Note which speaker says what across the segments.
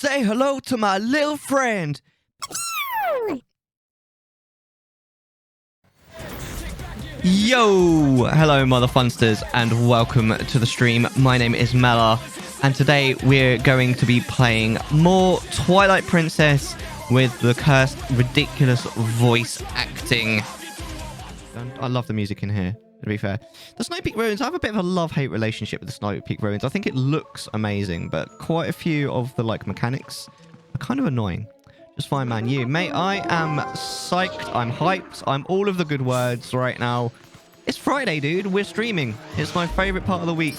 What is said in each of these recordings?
Speaker 1: Say hello to my little friend. Yo, hello mother funsters and welcome to the stream. My name is Mellar and today we're going to be playing more Twilight Princess with the cursed ridiculous voice acting. I love the music in here, to be fair. The Snow Peak Ruins, I have a bit of a love-hate relationship with the Snow Peak Ruins. I think it looks amazing, but quite a few of the mechanics are kind of annoying. Just fine, man. You, mate, I am psyched. I'm hyped. I'm all of the good words right now. It's Friday, dude. We're streaming. It's my favorite part of the week.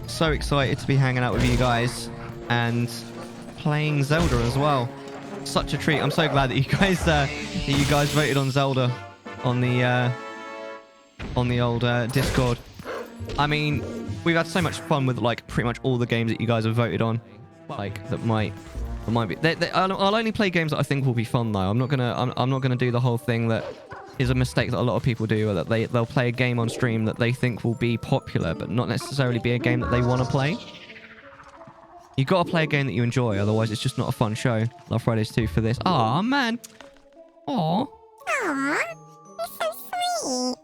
Speaker 1: So excited to be hanging out with you guys and playing Zelda as well. Such a treat. I'm so glad that you guys voted on Zelda on the old Discord. I mean, we've had so much fun with pretty much all the games that you guys have voted on. That might be. I'll only play games that I think will be fun though. I'm not gonna do the whole thing that is a mistake that a lot of people do, or that they'll play a game on stream that they think will be popular, but not necessarily be a game that they want to play. You got to play a game that you enjoy, otherwise it's just not a fun show. Love Fridays 2 for this. Aw, man. Aw.
Speaker 2: Aww, you're so sweet.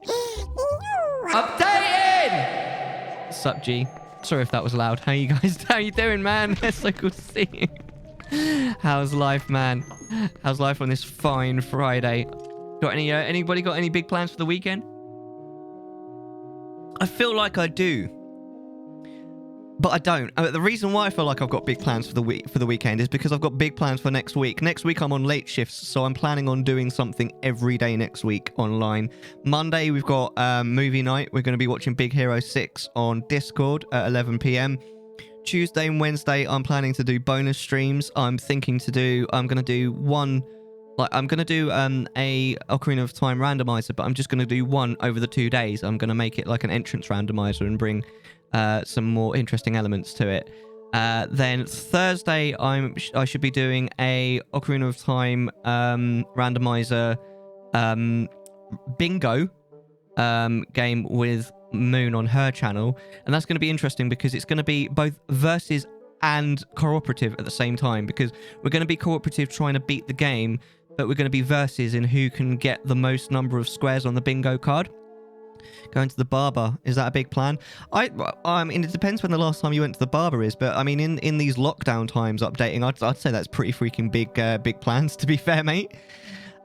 Speaker 1: Updating! Sup, G? Sorry if that was loud. How you doing, man? It's so cool to see you. How's life, man? How's life on this fine Friday? Got anybody got any big plans for the weekend? I feel like I do, but I don't. The reason why I feel like I've got big plans for the weekend is because I've got big plans for next week. Next week I'm on late shifts, so I'm planning on doing something every day next week online. Monday we've got movie night. We're going to be watching Big Hero 6 on Discord at 11 p.m. Tuesday and Wednesday I'm planning to do bonus streams. I'm going to do a Ocarina of Time randomizer, but I'm just going to do one over the 2 days. I'm going to make it like an entrance randomizer and bring some more interesting elements to it. Then Thursday I should be doing a Ocarina of Time randomizer bingo game with Moon on her channel, and that's going to be interesting because it's going to be both versus and cooperative at the same time, because we're going to be cooperative trying to beat the game, but we're going to be versus in who can get the most number of squares on the bingo card. Going to the barber, is that a big plan? I mean, it depends when the last time you went to the barber is, but I mean, in these lockdown times updating, I'd say that's pretty freaking big plans, to be fair, mate.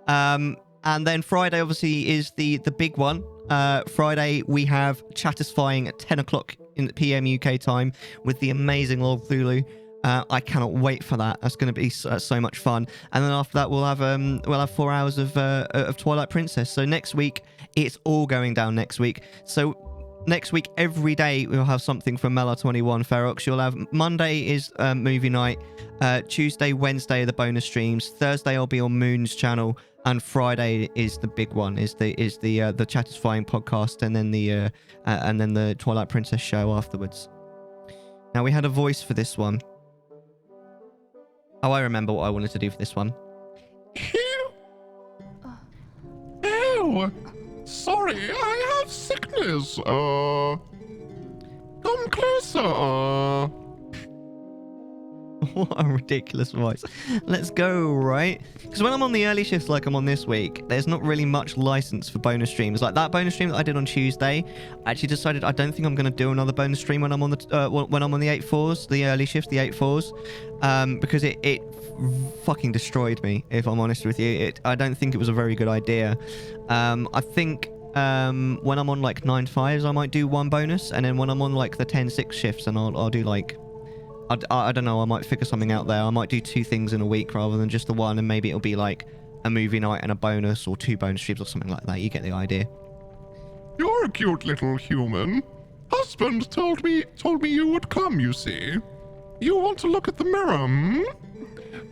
Speaker 1: And then Friday obviously is the big one. Friday we have Chattisfying at 10 o'clock in the PM UK time with the amazing Lord Thulu. I cannot wait for that. That's going to be so much fun. And then after that we'll have 4 hours of Twilight Princess. So next week it's all going down next week. So next week every day we'll have something from Mellar 21 Ferox. You'll have Monday is movie night. Tuesday, Wednesday are the bonus streams. Thursday I'll be on Moon's channel. And Friday is the big one, is the Chattisfying podcast, and then the Twilight Princess show afterwards. Now we had a voice for this one. Oh, I remember what I wanted to do for this one.
Speaker 3: Oh, sorry, I have sickness. Come closer.
Speaker 1: What a ridiculous voice. Let's go, right? Because when I'm on the early shifts like I'm on this week, there's not really much license for bonus streams. Like that bonus stream that I did on Tuesday, I actually decided I don't think I'm going to do another bonus stream when I'm on the 8-4s, the early shifts, the 8-4s, because it fucking destroyed me, if I'm honest with you. I don't think it was a very good idea. I think when I'm on 9-5s, I might do one bonus, and then when I'm on the 10-6 shifts, and I'll do I don't know, I might figure something out there. I might do 2 things in a week rather than just the one, and maybe it'll be a movie night and a bonus, or 2 bonus streams or something like that. You get the idea.
Speaker 3: You're a cute little human. Husband told me you would come, you see. You want to look at the mirror, hmm?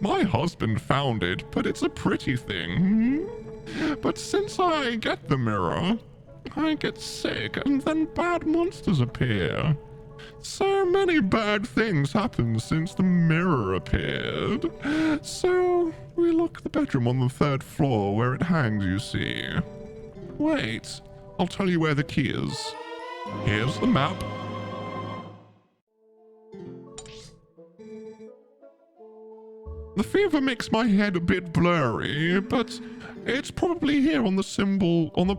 Speaker 3: My husband found it, but it's a pretty thing. But since I get the mirror, I get sick, and then bad monsters appear. So many bad things happened since the mirror appeared. So we lock the bedroom on the 3rd floor where it hangs, you see. Wait, I'll tell you where the key is. Here's the map. The fever makes my head a bit blurry, but it's probably here on the symbol on the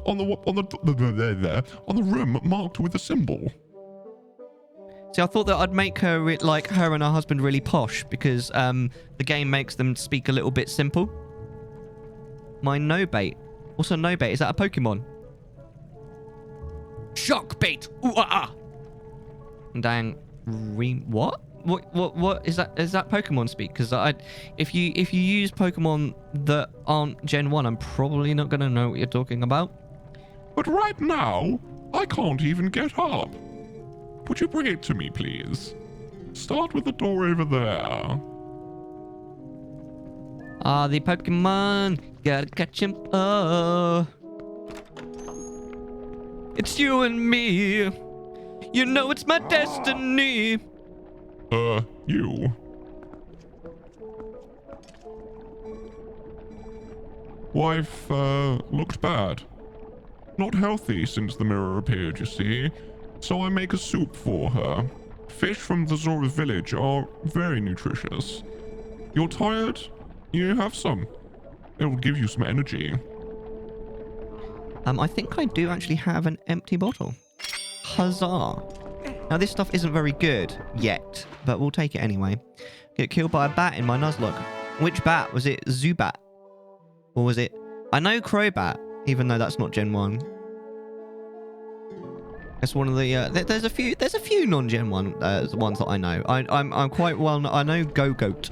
Speaker 3: room marked with a symbol.
Speaker 1: See, I thought that I'd make her like her and her husband really posh because the game makes them speak a little bit simple. My no bait. What's a no bait? Is that a Pokemon? Shock bait. Ooh, ah, ah. Dang. What? What is that? Is that Pokemon speak? Because if you use Pokemon that aren't Gen 1, I'm probably not gonna know what you're talking about.
Speaker 3: But right now, I can't even get up. Would you bring it to me, please? Start with the door over there.
Speaker 1: Ah, the Pokemon. Gotta catch him. Oh. It's you and me. You know it's my destiny.
Speaker 3: You. Wife, looked bad. Not healthy since the mirror appeared, you see. So I make a soup for her. Fish from the Zora village are very nutritious. You're tired? You have some. It will give you some energy.
Speaker 1: I think I do actually have an empty bottle. Huzzah. Now, this stuff isn't very good yet, but we'll take it anyway. Get killed by a bat in my Nuzlocke. Which bat? Was it Zubat? Or was it... I know Crobat, even though that's not Gen 1. That's one of the... there's a few non-Gen 1 ones that I know. I'm quite well... I know Go-Goat.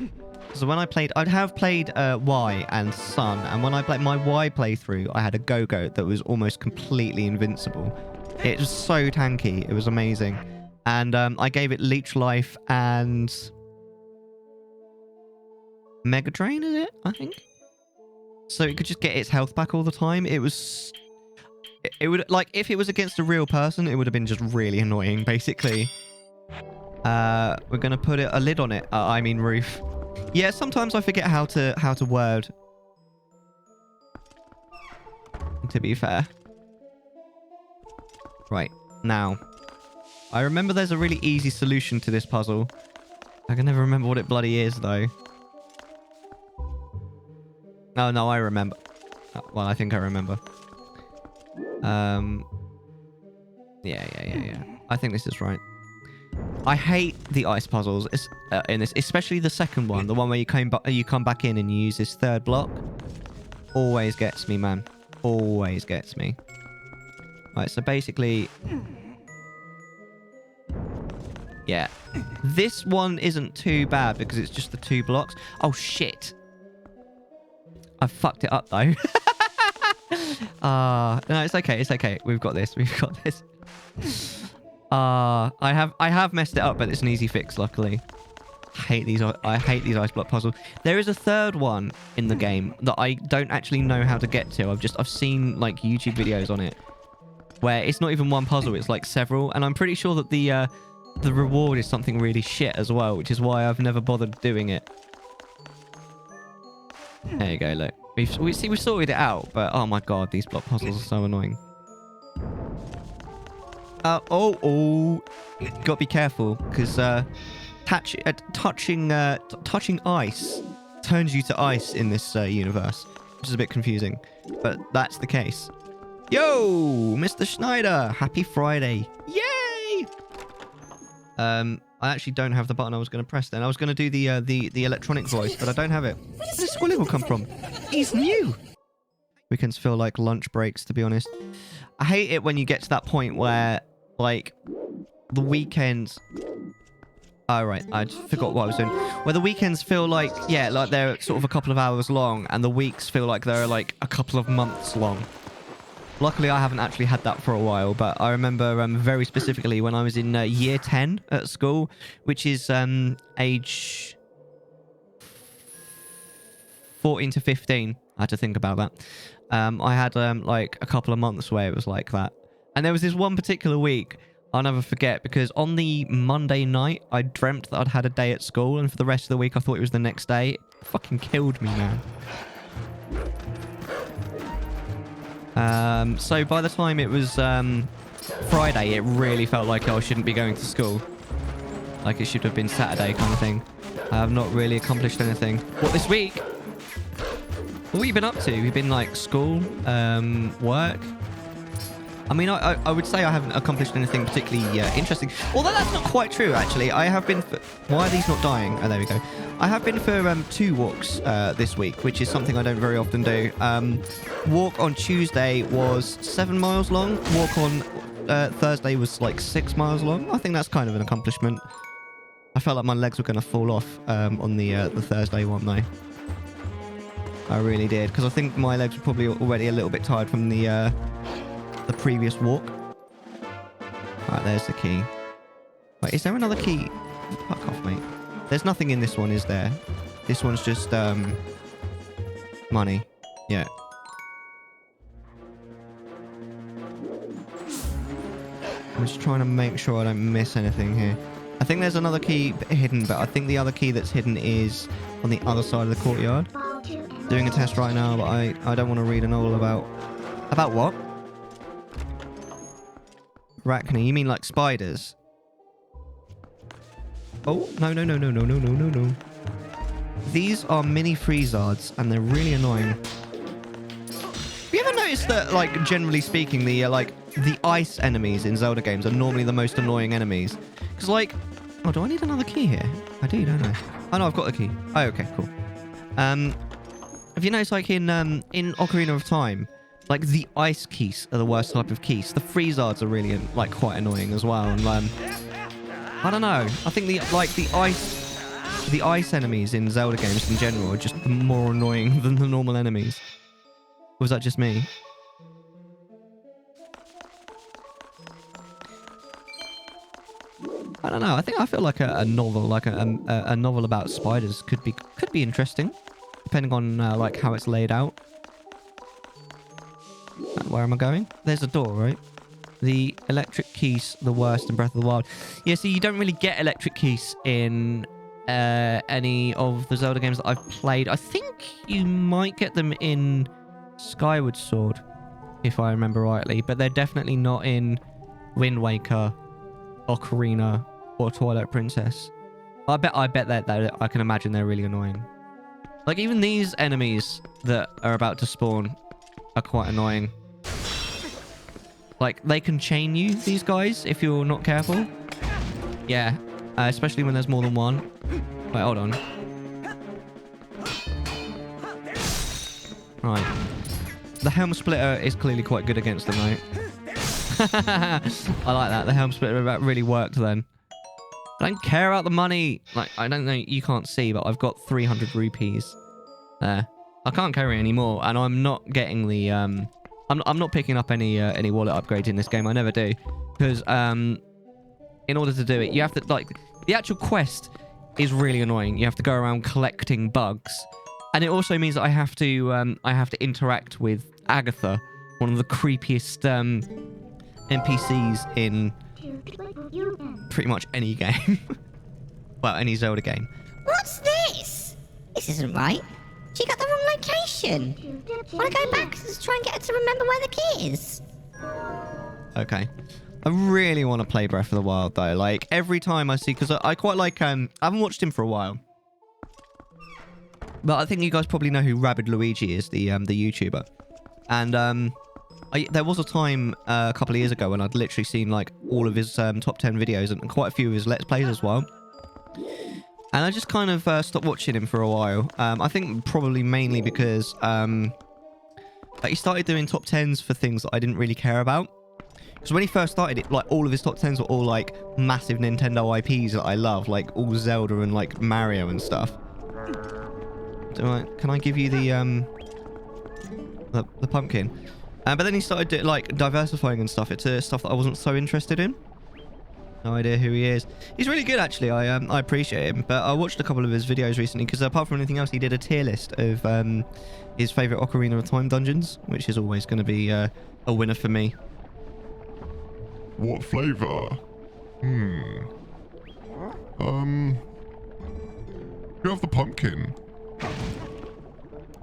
Speaker 1: So when I have played Y and Sun, and when I played my Y playthrough, I had a Go-Goat that was almost completely invincible. It was so tanky. It was amazing. And I gave it Leech Life and... Mega Drain, is it? I think. So it could just get its health back all the time. It was... It would... Like, if it was against a real person, it would have been just really annoying, basically. We're going to put a lid on it. I mean roof. Yeah, sometimes I forget how to word. To be fair. Right, now. I remember there's a really easy solution to this puzzle. I can never remember what it bloody is, though. Oh, no, I remember. Well, I think I remember. Yeah. I think this is right. I hate the ice puzzles in this, especially the second one, the one where you come back in and you use this third block. Always gets me, man. Always gets me. Right, so basically... Yeah. This one isn't too bad because it's just the 2 blocks. Oh, shit. I fucked it up, though. No, it's okay. It's okay. We've got this. We've got this. I have messed it up, but it's an easy fix, luckily. I hate these ice block puzzles. There is a third one in the game that I don't actually know how to get to. I've seen like YouTube videos on it where it's not even one puzzle, it's like several, and I'm pretty sure that the reward is something really shit as well, which is why I've never bothered doing it. There you go, look. We sorted it out, but oh my god, these block puzzles are so annoying. Gotta be careful, because touching ice turns you to ice in this universe, which is a bit confusing, but that's the case. Yo, Mr. Schneider, happy Friday. Yay! I actually don't have the button I was going to press then. I was going to do the electronic voice, but I don't have it. Where does Squillible come from? He's new! Weekends feel like lunch breaks, to be honest. I hate it when you get to that point where, like, the weekends... Oh, right. I just forgot what I was doing. Where the weekends feel like, yeah, like they're sort of a couple of hours long, and the weeks feel like they're, like, a couple of months long. Luckily, I haven't actually had that for a while, but I remember very specifically when I was in year 10 at school, which is age 14 to 15. I had to think about that. I had like a couple of months where it was like that. And there was this one particular week I'll never forget, because on the Monday night, I dreamt that I'd had a day at school, and for the rest of the week, I thought it was the next day. It fucking killed me, man. So by the time it was Friday, it really felt like I shouldn't be going to school. Like it should have been Saturday kind of thing. I have not really accomplished anything. What, this week? What have you been up to? You've been like school, work? I mean, I would say I haven't accomplished anything particularly interesting. Although that's not quite true, actually. I have been for... Why are these not dying? Oh, there we go. I have been for 2 walks this week, which is something I don't very often do. Walk on Tuesday was 7 miles long. Walk on Thursday was like 6 miles long. I think that's kind of an accomplishment. I felt like my legs were going to fall off on the Thursday one, though. I really did, because I think my legs were probably already a little bit tired from the previous walk. Right, there's the key. Wait, is there another key? Fuck off, mate. There's nothing in this one, is there? This one's just money. Yeah. I'm just trying to make sure I don't miss anything here. I think there's another key hidden, but I think the other key that's hidden is on the other side of the courtyard. Doing a test right now, but I don't want to read an all about... About what? Arachne, you mean like spiders? Oh, no. These are mini freezards, and they're really annoying. Have you ever noticed that, like, generally speaking, the ice enemies in Zelda games are normally the most annoying enemies? Because, like... Oh, do I need another key here? I do, don't I? Oh, no, I've got the key. Oh, okay, cool. Have you noticed, like, in Ocarina of Time, like, the ice keys are the worst type of keys. The freezards are really, like, quite annoying as well. And, I don't know. I think the ice enemies in Zelda games in general are just more annoying than the normal enemies. Or was that just me? I don't know. I feel like a novel, like a novel about spiders could be interesting, depending on like how it's laid out. Where am I going? There's a door, right? The electric keys, the worst in Breath of the Wild. Yeah, so you don't really get electric keys in any of the Zelda games that I've played. I think you might get them in Skyward Sword, if I remember rightly, but they're definitely not in Wind Waker, Ocarina, or Twilight Princess. I bet that I can imagine they're really annoying. Like, even these enemies that are about to spawn are quite annoying. Like, they can chain you, these guys, if you're not careful. Yeah, especially when there's more than one. Wait, hold on. Right. The Helm Splitter is clearly quite good against them, though. I like that. The Helm Splitter really worked then. I don't care about the money. Like, I don't know. You can't see, but I've got 300 rupees there. I can't carry any more, and I'm not getting the I'm not picking up any wallet upgrades in this game. I never do, because in order to do it, you have to, like, the actual quest is really annoying. You have to go around collecting bugs, and it also means that I have to interact with Agatha, one of the creepiest NPCs in pretty much any game. Well, any Zelda game.
Speaker 2: What's this? This isn't right. She got the wrong location. Want to go back and try and get her to remember where the key is?
Speaker 1: Okay. I really want to play Breath of the Wild, though. Like, every time I see... Because I quite like... I haven't watched him for a while. But I think you guys probably know who Rabid Luigi is, the YouTuber. And there was a time a couple of years ago when I'd literally seen, like, all of his top 10 videos and quite a few of his Let's Plays as well. And I just kind of stopped watching him for a while. I think probably mainly because he started doing top 10s for things that I didn't really care about. Because when he first started it, like, all of his top 10s were all, like, massive Nintendo IPs that I love. Like, all Zelda and, like, Mario and stuff. Can I give you the pumpkin? But then he started, like, diversifying and stuff into stuff that I wasn't so interested in. No idea who he is. He's really good, actually. I appreciate him. But I watched a couple of his videos recently because apart from anything else, he did a tier list of his favourite Ocarina of Time dungeons, which is always going to be a winner for me.
Speaker 3: What flavour? You have the pumpkin.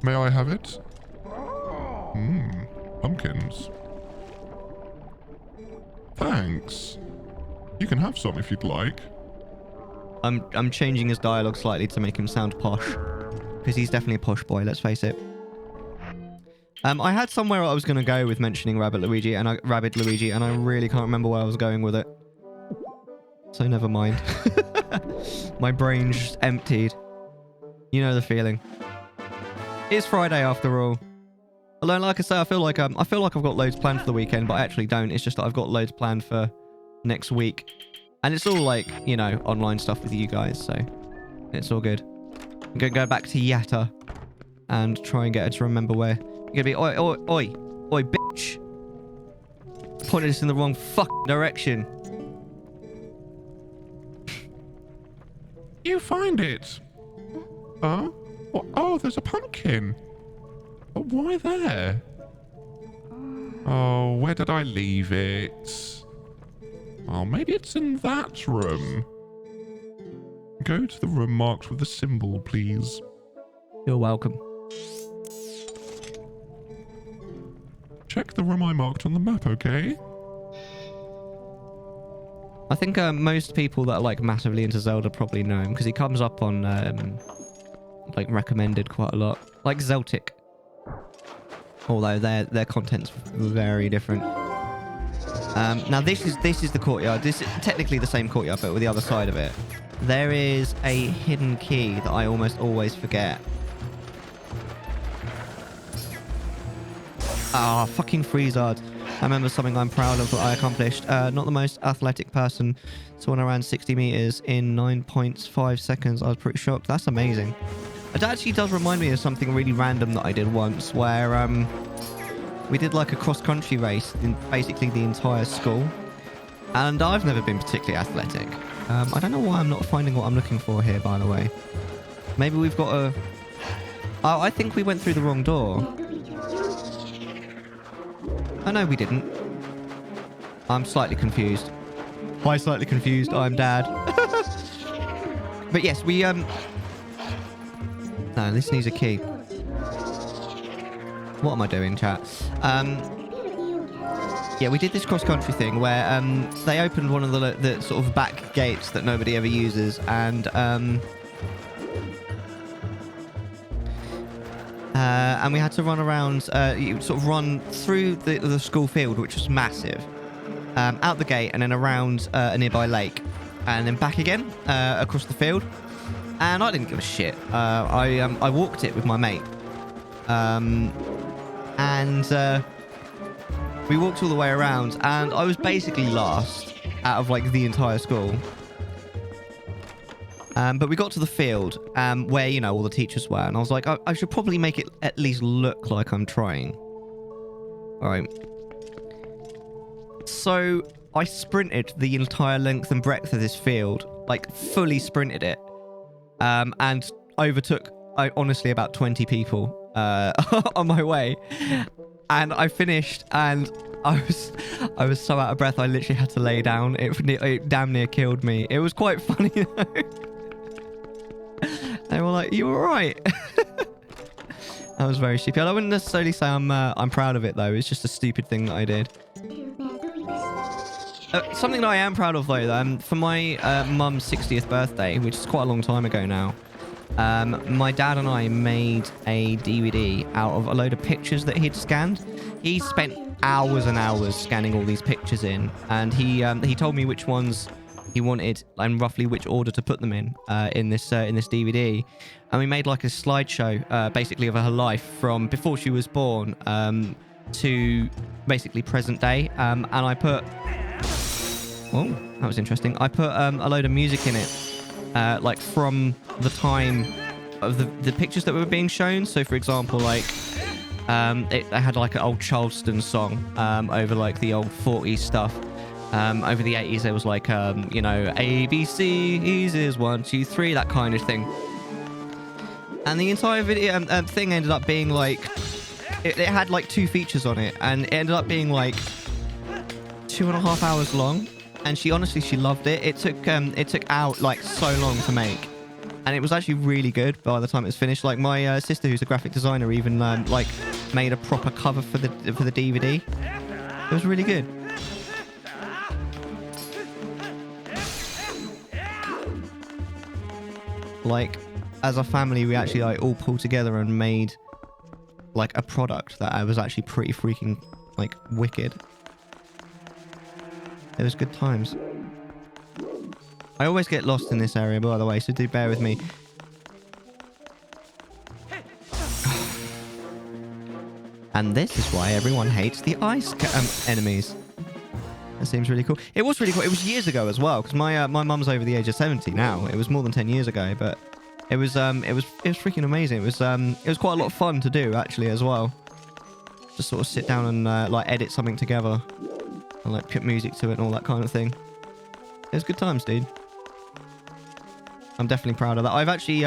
Speaker 3: May I have it? Pumpkins. Thanks. You can have some if you'd like.
Speaker 1: I'm changing his dialogue slightly to make him sound posh. Because he's definitely a posh boy, let's face it. I had somewhere I was going to go with mentioning Rabbit Luigi, and I really can't remember where I was going with it. So never mind. My brain's just emptied. You know the feeling. It's Friday after all. Although, like I say, I feel like I've got loads planned for the weekend, but I actually don't. It's just that I've got loads planned for next week, and it's all like, you know, online stuff with you guys, so it's all good. I'm gonna go back to Yatta and try and get her to remember where. You're gonna be oi, bitch! Pointed us in the wrong fucking direction.
Speaker 3: You find it? Huh? What? Oh, there's a pumpkin. But why there? Oh, where did I leave it? Oh, maybe it's in that room. Go to the room marked with the symbol, please.
Speaker 1: You're welcome.
Speaker 3: Check the room I marked on the map, okay?
Speaker 1: I think most people that are like massively into Zelda probably know him because he comes up on like recommended quite a lot, like Zeltic. Although their content's very different. Now this is the courtyard. This is technically the same courtyard, but with the other side of it. There is a hidden key that I almost always forget. Ah, fucking Freezard. I remember something I'm proud of that I accomplished. Not the most athletic person. Someone around 60 meters in 9.5 seconds. I was pretty shocked. That's amazing. It actually does remind me of something really random that I did once, where we did like a cross-country race in basically the entire school. And I've never been particularly athletic. I don't know why I'm not finding what I'm looking for here, by the way. Maybe we've got a... Oh, I think we went through the wrong door. Oh, no, we didn't. I'm slightly confused. Hi, slightly confused. I'm Dad. But yes, we... No, this needs a key. What am I doing, chat? Yeah, we did this cross-country thing where they opened one of the sort of back gates that nobody ever uses, and we had to run around, sort of run through the school field, which was massive, out the gate, and then around a nearby lake, and then back again across the field. And I didn't give a shit. I walked it with my mate, and we walked all the way around, and I was basically last out of like the entire school. But we got to the field where, you know, all the teachers were, and I was like, I should probably make it at least look like I'm trying. All right. So I sprinted the entire length and breadth of this field, like fully sprinted it, and overtook, honestly, about 20 people on my way. And I finished, and I was so out of breath, I literally had to lay down. It damn near killed me. It was quite funny, though. They were like, "You all right?" That was very stupid. I wouldn't necessarily say I'm proud of it, though. It's just a stupid thing that I did. Something that I am proud of, though, for my mum's 60th birthday, which is quite a long time ago now, my dad and I made a DVD out of a load of pictures that he'd scanned. He spent hours and hours scanning all these pictures in, and he told me which ones he wanted and roughly which order to put them in this DVD. And we made like a slideshow basically of her life from before she was born to basically present day. And I put... Oh, that was interesting. I put a load of music in it, like from the time of the pictures that were being shown. So, for example, like it had like an old Charleston song over like the old 40s stuff. Over the 80s, there was like you know, ABC is 1, 2, 3, that kind of thing. And the entire video thing ended up being like it had like 2 features on it, and it ended up being like 2.5 hours long. And she loved it. It took out like so long to make, and it was actually really good by the time it was finished. Like my sister, who's a graphic designer, even like made a proper cover for the DVD. It was really good. like, as a family, we actually, like, all pulled together and made, like, a product that was actually pretty freaking, like, wicked. It was good times. I always get lost in this area, by the way, so do bear with me. And this is why everyone hates the ice enemies. That seems really cool. It was really cool. It was years ago as well, because my mum's over the age of 70 now. It was more than 10 years ago, but it was freaking amazing. It was quite a lot of fun to do actually as well. Just sort of sit down and like edit something together and like put music to it and all that kind of thing. It was good times, dude. I'm definitely proud of that. I've actually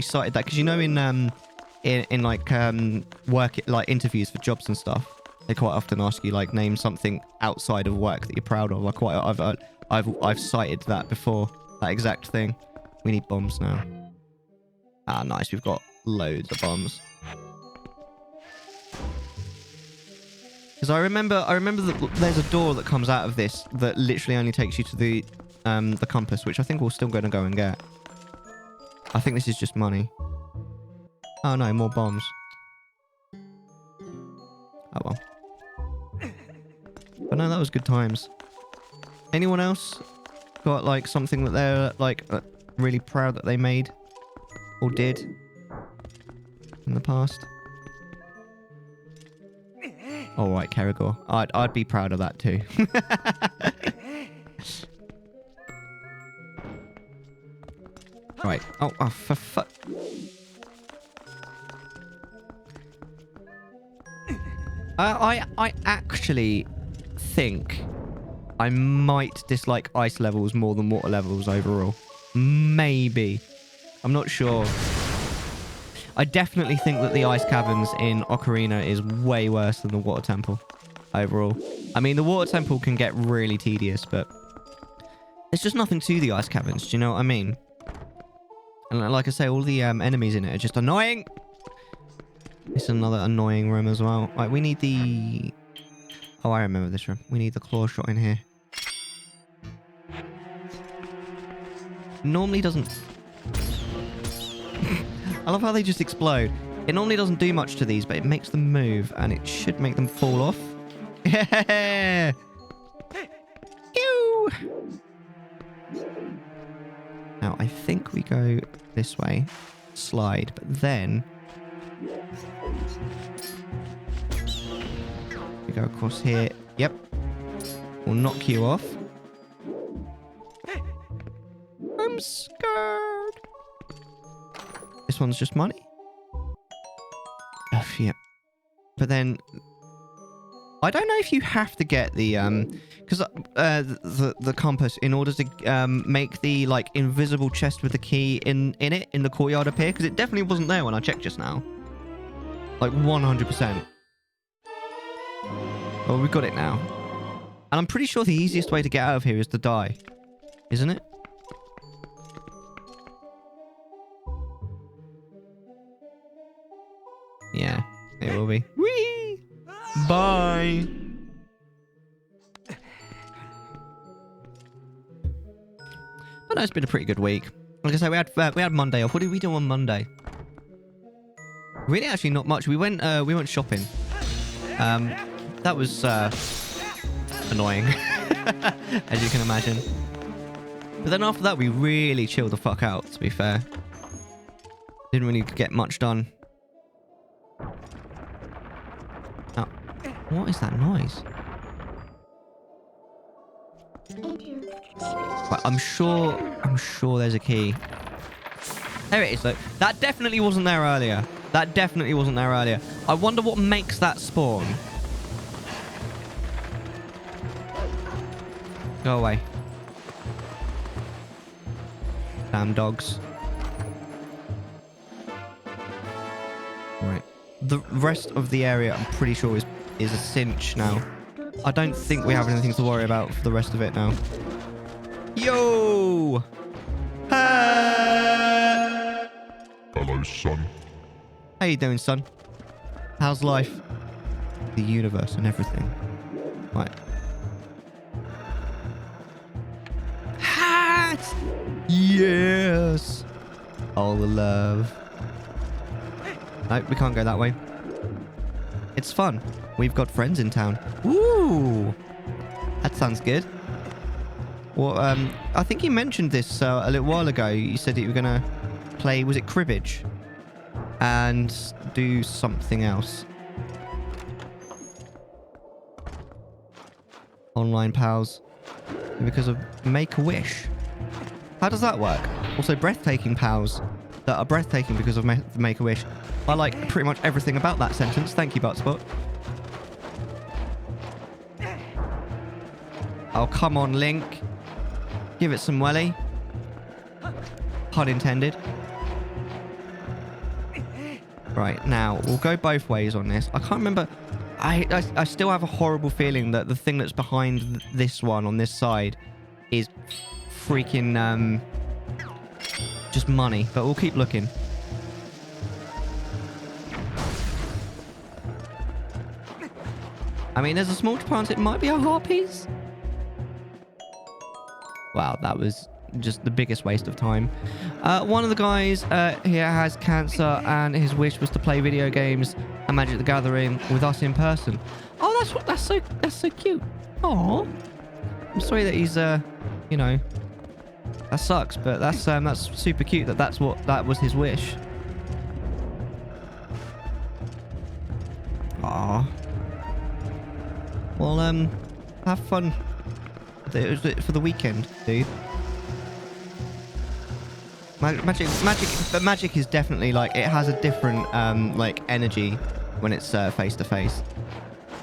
Speaker 1: cited that because you know in like work like interviews for jobs and stuff, they quite often ask you like name something outside of work that you're proud of. I've cited that before, that exact thing. We need bombs now. Ah, nice. We've got loads of bombs. Because I remember that there's a door that comes out of this that literally only takes you to the compass, which I think we're still going to go and get. I think this is just money. Oh no, more bombs. Oh well. But no, that was good times. Anyone else got like something that they're like really proud that they made or did in the past? All right, Caragor. I'd be proud of that too. Right. Oh, for fuck. I actually think I might dislike ice levels more than water levels overall. Maybe. I'm not sure. I definitely think that the ice caverns in Ocarina is way worse than the water temple overall. I mean, the water temple can get really tedious, but there's just nothing to the ice caverns. Do you know what I mean? And like I say, all the enemies in it are just annoying. It's another annoying room as well. Right, we need the... Oh, I remember this room. We need the claw shot in here. Normally doesn't... I love how they just explode. It normally doesn't do much to these, but it makes them move, and it should make them fall off. Yeah! Ew! Now, I think we go this way. Slide, but then... we go across here. Yep. We'll knock you off. I'm scared. This one's just money. Oh, yeah. But then... I don't know if you have to get the... because the compass in order to make the like invisible chest with the key in the courtyard appear, because it definitely wasn't there when I checked just now. Like 100%. Well, we've got it now. And I'm pretty sure the easiest way to get out of here is to die. Isn't it? Yeah, it will be. Whee! Bye! But no, it's been a pretty good week. Like I say, we had Monday off. What did we do on Monday? Really, actually, not much. We went shopping. That was annoying, as you can imagine. But then after that, we really chilled the fuck out. To be fair, didn't really get much done. Now, what is that noise? Right, I'm sure there's a key. There it is, though. That definitely wasn't there earlier. That definitely wasn't there earlier. I wonder what makes that spawn. Go away. Damn dogs. Right. The rest of the area, I'm pretty sure, is a cinch now. I don't think we have anything to worry about for the rest of it now. Yo!
Speaker 3: Hello, son.
Speaker 1: How you doing, son? How's life? The universe and everything. Right. Hat! Yes! all the love. No, we can't go that way. It's fun. We've got friends in town. Ooh, that sounds good. Well, I think you mentioned this a little while ago. You said that you were gonna play, was it cribbage? And do something else. Online pals. Because of Make-A-Wish. How does that work? Also, breathtaking pals that are breathtaking because of Make-A-Wish. I like pretty much everything about that sentence. Thank you, Buttspot. Oh, come on, Link. Give it some welly. Pun intended. Right, now, we'll go both ways on this. I can't remember. I still have a horrible feeling that the thing that's behind this one on this side is freaking, just money. But we'll keep looking. I mean, there's a small chance it might be a harpies. Wow, that was just the biggest waste of time. One of the guys here has cancer, and his wish was to play video games and Magic the Gathering with us in person. Oh, that's so cute. Oh, I'm sorry that he's you know, that sucks, but that's super cute that was his wish. Aw. Well, have fun for the weekend, dude. Magic is definitely like, it has a different like energy when it's face to face.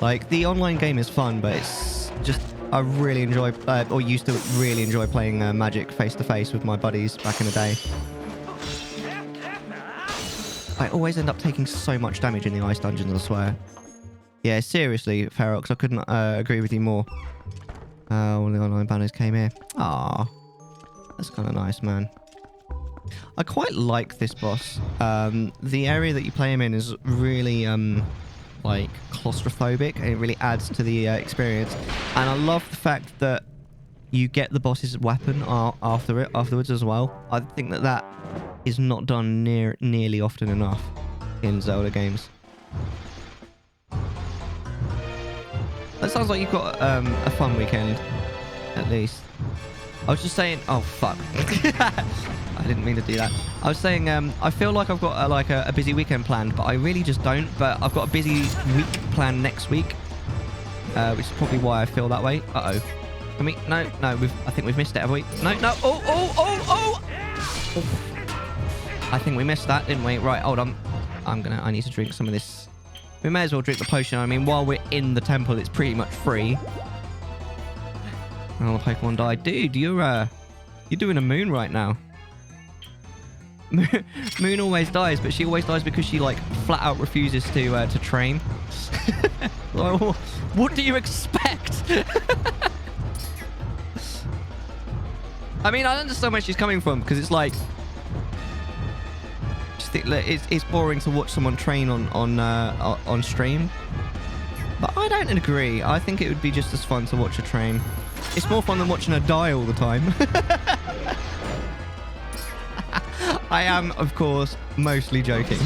Speaker 1: Like, the online game is fun, but it's just, I really enjoy or used to really enjoy playing Magic face to face with my buddies back in the day. I always end up taking so much damage in the ice dungeons, I swear. Yeah, seriously, Ferox, I couldn't agree with you more. All the online banners came here. Ah, that's kind of nice, man. I quite like this boss. The area that you play him in is really like claustrophobic, and it really adds to the experience. And I love the fact that you get the boss's weapon afterwards as well. I think that is not done nearly often enough in Zelda games. That sounds like you've got a fun weekend, at least. I was just saying... Oh, fuck. I didn't mean to do that. I was saying, I feel like I've got a busy weekend planned, but I really just don't. But I've got a busy week planned next week, which is probably why I feel that way. Uh-oh. I mean, no, I think we've missed it, have we? No. Oh! I think we missed that, didn't we? Right, hold on. I need to drink some of this. We may as well drink the potion. I mean, while we're in the temple, it's pretty much free. Oh, the Pokemon died. Dude, you're doing a Moon right now. Moon always dies, but she always dies because she, like, flat out refuses to train. What do you expect? I mean, I understand where she's coming from, because it's like... It's boring to watch someone train on stream. But I don't agree. I think it would be just as fun to watch her train. It's more fun than watching her die all the time. I am, of course, mostly joking.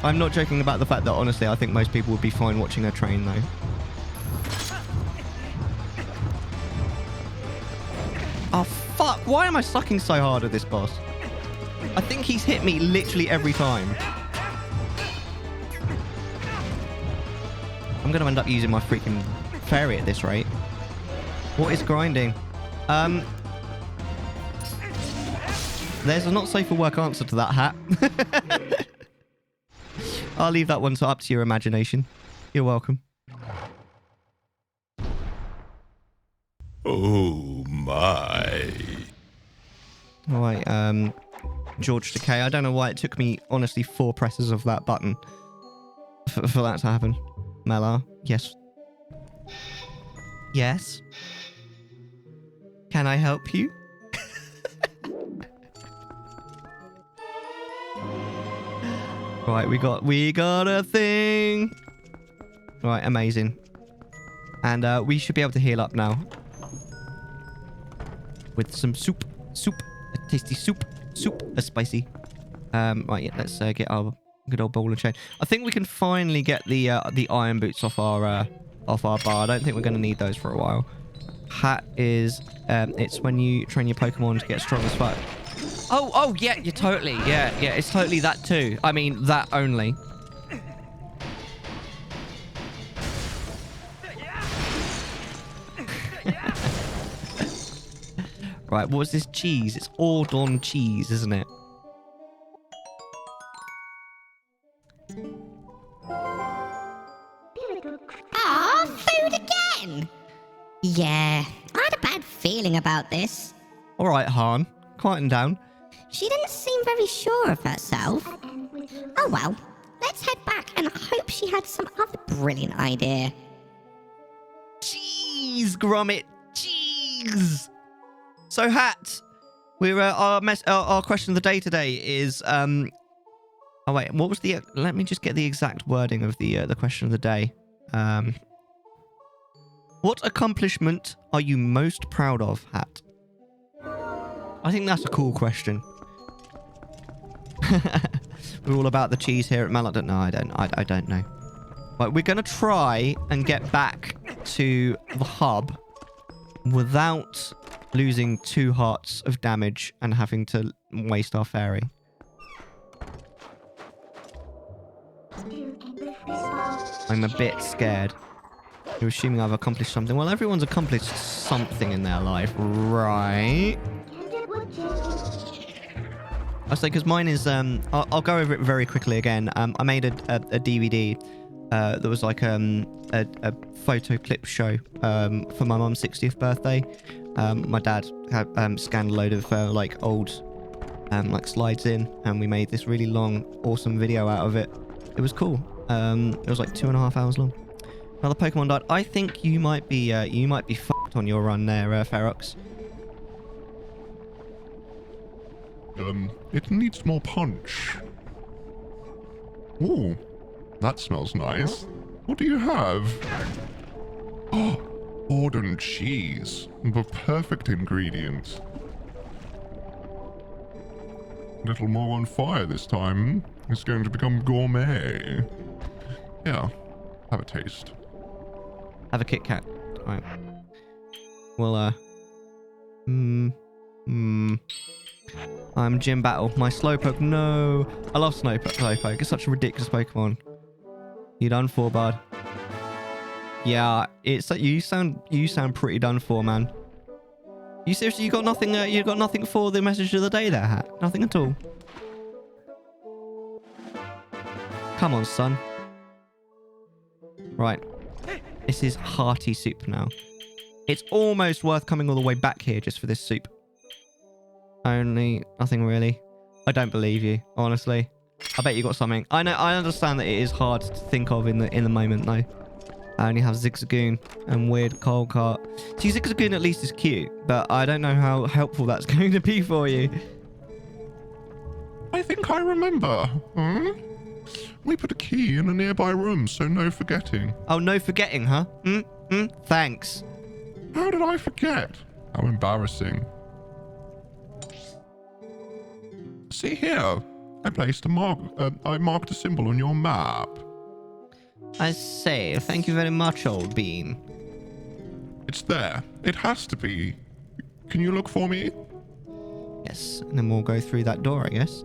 Speaker 1: I'm not joking about the fact that, honestly, I think most people would be fine watching her train, though. Oh, fuck. Why am I sucking so hard at this boss? I think he's hit me literally every time. I'm going to end up using my freaking fairy at this rate. What is grinding? There's a not safe for work answer to that hat. I'll leave that one up to your imagination. You're welcome.
Speaker 4: Oh my.
Speaker 1: Alright, George Decay. I don't know why it took me, honestly, 4 presses of that button for that to happen. Mellar, yes. Yes? Can I help you? Right, we got a thing. Right, amazing. And we should be able to heal up now. with some soup. Soup. A tasty soup. Soup. A spicy. Right, yeah, let's get our good old ball and chain. I think we can finally get the iron boots off our bar. I don't think we're going to need those for a while. Hat is it's when you train your Pokemon to get strong as fuck. Oh yeah, you're totally yeah, it's totally that too. I mean that only. Right, what was this cheese? It's Ordon cheese, isn't it?
Speaker 2: Ah, food again! Yeah, I had a bad feeling about this.
Speaker 1: All right, Han, quieten down.
Speaker 2: She didn't seem very sure of herself. Oh well, let's head back and hope she had some other brilliant idea.
Speaker 1: Cheese, Gromit, cheese. So, Hat, we're our question of the day today is oh wait, what was the? Let me just get the exact wording of the question of the day. What accomplishment are you most proud of, Hat? I think that's a cool question. We're all about the cheese here at Mellar. No, I don't know. Right, we're gonna try and get back to the hub without losing 2 hearts of damage and having to waste our fairy. I'm a bit scared. You're assuming I've accomplished something. Well, everyone's accomplished something in their life, right? I say, because mine is, I'll go over it very quickly again. I made a DVD that was like a photo clip show for my mum's 60th birthday. My dad had scanned a load of like old like slides in, and we made this really long, awesome video out of it. It was cool. It was like 2.5 hours long. Another Pokemon died. I think you might be fucked on your run there, Ferox.
Speaker 3: It needs more punch. Ooh, that smells nice. What do you have? Oh, Ordon cheese. The perfect ingredient. A little more on fire this time. It's going to become gourmet. Yeah, have a taste.
Speaker 1: Have a Kit Kat. Right. Well, I'm Gym Battle. My Slowpoke. No. I love Slowpoke. It's such a ridiculous Pokemon. You done for, bud? Yeah, it's you sound pretty done for, man. You seriously? You got nothing? You got nothing for the message of the day there, Hat? Nothing at all. Come on, son. Right. This is hearty soup now. It's almost worth coming all the way back here just for this soup. Only nothing really. I don't believe you, honestly. I bet you got something. I know. I understand that it is hard to think of in the moment, though. I only have Zigzagoon and weird cold cart. See, Zigzagoon at least is cute, but I don't know how helpful that's going to be for you.
Speaker 3: I think I remember. We put a key in a nearby room, so no forgetting.
Speaker 1: Oh, no forgetting, huh? Thanks.
Speaker 3: How did I forget? How embarrassing. See here. I placed I marked a symbol on your map.
Speaker 1: I say, thank you very much, old bean.
Speaker 3: It's there. It has to be. Can you look for me?
Speaker 1: Yes, and then we'll go through that door, I guess.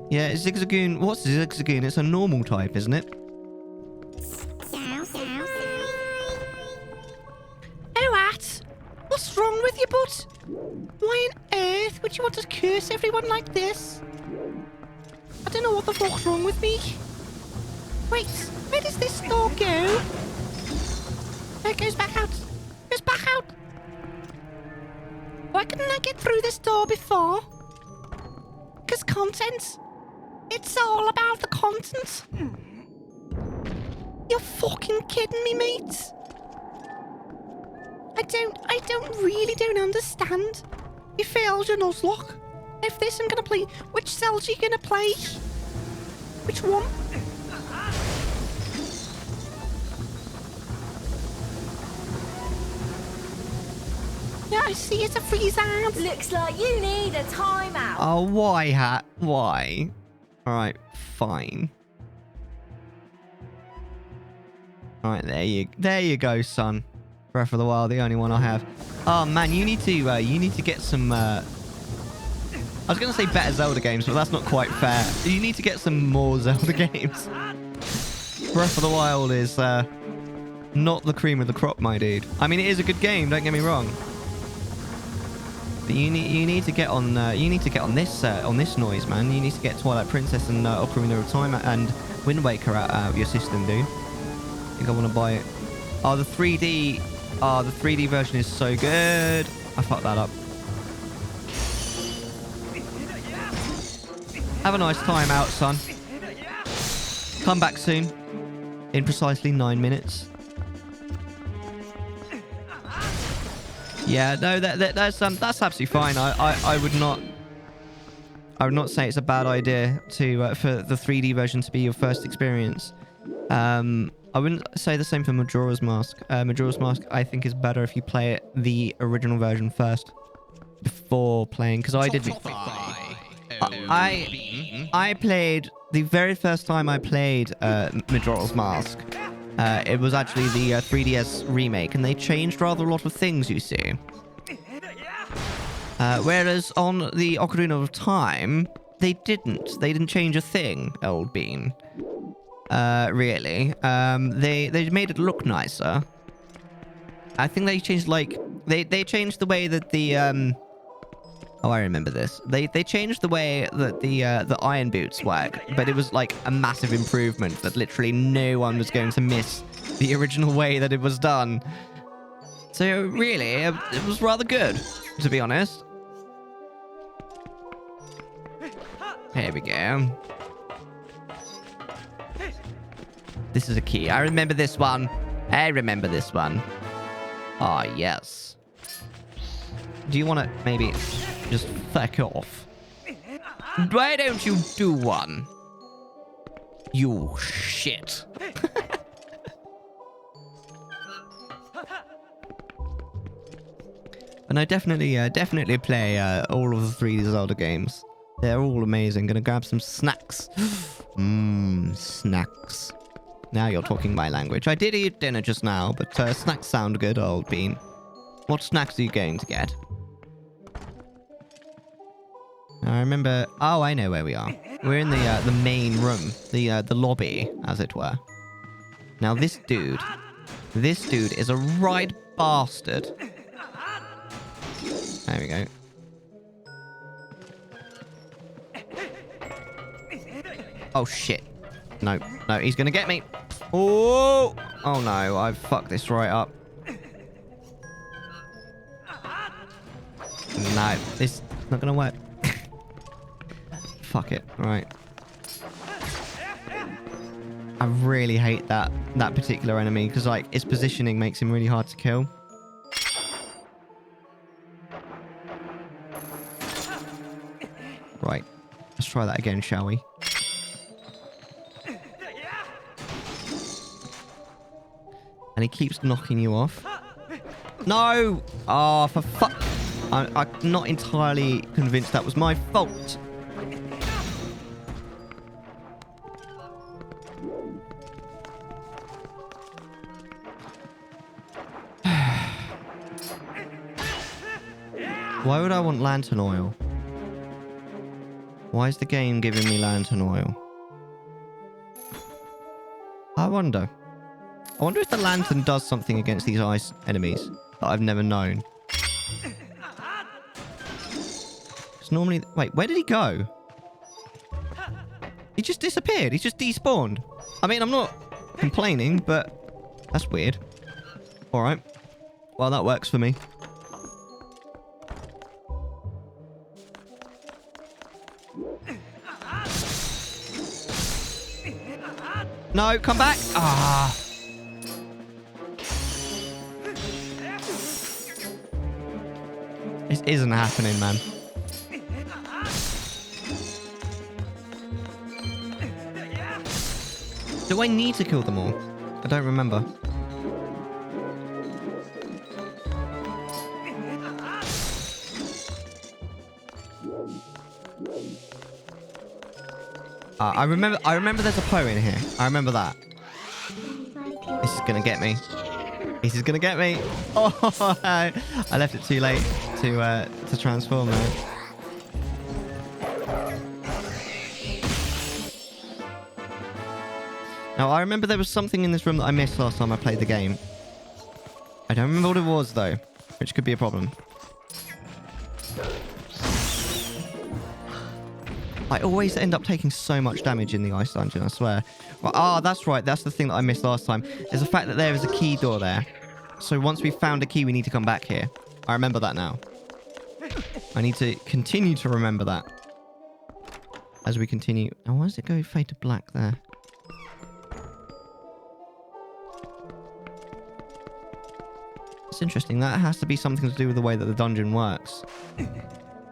Speaker 1: Yeah, Zigzagoon. What's Zigzagoon? It's a normal type, isn't it? Oh, Hat! What's wrong with you, bud? Why on earth would you want to curse everyone like this? I don't know what the fuck's wrong with me. Wait, where does this door go? Oh, it goes back out. It goes back out. Why couldn't I get through this door before? Because content. It's all about the content. You're fucking kidding me, mate. I don't understand. You failed your Nuzlocke. If this I'm gonna play, which cells are you gonna play? Which one? Yeah, I see it's a freeze ad.
Speaker 5: Looks like you need a timeout.
Speaker 1: Oh, why, Hat? Why? Alright, fine. Alright, there you go, son. Breath of the Wild, the only one I have. Oh man, you need to get some I was gonna say better Zelda games, but that's not quite fair. You need to get some more Zelda games. Breath of the Wild is not the cream of the crop, my dude. I mean, it is a good game, don't get me wrong. But you need to get on this noise, man. You need to get Twilight Princess and Ocarina of Time and Wind Waker out of your system, dude. I think I want to buy it. Oh, the 3D. Oh, the 3D version is so good. I fucked that up. Have a nice time out, son. Come back soon. In precisely 9 minutes. Yeah, no, that's absolutely fine. I would not say it's a bad idea to for the 3D version to be your first experience. I wouldn't say the same for Majora's Mask. Majora's Mask, I think, is better if you play it the original version first before playing, because I did. I played the very first time I played Majora's Mask. It was actually the 3DS remake, and they changed rather a lot of things, you see. Whereas on the Ocarina of Time, they didn't. They didn't change a thing, old bean. Really. They made it look nicer. I think they changed, like... They changed the way that the, Oh, I remember this. They changed the way that the iron boots work, but it was like a massive improvement that literally no one was going to miss the original way that it was done. So really, it was rather good, to be honest. Here we go. This is a key. I remember this one. I remember this one. Ah, yes. Do you want to maybe just fuck off? Why don't you do one? You shit. And I definitely play all of the 3D Zelda games. They're all amazing. Gonna grab some snacks. Mmm, snacks. Now you're talking my language. I did eat dinner just now, but snacks sound good, old bean. What snacks are you going to get? I remember... Oh, I know where we are. We're in the main room. The lobby, as it were. Now, this dude is a right bastard. There we go. Oh, shit. No, he's gonna get me. Oh! Oh, no, I've fucked this right up. No, this is not gonna work. Fuck it. Right. I really hate that particular enemy, because, like, its positioning makes him really hard to kill. Right. Let's try that again, shall we? And he keeps knocking you off. No! Oh, for fuck... I'm not entirely convinced that was my fault. Why would I want lantern oil? Why is the game giving me lantern oil? I wonder if the lantern does something against these ice enemies that I've never known. Because normally... Wait, where did he go? He just disappeared. He just despawned. I mean, I'm not complaining, but that's weird. Alright. Well, that works for me. No, come back. Ah. This isn't happening, man. Do I need to kill them all? I don't remember. I remember there's a Poe in here. I remember that. This is gonna get me. This is gonna get me. Oh, I left it too late to transform there. Now, I remember there was something in this room that I missed last time I played the game. I don't remember what it was, though, which could be a problem. I always end up taking so much damage in the ice dungeon, I swear. Well, that's right. That's the thing that I missed last time. There's the fact that there is a key door there. So once we've found a key, we need to come back here. I remember that now. I need to continue to remember that. As we continue. Now, why does it go fade to black there? It's interesting. That has to be something to do with the way that the dungeon works.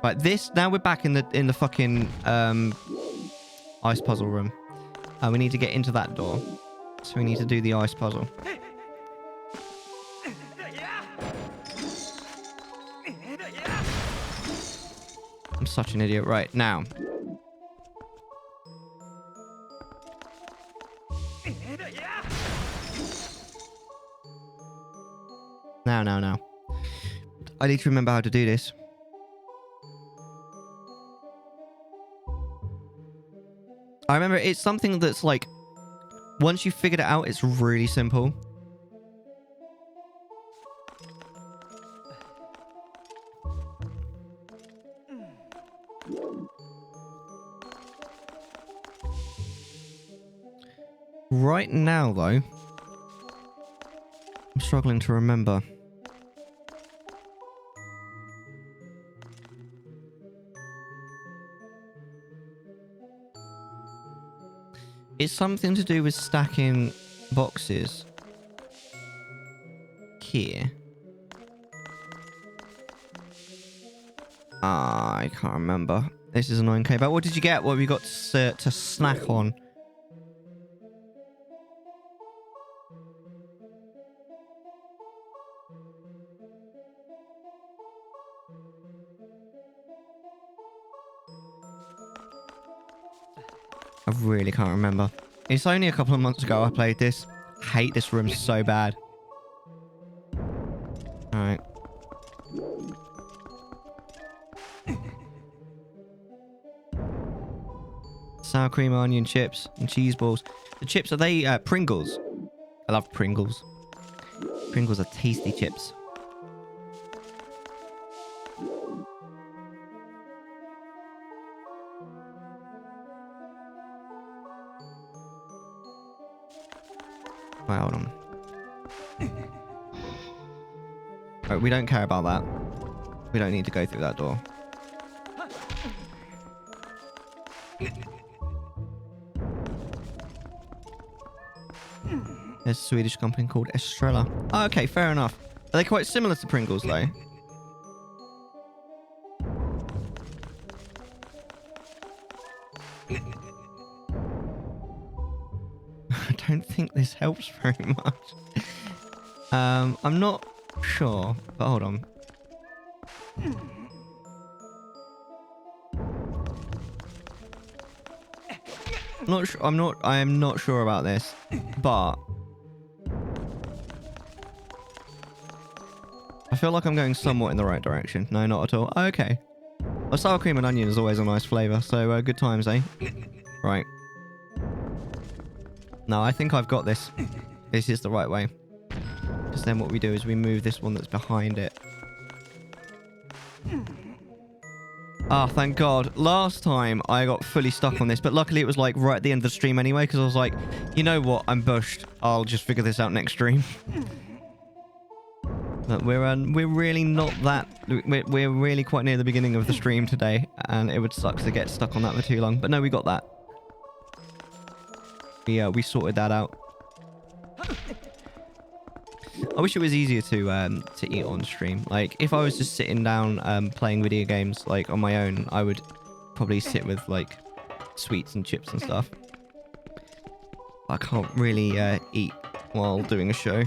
Speaker 1: Right, now we're back in the fucking ice puzzle room. We need to get into that door. So we need to do the ice puzzle. I'm such an idiot. Right, now. Now. I need to remember how to do this. I remember it's something that's like, once you've figured it out, it's really simple. Right now, though, I'm struggling to remember. It's something to do with stacking boxes here. I can't remember. This is annoying. Okay, but what did you get? What have you got to snack on? I really can't remember. It's only a couple of months ago I played this. I hate this room so bad. Alright. Sour cream, onion chips, and cheese balls. The chips, are they Pringles? I love Pringles. Pringles are tasty chips. Wait, hold on. Right, we don't care about that. We don't need to go through that door. There's a Swedish company called Estrella. Oh, okay, fair enough. Are they quite similar to Pringles, though? I don't think this helps very much. I'm not sure, but hold on. I am not sure about this, but I feel like I'm going somewhat in the right direction. No, not at all. Oh, okay. Well, sour cream and onion is always a nice flavour, so good times, eh? Right. No, I think I've got this. This is the right way. Because then what we do is we move this one that's behind it. Ah, thank God. Last time I got fully stuck on this, but luckily it was like right at the end of the stream anyway, because I was like, you know what, I'm bushed. I'll just figure this out next stream. But we're really not that... We're really quite near the beginning of the stream today, and it would suck to get stuck on that for too long. But no, we got that. We sorted that out. I wish it was easier to eat on stream. Like, if I was just sitting down playing video games, like, on my own, I would probably sit with, like, sweets and chips and stuff. I can't really eat while doing a show.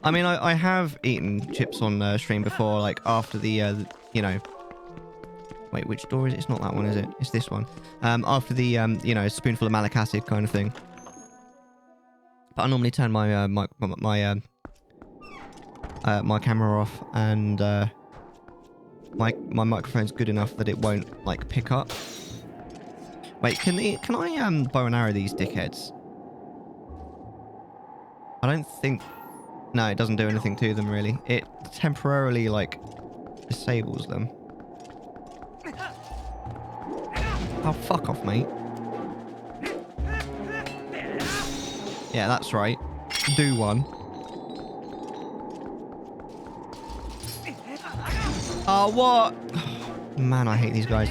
Speaker 1: I mean, I have eaten chips on stream before, like, after the, you know, Wait, which door is it? It's not that one, is it? It's this one. After the, you know, spoonful of malic acid kind of thing. But I normally turn my, my camera off, and, my microphone's good enough that it won't, like, pick up. Wait, can I, bow and arrow these dickheads? I don't think... No, it doesn't do anything to them, really. It temporarily, like, disables them. Oh, fuck off, mate. Yeah, that's right. Do one. Oh, what? Man, I hate these guys.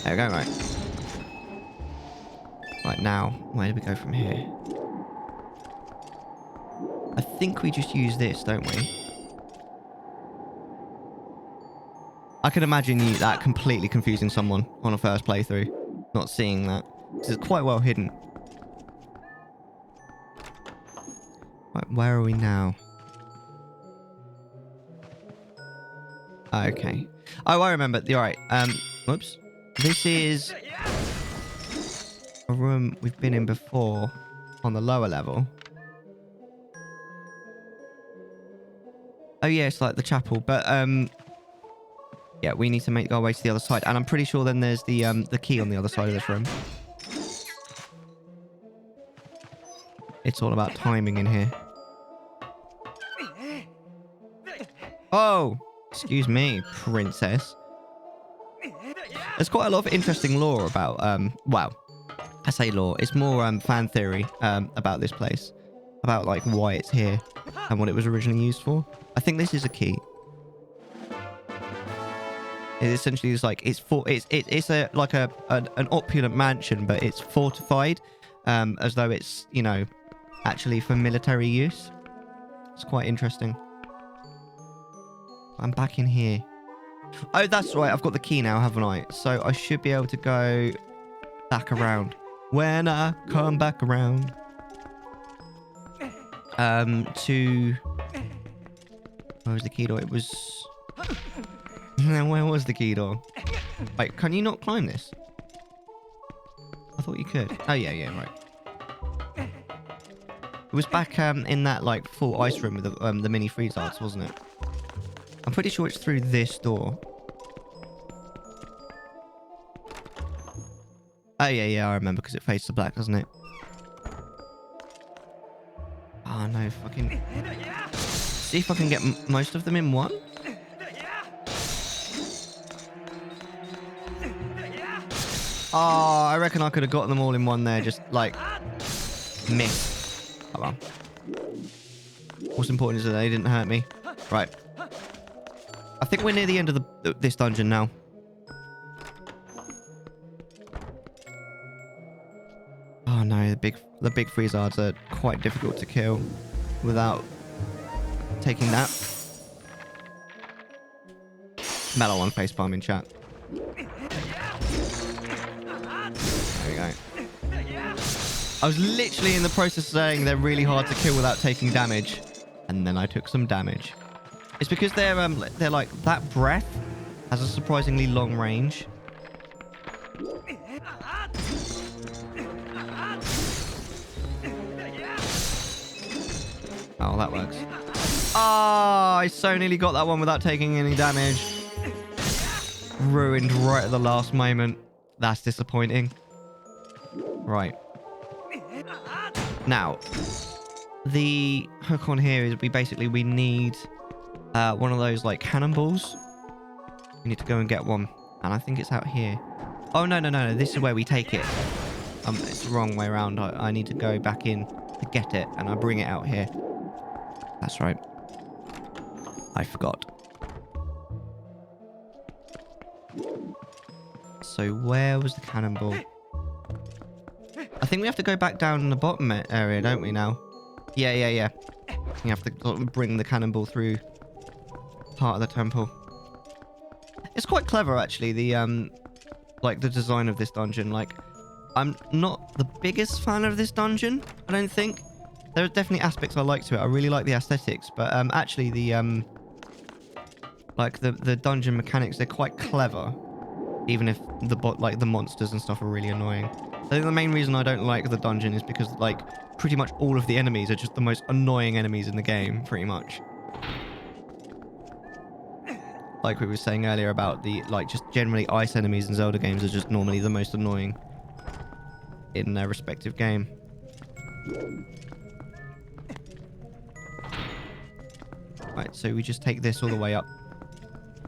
Speaker 1: There we go, right. Right, now, where do we go from here? I think we just use this, don't we? I can imagine that completely confusing someone on a first playthrough. Not seeing that. This is quite well hidden. Right, where are we now? Okay. Oh, I remember. Alright, whoops. This is a room we've been in before on the lower level. Oh yeah, it's like the chapel, but yeah, we need to make our way to the other side, and I'm pretty sure then there's the key on the other side of this room. It's all about timing in here. Oh, excuse me, princess. There's quite a lot of interesting lore about well, I say lore, it's more fan theory about this place, about like why it's here and what it was originally used for. I think this is a key. It essentially is like it's a like an opulent mansion, but it's fortified, as though it's, you know, actually for military use. It's quite interesting. I'm back in here. Oh, that's right. I've got the key now, haven't I? So I should be able to go back around. When I come back around, to. Where was the key door? It was... Where was the key door? Wait, can you not climb this? I thought you could. Oh, yeah, right. It was back in that, like, full ice room with the mini freeze arts, wasn't it? I'm pretty sure it's through this door. Oh, yeah, I remember, because it fades to black, doesn't it? Oh, no, fucking... See if I can get most of them in one. Oh, I reckon I could have got them all in one there, just like missed. Oh well. What's important is that they didn't hurt me. Right. I think we're near the end of this dungeon now. Oh no, the big freezards are quite difficult to kill without taking that. Mellar one facepalm in chat. There we go. I was literally in the process of saying they're really hard to kill without taking damage, and then I took some damage. It's because they're like, that breath has a surprisingly long range. Oh, that works. Ah, I so nearly got that one without taking any damage. Ruined right at the last moment. That's disappointing. Right. Now, the hook on here is we need one of those like cannonballs. We need to go and get one, and I think it's out here. Oh no! This is where we take it. It's the wrong way around. I need to go back in to get it, and I bring it out here. That's right. I forgot. So where was the cannonball? I think we have to go back down in the bottom area, don't we now? Yeah. You have to bring the cannonball through part of the temple. It's quite clever, actually, the like the design of this dungeon. Like, I'm not the biggest fan of this dungeon, I don't think. There are definitely aspects I like to it. I really like the aesthetics, but actually the like the dungeon mechanics, they're quite clever. even if the monsters and stuff are really annoying. I think the main reason I don't like the dungeon is because like pretty much all of the enemies are just the most annoying enemies in the game, pretty much. Like we were saying earlier about the like just generally ice enemies in Zelda games are just normally the most annoying in their respective game. Right, so we just take this all the way up.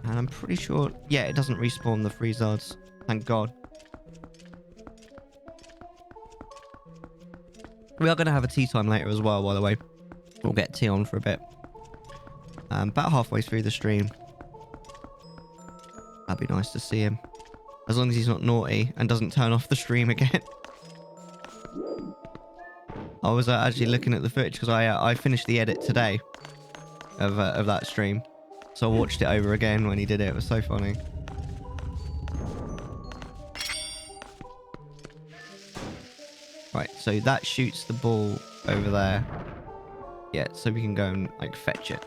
Speaker 1: And I'm pretty sure... Yeah, it doesn't respawn the free shards. Thank God. We are going to have a tea time later as well, by the way. We'll get tea on for a bit. About halfway through the stream. That'd be nice to see him. As long as he's not naughty and doesn't turn off the stream again. I was actually looking at the footage because I finished the edit today of that stream. So I watched it over again when he did it. It was so funny. Right, so that shoots the ball over there. Yeah, so we can go and like fetch it.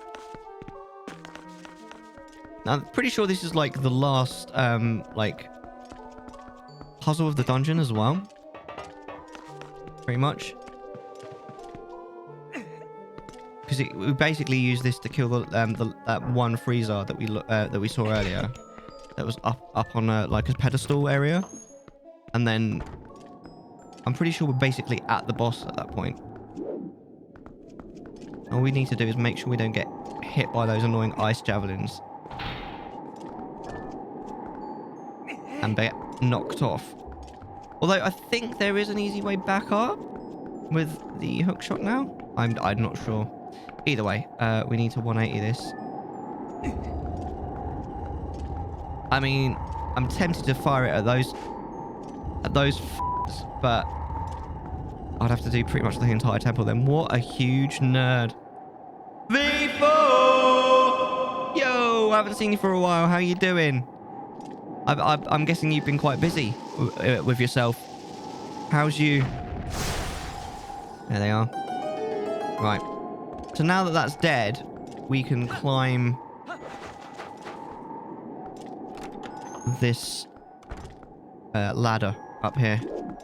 Speaker 1: Now, I'm pretty sure this is like the last like puzzle of the dungeon as well. Pretty much. Because we basically use this to kill that one freezer that we saw earlier, that was up on like a pedestal area, and then I'm pretty sure we're basically at the boss at that point. All we need to do is make sure we don't get hit by those annoying ice javelins and get knocked off. Although I think there is an easy way back up with the hook shot now. I'm not sure. Either way, we need to 180 this. I mean, I'm tempted to fire it at those but I'd have to do pretty much the entire temple then. What a huge nerd. V4! Yo, I haven't seen you for a while. How you doing? I'm guessing you've been quite busy with yourself. How's you? There they are. Right. So now that that's dead, we can climb this ladder up here.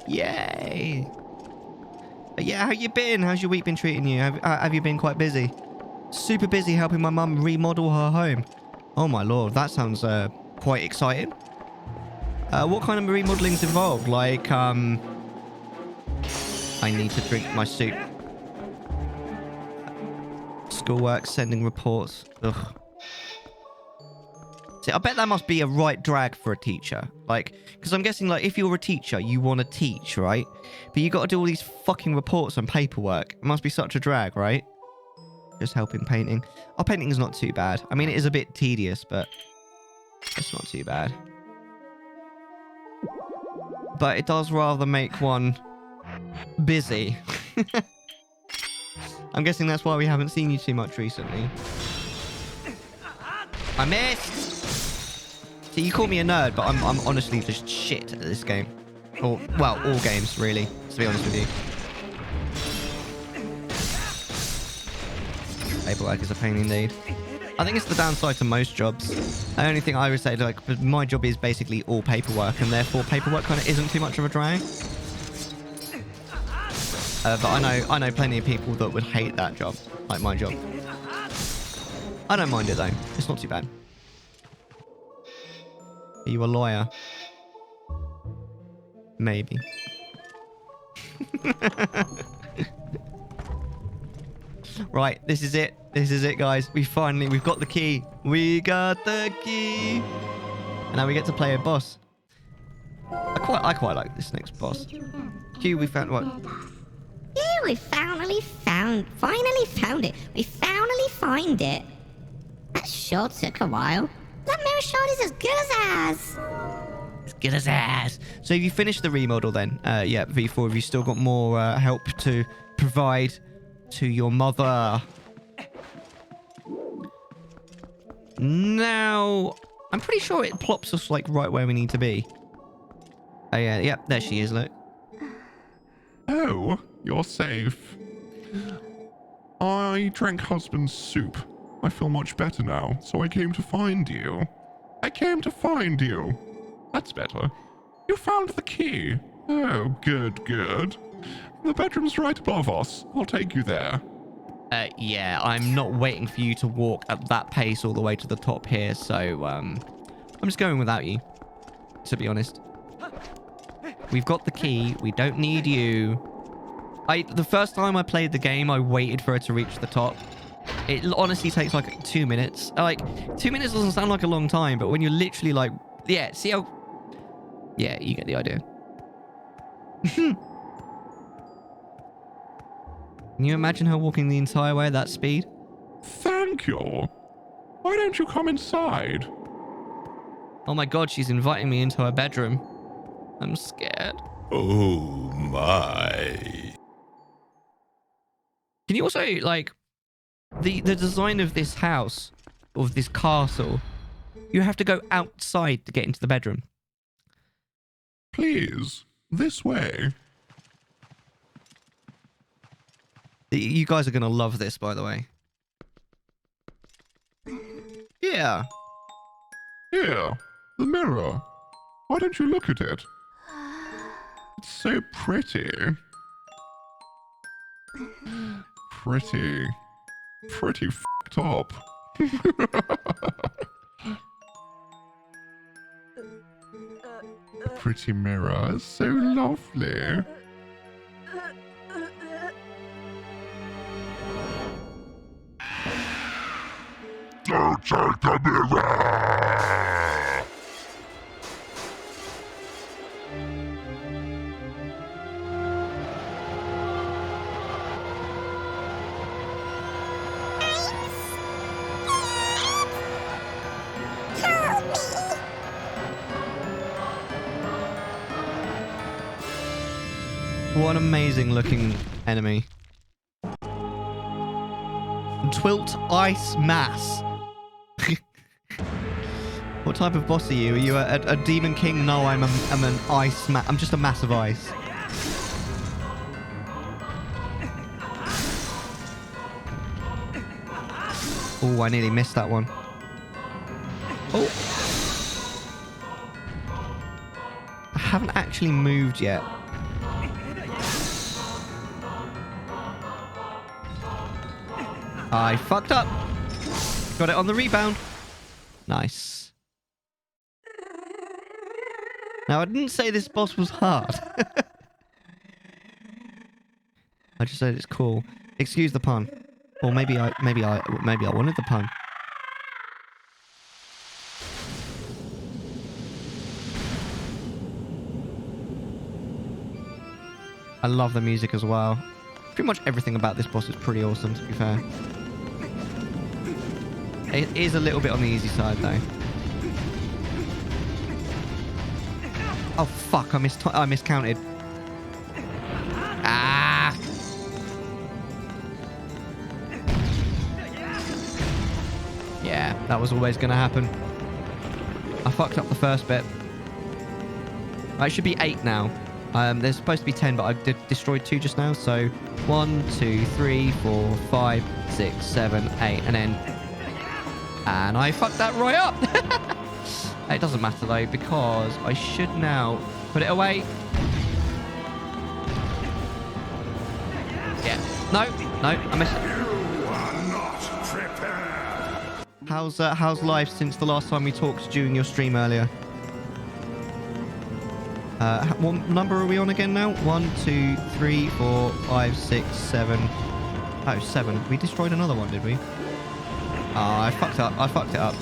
Speaker 1: Yay! Yeah, how you been? How's your week been treating you? Have you been quite busy? Super busy helping my mum remodel her home. Oh my lord, that sounds quite exciting. What kind of remodeling's involved? Like, I need to drink my soup. Schoolwork, sending reports. Ugh. See, I bet that must be a right drag for a teacher. Like, because I'm guessing, like, if you're a teacher, you want to teach, right? But you got to do all these fucking reports and paperwork. It must be such a drag, right? Just helping painting. Oh, painting is not too bad. I mean, it is a bit tedious, but it's not too bad. But it does rather make one busy. I'm guessing that's why we haven't seen you too much recently. I missed! See, you call me a nerd, but I'm honestly just shit at this game. Or, well, all games, really, to be honest with you. Paperwork is a pain indeed. I think it's the downside to most jobs. The only thing I would say, like, my job is basically all paperwork, and therefore paperwork kind of isn't too much of a drag. But I know plenty of people that would hate that job, like my job. I don't mind it though. It's not too bad. Are you a lawyer? Maybe. Right, this is it. This is it, guys. we've got the key. We got the key. And now we get to play a boss. I quite like this next boss. Q, we found what?
Speaker 2: Yeah, we finally found it. We finally find it. That sure took a while. That mirror shard is as good as ours.
Speaker 1: As good as ours. So have you finished the remodel then? Yeah, V4, have you still got more help to provide to your mother? Now, I'm pretty sure it plops us like right where we need to be. Oh yeah, yep, there she is, look.
Speaker 3: Oh, you're safe. I drank husband's soup. I feel much better now, so I came to find you. That's better. You found the key. Oh, good, good. The bedroom's right above us. I'll take you there.
Speaker 1: Yeah, I'm not waiting for you to walk at that pace all the way to the top here, so, I'm just going without you, to be honest. We've got the key. We don't need you. The first time I played the game, I waited for her to reach the top. It honestly takes like 2 minutes. Like, 2 minutes doesn't sound like a long time, but when you're literally like, yeah, see how... Yeah, you get the idea. Can you imagine her walking the entire way at that speed?
Speaker 3: Thank you. Why don't you come inside?
Speaker 1: Oh my god, she's inviting me into her bedroom. I'm scared.
Speaker 4: Oh my.
Speaker 1: Can you also, like, the design of this house, of this castle, you have to go outside to get into the bedroom.
Speaker 3: Please, this way.
Speaker 1: You guys are going to love this, by the way. Yeah.
Speaker 3: Here, the mirror. Why don't you look at it? It's so pretty. Pretty f***ed up. Pretty mirror, so lovely. Don't take the mirror!
Speaker 1: What an amazing looking enemy. Twilt Ice Mass. What type of boss are you? Are you a demon king? No, I'm an ice mass. I'm just a mass of ice. Oh, I nearly missed that one. Oh. I haven't actually moved yet. I fucked up. Got it on the rebound. Nice. Now, I didn't say this boss was hard. I just said it's cool. Excuse the pun. Or maybe I wanted the pun. I love the music as well. Pretty much everything about this boss is pretty awesome, to be fair. It is a little bit on the easy side, though. Oh, fuck. I miscounted. Ah! Yeah, that was always going to happen. I fucked up the first bit. It should be 8 now. There's supposed to be 10, but I destroyed 2 just now. So 1, 2, 3, 4, 5, 6, 7, 8, and I fucked that right up. It doesn't matter though, because I should now put it away. Yeah. No, I missed it.
Speaker 4: You are not prepared.
Speaker 1: How's life since the last time we talked during your stream earlier? What number are we on again now? 1, 2, 3, 4, 5, 6, 7. Oh, 7. We destroyed another one, did we? Oh, I fucked up. I fucked it up.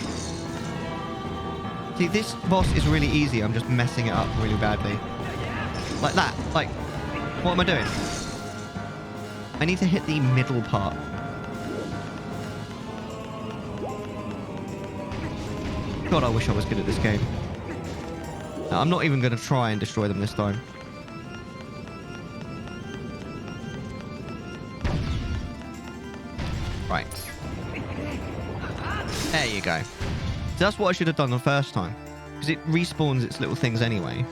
Speaker 1: See, this boss is really easy. I'm just messing it up really badly. Like that. Like, what am I doing? I need to hit the middle part. God, I wish I was good at this game. No, I'm not even going to try and destroy them this time. Right. There you go. So that's what I should have done the first time. Because it respawns its little things anyway.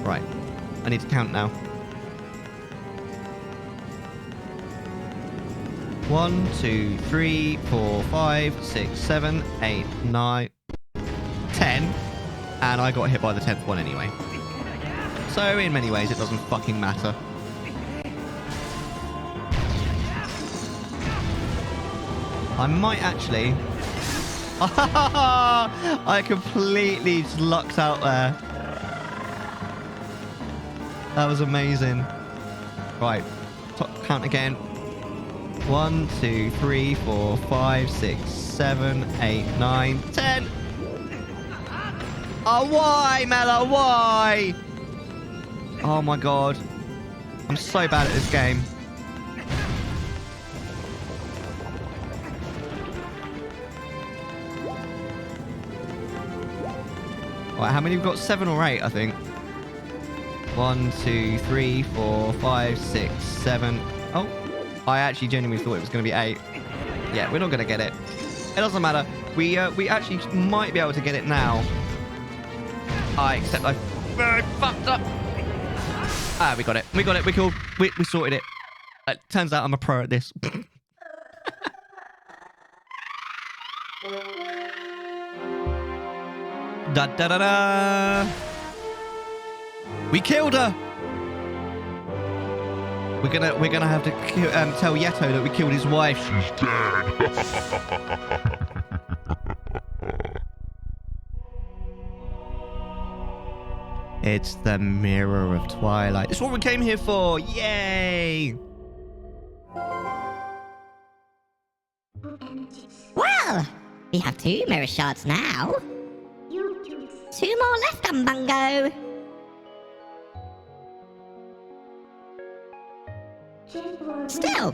Speaker 1: Right. I need to count now. 1, 2, 3, 4, 5, 6, 7, 8, 9, 10. And I got hit by the 10th one anyway. So in many ways, it doesn't fucking matter. I might actually... I completely just lucked out there. That was amazing. Right. Count again. 1, 2, 3, 4, 5, 6, 7, 8, 9, 10. Oh, why, Mellar? Why? Oh, my God. I'm so bad at this game. Right, how many have we got? 7 or 8, I think. 1, 2, 3, 4, 5, 6, 7. Oh, I actually genuinely thought it was going to be 8. Yeah, we're not going to get it. It doesn't matter. We actually might be able to get it now. Except I fucked up. Ah, we got it. We got it. We cool. We sorted it. Turns out I'm a pro at this. Da da da da! We killed her. We're gonna have to tell Yeto that we killed his wife.
Speaker 3: She's dead.
Speaker 1: It's the Mirror of Twilight. It's what we came here for. Yay!
Speaker 2: Well, we have 2 mirror shards now. 2 more left, Umbungo. Still,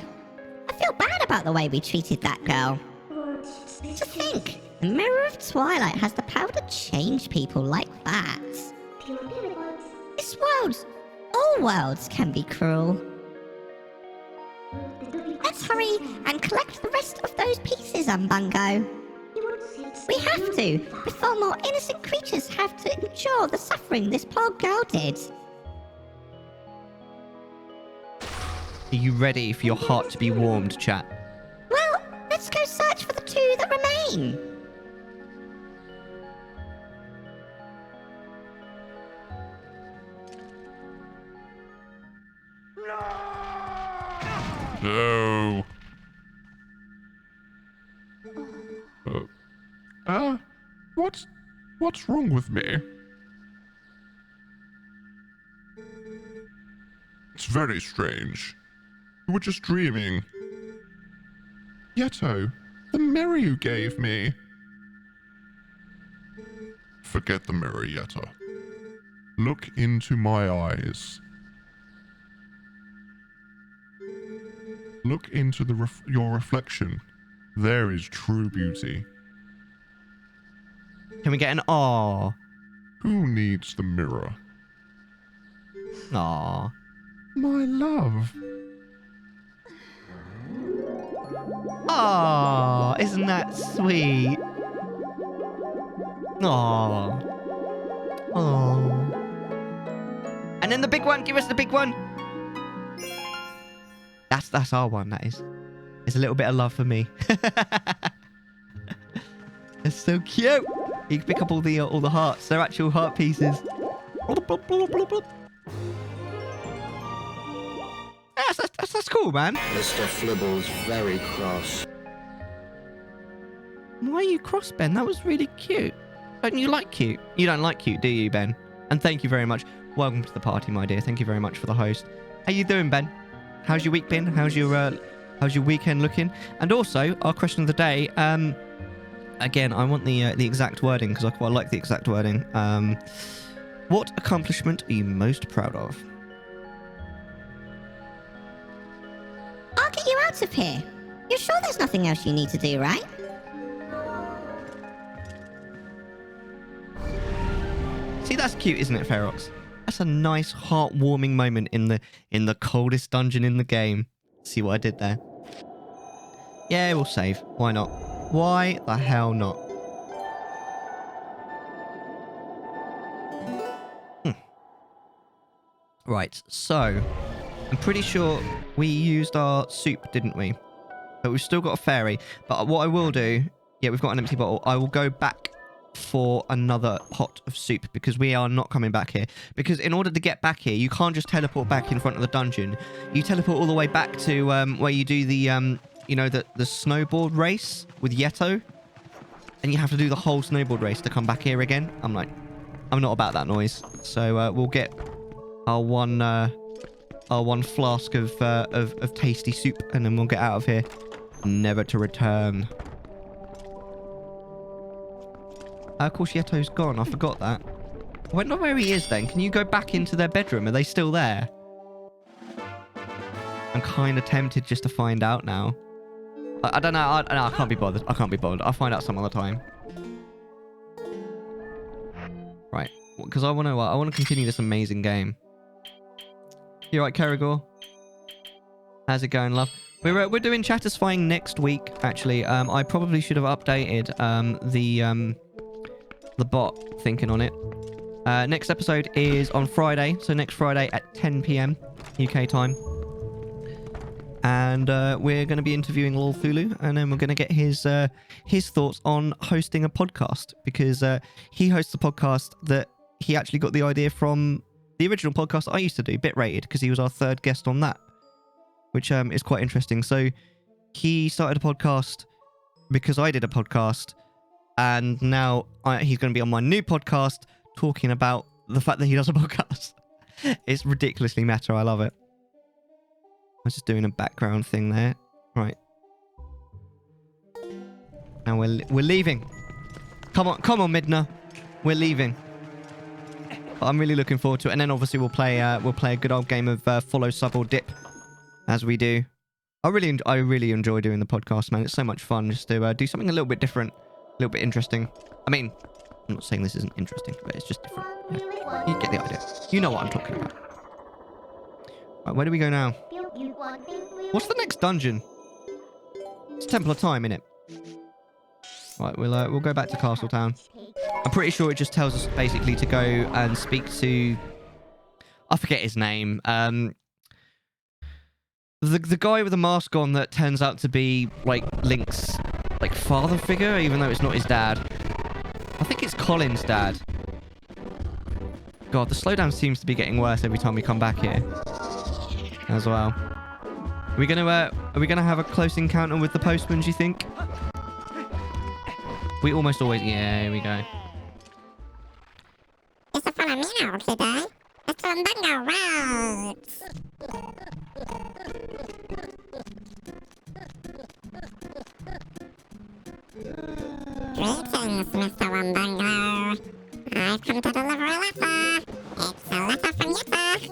Speaker 2: I feel bad about the way we treated that girl. To think, the Mirror of Twilight has the power to change people like that. This world, all worlds can be cruel. Let's hurry and collect the rest of those pieces, Umbungo. We have to, before more innocent creatures have to endure the suffering this poor girl did.
Speaker 1: Are you ready for your heart to be warmed, chat?
Speaker 2: Well, let's go search for the 2 that remain.
Speaker 3: No. What's wrong with me? It's very strange. You were just dreaming. Yeto, the mirror you gave me. Forget the mirror, Yeto. Look into my eyes. Look into your reflection. There is true beauty.
Speaker 1: Can we get an aw?
Speaker 3: Who needs the mirror?
Speaker 1: Aw.
Speaker 3: My love.
Speaker 1: Aw, isn't that sweet? Aw. Aw. And then the big one, give us the big one. That's our one, that is. It's a little bit of love for me. It's so cute. You can pick up all the hearts. They're actual heart pieces. That's cool, man.
Speaker 6: Mr. Flibble's very cross.
Speaker 1: Why are you cross, Ben? That was really cute. Don't you like cute? You don't like cute, do you, Ben? And thank you very much. Welcome to the party, my dear. Thank you very much for the host. How you doing, Ben? How's your week been? How's your weekend looking? And also, our question of the day. Again, I want the exact wording because I quite like the exact wording. What accomplishment are you most proud of?
Speaker 2: I'll get you out of here. You're sure there's nothing else you need to do, right?
Speaker 1: See, that's cute, isn't it, Ferox? That's a nice, heartwarming moment in the coldest dungeon in the game. See what I did there? Yeah, we'll save. Why not? Why the hell not? Right, so I'm pretty sure we used our soup, didn't we? But we've still got a fairy. But what I will do... Yeah, we've got an empty bottle. I will go back for another pot of soup because we are not coming back here. Because in order to get back here, you can't just teleport back in front of the dungeon. You teleport all the way back to where you do the, you know, the snowboard race with Yeto. And you have to do the whole snowboard race to come back here again. I'm not about that noise. So we'll get our one flask of tasty soup and then we'll get out of here. Never to return. Of course, Yeto's gone. I forgot that. I wonder where he is then. Can you go back into their bedroom? Are they still there? I'm kind of tempted just to find out now. I don't know. I can't be bothered. I can't be bothered. I'll find out some other time. Right. Because I want to continue this amazing game. You right, Kerrigor? How's it going, love? We're doing Chattisfying next week, actually. I probably should have updated the bot thinking on it. Next episode is on Friday, so next Friday at 10 p.m. UK time. And we're going to be interviewing Lol Thulu, and then we're going to get his thoughts on hosting a podcast, because he hosts a podcast that he actually got the idea from the original podcast I used to do, Bit Rated, because he was our third guest on that, which is quite interesting. So he started a podcast because I did a podcast, and now he's going to be on my new podcast talking about the fact that he does a podcast. It's ridiculously meta. I love it. I was just doing a background thing there. Right. Now we're leaving. Come on, Midna. We're leaving. But I'm really looking forward to it. And then obviously we'll play a good old game of follow, sub, or dip, as we do. I really enjoy doing the podcast, man. It's so much fun just to do something a little bit different. A little bit interesting. I mean, I'm not saying this isn't interesting, but it's just different. Yeah. You get the idea. You know what I'm talking about. Right, where do we go now? What's the next dungeon? It's Temple of Time, innit? Right, we'll go back to Castletown. I'm pretty sure it just tells us basically to go and speak to... I forget his name. The guy with the mask on that turns out to be, like, Link's... like father figure, even though it's not his dad. I think it's Colin's dad. God, the slowdown seems to be getting worse every time we come back here as well. Are we gonna have a close encounter with the postman, do you think? We almost always... Yeah, here we go.
Speaker 7: It's a follow me now today. It's on Bungo Roads. Greetings, Mr. Wumbango. I've come to deliver a letter. It's a letter from Yetta.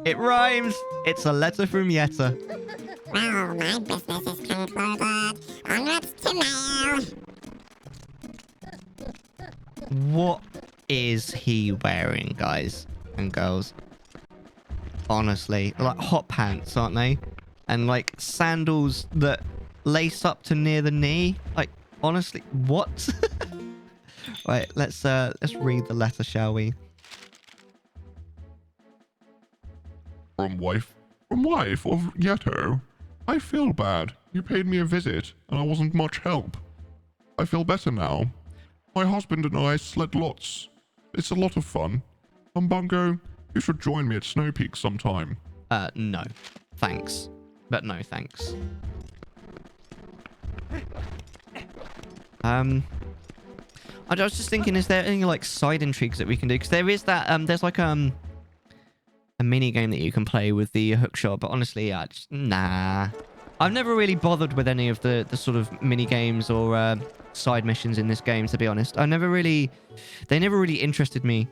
Speaker 1: It rhymes. It's a letter from Yetta.
Speaker 7: Well, my business is concluded. Onwards to mail.
Speaker 1: What is he wearing, guys and girls? Honestly, like hot pants, aren't they? And like sandals that lace up to near the knee. Like, honestly, what? Right, let's read the letter, shall we?
Speaker 3: From wife of Yeto. I feel bad. You paid me a visit, and I wasn't much help. I feel better now. My husband and I sled lots. It's a lot of fun. Bungo, you should join me at Snow Peak sometime.
Speaker 1: No. Thanks. But no thanks. I was just thinking, is there any like side intrigues that we can do? Because there is that there's like a mini game that you can play with the hookshot, but honestly, nah. I've never really bothered with any of the sort of mini games or side missions in this game, to be honest. They never really interested me.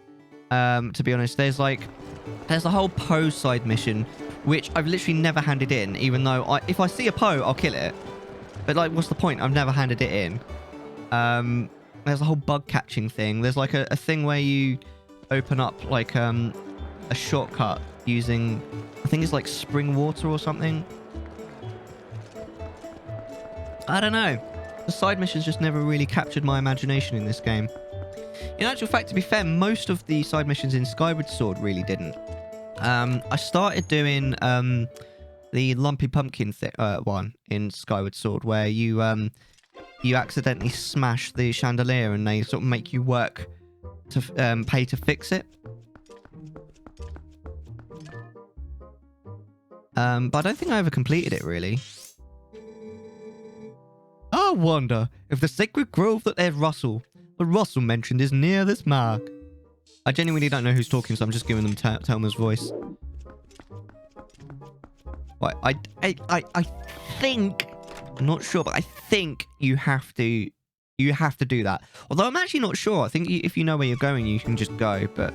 Speaker 1: To be honest, there's the whole Poe side mission, which I've literally never handed in, even though if I see a Poe, I'll kill it. But like, what's the point? I've never handed it in. There's a whole bug catching thing. There's like a thing where you open up like a shortcut using, I think it's like spring water or something. I don't know. The side missions just never really captured my imagination in this game. In actual fact, to be fair, most of the side missions in Skyward Sword really didn't. I started doing the lumpy pumpkin one in Skyward Sword, where you accidentally smash the chandelier and they sort of make you work to pay to fix it. But I don't think I ever completed it, really. I wonder if the sacred grove that the Russell mentioned is near this mark. I genuinely don't know who's talking, so I'm just giving them Telma's voice. Right, I think, I'm not sure, but I think you have to do that. Although I'm actually not sure. I think if you know where you're going, you can just go, but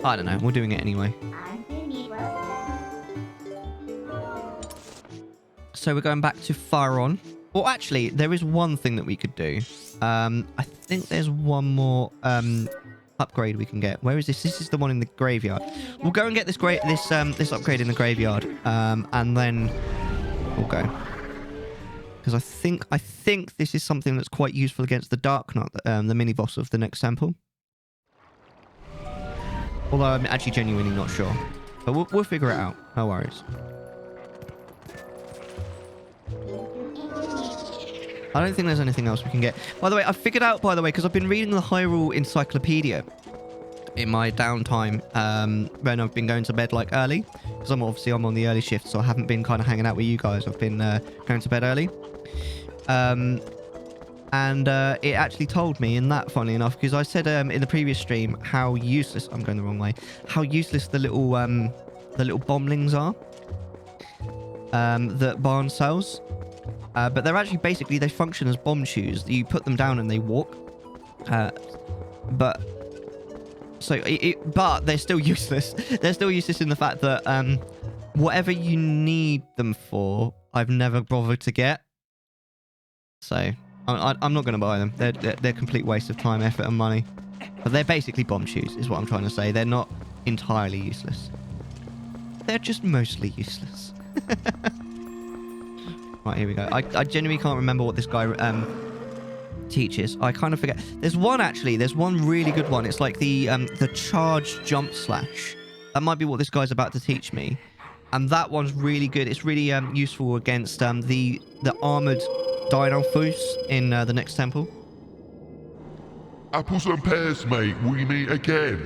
Speaker 1: I don't know. We're doing it anyway. So we're going back to Faron. Well, actually, there is one thing that we could do. I think there's one more upgrade we can get. Where is this? This is the one in the graveyard. We'll go and get this this upgrade in the graveyard, and then we'll go. Because I think this is something that's quite useful against the Dark Knight, the mini boss of the next temple. Although I'm actually genuinely not sure, but we'll figure it out. No worries. I don't think there's anything else we can get. By the way, I figured out, because I've been reading the Hyrule Encyclopedia in my downtime when I've been going to bed like early. Because I'm on the early shift, so I haven't been kind of hanging out with you guys. I've been going to bed early. And it actually told me in that, funnily enough, because I said in the previous stream how useless... I'm going the wrong way. How useless the little bomblings are that Barn sells. But they're actually they function as bomb shoes. You put them down and they walk. But they're still useless. They're still useless in the fact that whatever you need them for, I've never bothered to get. So I'm not going to buy them. They're complete waste of time, effort, and money. But they're basically bomb shoes, is what I'm trying to say. They're not entirely useless. They're just mostly useless. Right, here we go. I genuinely can't remember what this guy teaches. I kind of forget. There's one really good one. It's like the charged jump slash. That might be what this guy's about to teach me. And that one's really good. It's really useful against the armored Dino Foos in the next temple.
Speaker 3: Apples and pears, mate, we meet again.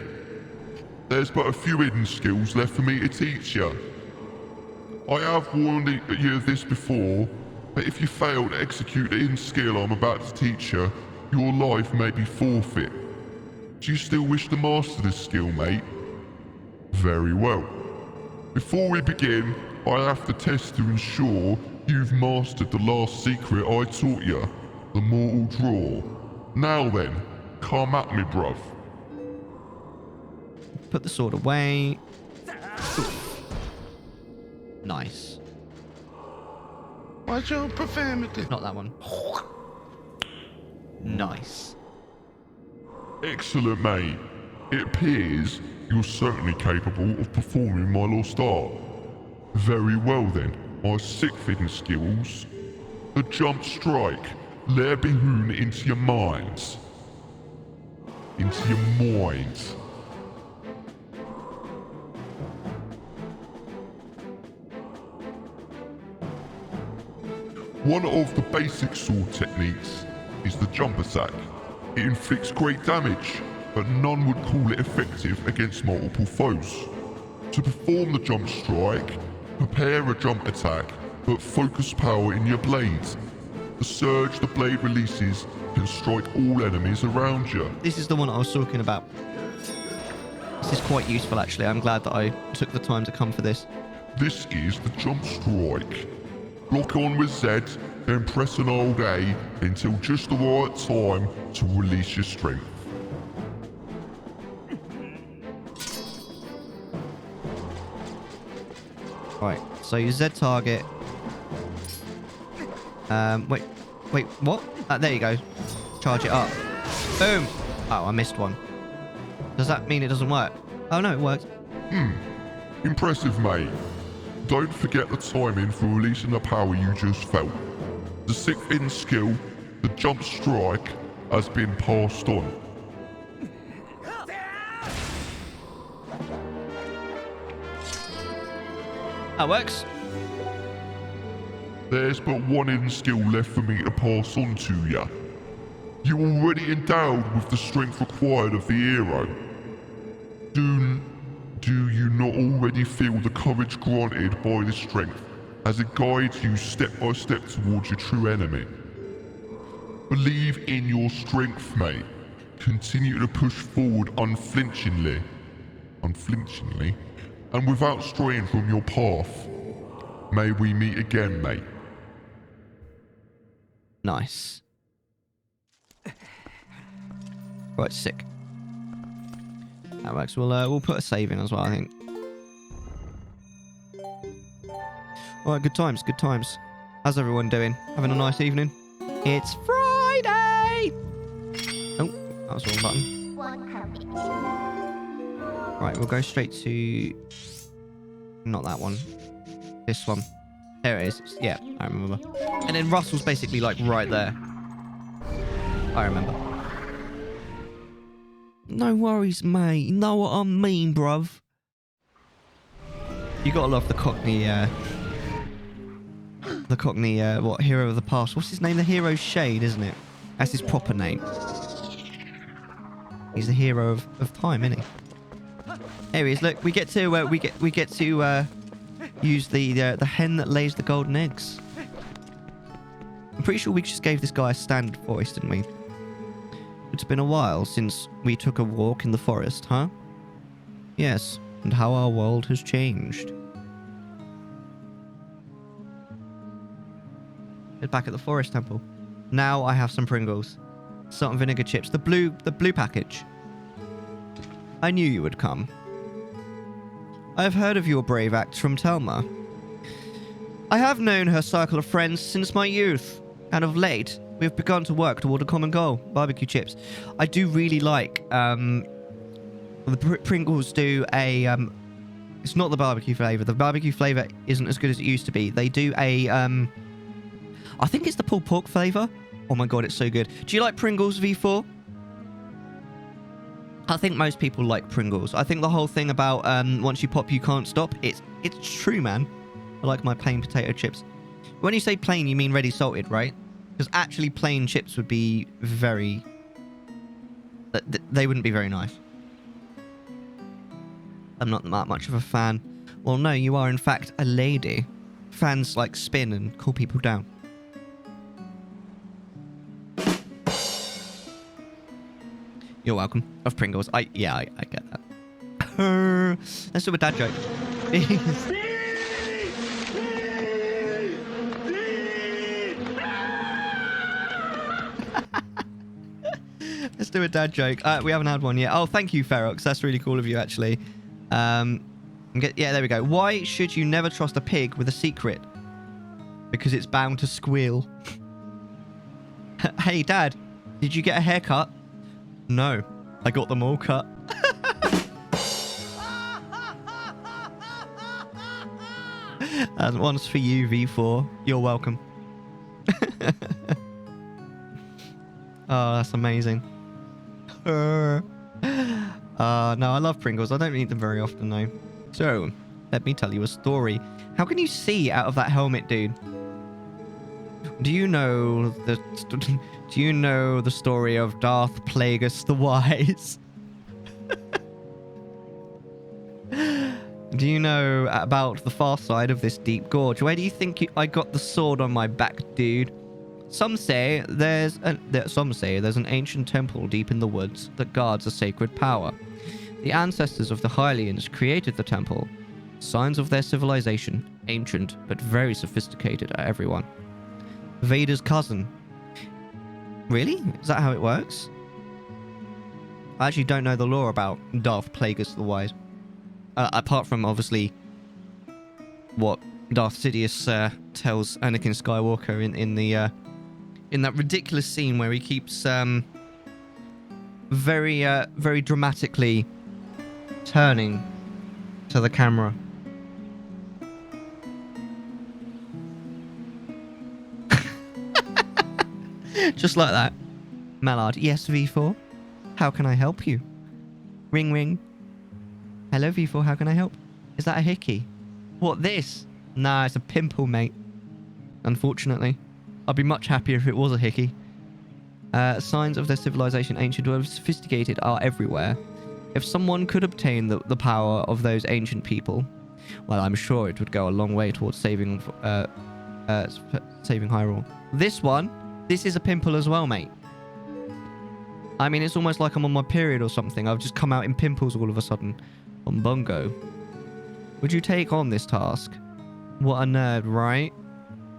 Speaker 3: There's but a few hidden skills left for me to teach you. I have warned you of this before, but if you fail to execute the hidden skill I'm about to teach you, your life may be forfeit. Do you still wish to master this skill, mate? Very well. Before we begin, I have to test to ensure you've mastered the last secret I taught you, the mortal draw. Now then, come at me, bruv.
Speaker 1: Put the sword away. Nice.
Speaker 4: What's your profanity?
Speaker 1: Not that one. Nice.
Speaker 3: Excellent, mate. It appears you're certainly capable of performing my lost art. Very well then, my sixth hidden skills. The jump strike. Let it be hewn into your minds. Into your minds. One of the basic sword techniques is the jump attack. It inflicts great damage, but none would call it effective against multiple foes. To perform the jump strike, prepare a jump attack, but focus power in your blade. The surge the blade releases can strike all enemies around you.
Speaker 1: This is the one I was talking about. This is quite useful, actually. I'm glad that I took the time to come for this.
Speaker 3: This is the jump strike. Lock on with Z, then press and hold A until just the right time to release your strength.
Speaker 1: Right, so your Z target. Wait, what? There you go. Charge it up. Boom! Oh, I missed one. Does that mean it doesn't work? Oh no, it works.
Speaker 3: Impressive, mate. Don't forget the timing for releasing the power you just felt. The sixth hidden skill, the jump strike, has been passed on.
Speaker 1: That works.
Speaker 3: There's but one hidden skill left for me to pass on to ya. You're already endowed with the strength required of the hero. Do you not already feel the courage granted by this strength as it guides you step by step towards your true enemy? Believe in your strength, mate. Continue to push forward unflinchingly, and without straying from your path. May we meet again, mate.
Speaker 1: Nice. Right, sick. That works. We'll put a save in as well, I think. All right, good times, good times. How's everyone doing? Having a nice evening? It's Friday! Oh, that was the wrong button. Right, we'll go straight to... Not that one. This one. There it is. Yeah, I remember. And then Russell's basically like right there. I remember. No worries, mate. You know what I mean, bruv. You gotta love the Cockney, what, hero of the past. What's his name? The hero's shade, isn't it? That's his proper name. He's the hero of time, isn't he? There he is. Look, we get to use the hen that lays the golden eggs. I'm pretty sure we just gave this guy a standard voice, didn't we? It's been a while since we took a walk in the forest, huh? Yes, and how our world has changed. Get back at the forest temple. Now I have some Pringles. Salt and vinegar chips. The blue package. I knew you would come. I have heard of your brave acts from Telma. I have known her circle of friends since my youth, and of late, we have begun to work toward a common goal, barbecue chips. I do really like, the Pringles do a, it's not the barbecue flavour. The barbecue flavour isn't as good as it used to be. They do a, I think it's the pulled pork flavour. Oh my god, it's so good. Do you like Pringles, V4? I think most people like Pringles. I think the whole thing about once you pop, you can't stop. It's true, man. I like my plain potato chips. When you say plain, you mean ready salted, right? Because actually plain chips would be very... They wouldn't be very nice. I'm not that much of a fan. Well, no, you are in fact a lady. Fans like spin and call people down. You're welcome. Of Pringles. I get that. Let's do a dad joke. Let's do a dad joke. We haven't had one yet. Oh, thank you, Ferox. That's really cool of you, actually. Yeah, there we go. Why should you never trust a pig with a secret? Because it's bound to squeal. Hey, Dad. Did you get a haircut? No, I got them all cut. And one's for you, V4. You're welcome. Oh, that's amazing. No, I love Pringles. I don't eat them very often, though. So, let me tell you a story. How can you see out of that helmet, dude? Do you know the story of Darth Plagueis the Wise? Do you know about the far side of this deep gorge? Where do you think I got the sword on my back, dude? Some say there's an ancient temple deep in the woods that guards a sacred power. The ancestors of the Hylians created the temple. Signs of their civilization, ancient but very sophisticated at everyone. Vader's cousin. Really? Is that how it works? I actually don't know the lore about Darth Plagueis the Wise. Apart from, obviously, what Darth Sidious tells Anakin Skywalker in that ridiculous scene where he keeps very dramatically turning to the camera. Just like that. Mallard. Yes, V4. How can I help you? Ring ring. Hello, V4. How can I help? Is that a hickey? What, this? Nah, it's a pimple, mate. Unfortunately. I'd be much happier if it was a hickey. Signs of their civilization, ancient or sophisticated, are everywhere. If someone could obtain the power of those ancient people, well, I'm sure it would go a long way towards saving Hyrule. This is a pimple as well, mate. I mean, it's almost like I'm on my period or something. I've just come out in pimples all of a sudden. On Bungo. Would you take on this task? What a nerd, right?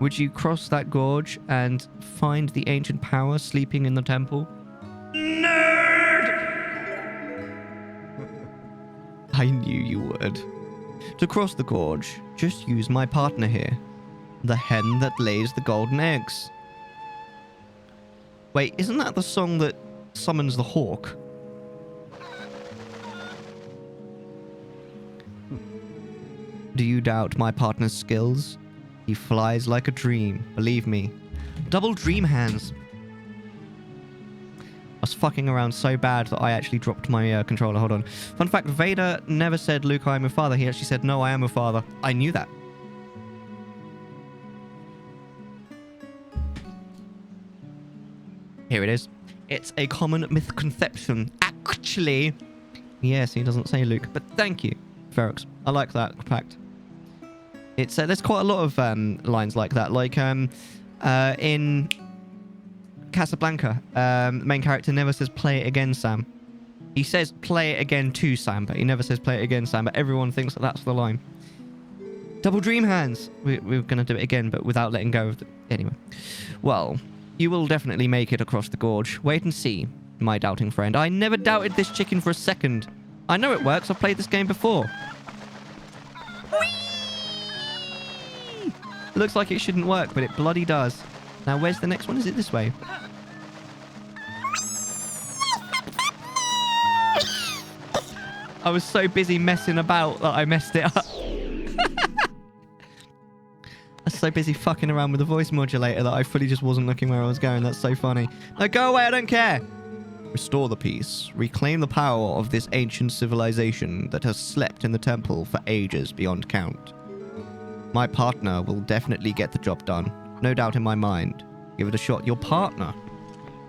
Speaker 1: Would you cross that gorge and find the ancient power sleeping in the temple? Nerd! I knew you would. To cross the gorge, just use my partner here. The hen that lays the golden eggs. Wait, isn't that the song that summons the hawk? Do you doubt my partner's skills? He flies like a dream, believe me. Double dream hands. I was fucking around so bad that I actually dropped my controller. Hold on. Fun fact, Vader never said, Luke, I am your father. He actually said, no, I am a father. I knew that. Here it is. It's a common misconception. Actually. Yes, he doesn't say Luke, but thank you, Ferox. I like that fact. It's there's quite a lot of lines like that. Like in Casablanca, the main character never says play it again, Sam. He says play it again to Sam, but he never says play it again, Sam. But everyone thinks that that's the line. Double dream hands. We're going to do it again, but without letting go of the... Anyway. Well, you will definitely make it across the gorge. Wait and see, my doubting friend. I never doubted this chicken for a second. I know it works. I've played this game before. Looks like it shouldn't work, but it bloody does. Now, where's the next one? Is it this way? I was so busy messing about that I messed it up. I was so busy fucking around with the voice modulator that I fully just wasn't looking where I was going. That's so funny. No, go away. I don't care. Restore the peace. Reclaim the power of this ancient civilization that has slept in the temple for ages beyond count. My partner will definitely get the job done. No doubt in my mind. Give it a shot. Your partner?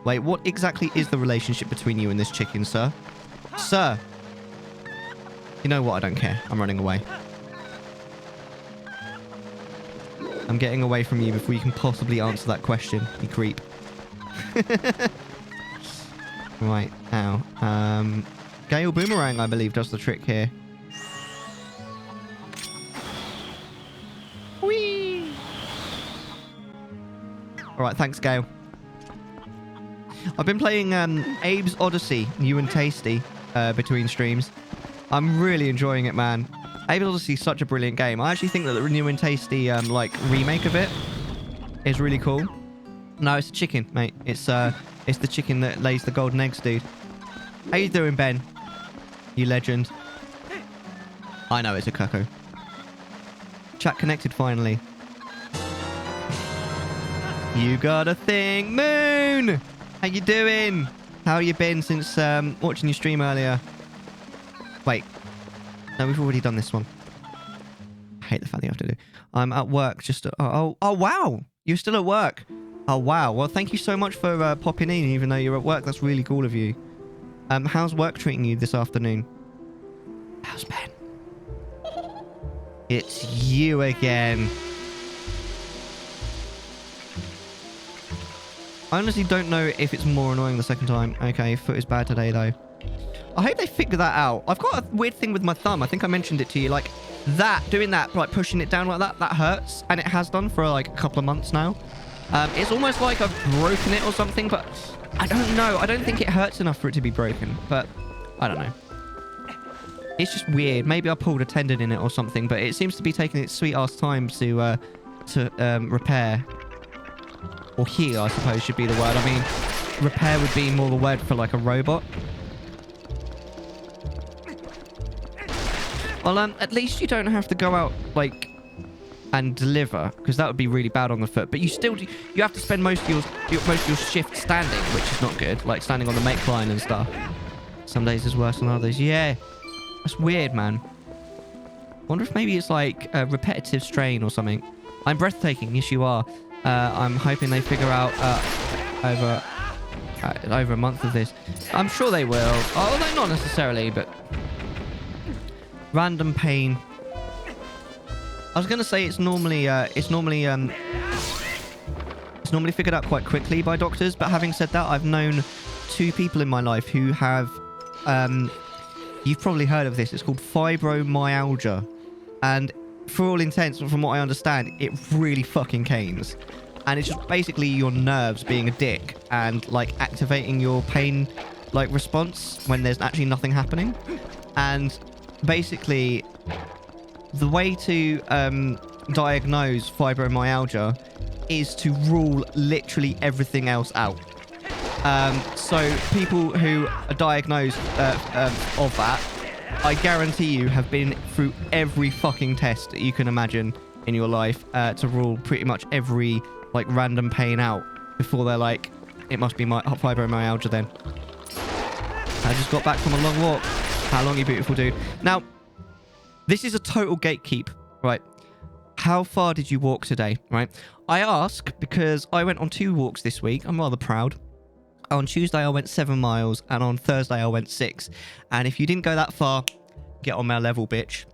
Speaker 1: Wait, what exactly is the relationship between you and this chicken, sir? Sir! You know what? I don't care. I'm running away. I'm getting away from you before you can possibly answer that question, you creep. Right, ow. Gale Boomerang, I believe, does the trick here. Alright, thanks, Gale. I've been playing Abe's Odyssey, new and tasty, between streams. I'm really enjoying it, man. Abe's Odyssey is such a brilliant game. I actually think that the new and tasty, remake of it is really cool. No, it's a chicken, mate. It's the chicken that lays the golden eggs, dude. How you doing, Ben? You legend. I know it's a cuckoo. Chat connected, finally. You got a thing, Moon! How you doing? How you been since watching your stream earlier? Wait. No, we've already done this one. I hate the fact that you have to do. I'm at work just... Oh, wow! You're still at work. Oh, wow. Well, thank you so much for popping in, even though you're at work. That's really cool of you. How's work treating you this afternoon? How's Ben? It's you again. I honestly don't know if it's more annoying the second time. Okay, foot is bad today, though. I hope they figure that out. I've got a weird thing with my thumb. I think I mentioned it to you. Like, doing that, like pushing it down like that hurts. And it has done for like a couple of months now. It's almost like I've broken it or something, but I don't know. I don't think it hurts enough for it to be broken, but I don't know. It's just weird. Maybe I pulled a tendon in it or something, but it seems to be taking its sweet ass time to repair. Or heal, I suppose, should be the word. I mean, repair would be more the word for like a robot. Well, at least you don't have to go out, like, and deliver, because that would be really bad on the foot. But you have to spend most of your shift standing, which is not good. Like, standing on the make line and stuff. Some days is worse than others. Yeah. That's weird, man. wonder if maybe it's like a repetitive strain or something. I'm breathtaking. Yes, you are. I'm hoping they figure out over a month of this. I'm sure they will. Oh, no, not necessarily, but random pain. I was gonna say it's normally figured out quite quickly by doctors, but having said that, I've known 2 people in my life who have you've probably heard of this. It's called fibromyalgia, and for all intents, from what I understand, it really fucking canes. And it's just basically your nerves being a dick and like activating your pain like response when there's actually nothing happening. And basically the way to diagnose fibromyalgia is to rule literally everything else out. So people who are diagnosed of that, I guarantee you have been through every fucking test that you can imagine in your life to rule pretty much every like random pain out before they're like, it must be my fibromyalgia then. I just got back from a long walk. How long, you beautiful dude? Now, this is a total gatekeep, right? How far did you walk today, right? I ask because I went on 2 walks this week. I'm rather proud. On Tuesday, I went 7 miles, and on Thursday, I went 6. And if you didn't go that far, get on my level, bitch.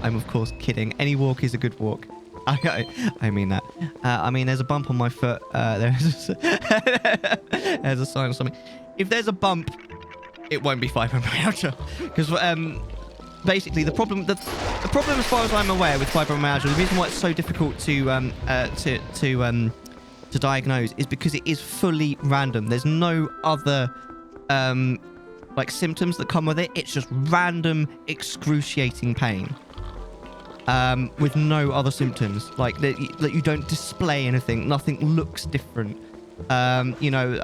Speaker 1: I'm, of course, kidding. Any walk is a good walk. I mean that. I mean, there's a bump on my foot. There's a sign or something. If there's a bump, it won't be fibromyalgia. Because basically, the problem as far as I'm aware with fibromyalgia, the reason why it's so difficult to diagnose is because it is fully random. There's no other like symptoms that come with it. It's just random excruciating pain. With no other symptoms, like that you don't display anything, nothing looks different. You know,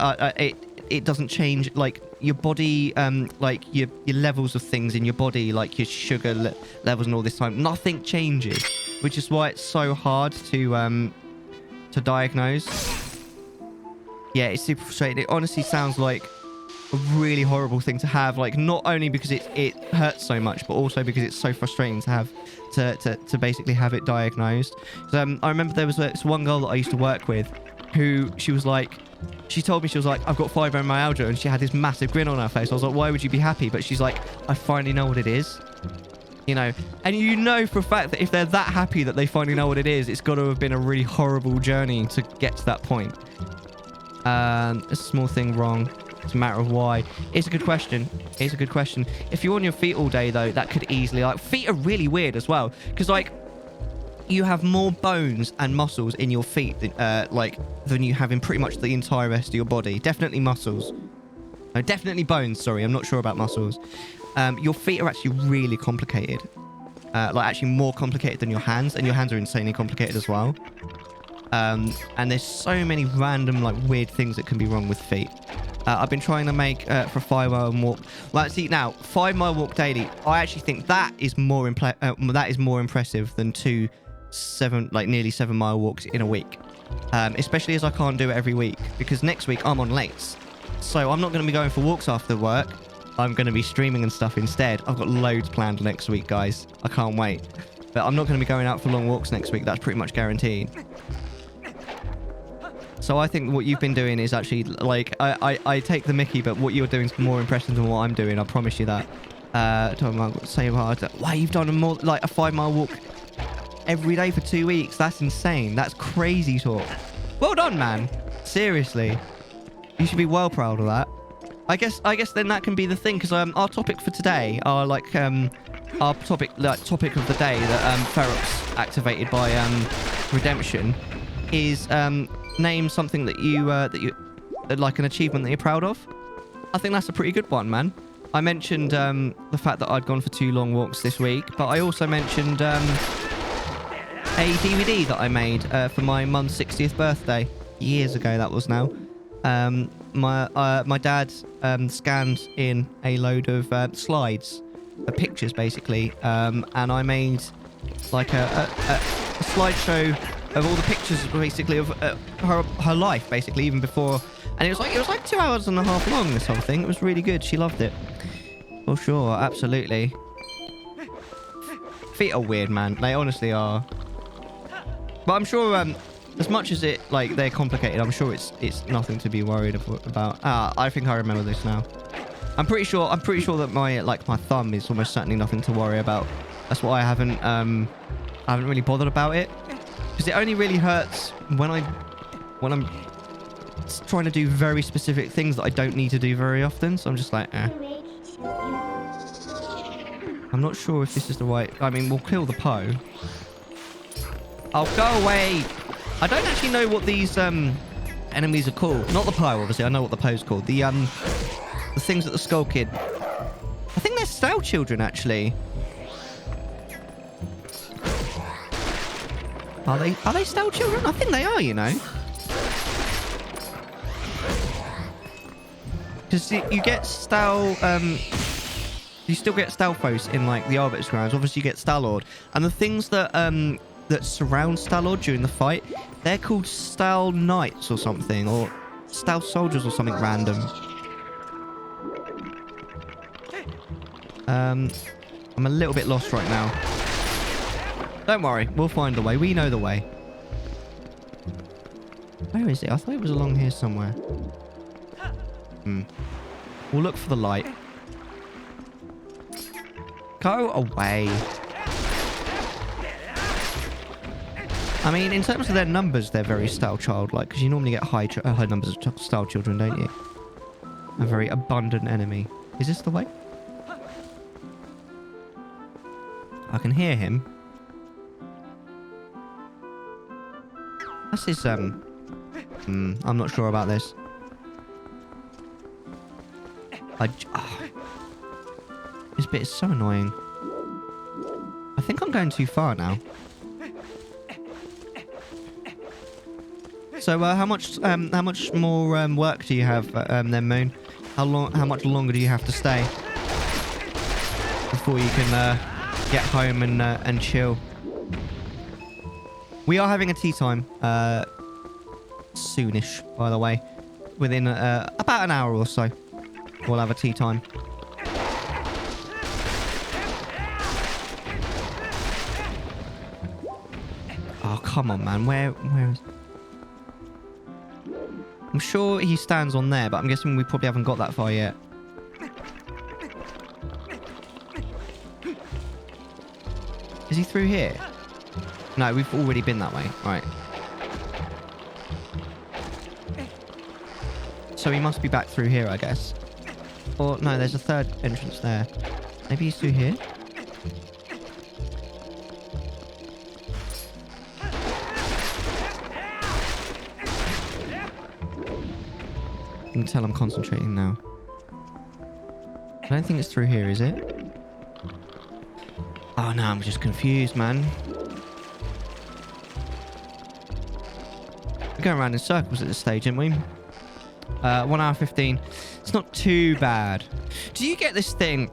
Speaker 1: it doesn't change like your body, like your levels of things in your body, like your sugar levels and all this time. Nothing changes, which is why it's so hard to diagnose. Yeah, it's super frustrating. It honestly sounds like a really horrible thing to have, like not only because it hurts so much, but also because it's so frustrating to have to basically have it diagnosed. So, I remember there was this one girl that I used to work with who she told me, she was like, I've got fibromyalgia, and she had this massive grin on her face. I was like, why would you be happy? But she's like, I finally know what it is. You know, and you know for a fact that if they're that happy that they finally know what it is, it's got to have been a really horrible journey to get to that point. A small thing wrong. It's a matter of why. It's a good question. It's a good question. If you're on your feet all day, though, that could easily... like, feet are really weird as well. Because, like, you have more bones and muscles in your feet than you have in pretty much the entire rest of your body. Definitely muscles. No, definitely bones, sorry. I'm not sure about muscles. Your feet are actually really complicated. Like, actually more complicated than your hands. And your hands are insanely complicated as well. And there's so many random, like, weird things that can be wrong with feet. I've been trying to make for a 5-mile walk. Like, see, now 5-mile walk daily. I actually think that is more impressive than 2 nearly 7-mile walks in a week. Especially as I can't do it every week because next week I'm on lates, so I'm not going to be going for walks after work. I'm going to be streaming and stuff instead. I've got loads planned next week, guys. I can't wait. But I'm not going to be going out for long walks next week. That's pretty much guaranteed. So I think what you've been doing is actually, like, I take the mickey, but what you're doing is more impressive than what I'm doing. I promise you that. Wow, you've done a 5-mile walk every day for 2 weeks. That's insane. That's crazy talk. Well done, man. Seriously. You should be well proud of that. I guess then that can be the thing, because our topic for today, our topic of the day that Ferox activated by Redemption is name something that you like, an achievement that you're proud of. I think that's a pretty good one, man. I mentioned the fact that I'd gone for 2 long walks this week, but I also mentioned a DVD that I made for my mum's 60th birthday. Years ago, that was now. My dad scanned in a load of slides, pictures basically, and I made like a slideshow of all the pictures basically of her life, basically, even before. And it was like 2 hours and a half long, this whole thing. It was really good. She loved it. For sure, absolutely. feet are weird, man. They honestly are. But I'm sure, as much as it, like, they're complicated, I'm sure it's nothing to be worried about. I think I remember this now. I'm pretty sure that my thumb is almost certainly nothing to worry about. That's why I haven't really bothered about it. Because it only really hurts when I'm trying to do very specific things that I don't need to do very often. So I'm just like, eh. I'm not sure if this is the right... I mean, we'll kill the Poe. Oh, go away! I don't actually know what these enemies are called. Not the Poe, obviously. I know what the Poe's called. The things that the Skull Kid... I think they're Stale Children, actually. Are they Stale Children? I think they are, you know. Because you get Stale... you still get Stalfos in, like, the Arbiter's Grounds. Obviously, you get Star-Lord. And the things that surround Star-Lord during the fight, they're called Stale Knights or something. Or Stale Soldiers or something random. I'm a little bit lost right now. Don't worry. We'll find the way. We know the way. Where is it? I thought it was along here somewhere. We'll look for the light. Go away. I mean, in terms of their numbers, they're very Stale Child-like, because you normally get high numbers of Stale Children, don't you? A very abundant enemy. Is this the way? I can hear him. That's his, I'm not sure about this. This bit is so annoying. I think I'm going too far now. So, how much more work do you have then, Moon? How much longer do you have to stay before you can get home and chill? We are having a tea time soonish, by the way. Within about an hour or so, we'll have a tea time. Oh, come on, man. Where is... I'm sure he stands on there, but I'm guessing we probably haven't got that far yet. Is he through here? No, we've already been that way. Right. So he must be back through here, I guess. Or, no, there's a third entrance there. Maybe he's through here? You can tell I'm concentrating now. I don't think it's through here, is it? Oh, no, I'm just confused, man. We're going around in circles at this stage, aren't we? 1 hour 15. It's not too bad. Do you get this thing?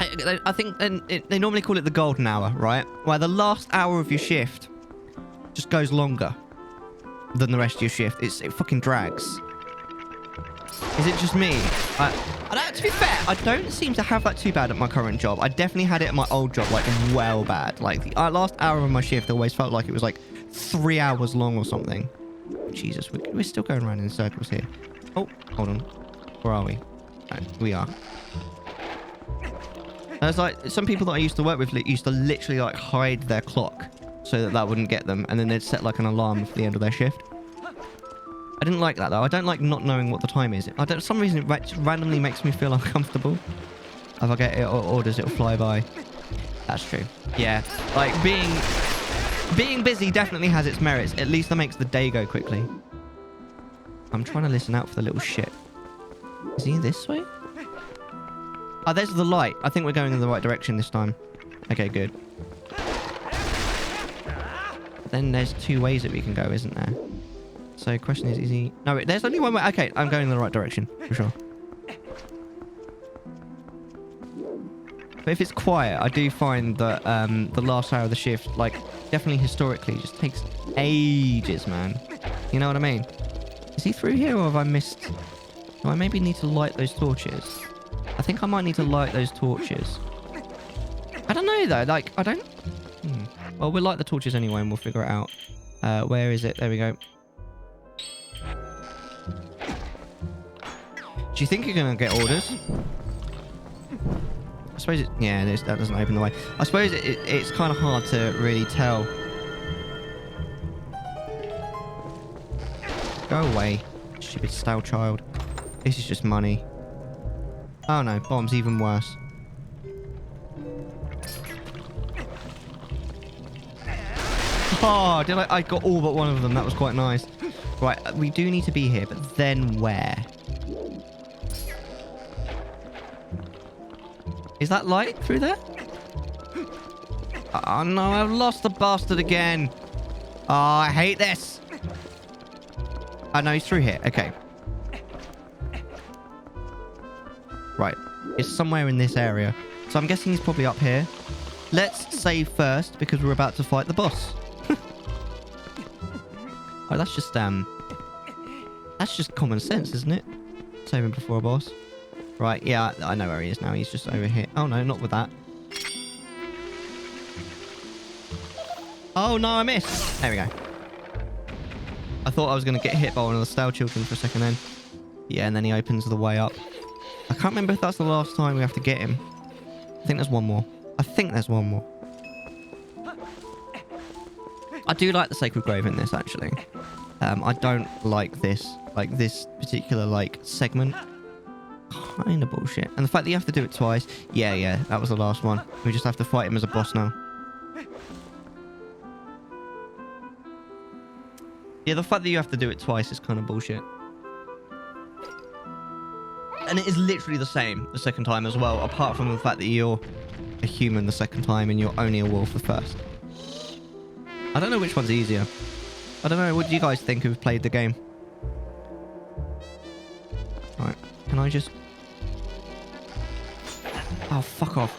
Speaker 1: I think they normally call it the golden hour, right? Where the last hour of your shift just goes longer than the rest of your shift. It fucking drags. Is it just me? To be fair, I don't seem to have that too bad at my current job. I definitely had it at my old job, like, well bad. Like, the last hour of my shift always felt like it was, like, 3 hours long or something. Jesus, we're still going around in circles here. Oh, hold on. Where are we? No, we are. There's, like, some people that I used to work with used to literally, like, hide their clock so that wouldn't get them. And then they'd set, like, an alarm for the end of their shift. I didn't like that, though. I don't like not knowing what the time is. For some reason, it randomly makes me feel uncomfortable. If I get it orders, it'll fly by. That's true. Yeah. Like, being busy definitely has its merits. At least that makes the day go quickly. I'm trying to listen out for the little shit. Is he this way? Oh, there's the light. I think we're going in the right direction this time. Okay, good. Then there's 2 ways that we can go, isn't there? So, question is he... No, wait, there's only 1 way. Okay, I'm going in the right direction, for sure. But if it's quiet, I do find that the last hour of the shift, like, definitely historically, just takes ages, man. You know what I mean? Is he through here, or have I missed... Do I maybe need to light those torches? I think I might need to light those torches. I don't know, though. Like, I don't Well, we'll light the torches anyway and we'll figure it out. Where is it? There we go. Do you think you're going to get orders? I suppose it... Yeah, that doesn't open the way. I suppose it's kind of hard to really tell. Go away, stupid stale child. This is just money. Oh no, bombs even worse. Oh, I got all but one of them. That was quite nice. Right, we do need to be here, but then where? Is that light through there? Oh no, I've lost the bastard again. Oh, I hate this. Oh no, he's through here. Okay. Right. It's somewhere in this area. So I'm guessing he's probably up here. Let's save first because we're about to fight the boss. Oh, that's just common sense, isn't it? Saving before a boss. Right, yeah, I know where he is now. He's just over here. Oh, no, not with that. Oh, no, I missed. There we go. I thought I was going to get hit by one of the stale children for a second then. Yeah, and then he opens the way up. I can't remember if that's the last time we have to get him. I think there's one more. I do like the Sacred Grove in this, actually. I don't like this particular, segment. Kind of bullshit. And the fact that you have to do it twice. Yeah, that was the last one. We just have to fight him as a boss now. Yeah, the fact that you have to do it twice is kind of bullshit. And it is literally the same the second time as well, apart from the fact that you're a human the second time and you're only a wolf the first. I don't know which one's easier. I don't know. What do you guys think who've played the game? Alright. Can I just... Oh, fuck off.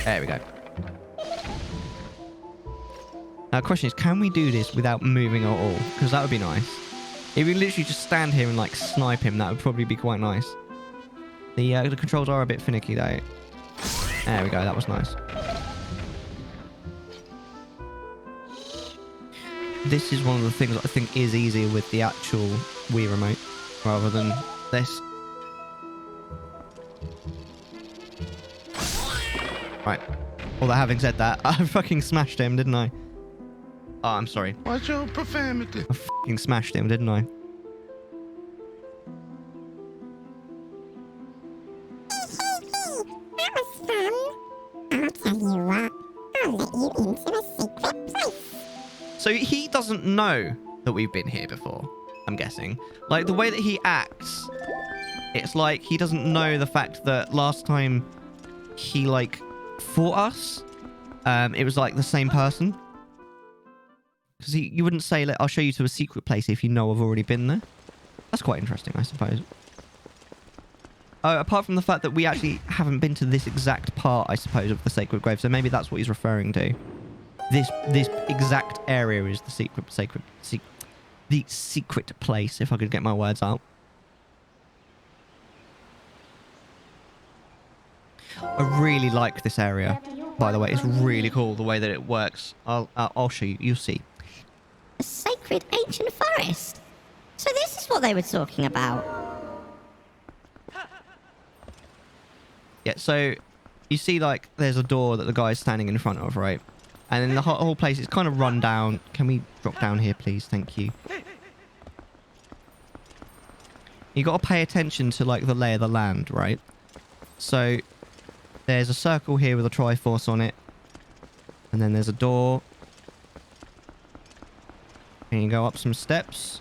Speaker 1: There we go. Now, the question is, can we do this without moving at all? Because that would be nice. If we literally just stand here and, snipe him, that would probably be quite nice. The controls are a bit finicky, though. There we go. That was nice. This is one of the things that I think is easier with the actual Wii remote rather than this. Right. Although having said that, I fucking smashed him, didn't I? Oh, I'm sorry.
Speaker 4: What's your profanity?
Speaker 1: I fucking smashed him, didn't I?
Speaker 7: That was fun. I'll tell you what. I'll let you into a secret place.
Speaker 1: So he doesn't know that we've been here before, I'm guessing. The way that he acts, it's like he doesn't know the fact that last time he, fought us, it was, the same person. Because you wouldn't say, I'll show you to a secret place if you know I've already been there. That's quite interesting, I suppose. Apart from the fact that we actually haven't been to this exact part, I suppose, of the Sacred Grove. So maybe that's what he's referring to. This exact area is the secret place, if I could get my words out. I really like this area, by the way. It's really cool the way that it works. I'll show you. You'll see.
Speaker 2: A sacred ancient forest. So this is what they were talking about.
Speaker 1: Yeah, so you see, there's a door that the guy's standing in front of, right? And then the whole place is kind of run down. Can we drop down here, please? Thank you. You got to pay attention to, the lay of the land, right? So there's a circle here with a Triforce on it. And then there's a door. And you go up some steps.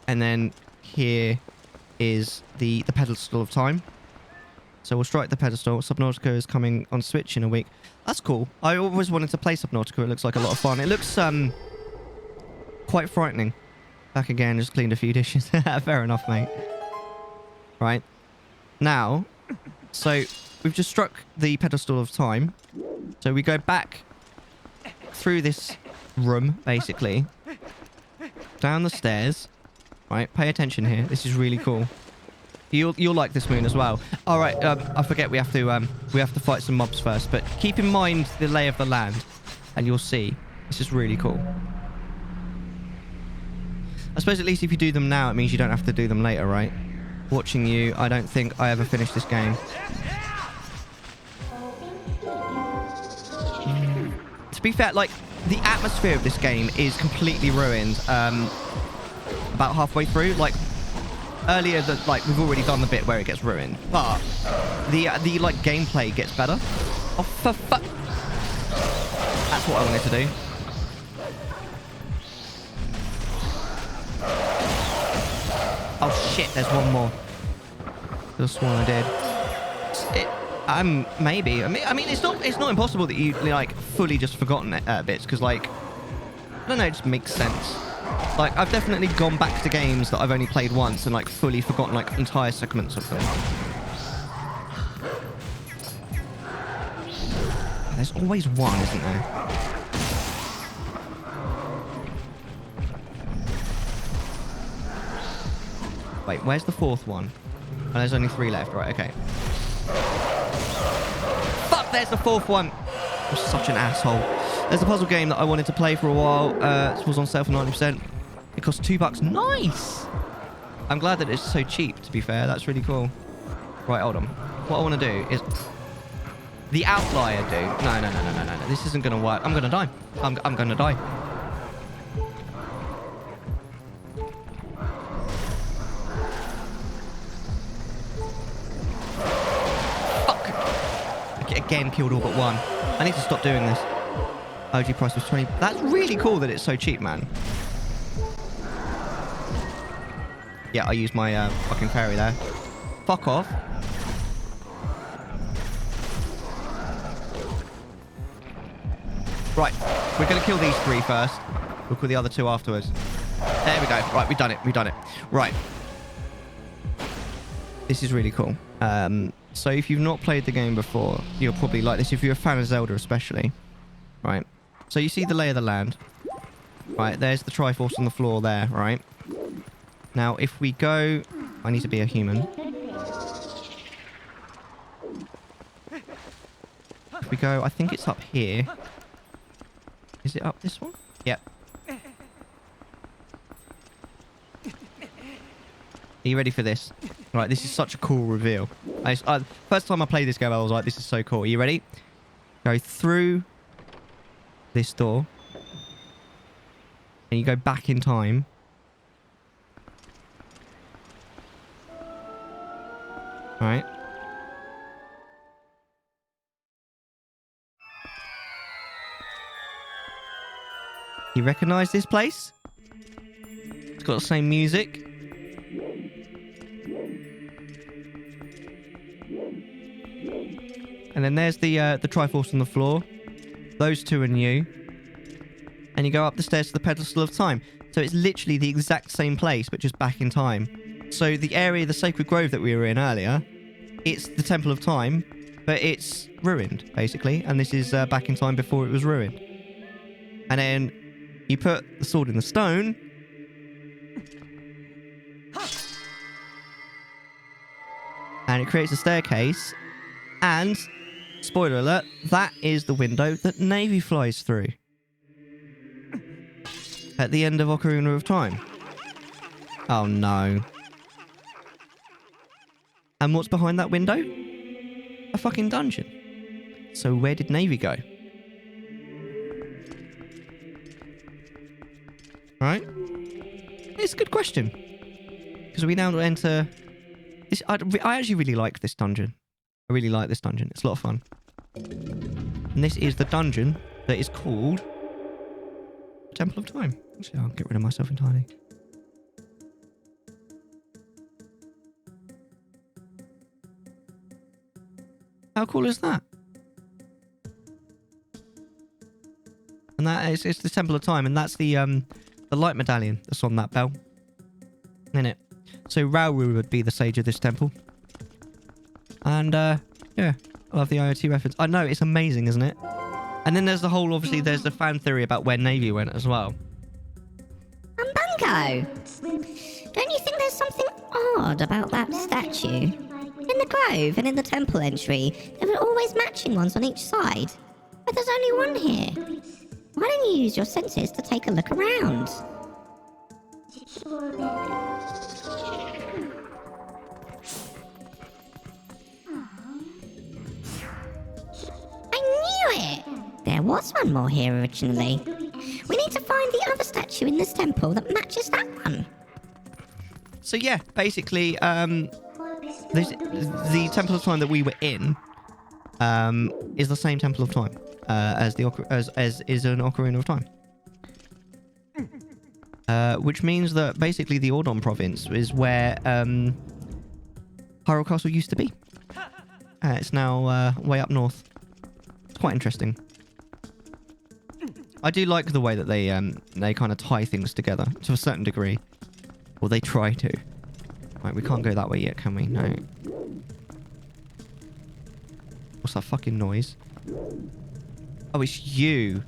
Speaker 1: And then here is the pedestal of time. So we'll strike the pedestal. Subnautica is coming on Switch in a week. That's cool. I always wanted to play Subnautica. It looks like a lot of fun. It looks quite frightening. Back again, just cleaned a few dishes. Fair enough, mate. Right. Now, so we've just struck the pedestal of time. So we go back through this room, basically. Down the stairs. Right, pay attention here. This is really cool. You'll like this moon as well. All right, I forget we have to fight some mobs first, but keep in mind the lay of the land, and you'll see this is really cool. I suppose at least if you do them now, it means you don't have to do them later, right? Watching you, I don't think I ever finished this game. To be fair, like the atmosphere of this game is completely ruined. About halfway through, like. Earlier, we've already done the bit where it gets ruined, but the like gameplay gets better. Oh, for fuck! That's what I wanted to do. Oh shit! There's one more. Just one I did. Maybe. I mean, it's not impossible that you like fully just forgotten bits because like I don't know, it just makes sense. Like, I've definitely gone back to games that I've only played once and, like, fully forgotten, like, entire segments of them. There's always one, isn't there? Wait, where's the fourth one? Oh, there's only 3 left. Right, okay. Fuck, there's the fourth one! I'm such an asshole. There's a puzzle game that I wanted to play for a while. It was on sale for 90%. It cost $2. Nice! I'm glad that it's so cheap, to be fair. That's really cool. Right, hold on. What I want to do is... The outlier, dude. No. This isn't going to work. I'm going to die. I'm going to die. Fuck! Again, killed all but one. I need to stop doing this. OG price was 20. That's really cool that it's so cheap, man. Yeah, I used my fucking fairy there. Fuck off. Right, we're going to kill these 3 first. We'll kill the other 2 afterwards. There we go. Right, we've done it. Right. This is really cool. So if you've not played the game before, you'll probably like this. If you're a fan of Zelda especially. Right. So you see the lay of the land. Right, there's the Triforce on the floor there, right? Now, if we go... I need to be a human. If we go... I think it's up here. Is it up this one? Yep. Are you ready for this? Right, this is such a cool reveal. First time I played this game, I was like, this is so cool. Are you ready? Go through this door. And you go back in time. Right. You recognize this place? It's got the same music. And then there's the Triforce on the floor. Those 2 are new. And you go up the stairs to the Pedestal of Time. So it's literally the exact same place, but just back in time. So the area, the Sacred Grove that we were in earlier, it's the Temple of Time, but it's ruined, basically. And this is back in time before it was ruined. And then you put the sword in the stone. And it creates a staircase. And, spoiler alert, that is the window that Navy flies through. At the end of Ocarina of Time. Oh no. And what's behind that window? A fucking dungeon. So where did Navy go? Right? It's a good question. Because we now enter... I actually really like this dungeon. I really like this dungeon. It's a lot of fun. And this is the dungeon that is called Temple of Time. Actually, I'll get rid of myself entirely. How cool is that? And that is, it's the Temple of Time, and that's the light medallion that's on that bell. Isn't it? So Rauru would be the sage of this temple. And yeah, I love the IoT reference. I know, it's amazing, isn't it? And then there's the whole, obviously, there's the fan theory about where Navy went as well.
Speaker 2: Bungo! Don't you think there's something odd about that statue? In the grove and in the temple entry, there were always matching ones on each side. But there's only one here. Why don't you use your senses to take a look around? I knew it! There was one more here originally. We need to find the other statue in this temple that matches that one.
Speaker 1: So yeah, basically, the Temple of Time that we were in is the same Temple of Time as is an Ocarina of Time. Which means that basically the Ordon province is where Hyrule Castle used to be. It's now way up north. It's quite interesting. I do like the way that they kind of tie things together to a certain degree. Or they try to. Right, we can't go that way yet, can we? No. What's that fucking noise? Oh, it's you.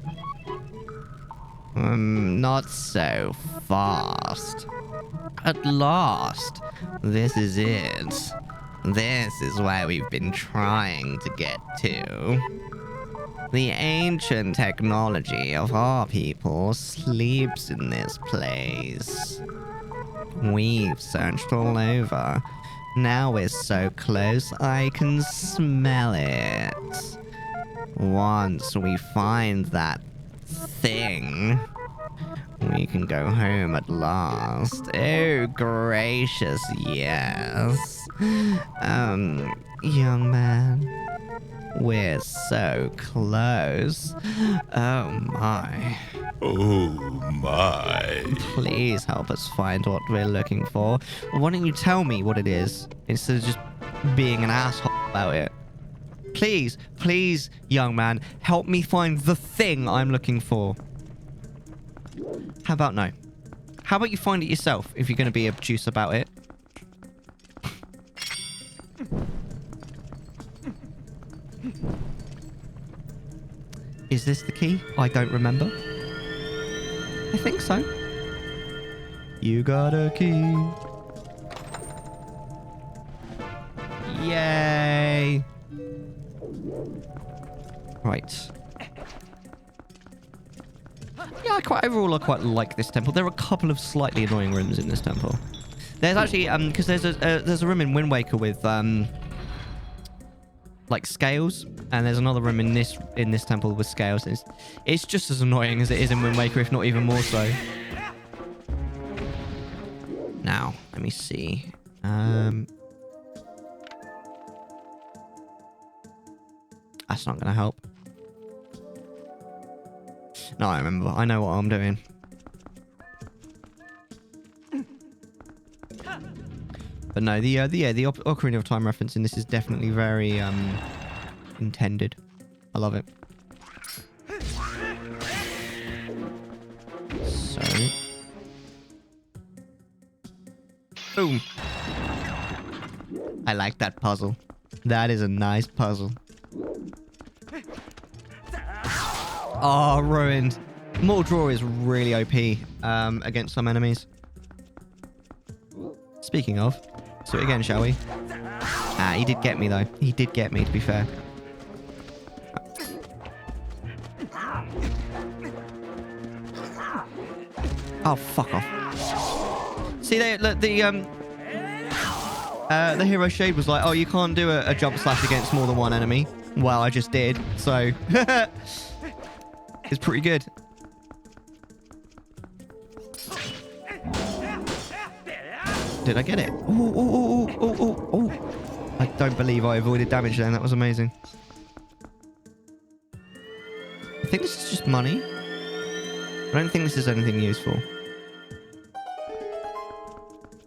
Speaker 1: Not so fast. At last. This is it. This is where we've been trying to get to. The ancient technology of our people sleeps in this place. We've searched all over. Now we're so close I can smell it. Once we find that thing, we can go home at last. Oh, gracious, yes. Young man, we're so close. Oh, my.
Speaker 4: Oh my.
Speaker 1: Please help us find what we're looking for. Why don't you tell me what it is, instead of just being an asshole about it? Please, please, young man, help me find the thing I'm looking for. How about no? How about you find it yourself, if you're going to be obtuse about it? Is this the key? I don't remember. I think so. You got a key. Yay. Right. Yeah, overall I quite like this temple. There are a couple of slightly annoying rooms in this temple. There's actually, because there's a room in Wind Waker with, like scales, and there's another room in this temple with scales. It's just as annoying as it is in Wind Waker, if not even more so. Now, let me see. That's not gonna help. No, I remember. I know what I'm doing. But no, the Ocarina of Time reference in this is definitely very intended. I love it. So, boom. I like that puzzle. That is a nice puzzle. Oh, ruined. Mortal Draw is really OP against some enemies. Speaking of, let's do it again, shall we? Ah, he did get me, though. He did get me, to be fair. Oh, fuck off. See, the Hero Shade was like, oh, you can't do a jump slash against more than one enemy. Well, I just did, so... It's pretty good. Did I get it? Oh. I don't believe I avoided damage then. That was amazing. I think this is just money. I don't think this is anything useful.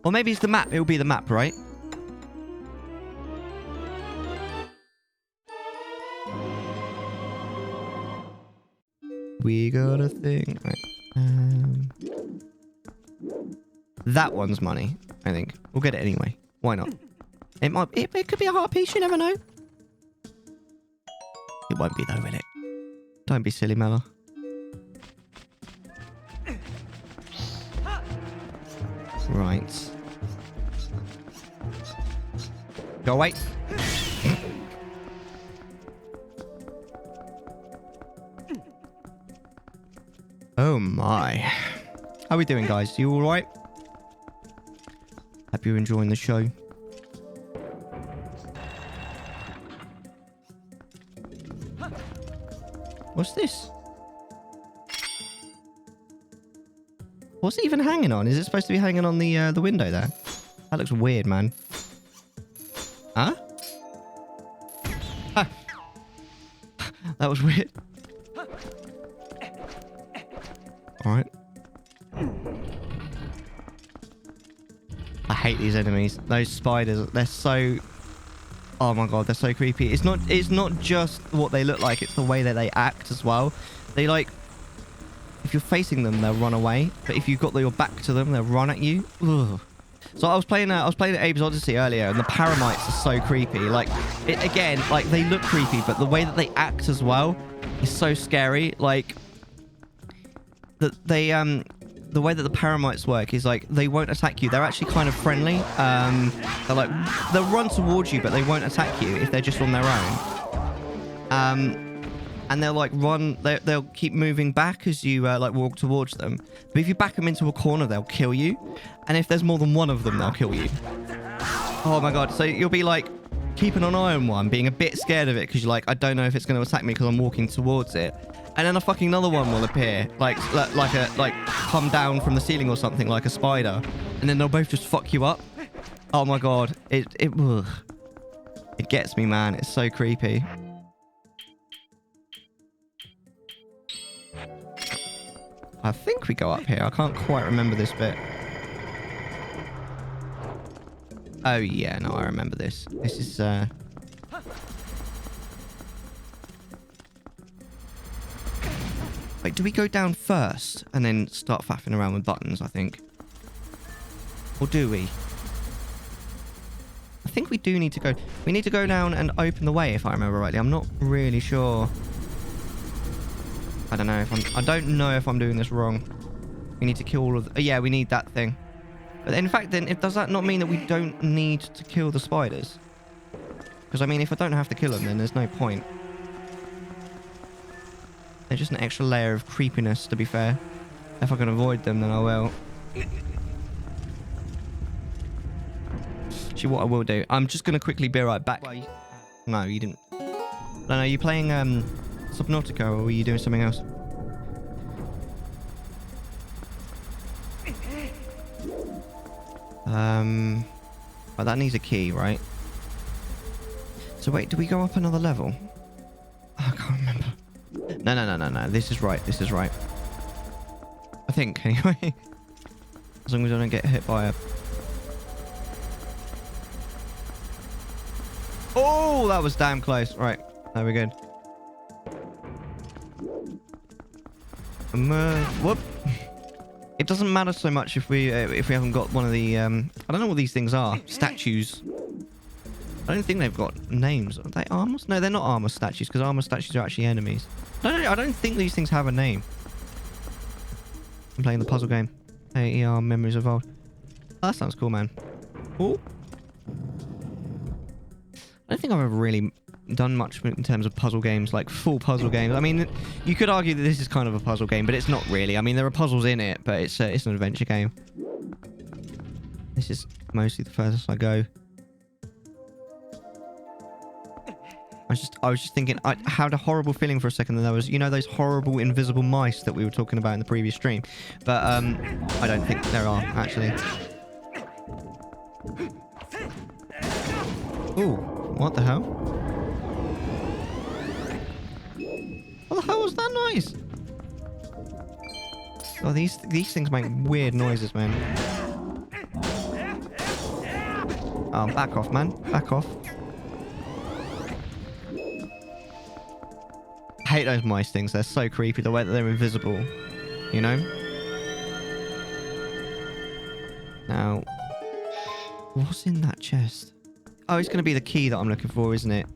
Speaker 1: Or maybe it's the map. It'll be the map, right? We got a thing. Right. That one's money, I think. We'll get it anyway. Why not? It could be a heart piece, you never know. It won't be though, will it? Don't be silly, Mellar. Right. Go away. Oh my. How are we doing, guys? You alright? Hope you're enjoying the show. What's this? What's it even hanging on? Is it supposed to be hanging on the window there? That looks weird, man. Huh? Ah. That was weird. Alright. I hate these enemies. Those spiders, they're so... Oh my god, they're so creepy. It's not just what they look like, it's the way that they act as well. They like... If you're facing them, they'll run away. But if you've got your back to them, they'll run at you. Ugh. So I was playing Abe's Odyssey earlier, and the paramites are so creepy. Like, again, like, they look creepy, but the way that they act as well is so scary. Like, the way that the paramites work is, like, they won't attack you. They're actually kind of friendly. They'll run towards you, but they won't attack you if they're just on their own. And they'll like run, they'll keep moving back as you like walk towards them. But if you back them into a corner, they'll kill you. And if there's more than one of them, they'll kill you. Oh my god. So you'll be like keeping an eye on one, being a bit scared of it because you're like, I don't know if it's going to attack me because I'm walking towards it. And then a fucking another one will appear, like come down from the ceiling or something, like a spider. And then they'll both just fuck you up. Oh my god. It gets me, man. It's so creepy. I think we go up here. I can't quite remember this bit. Oh, yeah. No, I remember this. This is, Wait, do we go down first and then start faffing around with buttons, I think? Or do we? I think we do need to go... We need to go down and open the way, if I remember rightly. I'm not really sure... I don't know if I'm doing this wrong. We need to kill all of... yeah, we need that thing. But in fact, then, does that not mean that we don't need to kill the spiders? Because, I mean, if I don't have to kill them, then there's no point. They're just an extra layer of creepiness, to be fair. If I can avoid them, then I will. Actually, what I will do... I'm just going to quickly be right back. No, you didn't... No, you playing... Subnautica, or were you doing something else? Well, that needs a key, right? So wait, do we go up another level? Oh, I can't remember. No. This is right. This is right. I think, anyway. As long as I don't get hit by a... Oh, that was damn close. Right. There we go. Whoop. It doesn't matter so much if we haven't got one of the I don't know what these things are. Statues. I don't think they've got names. Are they armors? No, they're not armor statues because armor statues are actually enemies. I don't think these things have a name. I'm playing the puzzle game. AER Memories of Old. Oh, that sounds cool, man. Oh. I don't think I've ever really done much in terms of puzzle games, like full puzzle games. I mean, you could argue that this is kind of a puzzle game, but it's not really. I mean, there are puzzles in it, but it's an adventure game. This is mostly the furthest I go. I was just thinking, I had a horrible feeling for a second that there was, you know, those horrible invisible mice that we were talking about in the previous stream. But I don't think there are, actually. Ooh, what the hell? What the hell was that noise? Oh, these things make weird noises, man. Oh, back off, man. Back off. I hate those mice things. They're so creepy. The way that they're invisible. You know? Now, what's in that chest? Oh, it's going to be the key that I'm looking for, isn't it?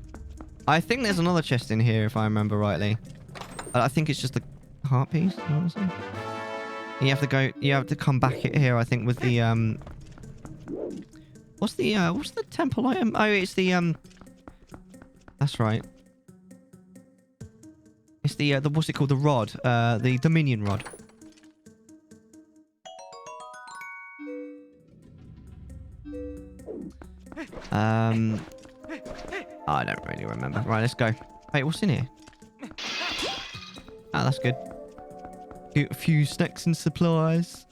Speaker 1: I think there's another chest in here, if I remember rightly. I think it's just the heart piece, honestly. You have to come back here, I think, with the What's the temple item? Oh, it's the that's right. It's the what's it called? The rod. The Dominion rod. I don't really remember. Right, let's go. Wait, what's in here? Ah, that's good. A few snacks and supplies.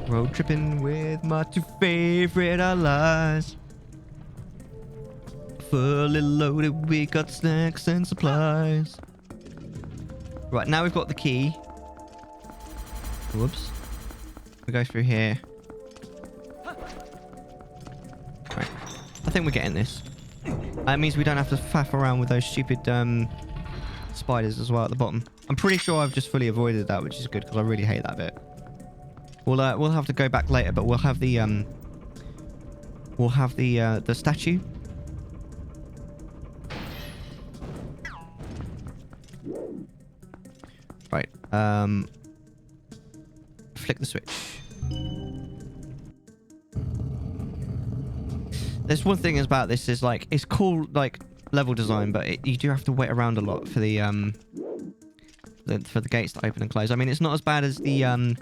Speaker 1: Road tripping with my two favorite allies. Fully loaded, we got snacks and supplies. Right, now we've got the key. Whoops. We go through here. Right. I think we're getting this. That means we don't have to faff around with those stupid spiders as well at the bottom. I'm pretty sure I've just fully avoided that, which is good because I really hate that bit. We'll have to go back later, but we'll have the statue. Right. Flick the switch. There's one thing about this is like it's cool like level design, but you do have to wait around a lot for the gates to open and close. I mean, it's not as bad as the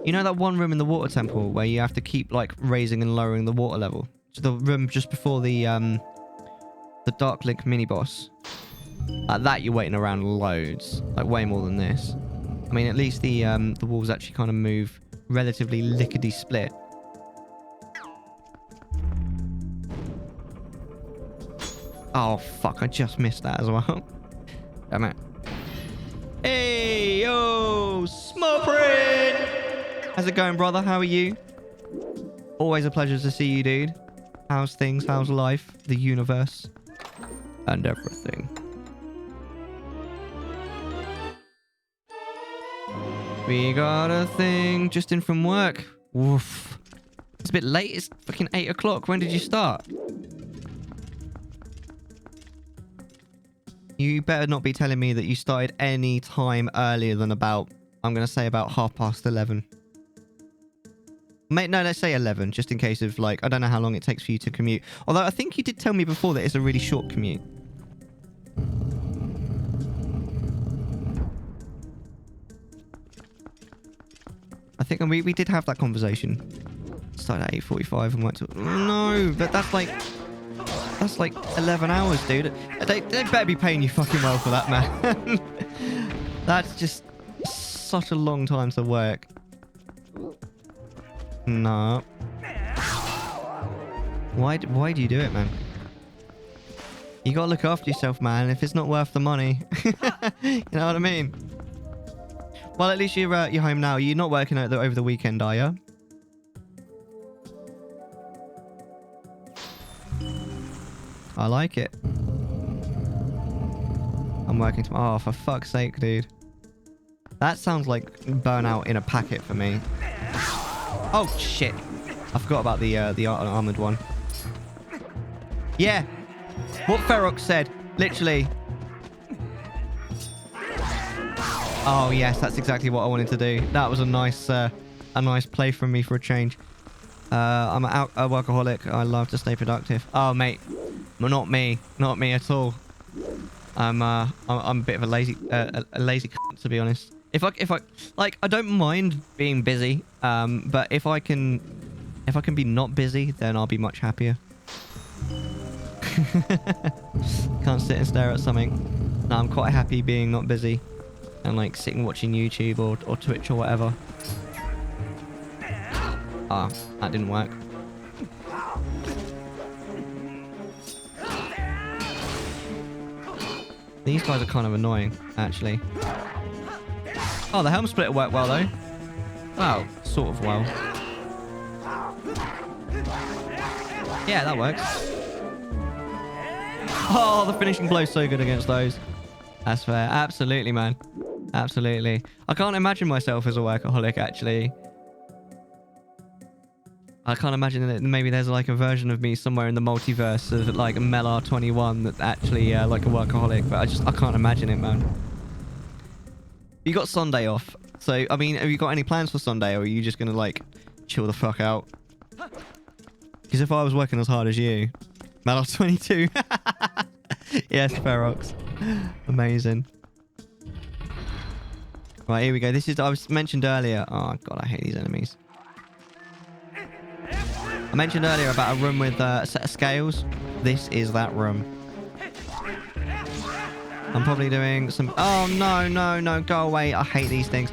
Speaker 1: you know that one room in the water temple where you have to keep like raising and lowering the water level. So the room just before the Dark Link mini boss. Like that, you're waiting around loads, like way more than this. I mean, at least the walls actually kind of move relatively lickety split. Oh fuck! I just missed that as well. Damn it! Hey yo, Smurfrin! How's it going, brother? How are you? Always a pleasure to see you, dude. How's things? How's life? The universe? And everything. We got a thing just in from work. Woof. It's a bit late. It's fucking 8 o'clock. When did you start? You better not be telling me that you started any time earlier than about, I'm going to say about 11:30. Mate, no, let's say 11, just in case of like, I don't know how long it takes for you to commute. Although I think you did tell me before that it's a really short commute. I think we did have that conversation. Started at 8:45 and went to... No, but that's like 11 hours, dude. They better be paying you fucking well for that, man. That's just such a long time to work. No. Why do you do it, man? You gotta look after yourself, man. If it's not worth the money. You know what I mean? Well, at least you're home now. You're not working over the weekend, are you? I like it. I'm working tomorrow. Oh, for fuck's sake, dude. That sounds like burnout in a packet for me. Oh, shit. I forgot about the armored one. Yeah. What Ferox said. Literally. Oh, yes. That's exactly what I wanted to do. That was a nice play from me for a change. I'm a workaholic. I love to stay productive. Oh, mate. Well, not me at all. I'm a bit of a lazy cunt, to be honest. If I like, I don't mind being busy. But if I can be not busy, then I'll be much happier. Can't sit and stare at something. No, I'm quite happy being not busy and like sitting watching YouTube or Twitch or whatever. Ah, that didn't work. These guys are kind of annoying, actually. Oh, the helm splitter worked well, though. Oh, sort of well. Yeah, that works. Oh, the finishing blow's so good against those. That's fair. Absolutely, man. Absolutely. I can't imagine myself as a workaholic, actually. I can't imagine that maybe there's like a version of me somewhere in the multiverse of like Mellar 21 that's actually like a workaholic, but I can't imagine it, man. You got Sunday off, so I mean, have you got any plans for Sunday, or are you just gonna like chill the fuck out? Because if I was working as hard as you, Mellar 22. Yes, Ferox. Amazing. Right, here we go. This is, I was mentioned earlier. Oh, God, I hate these enemies. I mentioned earlier about a room with a set of scales. This is that room. I'm probably doing some... Oh, no, no, no. Go away. I hate these things.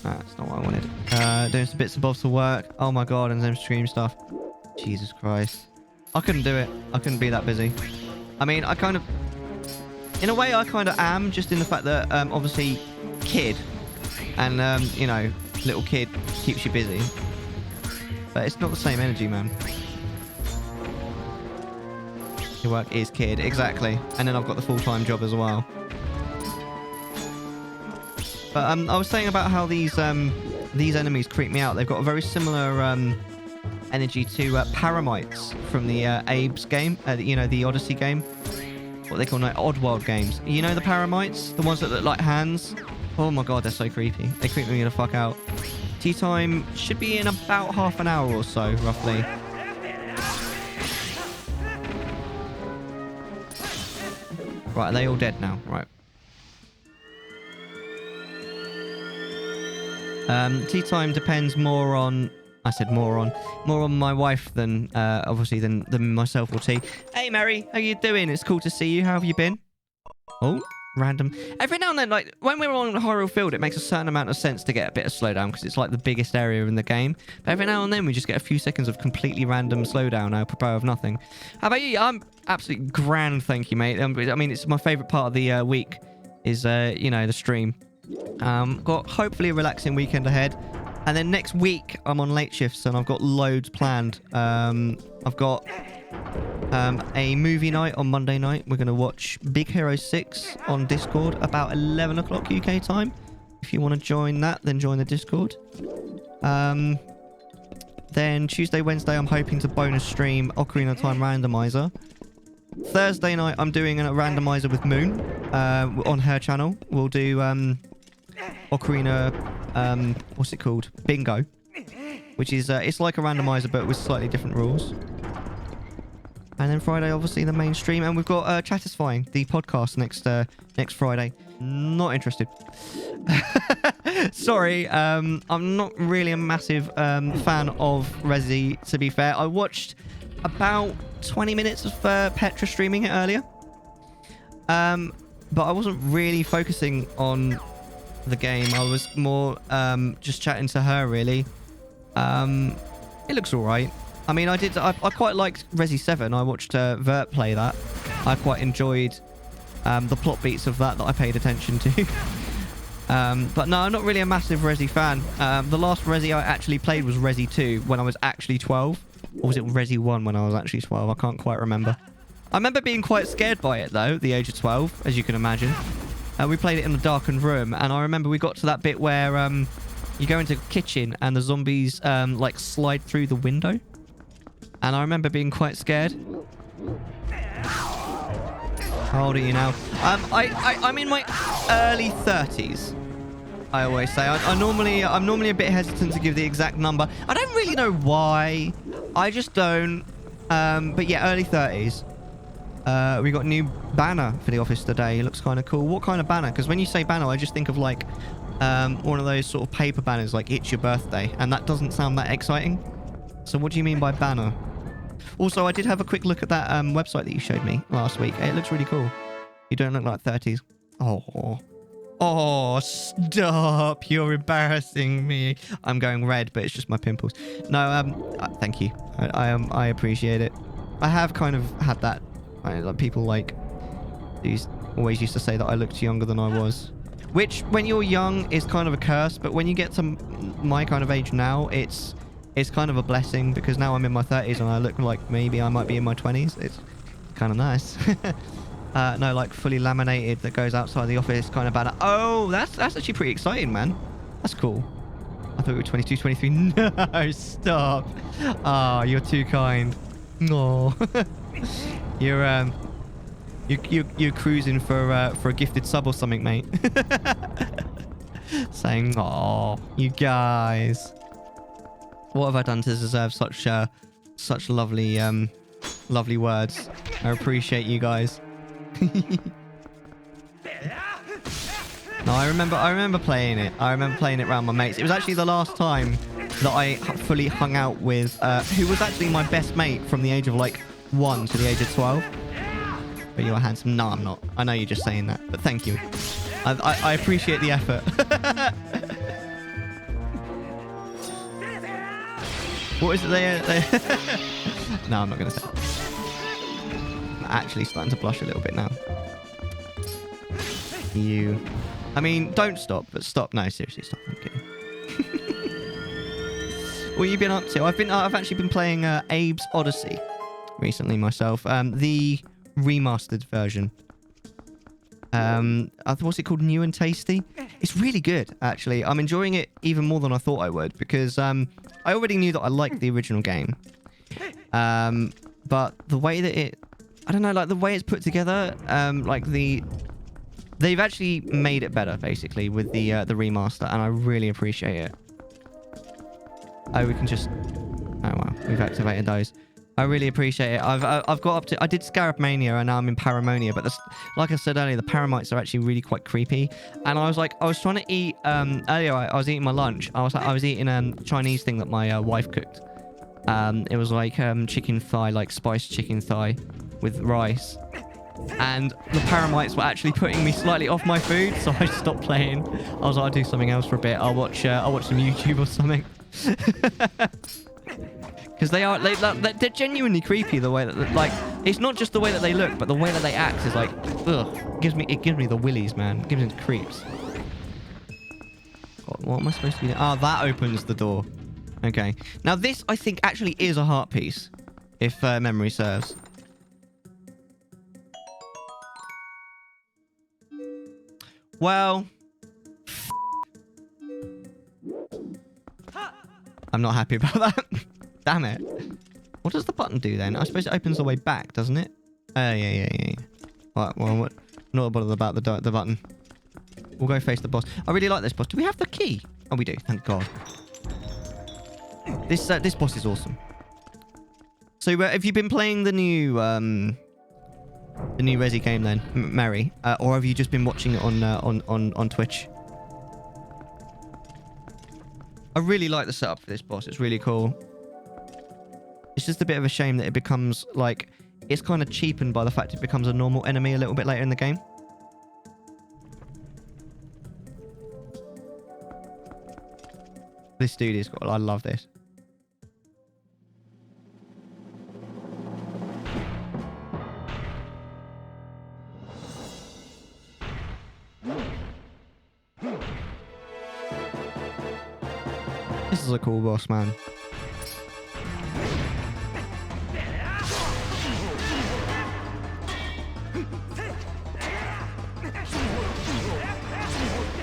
Speaker 1: That's not what I wanted. Doing some bits and bobs for work. Oh, my God. And some stream stuff. Jesus Christ. I couldn't do it. I couldn't be that busy. I mean, I kind of... In a way, I kind of am. Just in the fact that, obviously, kid. And, you know, little kid keeps you busy. But it's not the same energy, man. Your work is kid, exactly. And then I've got the full-time job as well. But I was saying about how these enemies creep me out. They've got a very similar energy to Paramites from the Abe's game. You know, the Odyssey game. What they call Oddworld games. You know the Paramites? The ones that look like hands? Oh my God, they're so creepy. They creep me the fuck out. Tea time should be in about half an hour or so, roughly. Right, are they all dead now? Right. Tea time depends more on... I said more on my wife than, obviously, than myself or tea. Hey, Mary, how you doing? It's cool to see you. How have you been? Oh, random. Every now and then, like, when we're on Hyrule Field, it makes a certain amount of sense to get a bit of slowdown because it's, like, the biggest area in the game. But every now and then, we just get a few seconds of completely random slowdown out of nothing. How about you? I'm absolutely grand, thank you, mate. I mean, it's my favourite part of the week is, you know, the stream. Got hopefully a relaxing weekend ahead. And then next week, I'm on late shifts and I've got loads planned. I've got a movie night on Monday night. We're going to watch Big Hero 6 on Discord about 11 o'clock UK time. If you want to join that, then join the Discord. Then Tuesday, Wednesday, I'm hoping to bonus stream Ocarina of Time Randomizer. Thursday night, I'm doing a randomizer with Moon on her channel. We'll do Ocarina, what's it called? Bingo. Which is, it's like a randomizer, but with slightly different rules. And then Friday, obviously, the main stream. And we've got Chattisfying, the podcast, next Friday. Not interested. Sorry, I'm not really a massive fan of Resi, to be fair. I watched about 20 minutes of Petra streaming it earlier. But I wasn't really focusing on the game. I was more just chatting to her, really. It looks all right. I mean, I quite liked Resi 7. I watched Vert play that. I quite enjoyed the plot beats of that I paid attention to. But no, I'm not really a massive Resi fan. The last Resi I actually played was Resi 2 when I was actually 12. Or was it Resi 1 when I was actually 12? I can't quite remember. I remember being quite scared by it, though, at the age of 12, as you can imagine. We played it in a darkened room, and I remember we got to that bit where you go into the kitchen and the zombies like slide through the window. And I remember being quite scared. How old are you now? I'm in my early 30s. I always say. I'm normally a bit hesitant to give the exact number. I don't really know why. I just don't. But yeah, early 30s. We got a new banner for the office today. It looks kind of cool. What kind of banner? Because when you say banner, I just think of like one of those sort of paper banners, like it's your birthday, and that doesn't sound that exciting. So what do you mean by banner? Also, I did have a quick look at that website that you showed me last week. It looks really cool. You don't look like 30s. Oh, stop. You're embarrassing me. I'm going red, but it's just my pimples. No, thank you. I appreciate it. I have kind of had that. People like these always used to say that I looked younger than I was. Which, when you're young, is kind of a curse. But when you get to my kind of age now, it's kind of a blessing. Because now I'm in my 30s and I look like maybe I might be in my 20s. It's kind of nice. No, like fully laminated that goes outside the office kind of banner. Oh, that's actually pretty exciting, man. That's cool. I thought we were 22, 23. No, stop. Oh, you're too kind. No. You're cruising for a gifted sub or something, mate. Saying, oh, you guys. What have I done to deserve such Such lovely, lovely words. I appreciate you guys. No, I remember playing it. I remember playing it around my mates. It was actually the last time that I fully hung out with who was actually my best mate from the age of like 1 to the age of 12. But you're handsome. No, I'm not. I know you're just saying that, but thank you. I appreciate the effort. What is it they No, I'm not going to say it. I'm actually starting to blush a little bit now. You... I mean, don't stop, but stop. No, seriously, stop. I'm kidding. What have you been up to? I've actually been playing Abe's Odyssey recently myself. The remastered version. What's it called? New and Tasty? It's really good, actually. I'm enjoying it even more than I thought I would because I already knew that I liked the original game. But the way that it... I don't know, like the way it's put together, like the... They've actually made it better, basically, with the remaster, and I really appreciate it. Oh, we can just... Oh, wow. We've activated those. I really appreciate it. I've got up to... I did Scarab Mania, and now I'm in Paramonia, but like I said earlier, the Paramites are actually really quite creepy. And I was trying to eat... earlier, I was eating my lunch. I was eating a Chinese thing that my wife cooked. It was like chicken thigh, like spiced chicken thigh with rice. And the Paramites were actually putting me slightly off my food, so I stopped playing. I was like, I'll do something else for a bit. I'll watch some YouTube or something. Because they're genuinely creepy. The way that, like, it's not just the way that they look, but the way that they act is like, ugh. It gives me the willies, man. It gives me the creeps. What am I supposed to be doing? Ah, that opens the door. Okay. Now this, I think, actually is a heart piece, if memory serves. Well, I'm not happy about that. Damn it. What does the button do then? I suppose it opens the way back, doesn't it? Yeah. Right, well, not bothered about the button. We'll go face the boss. I really like this boss. Do we have the key? Oh, we do. Thank God. This boss is awesome. So, have you been playing the new Resi game then, Mary, or have you just been watching it on Twitch? I really like the setup for this boss. It's really cool. It's just a bit of a shame that it becomes like it's kind of cheapened by the fact it becomes a normal enemy a little bit later in the game. This dude is cool. I love this. This is a cool boss, man.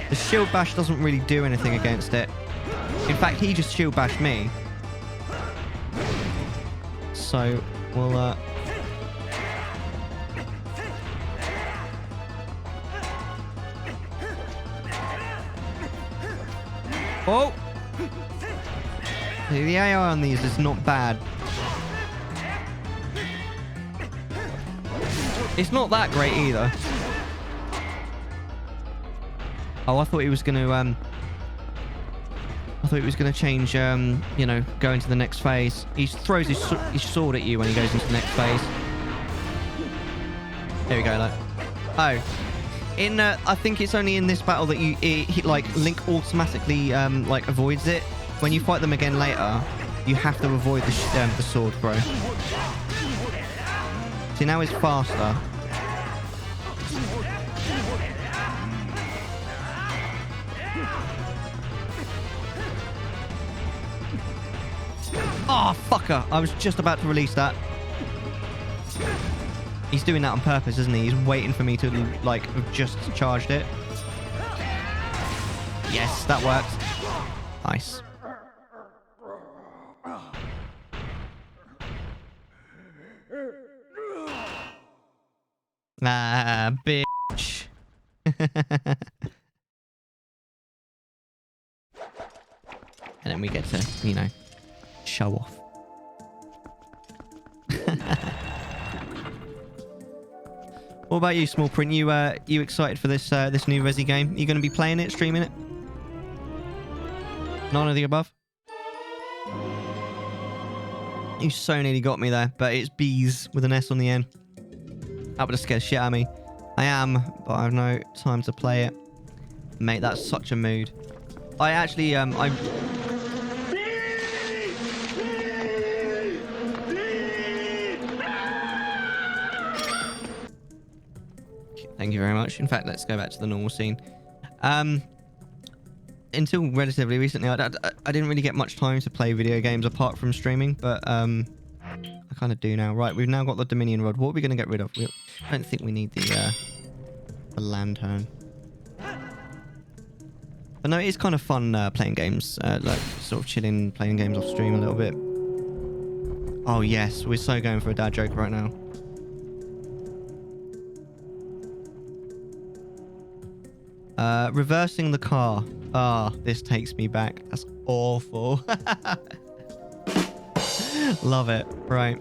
Speaker 1: The shield bash doesn't really do anything against it. In fact, he just shield bashed me. So, we'll, Oh! The AI on these is not bad. It's not that great either. Oh, I thought he was gonna change, you know, go into the next phase. He throws his sword at you when he goes into the next phase. There we go, look. Oh. I think it's only in this battle that like, Link automatically, like, avoids it. When you fight them again later, you have to avoid the sword throw. See, now it's faster. Oh, fucker. I was just about to release that. He's doing that on purpose, isn't he? He's waiting for me to, like, have just charged it. Yes, that worked. Nice. Ah, bitch. And then we get to, you know, show off. What about you, Small Print? You excited for this this new Resi game? You going to be playing it, streaming it? None of the above? You so nearly got me there, but it's bees with an S on the end. That would have scared shit out of me. I am, but I have no time to play it. Mate, that's such a mood. I actually, Thank you very much. In fact, let's go back to the normal scene. Until relatively recently, I didn't really get much time to play video games apart from streaming, but I kind of do now. Right, we've now got the Dominion Rod. What are we going to get rid of? I don't think we need the lantern. But no, it is kind of fun playing games, like sort of chilling, playing games off stream a little bit. Oh yes, we're so going for a dad joke right now. Reversing the car. Ah, this takes me back. That's awful. Love it. Right.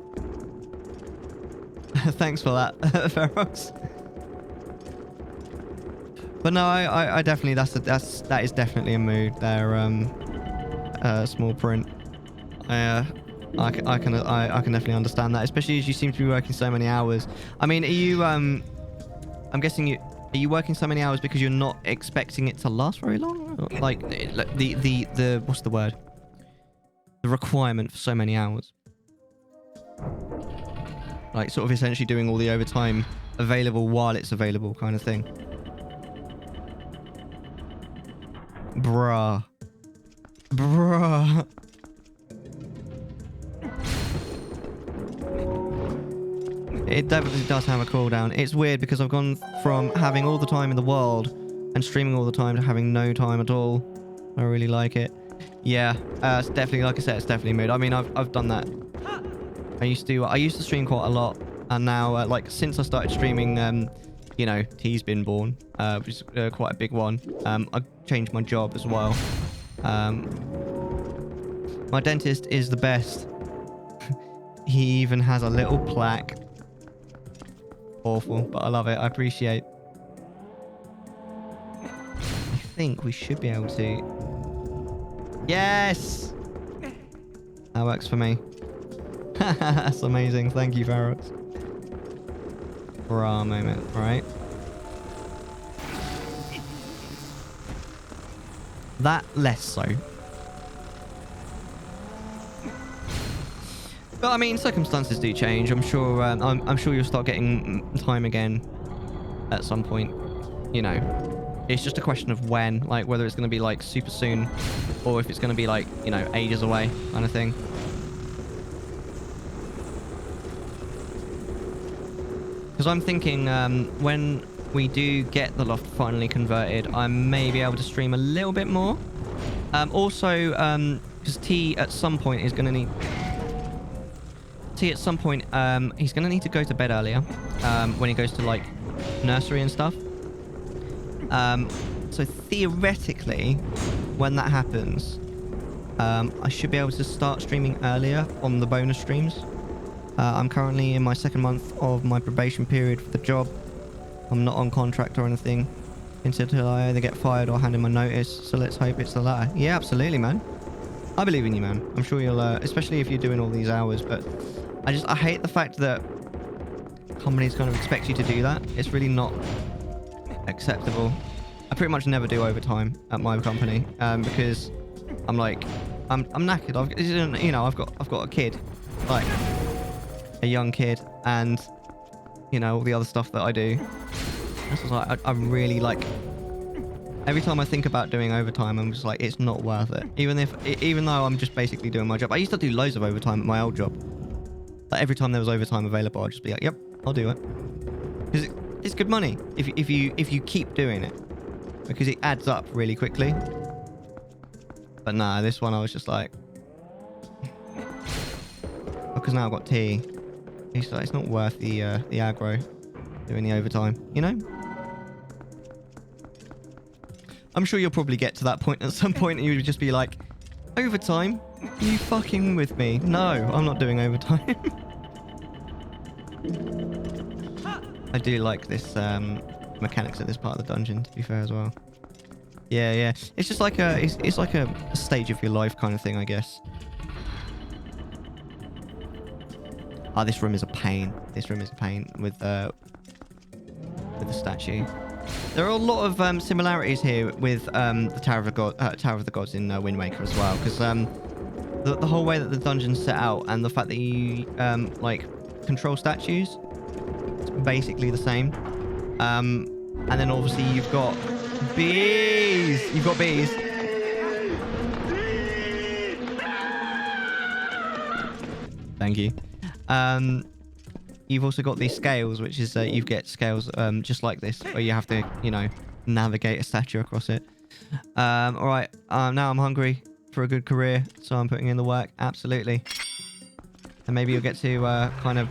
Speaker 1: Thanks for that, Ferox. But no, I definitely that is definitely a mood there. Small Print. I can definitely understand that, especially as you seem to be working so many hours. I mean, are you I'm guessing are you working so many hours because you're not expecting it to last very long? Like the what's the word? The requirement for so many hours. Like sort of essentially doing all the overtime available while it's available kind of thing. Bruh. It definitely does have a cooldown. It's weird because I've gone from having all the time in the world and streaming all the time to having no time at all. I really like it. Yeah, it's definitely, like I said, it's definitely mood. I mean, I've done that. I used to stream quite a lot, and now like since I started streaming, you know, T's been born, which is quite a big one. I changed my job as well. My dentist is the best. He even has a little plaque. Awful, but I love it. I appreciate. I think we should be able to. Yes! That works for me. That's amazing. Thank you, Faron. Bra moment, right? That less so. But I mean, circumstances do change. I'm sure. I'm sure you'll start getting time again at some point. You know, it's just a question of when, like whether it's going to be like super soon, or if it's going to be like, you know, ages away kind of thing. Because I'm thinking when we do get the loft finally converted, I may be able to stream a little bit more. Also, because T at some point is going to need. He's going to need to go to bed earlier when he goes to like nursery and stuff. So theoretically, when that happens, I should be able to start streaming earlier on the bonus streams. I'm currently in my 2nd month of my probation period for the job. I'm not on contract or anything until I either get fired or hand in my notice. So let's hope it's the latter. Yeah, absolutely, man. I believe in you, man. I'm sure you'll, especially if you're doing all these hours, but I hate the fact that companies kind of expect you to do that. It's really not acceptable. I pretty much never do overtime at my company because I'm like, I'm knackered. You know, I've got a kid, like a young kid, and you know all the other stuff that I do. This is like I'm really like. Every time I think about doing overtime, I'm just like, it's not worth it. Even though I'm just basically doing my job. I used to do loads of overtime at my old job. Like every time there was overtime available, I'd just be like, yep, I'll do it. Because it's good money if you keep doing it. Because it adds up really quickly. But nah, this one I was just like, because now I've got T. It's like, it's not worth the aggro doing the overtime, you know? I'm sure you'll probably get to that point at some point and you would just be like, overtime? Are you fucking with me? No, I'm not doing overtime. I do like this mechanics at this part of the dungeon, to be fair as well. Yeah, yeah. It's just like it's like a stage of your life kind of thing, I guess. Oh, this room is a pain. This room is a pain with the statue. There are a lot of similarities here with the Tower of the Gods in Wind Waker as well, because the whole way that the dungeon's set out and the fact that you like control statues, it's basically the same. And then obviously you've got bees. You've got bees. Thank you. You've also got these scales, which is you get scales just like this, where you have to, you know, navigate a statue across it. All right. Now I'm hungry for a good career, so I'm putting in the work. Absolutely. And maybe you'll get to kind of...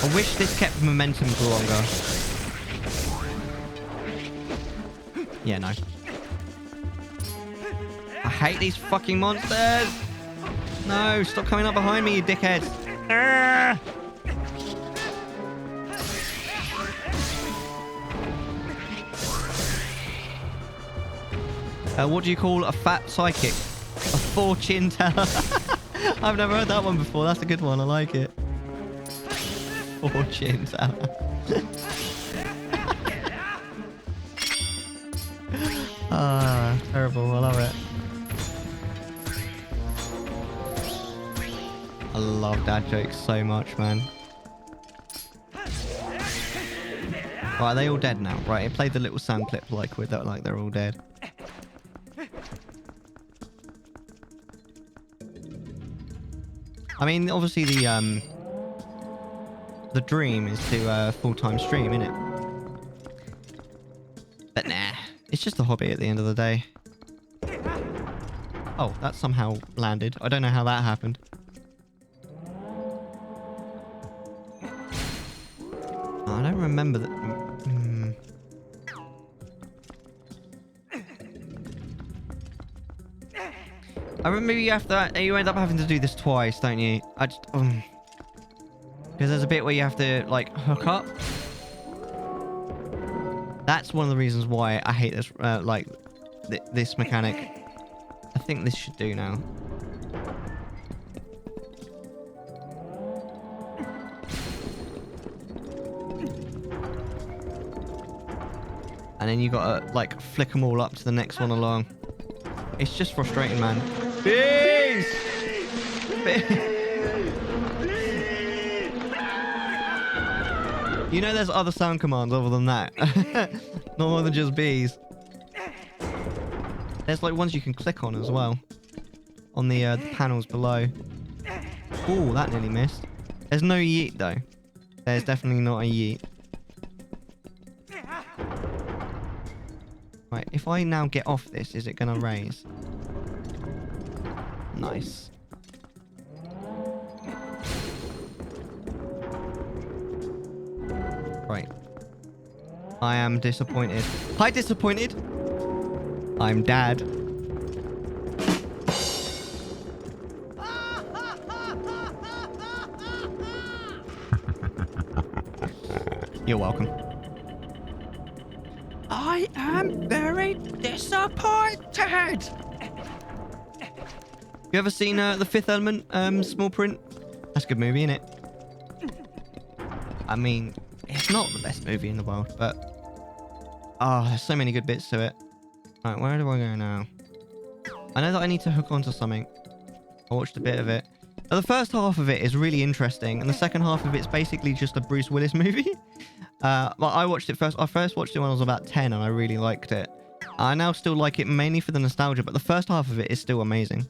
Speaker 1: I wish this kept momentum for longer. Yeah, no. I hate these fucking monsters! No, stop coming up behind me, you dickheads! Ah! What do you call a fat psychic? A fortune teller. I've never heard that one before. That's a good one. I like it. Fortune teller. Ah, terrible. I love it. I love dad jokes so much, man. Right, are they all dead now? Right, it played the little sound clip like with that, like they're all dead. I mean, obviously the dream is to full-time stream, innit? But nah, it's just a hobby at the end of the day. Oh, that somehow landed. I don't know how that happened. I don't remember that. I remember you end up having to do this twice, don't you? I just because there's a bit where you have to like hook up. That's one of the reasons why I hate this this mechanic. I think this should do now. And then you gotta like flick them all up to the next one along. It's just frustrating, man. Bees! You know there's other sound commands other than that. Not more than just bees. There's like ones you can click on as well. On the panels below. Ooh, that nearly missed. There's no yeet though. There's definitely not a yeet. Right, if I now get off this, is it gonna raise? Nice. Right. I am disappointed. Hi, disappointed! I'm dad. You're welcome. I am very disappointed! You ever seen The Fifth Element, small print? That's a good movie, isn't it? I mean, it's not the best movie in the world, but... Oh, there's so many good bits to it. Right, where do I go now? I know that I need to hook onto something. I watched a bit of it. Now, the first half of it is really interesting, and the second half of it's basically just a Bruce Willis movie. But I watched it first. I first watched it when I was about 10, and I really liked it. I now still like it mainly for the nostalgia, but the first half of it is still amazing.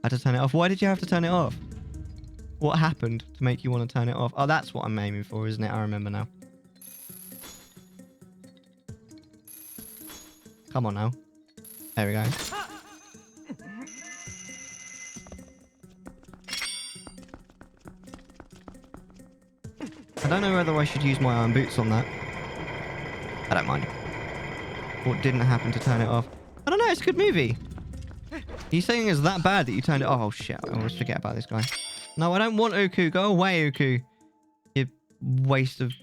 Speaker 1: I had to turn it off. Why did you have to turn it off? What happened to make you want to turn it off? Oh, that's what I'm aiming for, isn't it? I remember now. Come on now. There we go. I don't know whether I should use my iron boots on that. I don't mind. What didn't happen to turn it off? I don't know, it's a good movie. Are you saying it's that bad that you turned it off? Oh shit, I always forget about this guy. No, I don't want Uku. Go away, Uku. You waste of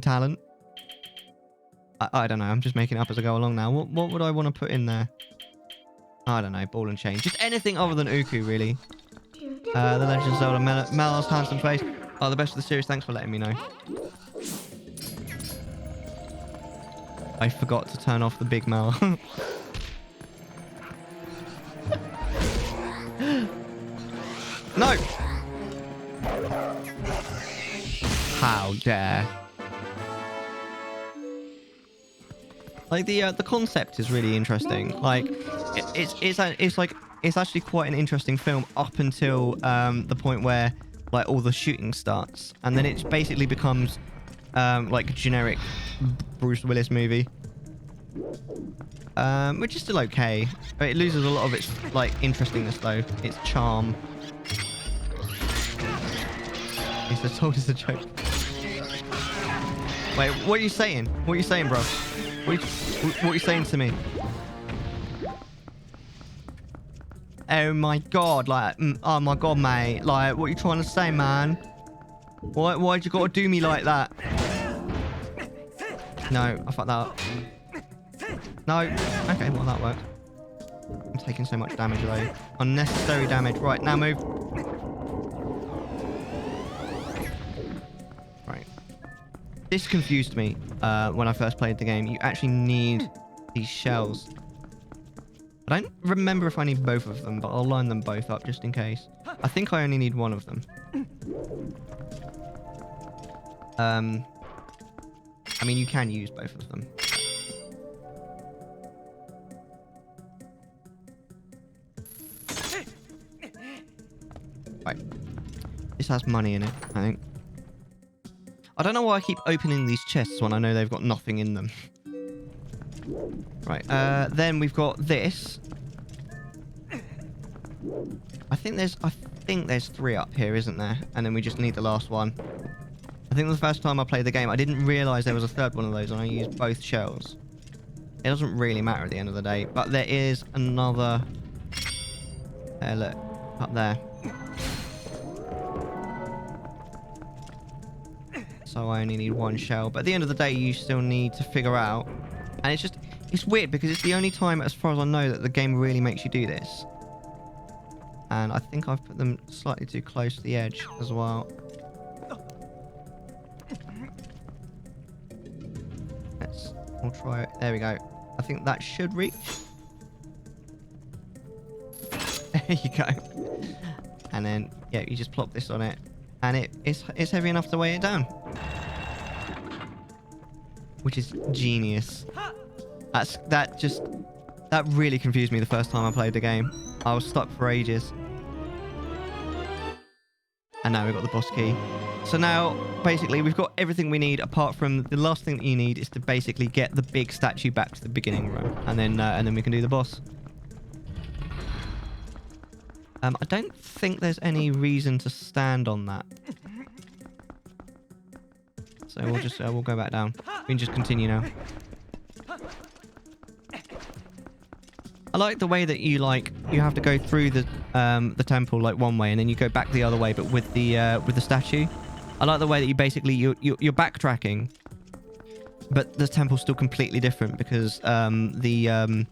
Speaker 1: talent. I don't know. I'm just making it up as I go along now. What would I want to put in there? I don't know. Ball and chain. Just anything other than Uku, really. The Legend of Zelda Mellar's handsome face. Oh, the best of the series. Thanks for letting me know. I forgot to turn off the big Mellar. No! How dare. Like the concept is really interesting. Like it's actually quite an interesting film up until the point where like all the shooting starts, and then it basically becomes like a generic Bruce Willis movie, which is still okay, but it loses a lot of its like interestingness though, its charm. It's as told as a joke. Wait, what are you saying? What are you saying, bro? What are you saying to me? Oh my god, like, oh my god, mate. Like, what are you trying to say, man? Why'd you gotta do me like that? No, I fucked that up. No. Okay, well, that worked. I'm taking so much damage, though. Unnecessary damage. Right, now move. Right. This confused me when I first played the game. You actually need these shells. I don't remember if I need both of them, but I'll line them both up just in case. I think I only need one of them. I mean, you can use both of them. Right. This has money in it, I think. I don't know why I keep opening these chests when I know they've got nothing in them. Right, then we've got this. I think there's 3 up here, isn't there? And then we just need the last one. I think the first time I played the game, I didn't realise there was a third one of those, and I used both shells. It doesn't really matter at the end of the day, but there is another... There, look. Up there. So I only need 1 shell. But at the end of the day, you still need to figure out... And it's just... It's weird, because it's the only time, as far as I know, that the game really makes you do this. And I think I've put them slightly too close to the edge as well. We'll try it. There we go. I think that should reach. There you go. And then, yeah, you just plop this on it. And it's heavy enough to weigh it down. Which is genius. That really confused me the first time I played the game. I was stuck for ages. And now we've got the boss key. So now, basically, we've got everything we need, apart from the last thing that you need is to basically get the big statue back to the beginning room. And then we can do the boss. I don't think there's any reason to stand on that. So we'll just, we'll go back down. We can just continue now. I like the way that you have to go through the temple like one way and then you go back the other way, but with the statue. I like the way that you basically you're backtracking, but the temple's still completely different because the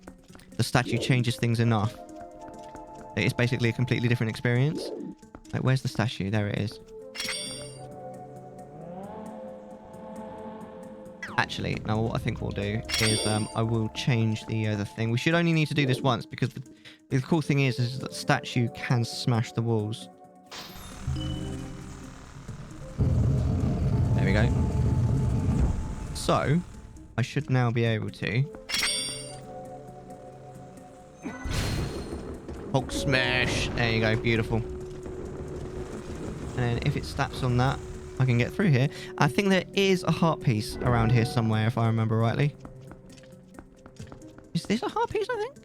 Speaker 1: statue changes things enough. It's basically a completely different experience. Like, where's the statue? There it is. Actually, now what I think we'll do is I will change the other thing. We should only need to do this once because the cool thing is that the statue can smash the walls. There we go. So, I should now be able to... Hulk smash! There you go, beautiful. And if it snaps on that, I can get through here. I think there is a heart piece around here somewhere, if I remember rightly. Is this a heart piece, I think?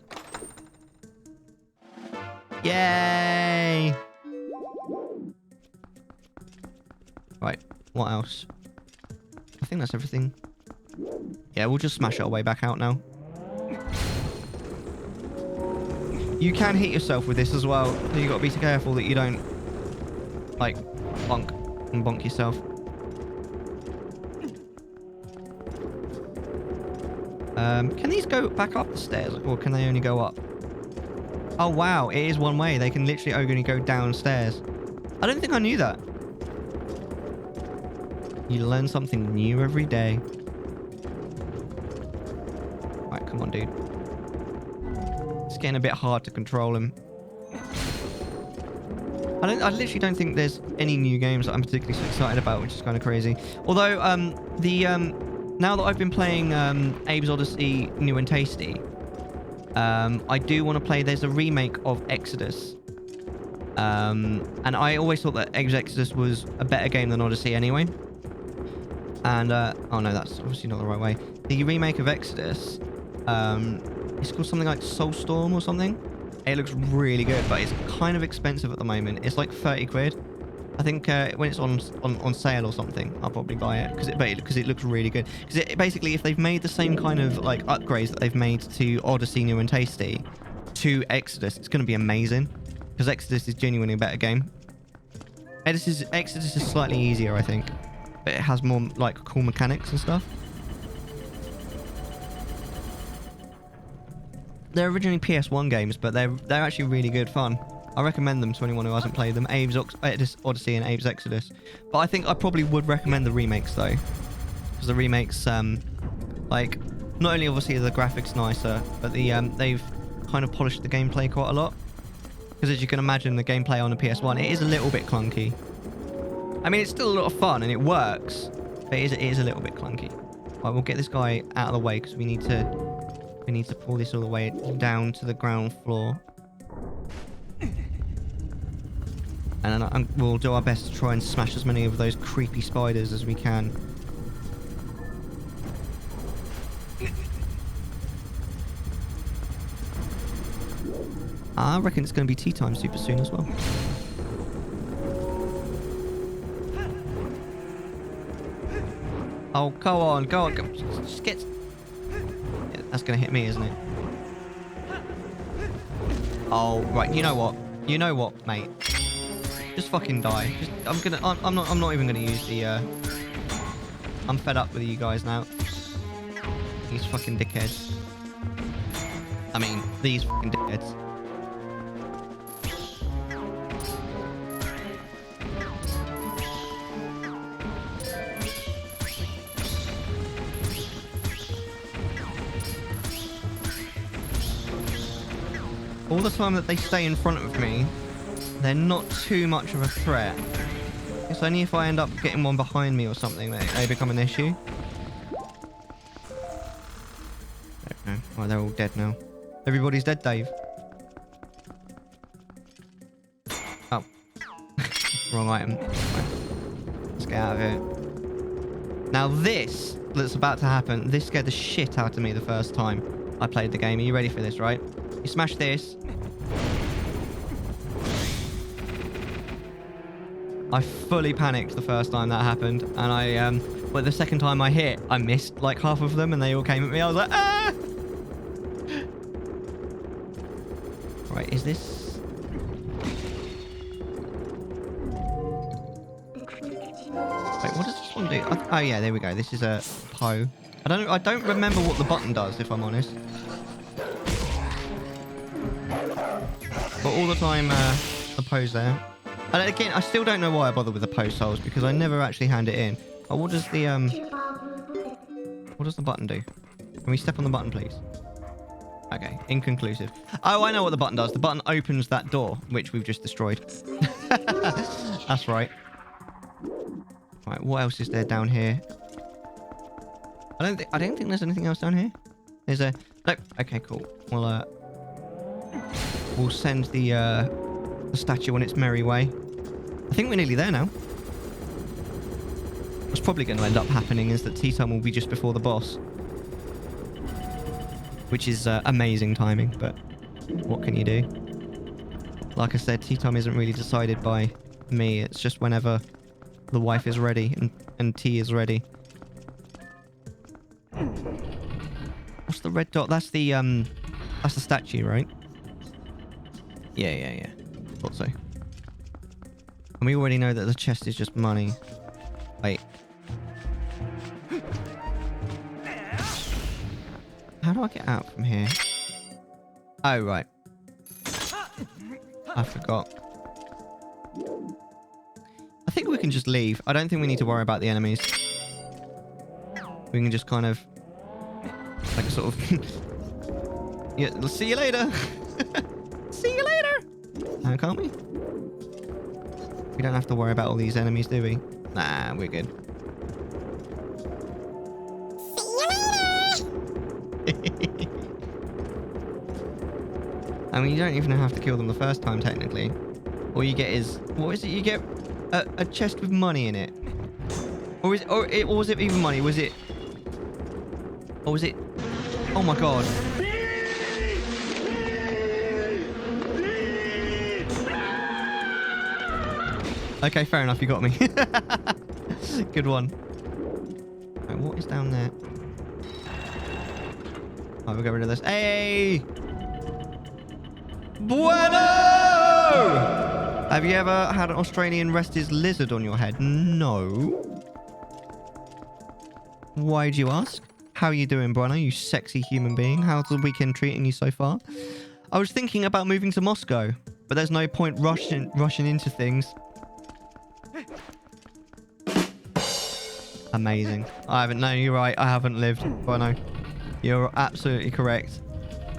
Speaker 1: Yay! Right, what else? I think that's everything. Yeah, we'll just smash our way back out now. You can hit yourself with this as well, so you got to be careful that you don't like, bonk and bonk yourself. Can these go back up the stairs, or can they only go up? Oh, wow. It is one way. They can literally only go downstairs. I don't think I knew that. You learn something new every day. Right, come on, dude. It's getting a bit hard to control him. I literally don't think there's any new games that I'm particularly excited about, which is kind of crazy. Although, now that I've been playing Abe's Odyssey New and Tasty, I do want to play... There's a remake of Exodus. And I always thought that Abe's Exodus was a better game than Odyssey anyway. And, oh no, that's obviously not the right way. The remake of Exodus, it's called something like Soulstorm or something. It looks really good, but it's kind of expensive at the moment. It's like 30 quid. I think when it's on sale or something, I'll probably buy it because it looks really good. Because basically, if they've made the same kind of like upgrades that they've made to Odyssey New and Tasty to Exodus, it's going to be amazing. Because Exodus is genuinely a better game. Exodus is slightly easier, I think, but it has more like cool mechanics and stuff. They're originally PS1 games, but they're actually really good fun. I recommend them to anyone who hasn't played them. Abe's Odyssey and Abe's Exodus. But I think I probably would recommend the remakes though, because the remakes, like, not only obviously are the graphics nicer, but they've kind of polished the gameplay quite a lot. Because as you can imagine, the gameplay on the PS1, it is a little bit clunky. I mean, it's still a lot of fun and it works, but it is a little bit clunky. Right, we'll get this guy out of the way because we need to pull this all the way down to the ground floor. And then we'll do our best to try and smash as many of those creepy spiders as we can. I reckon it's going to be tea time super soon as well. Oh, go on, go on. Just get... Yeah, that's going to hit me, isn't it? Oh, right. You know what? You know what, mate? Just fucking die. I'm not even gonna use the I'm fed up with you guys now. These fucking dickheads. I mean, these fucking dickheads. All the time that they stay in front of me, they're not too much of a threat. It's only if I end up getting one behind me or something that they become an issue. Okay. Oh, they're all dead now. Everybody's dead, Dave. Oh. Wrong item. Right. Let's get out of here. Now this that's about to happen, this scared the shit out of me the first time I played the game. Are you ready for this, right? You smash this. I fully panicked the first time that happened, and but the second time I hit, I missed like half of them, and they all came at me. I was like, ah! Right, is this... Wait, what does this one do? Oh yeah, there we go. This is a Poe. I don't remember what the button does, if I'm honest. But all the time, the Poe's there. And again, I still don't know why I bother with the post holes, because I never actually hand it in. Oh, what does the button do? Can we step on the button, please? Okay, inconclusive. Oh, I know what the button does. The button opens that door, which we've just destroyed. That's right. Right, what else is there down here? I don't think there's anything else down here. There's a... Nope. Okay, cool. We'll send the statue on its merry way. I think we're nearly there now. What's probably going to end up happening is that tea time will be just before the boss. Which is amazing timing, but what can you do? Like I said, tea time isn't really decided by me. It's just whenever the wife is ready and tea is ready. What's the red dot? That's the statue, right? Yeah. Thought so. And we already know that the chest is just money. Wait. How do I get out from here? Oh, right. I forgot. I think we can just leave. I don't think we need to worry about the enemies. We can just kind of... like a sort of... yeah, we'll see you later. See you later. Can't we? We don't have to worry about all these enemies, do we? Nah, we're good. I mean, you don't even have to kill them the first time, technically. All you get is... what is it? You get a chest with money in it. Or was it even money? Was it... or was it... oh my god. Okay, fair enough. You got me. Good one. Right, what is down there? Right, we'll get rid of this. Hey! Bueno! Have you ever had an Australian rest his lizard on your head? No. Why do you ask? How are you doing, Bueno, you sexy human being? How's the weekend treating you so far? I was thinking about moving to Moscow, but there's no point rushing into things. Amazing. I haven't... no, you're right. I haven't lived. Bueno, you're absolutely correct.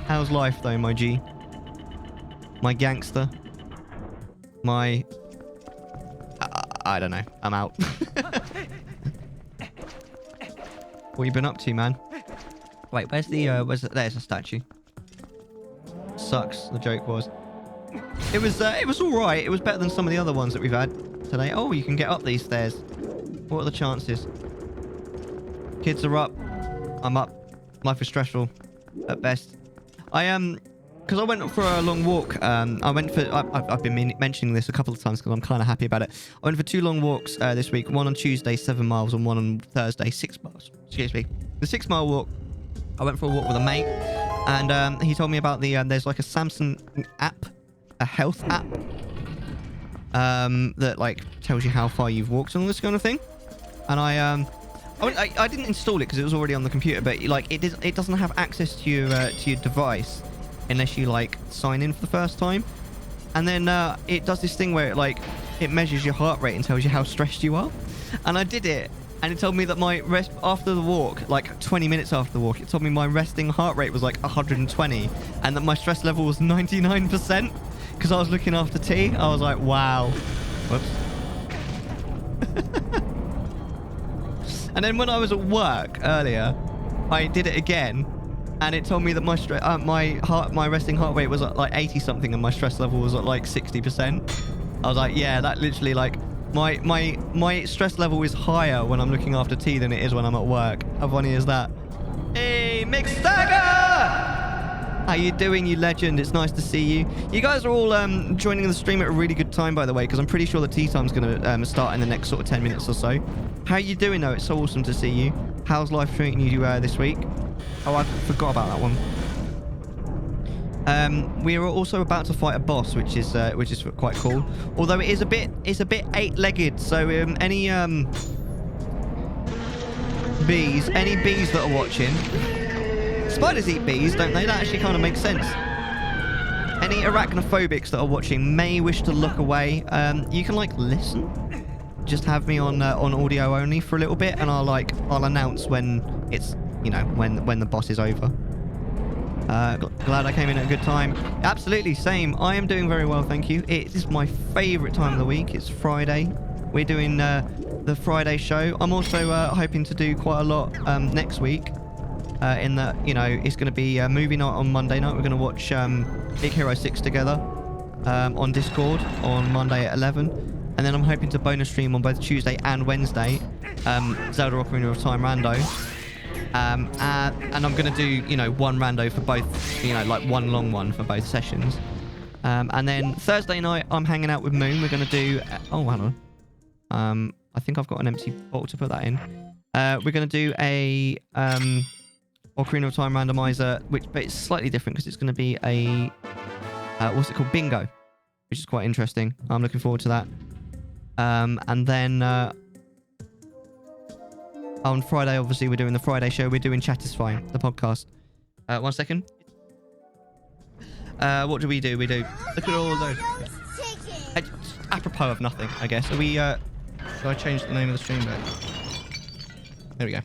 Speaker 1: How's life, though, my G? My gangster? My... I don't know. I'm out. What you been up to, man? Wait, where's the... there's a statue. Sucks, the joke was. It was all right. It was better than some of the other ones that we've had today. Oh, you can get up these stairs. What are the chances? Kids are up. I'm up. Life is stressful at best. Because I went for a long walk. I've been mentioning this a couple of times because I'm kind of happy about it. I went for 2 long walks this week. One on Tuesday, 7 miles, and one on Thursday, 6 miles. Excuse me. The 6-mile walk, I went for a walk with a mate, and he told me about the there's like a Samsung app, a health app, that like tells you how far you've walked and all this kind of thing. And I didn't install it because it was already on the computer, but like it doesn't have access to your device unless you like sign in for the first time. And then it does this thing where it measures your heart rate and tells you how stressed you are. And I did it, and it told me that my rest after the walk, like 20 minutes after the walk, it told me my resting heart rate was like 120 and that my stress level was 99% because I was looking after tea. I was like, wow. Whoops. And then when I was at work earlier, I did it again, and it told me that my resting heart rate was at like 80 something, and my stress level was at like 60%. I was like, yeah, that literally like my stress level is higher when I'm looking after tea than it is when I'm at work. How funny is that? Hey, Mixstagger! How you doing, you legend? It's nice to see you. You guys are all joining the stream at a really good time, by the way, because I'm pretty sure the tea time's going to start in the next sort of 10 minutes or so. How you doing, though? It's so awesome to see you. How's life treating you this week? Oh, I forgot about that one. We are also about to fight a boss, which is quite cool. Although it's a bit 8-legged. So any bees that are watching. Spiders eat bees, don't they? That actually kind of makes sense. Any arachnophobics that are watching may wish to look away. You can like listen. Just have me on audio only for a little bit, and I'll announce when it's when the boss is over. Glad I came in at a good time. Absolutely, same. I am doing very well, thank you. It is my favourite time of the week. It's Friday. We're doing the Friday show. I'm also hoping to do quite a lot next week. In that, it's going to be movie night on Monday night. We're going to watch Big Hero 6 together on Discord on Monday at 11. And then I'm hoping to bonus stream on both Tuesday and Wednesday Zelda Ocarina of Time rando. And I'm going to do, one rando for both, like one long one for both sessions. And then Thursday night, I'm hanging out with Moon. We're going to do... oh, hang on. I think I've got an empty bottle to put that in. We're going to do a Ocarina of Time randomizer, but it's slightly different because it's going to be a... what's it called? Bingo. Which is quite interesting. I'm looking forward to that. And then on Friday, obviously, we're doing the Friday show. We're doing Chat is Fine, the podcast. 1 second. What do? We do. Look at all of those. Apropos of nothing, I guess. Are we, should I change the name of the stream back? There we go.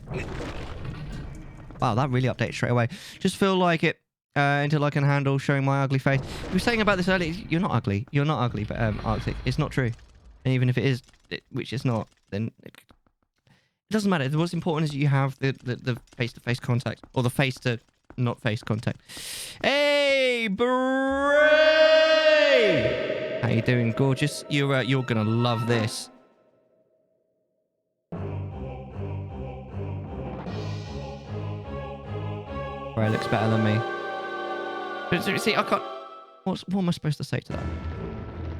Speaker 1: Wow, that really updated straight away. Just feel like it until I can handle showing my ugly face. We were saying about this earlier. You're not ugly. You're not ugly, but Arctic. It's not true. And even if it is, which it's not, then it doesn't matter. What's important is you have the face-to-face contact, or the face-to-not face contact. Hey, Bray! How you doing, gorgeous? You're gonna love this. Bray looks better than me. See, I can't. What am I supposed to say to that?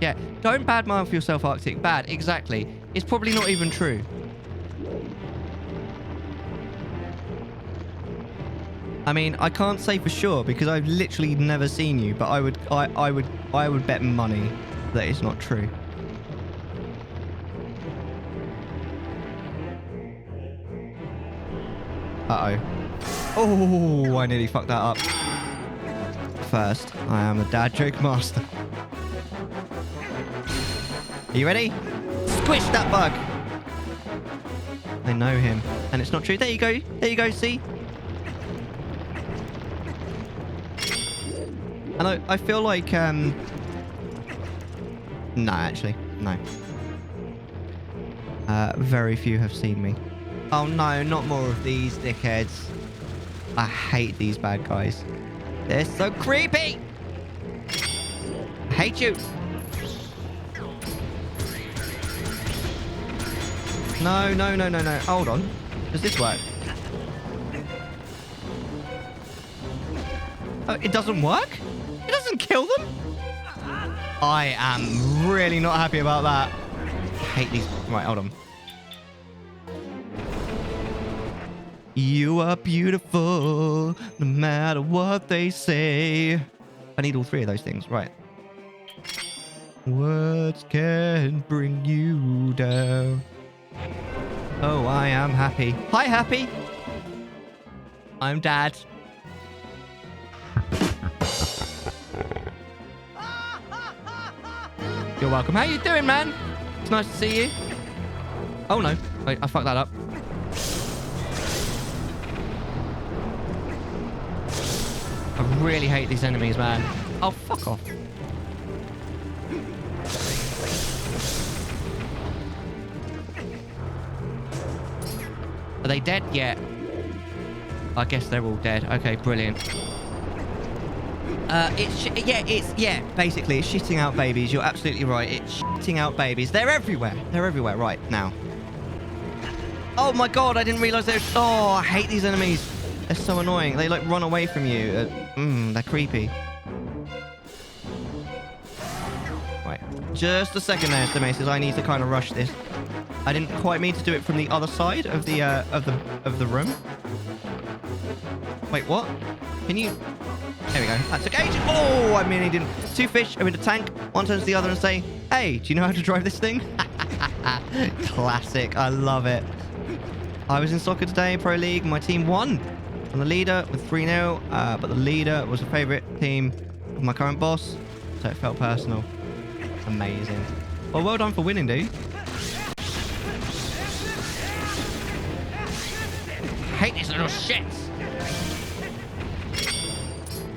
Speaker 1: Yeah, don't badmouth yourself, Arctic. Bad, exactly. It's probably not even true. I mean, I can't say for sure because I've literally never seen you, but I would bet money that it's not true. Uh-oh. Oh, I nearly fucked that up. First, I am a dad joke master. Are you ready? Squish that bug! I know him. And it's not true. There you go. There you go, see? And I feel like, no, actually, no. Very few have seen me. Oh no, not more of these dickheads. I hate these bad guys. They're so creepy! I hate you! No. Hold on. Does this work? Oh, it doesn't work? It doesn't kill them? I am really not happy about that. I hate these. Right, hold on. You are beautiful, no matter what they say. I need all three of those things. Right. Words can bring you down. Oh, I am happy. Hi, Happy. I'm Dad. You're welcome. How you doing, man? It's nice to see you. Oh, no. Wait, I fucked that up. I really hate these enemies, man. Oh, fuck off. Are they dead yet? I guess they're all dead. Okay, brilliant. Basically, it's shitting out babies. You're absolutely right. It's shitting out babies. They're everywhere. They're everywhere right now. Oh my god, I didn't realize they're... Oh, I hate these enemies. They're so annoying. They, like, run away from you. They're creepy. Right. Just a second there, Stamaces. I need to kind of rush this. I didn't quite mean to do it from the other side of the room. Wait, what? Can you... There we go. That took ages. Oh, I mean, he didn't. Two fish are in a tank. One turns to the other and say, hey, do you know how to drive this thing? Classic. I love it. I was in soccer today, Pro League. My team won. I'm the leader with 3-0, but the leader was a favourite team of my current boss, so it felt personal. Amazing. Well done for winning, dude. I hate these little shits.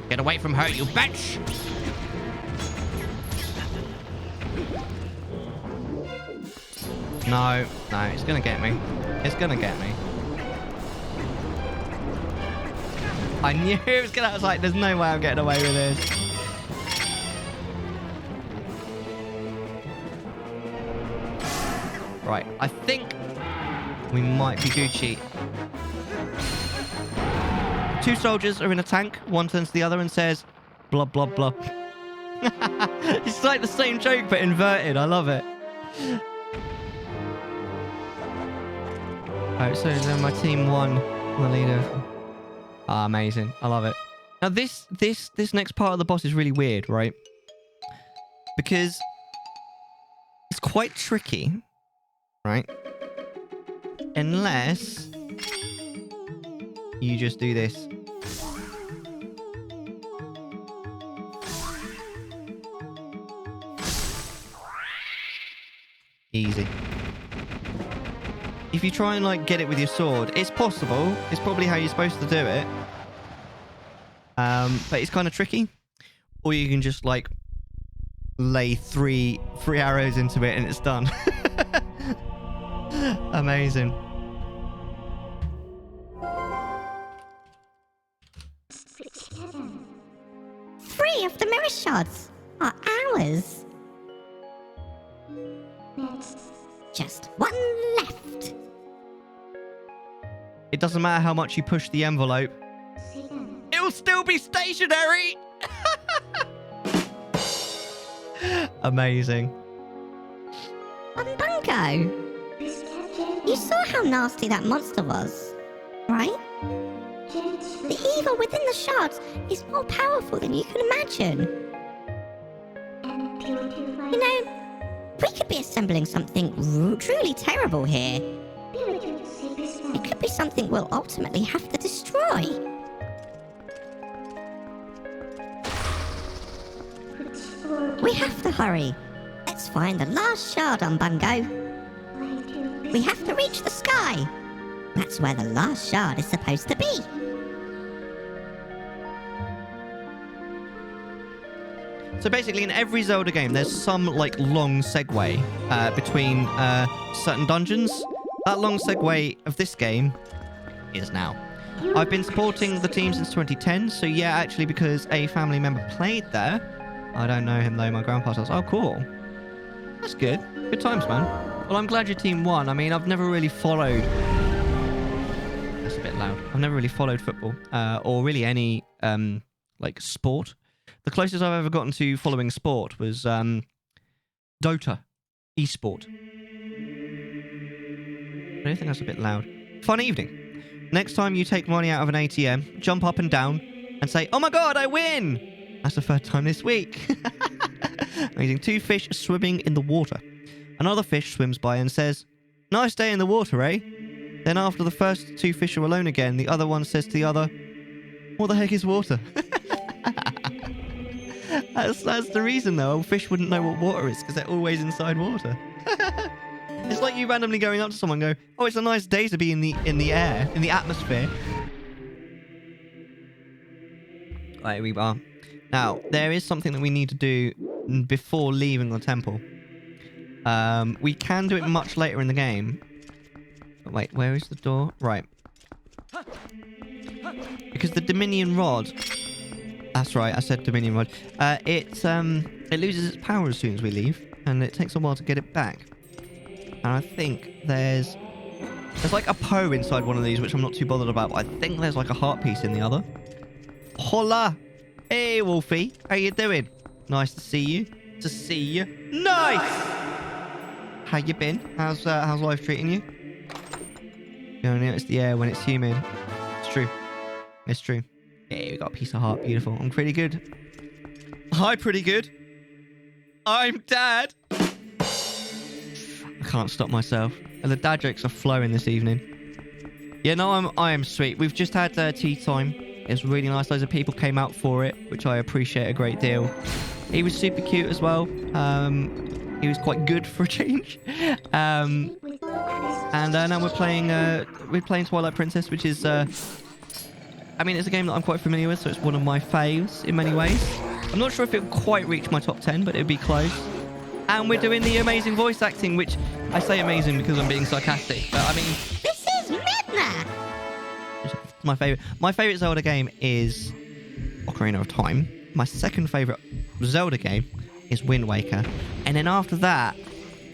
Speaker 1: Get away from her, you bitch! No, it's gonna get me. It's gonna get me. I knew it was gonna... I was like, there's no way I'm getting away with this. Right, I think we might be Gucci. Two soldiers are in a tank. One turns to the other and says, blah, blah, blah. It's like the same joke, but inverted. I love it. Alright, so then my team won. The leader. Ah, amazing. I love it. Now, this next part of the boss is really weird, right? Because it's quite tricky. Right? Unless you just do this. Easy. If you try and, like, get it with your sword, it's possible. It's probably how you're supposed to do it. But it's kind of tricky. Or you can just, like, lay three arrows into it and it's done. Amazing.
Speaker 2: Three of the mirror shards are ours. Just one left.
Speaker 1: It doesn't matter how much you push the envelope. It'll still be stationary! Amazing.
Speaker 2: Bungo, you saw how nasty that monster was, right? The evil within the shards is more powerful than you can imagine. You know, we could be assembling something truly terrible here. It could be something we'll ultimately have to destroy. We have to hurry. Let's find the last shard on Bungo. We have to reach the sky. That's where the last shard is supposed to be.
Speaker 1: So basically, in every Zelda game, there's some, like, long segue between certain dungeons. That long segue of this game is now. I've been supporting the team since 2010, so yeah, actually, because a family member played there. I don't know him, though. My grandpa does. Oh, cool. That's good. Good times, man. Well, I'm glad your team won. I mean, I've never really followed... That's a bit loud. I've never really followed football or really any, like, sport. The closest I've ever gotten to following sport was Dota, esport. I don't think that's a bit loud. Fun evening. Next time you take money out of an ATM, jump up and down and say, "Oh my god, I win!" That's the third time this week. Amazing. Two fish swimming in the water. Another fish swims by and says, "Nice day in the water, eh?" Then after the first two fish are alone again, the other one says to the other, "What the heck is water?" That's the reason, though. A fish wouldn't know what water is because they're always inside water. It's like you randomly going up to someone and go, "Oh, it's a nice day to be in the air, in the atmosphere." Right, here we are. Now, there is something that we need to do before leaving the temple. We can do it much later in the game. But wait, where is the door? Right. Because the Dominion Rod... That's right, I said Dominion Rod. It loses its power as soon as we leave, and it takes a while to get it back. And I think there's like a Poe inside one of these, which I'm not too bothered about, but I think there's like a heart piece in the other. Hola! Hey, Wolfie. How you doing? Nice to see you. To see you. Nice! How you been? How's life treating you? You don't notice the air when it's humid. It's true. It's true. Yeah, we got a piece of heart. Beautiful. I'm pretty good. Hi, pretty good. I'm Dad. I can't stop myself. And the dad jokes are flowing this evening. Yeah, no, I am sweet. We've just had tea time. It's really nice. Loads of people came out for it, which I appreciate a great deal. He was super cute as well. He was quite good for a change. And now we're playing Twilight Princess, which is I mean, it's a game that I'm quite familiar with, so it's one of my faves in many ways. I'm not sure if it will quite reach my top 10, but it'd be close. And we're doing the amazing voice acting, which I say amazing because I'm being sarcastic, but I mean,
Speaker 2: This is Midna!
Speaker 1: my favorite Zelda game is Ocarina of Time. My second favorite Zelda game is Wind Waker. And then after that,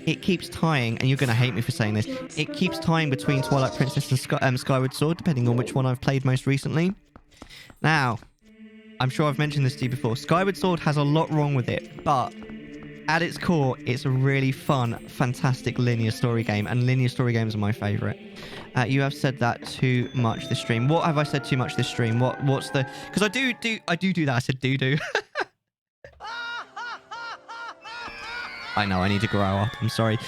Speaker 1: it keeps tying, and you're going to hate me for saying this, it keeps tying between Twilight Princess and Skyward Sword, depending on which one I've played most recently. Now, I'm sure I've mentioned this to you before. Skyward Sword has a lot wrong with it, but at its core, it's a really fun, fantastic linear story game, and linear story games are my favourite. You have said that too much this stream. What have I said too much this stream? What's the... Because I do that. I said do. I know, I need to grow up. I'm sorry.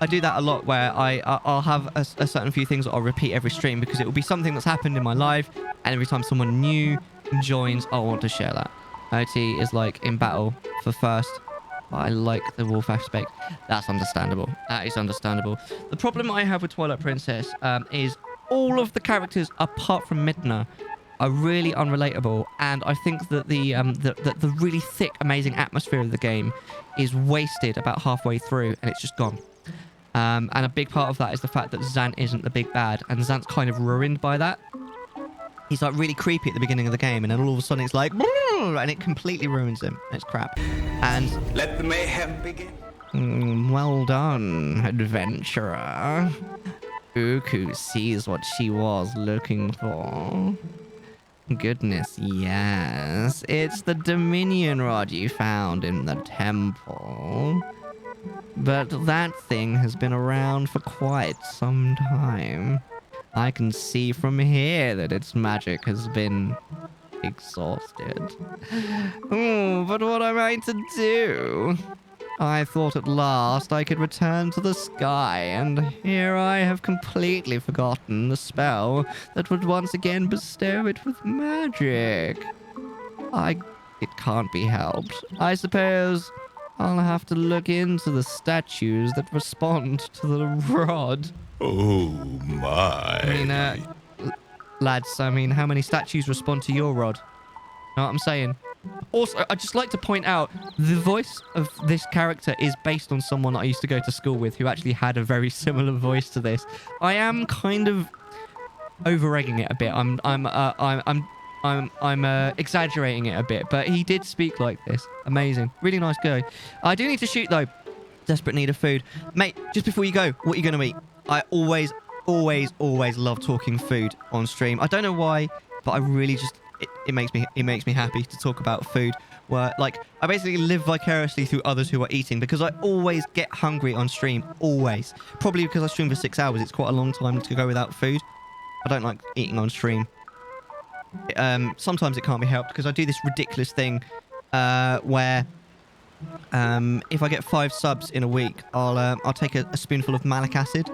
Speaker 1: I do that a lot where I'll have a certain few things that I'll repeat every stream because it will be something that's happened in my life, and every time someone new joins, I'll want to share that. OT is like in battle for first. I like the wolf aspect. That's understandable. That is understandable. The problem I have with Twilight Princess is all of the characters apart from Midna are really unrelatable, and I think that the really thick, amazing atmosphere of the game is wasted about halfway through, and it's just gone. And a big part of that is the fact that Zant isn't the big bad, and Zant's kind of ruined by that. He's like really creepy at the beginning of the game, and then all of a sudden it's like, and it completely ruins him. It's crap. And
Speaker 8: let the mayhem begin.
Speaker 1: Well done, adventurer. Uku sees what she was looking for. Goodness, yes. It's the Dominion rod you found in the temple. But that thing has been around for quite some time. I can see from here that its magic has been exhausted. Oh, but what am I to do? I thought at last I could return to the sky, and here I have completely forgotten the spell that would once again bestow it with magic. It can't be helped. I suppose I'll have to look into the statues that respond to the rod.
Speaker 4: Oh my.
Speaker 1: I mean, lads, how many statues respond to your rod? Know what I'm saying? Also, I'd just like to point out, the voice of this character is based on someone I used to go to school with who actually had a very similar voice to this. I am kind of over-egging it a bit. I'm exaggerating it a bit, but he did speak like this. Amazing. Really nice guy. I do need to shoot, though. Desperate need of food. Mate, just before you go, what are you going to eat? I always love talking food on stream. I don't know why, but I really just... It makes me happy to talk about food. Where, like, I basically live vicariously through others who are eating, because I always get hungry on stream. Always. Probably because I stream for 6 hours. It's quite a long time to go without food. I don't like eating on stream. Sometimes it can't be helped because I do this ridiculous thing where if I get 5 subs in a week, I'll take a spoonful of malic acid.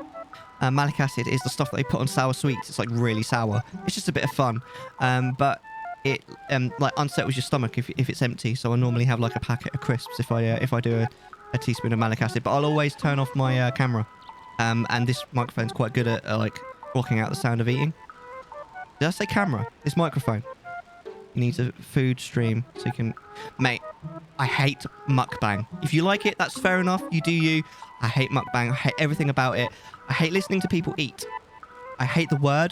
Speaker 1: Malic acid is the stuff that they put on sour sweets. It's like really sour. It's just a bit of fun, but it like unsettles your stomach if it's empty. So I normally have like a packet of crisps if I do a teaspoon of malic acid. But I'll always turn off my camera, and this microphone's quite good at like blocking out the sound of eating. Did I say camera? This microphone. You need a food stream so you can... Mate, I hate mukbang. If you like it, that's fair enough. You do you. I hate mukbang. I hate everything about it. I hate listening to people eat. I hate the word.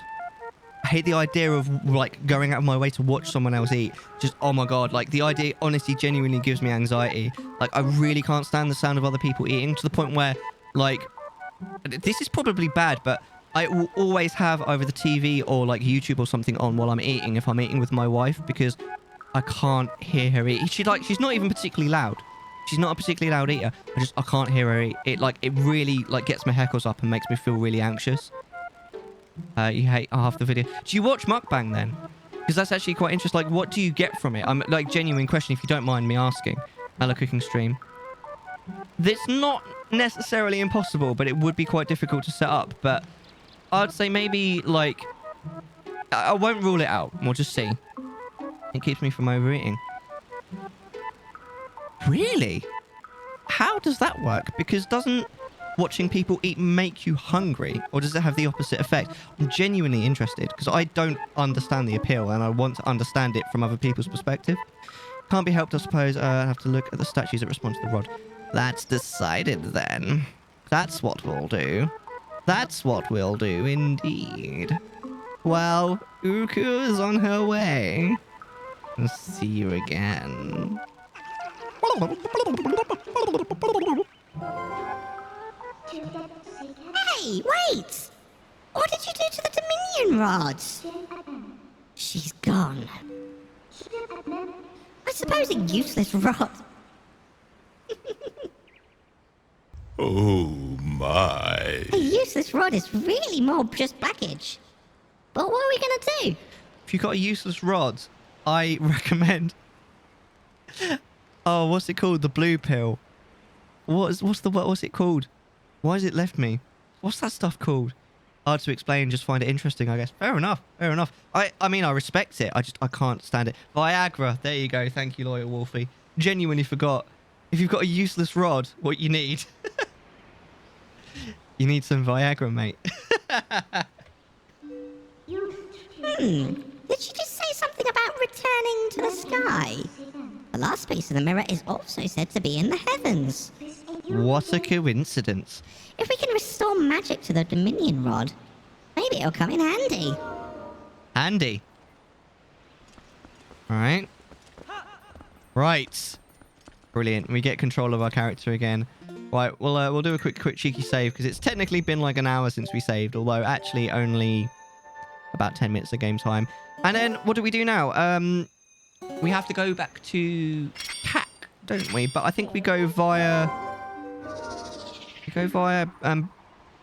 Speaker 1: I hate the idea of, like, going out of my way to watch someone else eat. Just, oh my god. Like, the idea, honestly, genuinely gives me anxiety. Like, I really can't stand the sound of other people eating to the point where, like... This is probably bad, but... I will always have either the TV or like YouTube or something on while I'm eating if I'm eating with my wife, because I can't hear her eat. She's not even particularly loud. She's not a particularly loud eater. I can't hear her eat. It really like gets my hackles up and makes me feel really anxious. You hate half the video. Do you watch mukbang then? Because that's actually quite interesting. Like, what do you get from it? I'm like, genuine question if you don't mind me asking. Mellar cooking stream. It's not necessarily impossible, but it would be quite difficult to set up. But I'd say maybe, like... I won't rule it out. We'll just see. It keeps me from overeating. Really? How does that work? Because doesn't watching people eat make you hungry? Or does it have the opposite effect? I'm genuinely interested, because I don't understand the appeal, and I want to understand it from other people's perspective. Can't be helped, I suppose. I have to look at the statues that respond to the rod. That's decided, then. That's what we'll do. That's what we'll do, indeed. Well, Uku is on her way. I'll see you again.
Speaker 2: Hey, wait! What did you do to the Dominion rods? She's gone. I suppose a useless rod.
Speaker 4: Oh my.
Speaker 2: A useless rod is really more just baggage. But what are we gonna do?
Speaker 1: If you've got a useless rod, I recommend... Oh, what's it called? The blue pill. What's it called? Why has it left me? What's that stuff called? Hard to explain, just find it interesting, I guess. Fair enough, fair enough. I mean, I respect it. I can't stand it. Viagra, there you go. Thank you, Loyal Wolfie. Genuinely forgot. If you've got a useless rod, what you need. You need some Viagra, mate.
Speaker 2: Did she just say something about returning to the sky? The last piece of the mirror is also said to be in the heavens.
Speaker 1: What a coincidence.
Speaker 2: If we can restore magic to the Dominion Rod, maybe it'll come in handy.
Speaker 1: Handy. Alright. Right. Brilliant. We get control of our character again. Right, we'll do a quick cheeky save, because it's technically been like an hour since we saved, although actually only about 10 minutes of game time. And then, what do we do now? We have to go back to CAC, don't we? But I think we go via...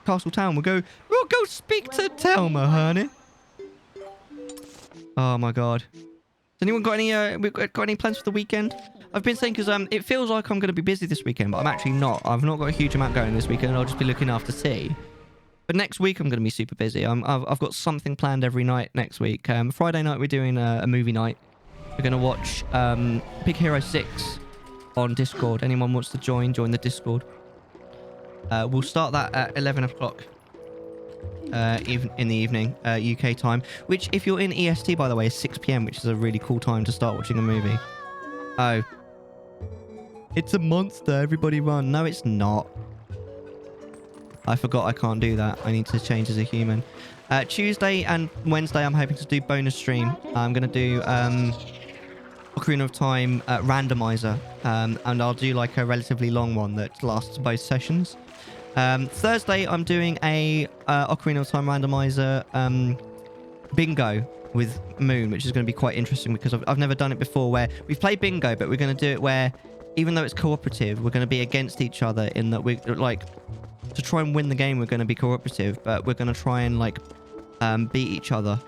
Speaker 1: Castle Town. We'll go speak to Thelma, honey. Oh my god. Has anyone got any plans for the weekend? I've been saying, because it feels like I'm going to be busy this weekend, but I'm actually not. I've not got a huge amount going this weekend. I'll just be looking after T. But next week I'm going to be super busy. I've got something planned every night next week. Friday night we're doing a movie night. We're going to watch Big Hero 6 on Discord. Anyone wants to join the Discord. We'll start that at 11 o'clock in the evening, UK time. Which, if you're in EST, by the way, is 6 p.m, which is a really cool time to start watching a movie. Oh. It's a monster. Everybody run. No, it's not. I forgot I can't do that. I need to change as a human. Tuesday and Wednesday, I'm hoping to do bonus stream. I'm going to do Ocarina of Time randomizer. And I'll do like a relatively long one that lasts both sessions. Thursday, I'm doing a Ocarina of Time randomizer bingo with Moon, which is going to be quite interesting because I've never done it before, where we've played bingo, but we're going to do it where, even though it's cooperative, we're going to be against each other in that we're like, to try and win the game, we're going to be cooperative, but we're going to try and like beat each other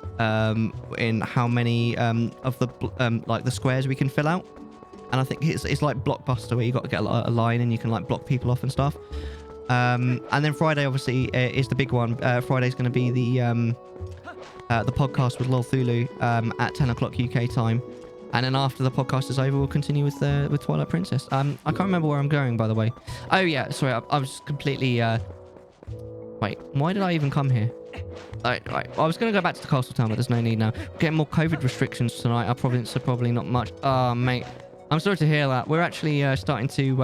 Speaker 1: in how many of the like the squares we can fill out. And I think it's like Blockbuster, where you got to get a line and you can like block people off and stuff. And then Friday obviously is the big one. Friday's going to be the podcast with Lol Thulu at 10 o'clock UK time. And then after the podcast is over, we'll continue with Twilight Princess. I can't remember where I'm going, by the way. Oh yeah, sorry, I was completely wait, why did I even come here? Right. I was going to go back to the Castle Town, but there's no need now. Getting more COVID restrictions tonight. Our province are probably not much. Oh, mate. I'm sorry to hear that. We're actually starting to...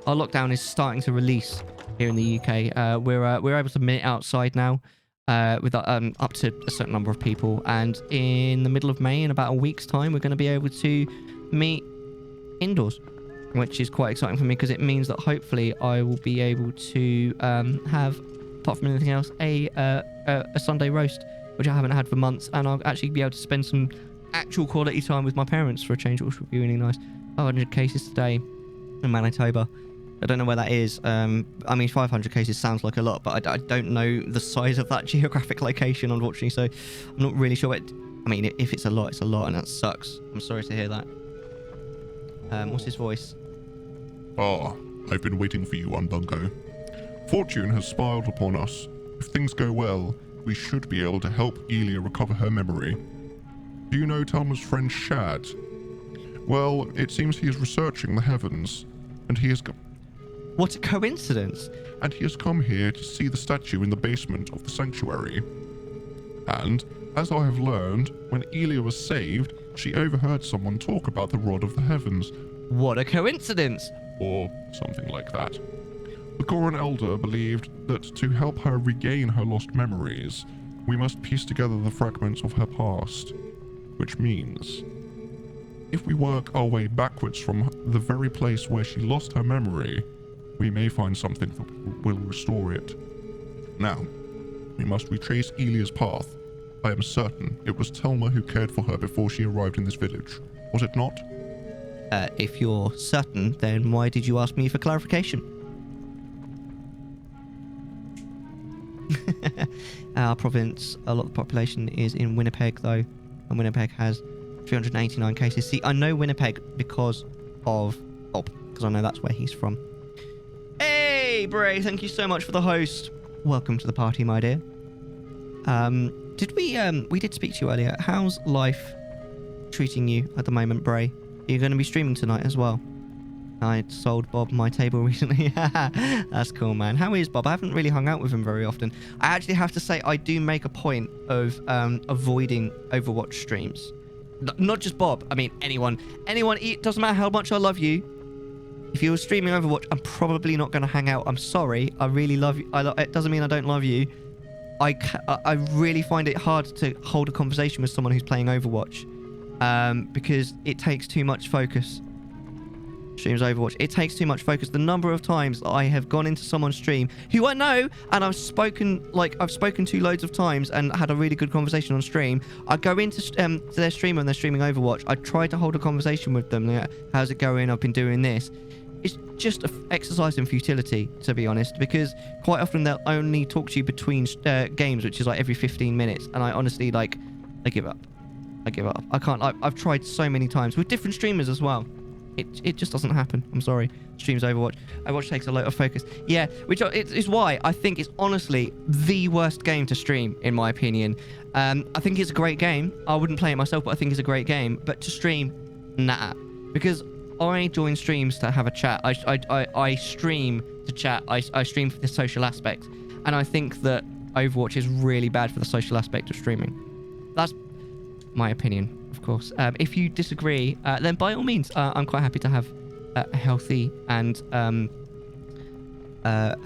Speaker 1: our lockdown is starting to release here in the UK. We're able to meet outside now with up to a certain number of people. And in the middle of May, in about a week's time, we're going to be able to meet indoors, which is quite exciting for me because it means that hopefully I will be able to have, apart from anything else, a Sunday roast, which I haven't had for months, and I'll actually be able to spend some actual quality time with my parents for a change, which would be really nice. 500 cases today in Manitoba. I don't know where that is. I mean, 500 cases sounds like a lot, but I don't know the size of that geographic location, unfortunately, so I'm not really sure. I mean, if it's a lot, it's a lot, and that sucks. I'm sorry to hear that. What's his voice?
Speaker 3: Ah, I've been waiting for you, Unbungo. Fortune has smiled upon us. If things go well, we should be able to help Elia recover her memory. Do you know Thelma's friend Shad? Well, it seems he is researching the heavens, and he has...
Speaker 1: What a coincidence!
Speaker 3: And he has come here to see the statue in the basement of the sanctuary. And, as I have learned, when Elia was saved, she overheard someone talk about the Rod of the Heavens.
Speaker 1: What a coincidence!
Speaker 3: Or something like that. The Goron Elder believed that to help her regain her lost memories, we must piece together the fragments of her past. Which means, if we work our way backwards from the very place where she lost her memory, we may find something that will restore it. Now, we must retrace Elia's path. I am certain it was Thelma who cared for her before she arrived in this village. Was it not?
Speaker 1: If you're certain, then why did you ask me for clarification? Our province, a lot of the population is in Winnipeg, though, and Winnipeg has 389 cases. See, I know Winnipeg because I know that's where he's from. Hey! Hey, Bray, thank you so much for the host. Welcome to the party, my dear. We did speak to you earlier. How's life treating you at the moment, Bray? Are you going to be streaming tonight as well? I sold Bob my table recently. That's cool, man. How is Bob? I haven't really hung out with him very often. I actually have to say I do make a point of avoiding Overwatch streams. Not just Bob. I mean, anyone. It doesn't matter how much I love you. If you were streaming Overwatch, I'm probably not going to hang out. I'm sorry. I really love you. It doesn't mean I don't love you. I really find it hard to hold a conversation with someone who's playing Overwatch. Because it takes too much focus. Streams Overwatch. It takes too much focus. The number of times I have gone into someone's stream who I know and I've spoken to loads of times and had a really good conversation on stream. I go into to their stream when they're streaming Overwatch. I try to hold a conversation with them. Like, how's it going? I've been doing this. It's just an exercise in futility, to be honest, because quite often they'll only talk to you between games, which is like every 15 minutes. And I honestly, I give up. I give up. I can't. I've tried so many times with different streamers as well. It just doesn't happen. I'm sorry. Streams Overwatch. Overwatch takes a lot of focus. Yeah, which is why I think it's honestly the worst game to stream, in my opinion. I think it's a great game. I wouldn't play it myself, but I think it's a great game. But to stream, nah. Because I join streams to have a chat. I stream to chat. I stream for the social aspect. And I think that Overwatch is really bad for the social aspect of streaming. That's my opinion. Of course. If you disagree, then by all means, I'm quite happy to have a healthy and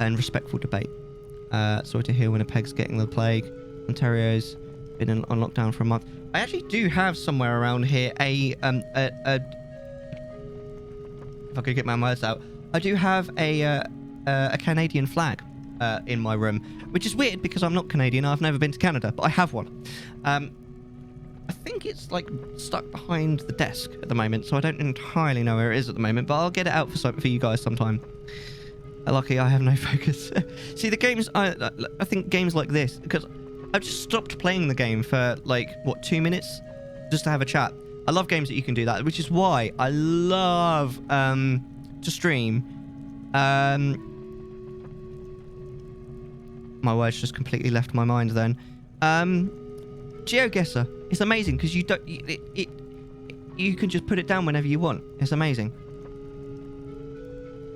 Speaker 1: respectful debate. Sorry to hear Winnipeg's getting the plague. Ontario's been on lockdown for a month. I actually do have somewhere around here if I could get my words out, I do have a Canadian flag in my room, which is weird because I'm not Canadian. I've never been to Canada, but I have one. I think it's like stuck behind the desk at the moment, so I don't entirely know where it is at the moment, but I'll get it out for you guys sometime. Lucky I have no focus. See, the games, I think games like this, because I've just stopped playing the game for 2 minutes just to have a chat. I love games that you can do that, which is why I love to stream. My words just completely left my mind then. GeoGuessr. It's amazing because you can just put it down whenever you want. It's amazing.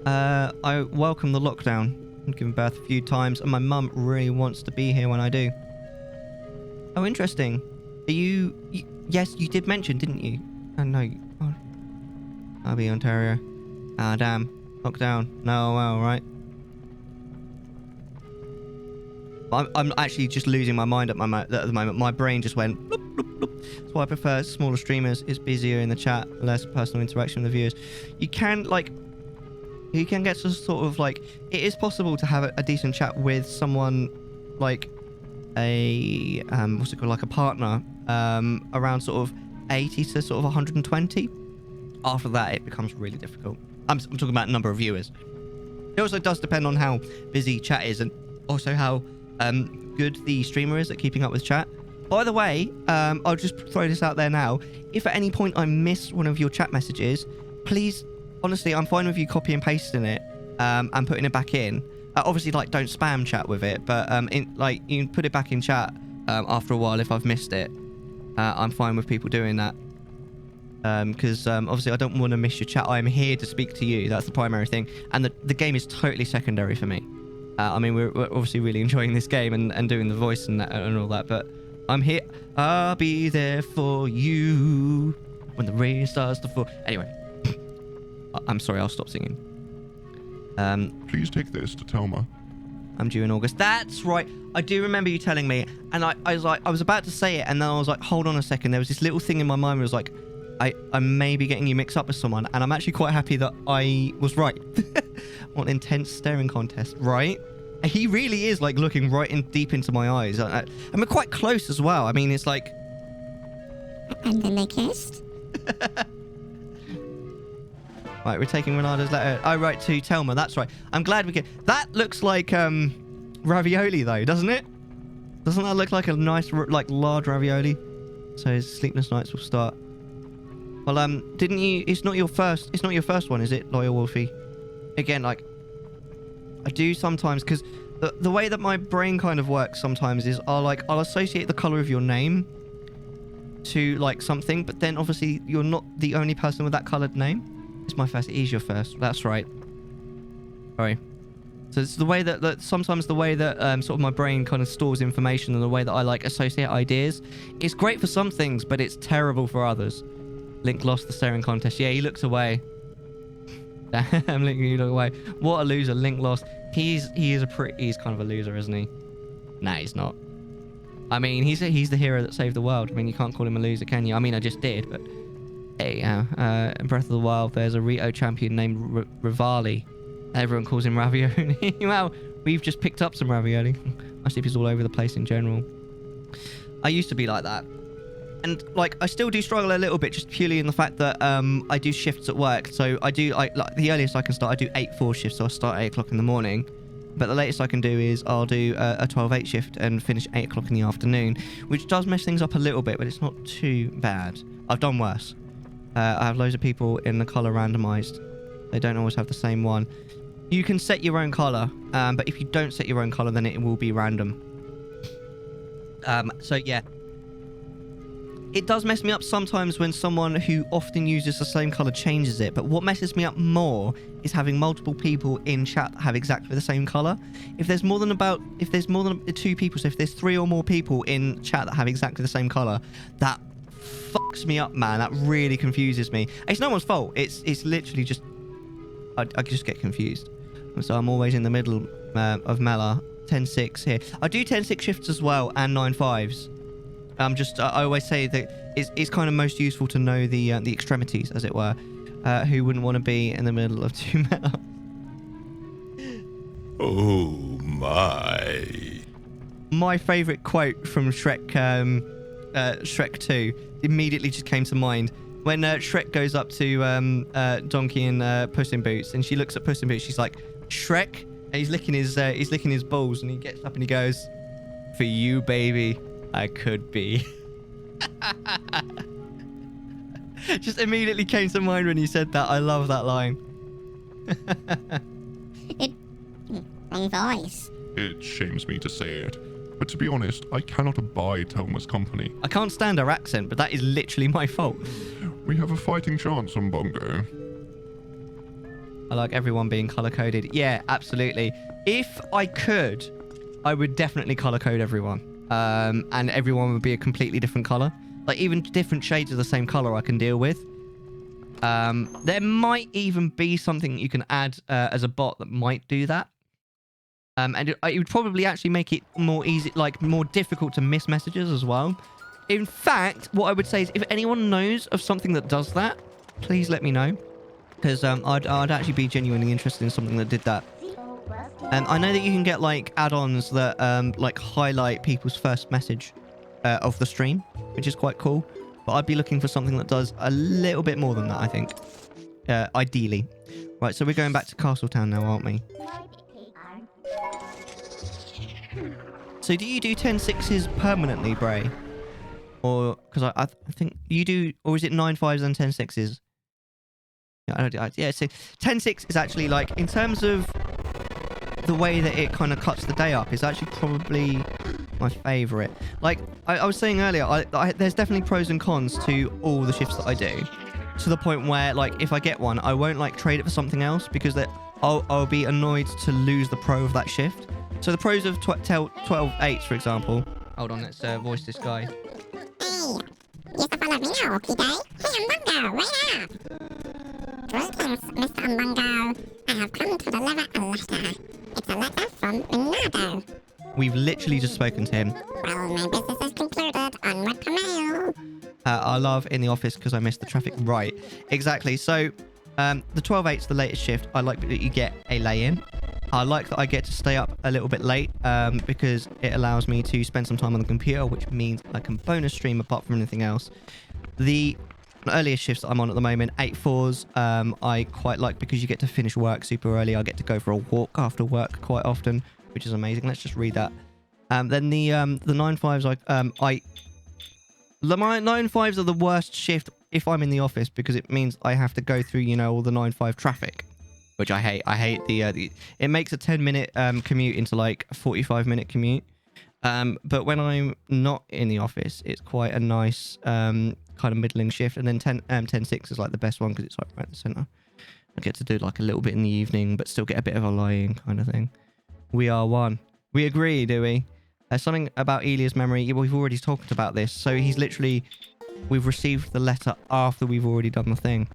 Speaker 1: I welcome the lockdown. I'm giving birth a few times, and my mum really wants to be here when I do. Oh, interesting. Are you yes, you did mention, didn't you? Oh no. Oh. I'll be Ontario. Ah, damn. Lockdown. No, well, right. I'm actually just losing my mind at the moment. My brain just went bloop, bloop, bloop. That's why I prefer smaller streamers. It's busier in the chat, less personal interaction with the viewers. You can get to sort of it is possible to have a decent chat with someone like a what's it called, like a partner around sort of 80 to sort of 120. After that, it becomes really difficult. I'm talking about number of viewers. It also does depend on how busy chat is and also how good the streamer is at keeping up with chat. By the way, I'll just throw this out there now. If at any point I miss one of your chat messages, please, honestly, I'm fine with you copy and pasting it and putting it back in. Obviously, don't spam chat with it, but you can put it back in chat after a while if I've missed it. I'm fine with people doing that. Because obviously I don't want to miss your chat. I'm here to speak to you. That's the primary thing. And the game is totally secondary for me. I mean, we're obviously really enjoying this game and doing the voice and all that, but I'm here. I'll be there for you when the rain starts to fall. Anyway, I'm sorry, I'll stop singing.
Speaker 3: Please take this to Telma.
Speaker 1: I'm due in August. That's right. I do remember you telling me, and I was about to say it, and then I was like, hold on a second. There was this little thing in my mind where it was like, I may be getting you mixed up with someone, and I'm actually quite happy that I was right. What an intense staring contest, right? He really is looking right deep into my eyes. And we're quite close as well. I mean, it's like...
Speaker 7: And then they kissed?
Speaker 1: Right, we're taking Renata's letter. Oh, right, to Telma. That's right. I'm glad we can... That looks like ravioli, though, doesn't it? Doesn't that look like a nice, large ravioli? So his sleepless nights will start. Well, didn't you... It's not your first one, is it, Loyal Wolfie? Again, I do sometimes, because the way that my brain kind of works sometimes is I'll associate the color of your name to like something, but then obviously you're not the only person with that colored name. It's my first. It is your first. That's right. Sorry. So it's the way that sometimes the way that sort of my brain kind of stores information and the way that I like associate ideas. It's great for some things, but it's terrible for others. Link lost the staring contest. Yeah, he looks away. Damn, Link, you look away. What a loser. Link lost. He's kind of a loser, isn't he? Nah, he's not. I mean, he's the hero that saved the world. I mean, you can't call him a loser, can you? I mean, I just did, but hey, in Breath of the Wild, there's a Rito champion named Rivali. Everyone calls him Ravioli. Well, we've just picked up some ravioli. My sleep is all over the place in general. I used to be like that. And, like, I still do struggle a little bit just purely in the fact that I do shifts at work. So like, the earliest I can start, I do 8-4 shifts, so I start at 8 o'clock in the morning. But the latest I can do is I'll do a 12-8 shift and finish 8 o'clock in the afternoon, which does mess things up a little bit, but it's not too bad. I've done worse. I have loads of people in the colour randomised. They don't always have the same one. You can set your own colour, but if you don't set your own colour, then it will be random. So yeah. It does mess me up sometimes when someone who often uses the same colour changes it, but what messes me up more is having multiple people in chat that have exactly the same colour. If there's more than 2 people, so if there's 3 or more people in chat that have exactly the same colour, that fucks me up, man. That really confuses me. It's no one's fault. It's literally just... I just get confused. So I'm always in the middle of Mellar. 10-6 here. I do 10-6 shifts as well, and 9-5s. I always say that it's kind of most useful to know the extremities, as it were. Who wouldn't want to be in the middle of 2 Mellar?
Speaker 4: Oh my.
Speaker 1: My favourite quote from Shrek 2 immediately just came to mind. When Shrek goes up to Donkey and Puss in Boots, and she looks at Puss in Boots, she's like, Shrek? And he's licking his balls, and he gets up and he goes, for you, baby, I could be. Just immediately came to mind when you said that. I love that line.
Speaker 7: Wrong voice.
Speaker 3: It shames me to say it, but to be honest, I cannot abide Telma's company.
Speaker 1: I can't stand her accent, but that is literally my fault.
Speaker 3: We have a fighting chance on Bongo.
Speaker 1: I like everyone being color-coded. Yeah, absolutely. If I could, I would definitely color-code everyone. And everyone would be a completely different color. Like, even different shades of the same color I can deal with. There might even be something you can add as a bot that might do that. And it would probably actually make it more easy, like, more difficult to miss messages as well. In fact, what I would say is if anyone knows of something that does that, please let me know. Because I'd actually be genuinely interested in something that did that. I know that you can get like add-ons that like highlight people's first message of the stream, which is quite cool. But I'd be looking for something that does a little bit more than that, I think. Ideally. Right, so we're going back to Castletown now, aren't we? So do you do 10-6s permanently, Bray? Or, because I think you do, or is it 9-5s and 10-6s? Yeah, so 10-6 is actually like, in terms of the way that it kind of cuts the day up, is actually probably my favourite. Like, I was saying earlier, there's definitely pros and cons to all the shifts that I do. To the point where, like, if I get one, I won't, like, trade it for something else because I'll be annoyed to lose the pro of that shift. So the pros of 12-8s, for example. Hold on, let's voice this guy.
Speaker 7: Hey, you have to follow me now, okay, day? Hey, Umbongo, wait up! Greetings, Mr. Umbongo. I have come to deliver a letter. It's a letter from Minado.
Speaker 1: We've literally just spoken to him.
Speaker 7: Well, my business is concluded. Onward to mail.
Speaker 1: I love in the office because I missed the traffic. Right, exactly. So, the 12-8's the latest shift. I like that you get a lay-in. I like that I get to stay up a little bit late because it allows me to spend some time on the computer, which means I can bonus stream apart from anything else. The earliest shifts that I'm on at the moment, 8-4s, I quite like because you get to finish work super early. I get to go for a walk after work quite often, which is amazing. Let's just read that. Then the 9-5s, the 9-5s are the worst shift if I'm in the office because it means I have to go through, you know, all the 9-5 traffic. which I hate. I hate the it makes a 10-minute commute into like a 45-minute commute. But when I'm not in the office, it's quite a nice kind of middling shift. And then 10-6 is like the best one because it's like right in the center. I get to do like a little bit in the evening, but still get a bit of a lie-in kind of thing. We are one. We agree, do we? Something about Elia's memory. We've already talked about this. So he's literally... We've received the letter after we've already done the thing.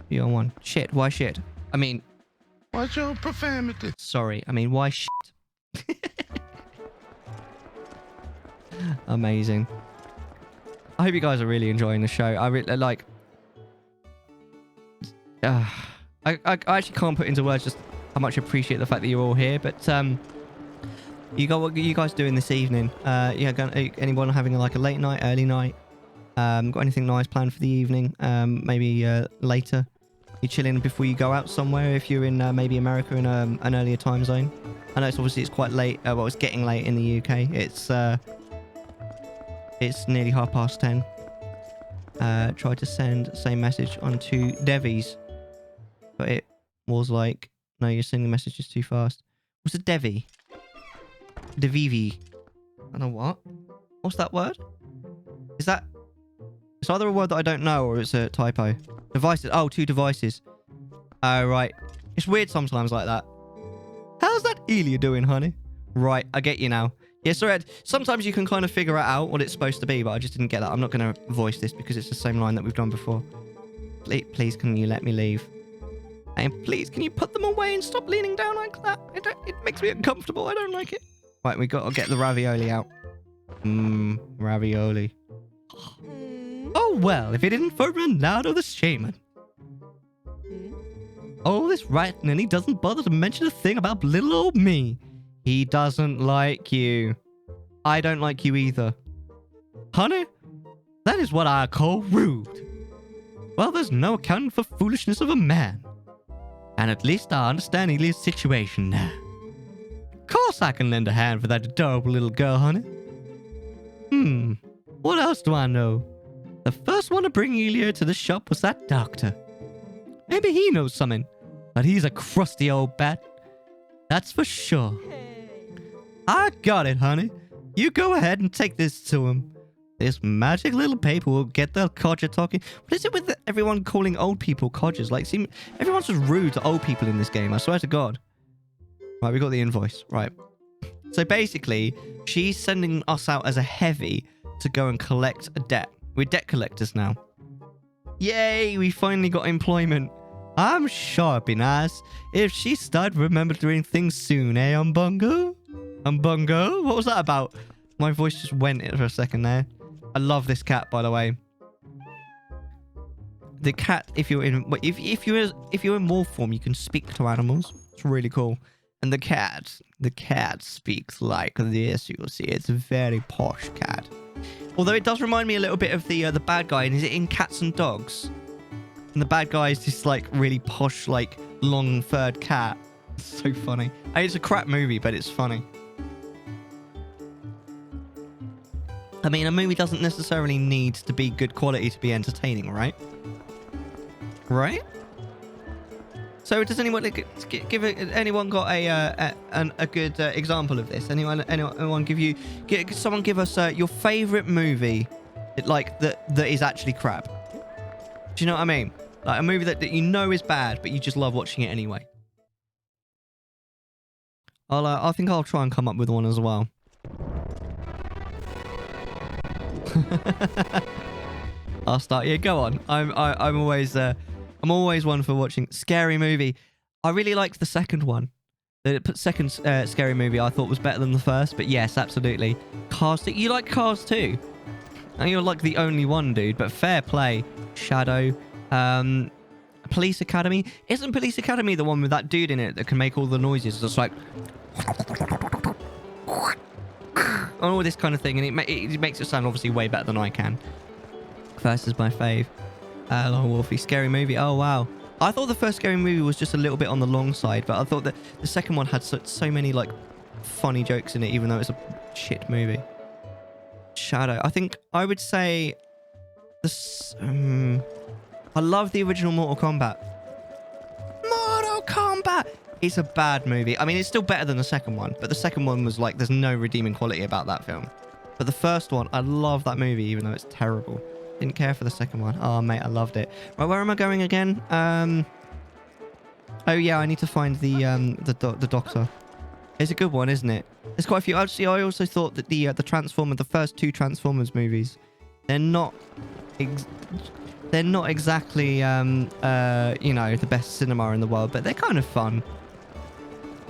Speaker 1: We are one. Shit. Why shit? I mean...
Speaker 4: What's your profanity?
Speaker 1: Sorry. I mean, why shit? Amazing. I hope you guys are really enjoying the show. I really like... I actually can't put into words just how much I appreciate the fact that you're all here, but what are you guys doing this evening? Yeah, anyone having like a late night, early night? Got anything nice planned for the evening? Maybe later? You chilling before you go out somewhere if you're in maybe America in an earlier time zone? I know it's quite late. Well, it's getting late in the UK. It's nearly 10:30. Tried to send the same message onto Devi's, but it was like, no, you're sending messages too fast. What's a Devi? Devivi. I don't know what. What's that word? Is that... It's either a word that I don't know or it's a typo. Devices. Oh, 2 devices. Oh, right. It's weird sometimes like that. How's that Elia doing, honey? Right, I get you now. Yeah, sorry. Sometimes you can kind of figure out what it's supposed to be, but I just didn't get that. I'm not going to voice this because it's the same line that we've done before. Please, can you let me leave? And please, can you put them away and stop leaning down like that? It makes me uncomfortable. I don't like it. Right, we got to get the ravioli out. Ravioli. Oh, well, if it isn't for Ronaldo the Shaman. Oh, this writing, and he doesn't bother to mention a thing about little old me. He doesn't like you. I don't like you either. Honey, that is what I call rude. Well, there's no accounting for foolishness of a man. And at least I understand Elia's situation now. Of course I can lend a hand for that adorable little girl, honey. What else do I know? The first one to bring Elia to the shop was that doctor. Maybe he knows something, but he's a crusty old bat. That's for sure. I got it, honey. You go ahead and take this to him. This magic little paper will get the codger talking. What is it with everyone calling old people codgers? Like, everyone's just rude to old people in this game. I swear to God. Right, we got the invoice. Right. So basically, she's sending us out as a heavy to go and collect a debt. We're debt collectors now. Yay, we finally got employment. I'm sure it'd be nice if she started remembering things soon, eh, Umbungo? Umbungo? What was that about? My voice just went for a second there. I love this cat, by the way. The cat, if you're in wolf form, you can speak to animals. It's really cool. And the cat speaks like this. You will see, it's a very posh cat. Although it does remind me a little bit of the bad guy. And is it in Cats and Dogs? And the bad guy is this like really posh, like long-furred cat. It's so funny. It's a crap movie, but it's funny. I mean, a movie doesn't necessarily need to be good quality to be entertaining, right? Right? So does anyone anyone got a good example of this? Anyone someone give us your favorite movie that is actually crap? Do you know what I mean? Like a movie that you know is bad, but you just love watching it anyway. I think I'll try and come up with one as well. I'll start. Yeah, go on. I'm always one for watching scary movie. I really liked the second one. The second scary movie I thought was better than the first, but yes, absolutely. Cars 2. You like Cars 2? And you're like the only one, dude. But fair play. Shadow. Police Academy. Isn't Police Academy the one with that dude in it that can make all the noises? It's like all this kind of thing, and it makes it sound obviously way better than I can. First is my fave. Long Wolfie. Scary movie. Oh, wow. I thought the first scary movie was just a little bit on the long side, but I thought that the second one had so many like funny jokes in it, even though it's a shit movie. Shadow. I think I would say this. I love the original Mortal Kombat. Kombat. It's a bad movie. I mean, it's still better than the second one, but the second one was like, there's no redeeming quality about that film. But the first one, I love that movie, even though it's terrible. Didn't care for the second one. Oh, mate, I loved it. Right, where am I going again? Oh, yeah, I need to find the doctor. It's a good one, isn't it? There's quite a few. Actually, I also thought that the first two Transformers movies, they're not exactly, you know, the best cinema in the world, but they're kind of fun.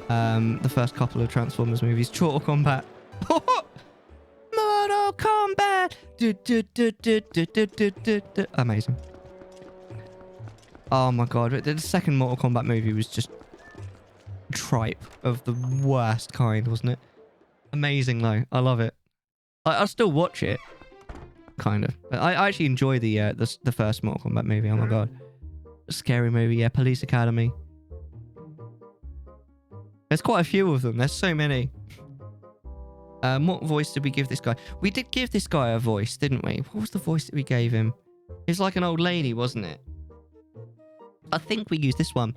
Speaker 1: The first couple of Transformers movies. Mortal Kombat. Mortal Kombat. Amazing. Oh my god. The second Mortal Kombat movie was just tripe of the worst kind, wasn't it? Amazing though. I love it. I'll still watch it. Kind of. I actually enjoy the first Mortal Kombat movie. Oh my god. A scary movie. Yeah, Police Academy. There's quite a few of them. There's so many. What voice did we give this guy? We did give this guy a voice, didn't we? What was the voice that we gave him? It was like an old lady, wasn't it? I think we used this one.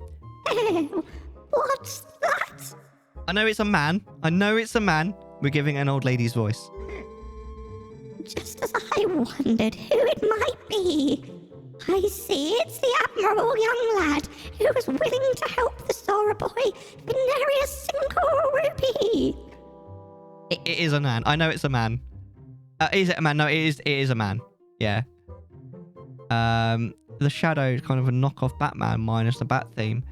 Speaker 2: What's that?
Speaker 1: I know it's a man. I know it's a man. We're giving an old lady's voice.
Speaker 2: Just as I wondered who it might be. I see it's the admirable young lad who was willing to help the Sora boy but nary a single rupee.
Speaker 1: It is a man. I know it's a man. Is it a man? No, it is a man. Yeah. The Shadow is kind of a knockoff Batman minus the Bat theme.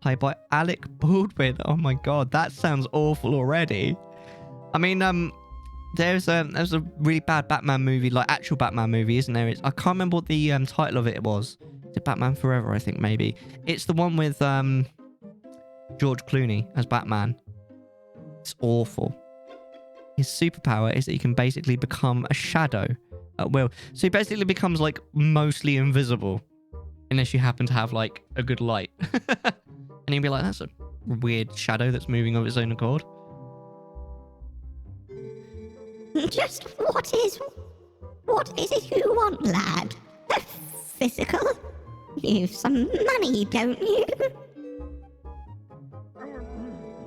Speaker 1: Played by Alec Baldwin. Oh my god, that sounds awful already. I mean, there's a really bad Batman movie, like actual Batman movie, isn't there? I can't remember what the title of it was. Is it Batman Forever, I think, maybe? It's the one with George Clooney as Batman. It's awful. His superpower is that he can basically become a shadow at will. So he basically becomes, like, mostly invisible. Unless you happen to have, like, a good light. And he'd be like, that's a weird shadow that's moving of its own accord.
Speaker 2: Just what is it you want, lad? Physical? You've some money, don't you?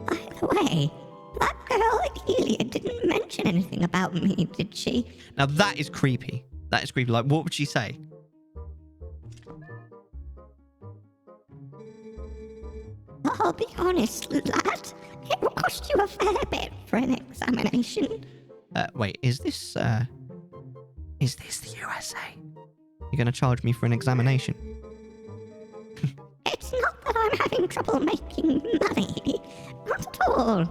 Speaker 2: By the way, that girl Adelia didn't mention anything about me, did she?
Speaker 1: Now that is creepy. That is creepy. Like, what would she say?
Speaker 2: I'll be honest, lad. It will cost you a fair bit for an examination.
Speaker 1: Wait, is this the USA? You're gonna charge me for an examination?
Speaker 2: It's not that I'm having trouble making money. Not at all.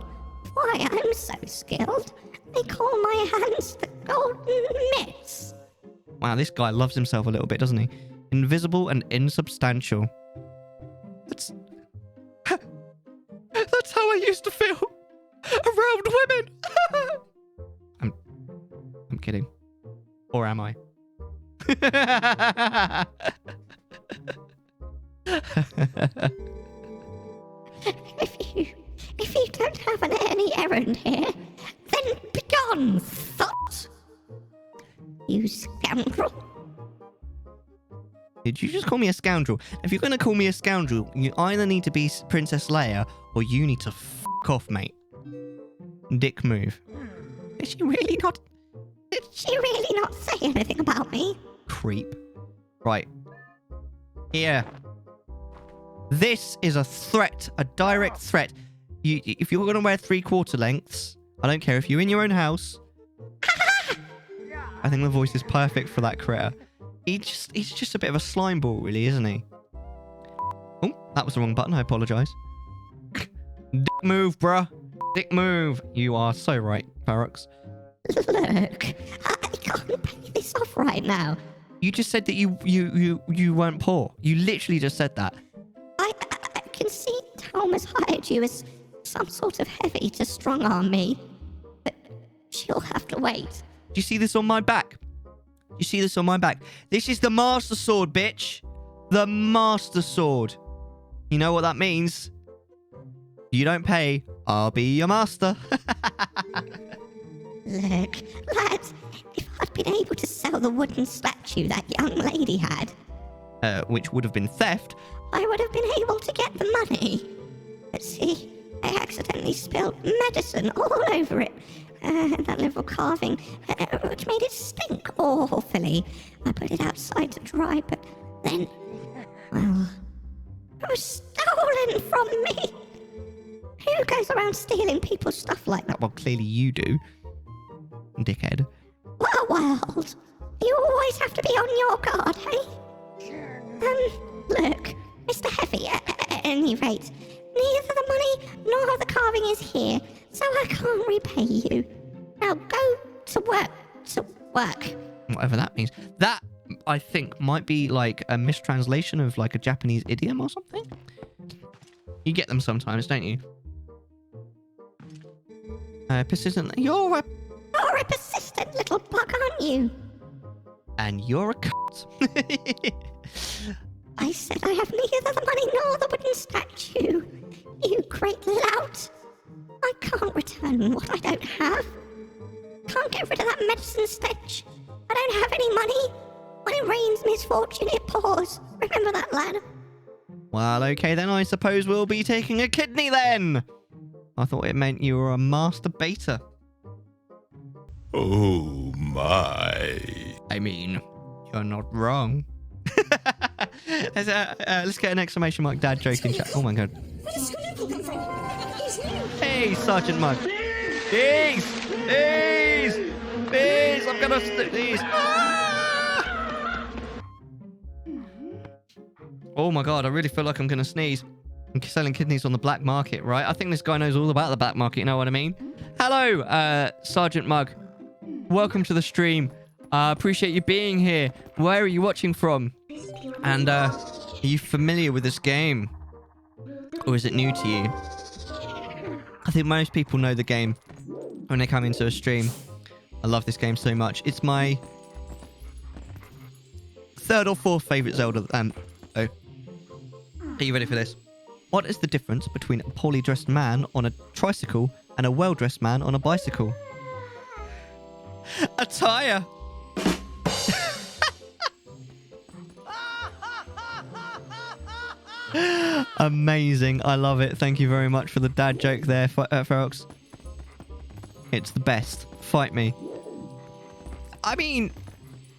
Speaker 2: Why, I'm so skilled. They call my hands the golden mitts.
Speaker 1: Wow, this guy loves himself a little bit, doesn't he? Invisible and insubstantial. That's how I used to feel around women. I'm kidding. Or am I?
Speaker 2: If you don't have any errand here, then begone, thought. You scoundrel.
Speaker 1: Did you just call me a scoundrel? If you're going to call me a scoundrel, you either need to be Princess Leia or you need to f*** off, mate. Dick move.
Speaker 2: Did she really not say anything about me?
Speaker 1: Creep. Right. Here. This is a threat. A direct threat. If you're going to wear 3/4 lengths, I don't care if you're in your own house. I think the voice is perfect for that critter. He's just a bit of a slime ball, really, isn't he? Oh, that was the wrong button. I apologise. Dick move, bruh. Dick move. You are so right, Farox.
Speaker 2: Look, I can't pay this off right now.
Speaker 1: You just said that you weren't poor. You literally just said that.
Speaker 2: I can see Talma's hired you as some sort of heavy to strong-arm me. But she'll have to wait.
Speaker 1: Do you see this on my back? You see this on my back? This is the Master Sword, bitch. The Master Sword. You know what that means? You don't pay, I'll be your master.
Speaker 2: Look, lad, if I'd been able to sell the wooden statue that young lady had...
Speaker 1: which would have been theft.
Speaker 2: I would have been able to get the money. But see, I accidentally spilled medicine all over it. That little carving, which made it stink awfully. I put it outside to dry, but then, well, it was stolen from me. Who goes around stealing people's stuff like that?
Speaker 1: Well, clearly you do, dickhead.
Speaker 2: World, you always have to be on your guard, hey? Look, Mr. Heavy, at any rate, neither the money nor the carving is here, so I can't repay you. Now go to work.
Speaker 1: Whatever that means. That, I think, might be like a mistranslation of like a Japanese idiom or something. You get them sometimes, don't you? Persistent.
Speaker 2: You're a persistent little bug, aren't you?
Speaker 1: And you're a cunt.
Speaker 2: I said I have neither the money nor the wooden statue. You great lout. I can't return what I don't have. Can't get rid of that medicine stench. I don't have any money. When it rains misfortune, it pours. Remember that, lad?
Speaker 1: Well, okay then, I suppose we'll be taking a kidney then. I thought it meant you were a masturbator.
Speaker 3: Oh my.
Speaker 1: I mean, you're not wrong. Let's get an exclamation mark dad joke in chat. Oh my god. Hey, Sergeant Mug. Please! Please! Please! I'm gonna please! Oh my god, I really feel like I'm gonna sneeze. I'm selling kidneys on the black market, right? I think this guy knows all about the black market, you know what I mean? Hello, Sergeant Mug. Welcome to the stream. Appreciate you being here. Where are you watching from? And are you familiar with this game? Or is it new to you? I think most people know the game when they come into a stream. I love this game so much. It's my third or fourth favourite Zelda. Are you ready for this? What is the difference between a poorly dressed man on a tricycle and a well-dressed man on a bicycle? A tyre! Amazing. I love it. Thank you very much for the dad joke there, Ferox. It's the best. Fight me. I mean,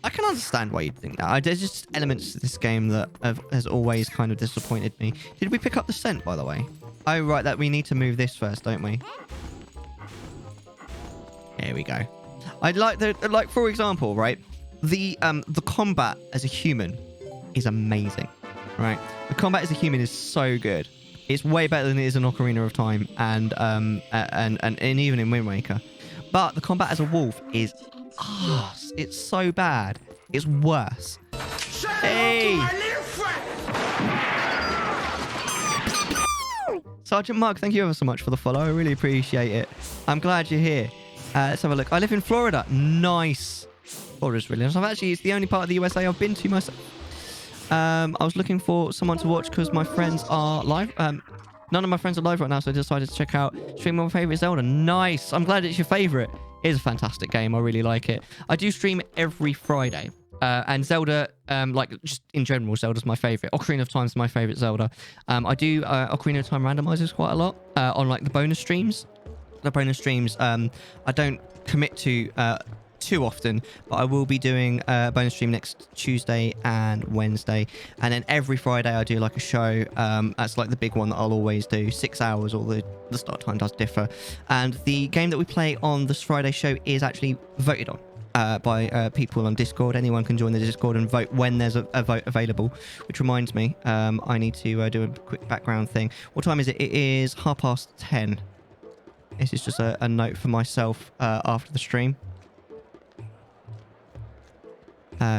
Speaker 1: I can understand why you'd think that. There's just elements to this game that has always kind of disappointed me. Did we pick up the scent, by the way? Oh, right, that we need to move this first, don't we? Here we go. I'd like for example, right? The combat as a human is amazing, right? The combat as a human is so good. It's way better than it is in Ocarina of Time and even in Wind Waker. But the combat as a wolf is arse. It's so bad. It's worse. Hey! Sergeant Mug, thank you ever so much for the follow. I really appreciate it. I'm glad you're here. Let's have a look. I live in Florida. Nice. Florida's really nice. It's the only part of the USA I've been to myself. I was looking for someone to watch because my friends are live. None of my friends are live right now, so I decided to check out stream my favorite Zelda. Nice. I'm glad it's your favorite. It is a fantastic game. I really like it. I do stream every Friday. And Zelda, like just in general, Zelda's my favorite. Ocarina of Time is my favorite Zelda. I do Ocarina of Time randomizers quite a lot on like the bonus streams. The bonus streams, I don't commit to too often, but I will be doing a bonus stream next Tuesday and Wednesday, and then every Friday I do like a show. That's like the big one that I'll always do, 6 hours, although the start time does differ. And the game that we play on this Friday show is actually voted on by people on Discord. Anyone can join the Discord and vote when there's a vote available, which reminds me, I need to do a quick background thing. What time is it? It is 10:30. This is just a note for myself after the stream.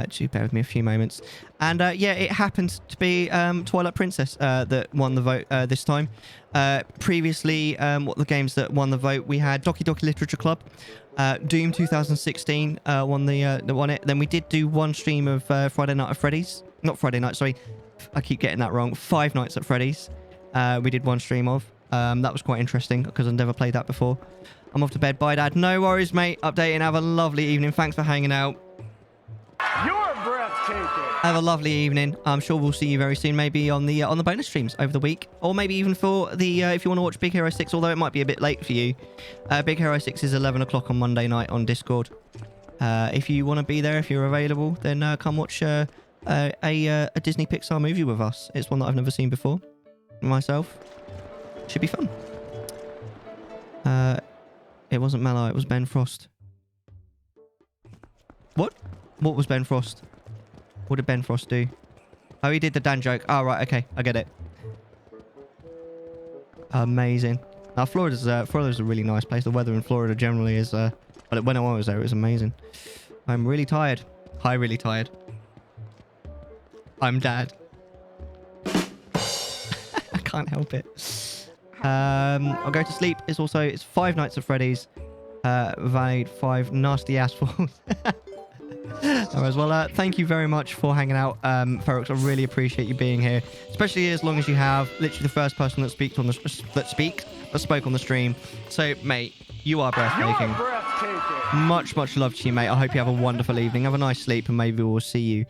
Speaker 1: Do bear with me a few moments. And yeah, it happened to be Twilight Princess that won the vote this time. Previously, what the games that won the vote, we had Doki Doki Literature Club, Doom 2016 won it. Then we did do one stream of Friday Night at Freddy's. Not Friday Night, sorry. I keep getting that wrong. Five Nights at Freddy's. We did one stream of. That was quite interesting because I've never played that before. I'm off to bed. Bye, Dad. No worries, mate. Updating. Have a lovely evening. Thanks for hanging out.
Speaker 8: You're breathtaking.
Speaker 1: Have a lovely evening. I'm sure we'll see you very soon, maybe on the bonus streams over the week, or maybe even for the if you want to watch Big Hero 6, although it might be a bit late for you. Big Hero 6 is 11 o'clock on Monday night on Discord. If you want to be there, if you're available, then come watch a Disney Pixar movie with us. It's one that I've never seen before myself. Should be fun. It wasn't Mellar, it was Ben Frost. What? What was Ben Frost? What did Ben Frost do? Oh, he did the Dan joke. Oh, right. Okay. I get it. Amazing. Now, Florida's a really nice place. The weather in Florida generally is... but when I was there, it was amazing. I'm really tired. Hi, really tired. I'm dad. I can't help it. I'll go to sleep. It's 5 Nights at Freddy's. Valid 5 nasty ass falls. As well, thank you very much for hanging out, Ferox. I really appreciate you being here, especially as long as you have. Literally the first person that spoke on the stream. So, mate, you are breathtaking. Much love to you, mate. I hope you have a wonderful evening. Have a nice sleep, and maybe we'll see you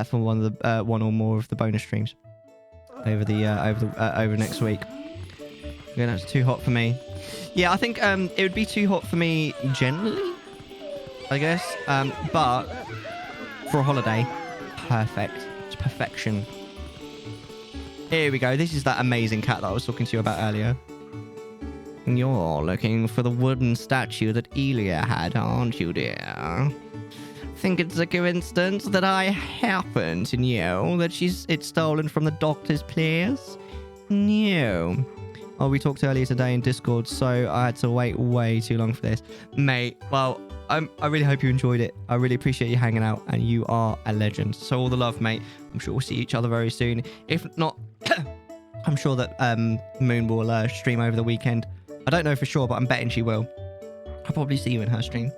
Speaker 1: for one or more of the bonus streams over next week. Yeah, that's too hot for me. Yeah, I think it would be too hot for me generally, I guess. But for a holiday, perfect. It's perfection. Here we go. This is that amazing cat that I was talking to you about earlier. You're looking for the wooden statue that Elia had, aren't you, dear? Think it's a coincidence that I happen to know that it's stolen from the doctor's place? No. Oh, we talked earlier today in Discord, so I had to wait way too long for this. Mate, well, I really hope you enjoyed it. I really appreciate you hanging out, and you are a legend. So all the love, mate. I'm sure we'll see each other very soon. If not, I'm sure that Moon will stream over the weekend. I don't know for sure, but I'm betting she will. I'll probably see you in her stream.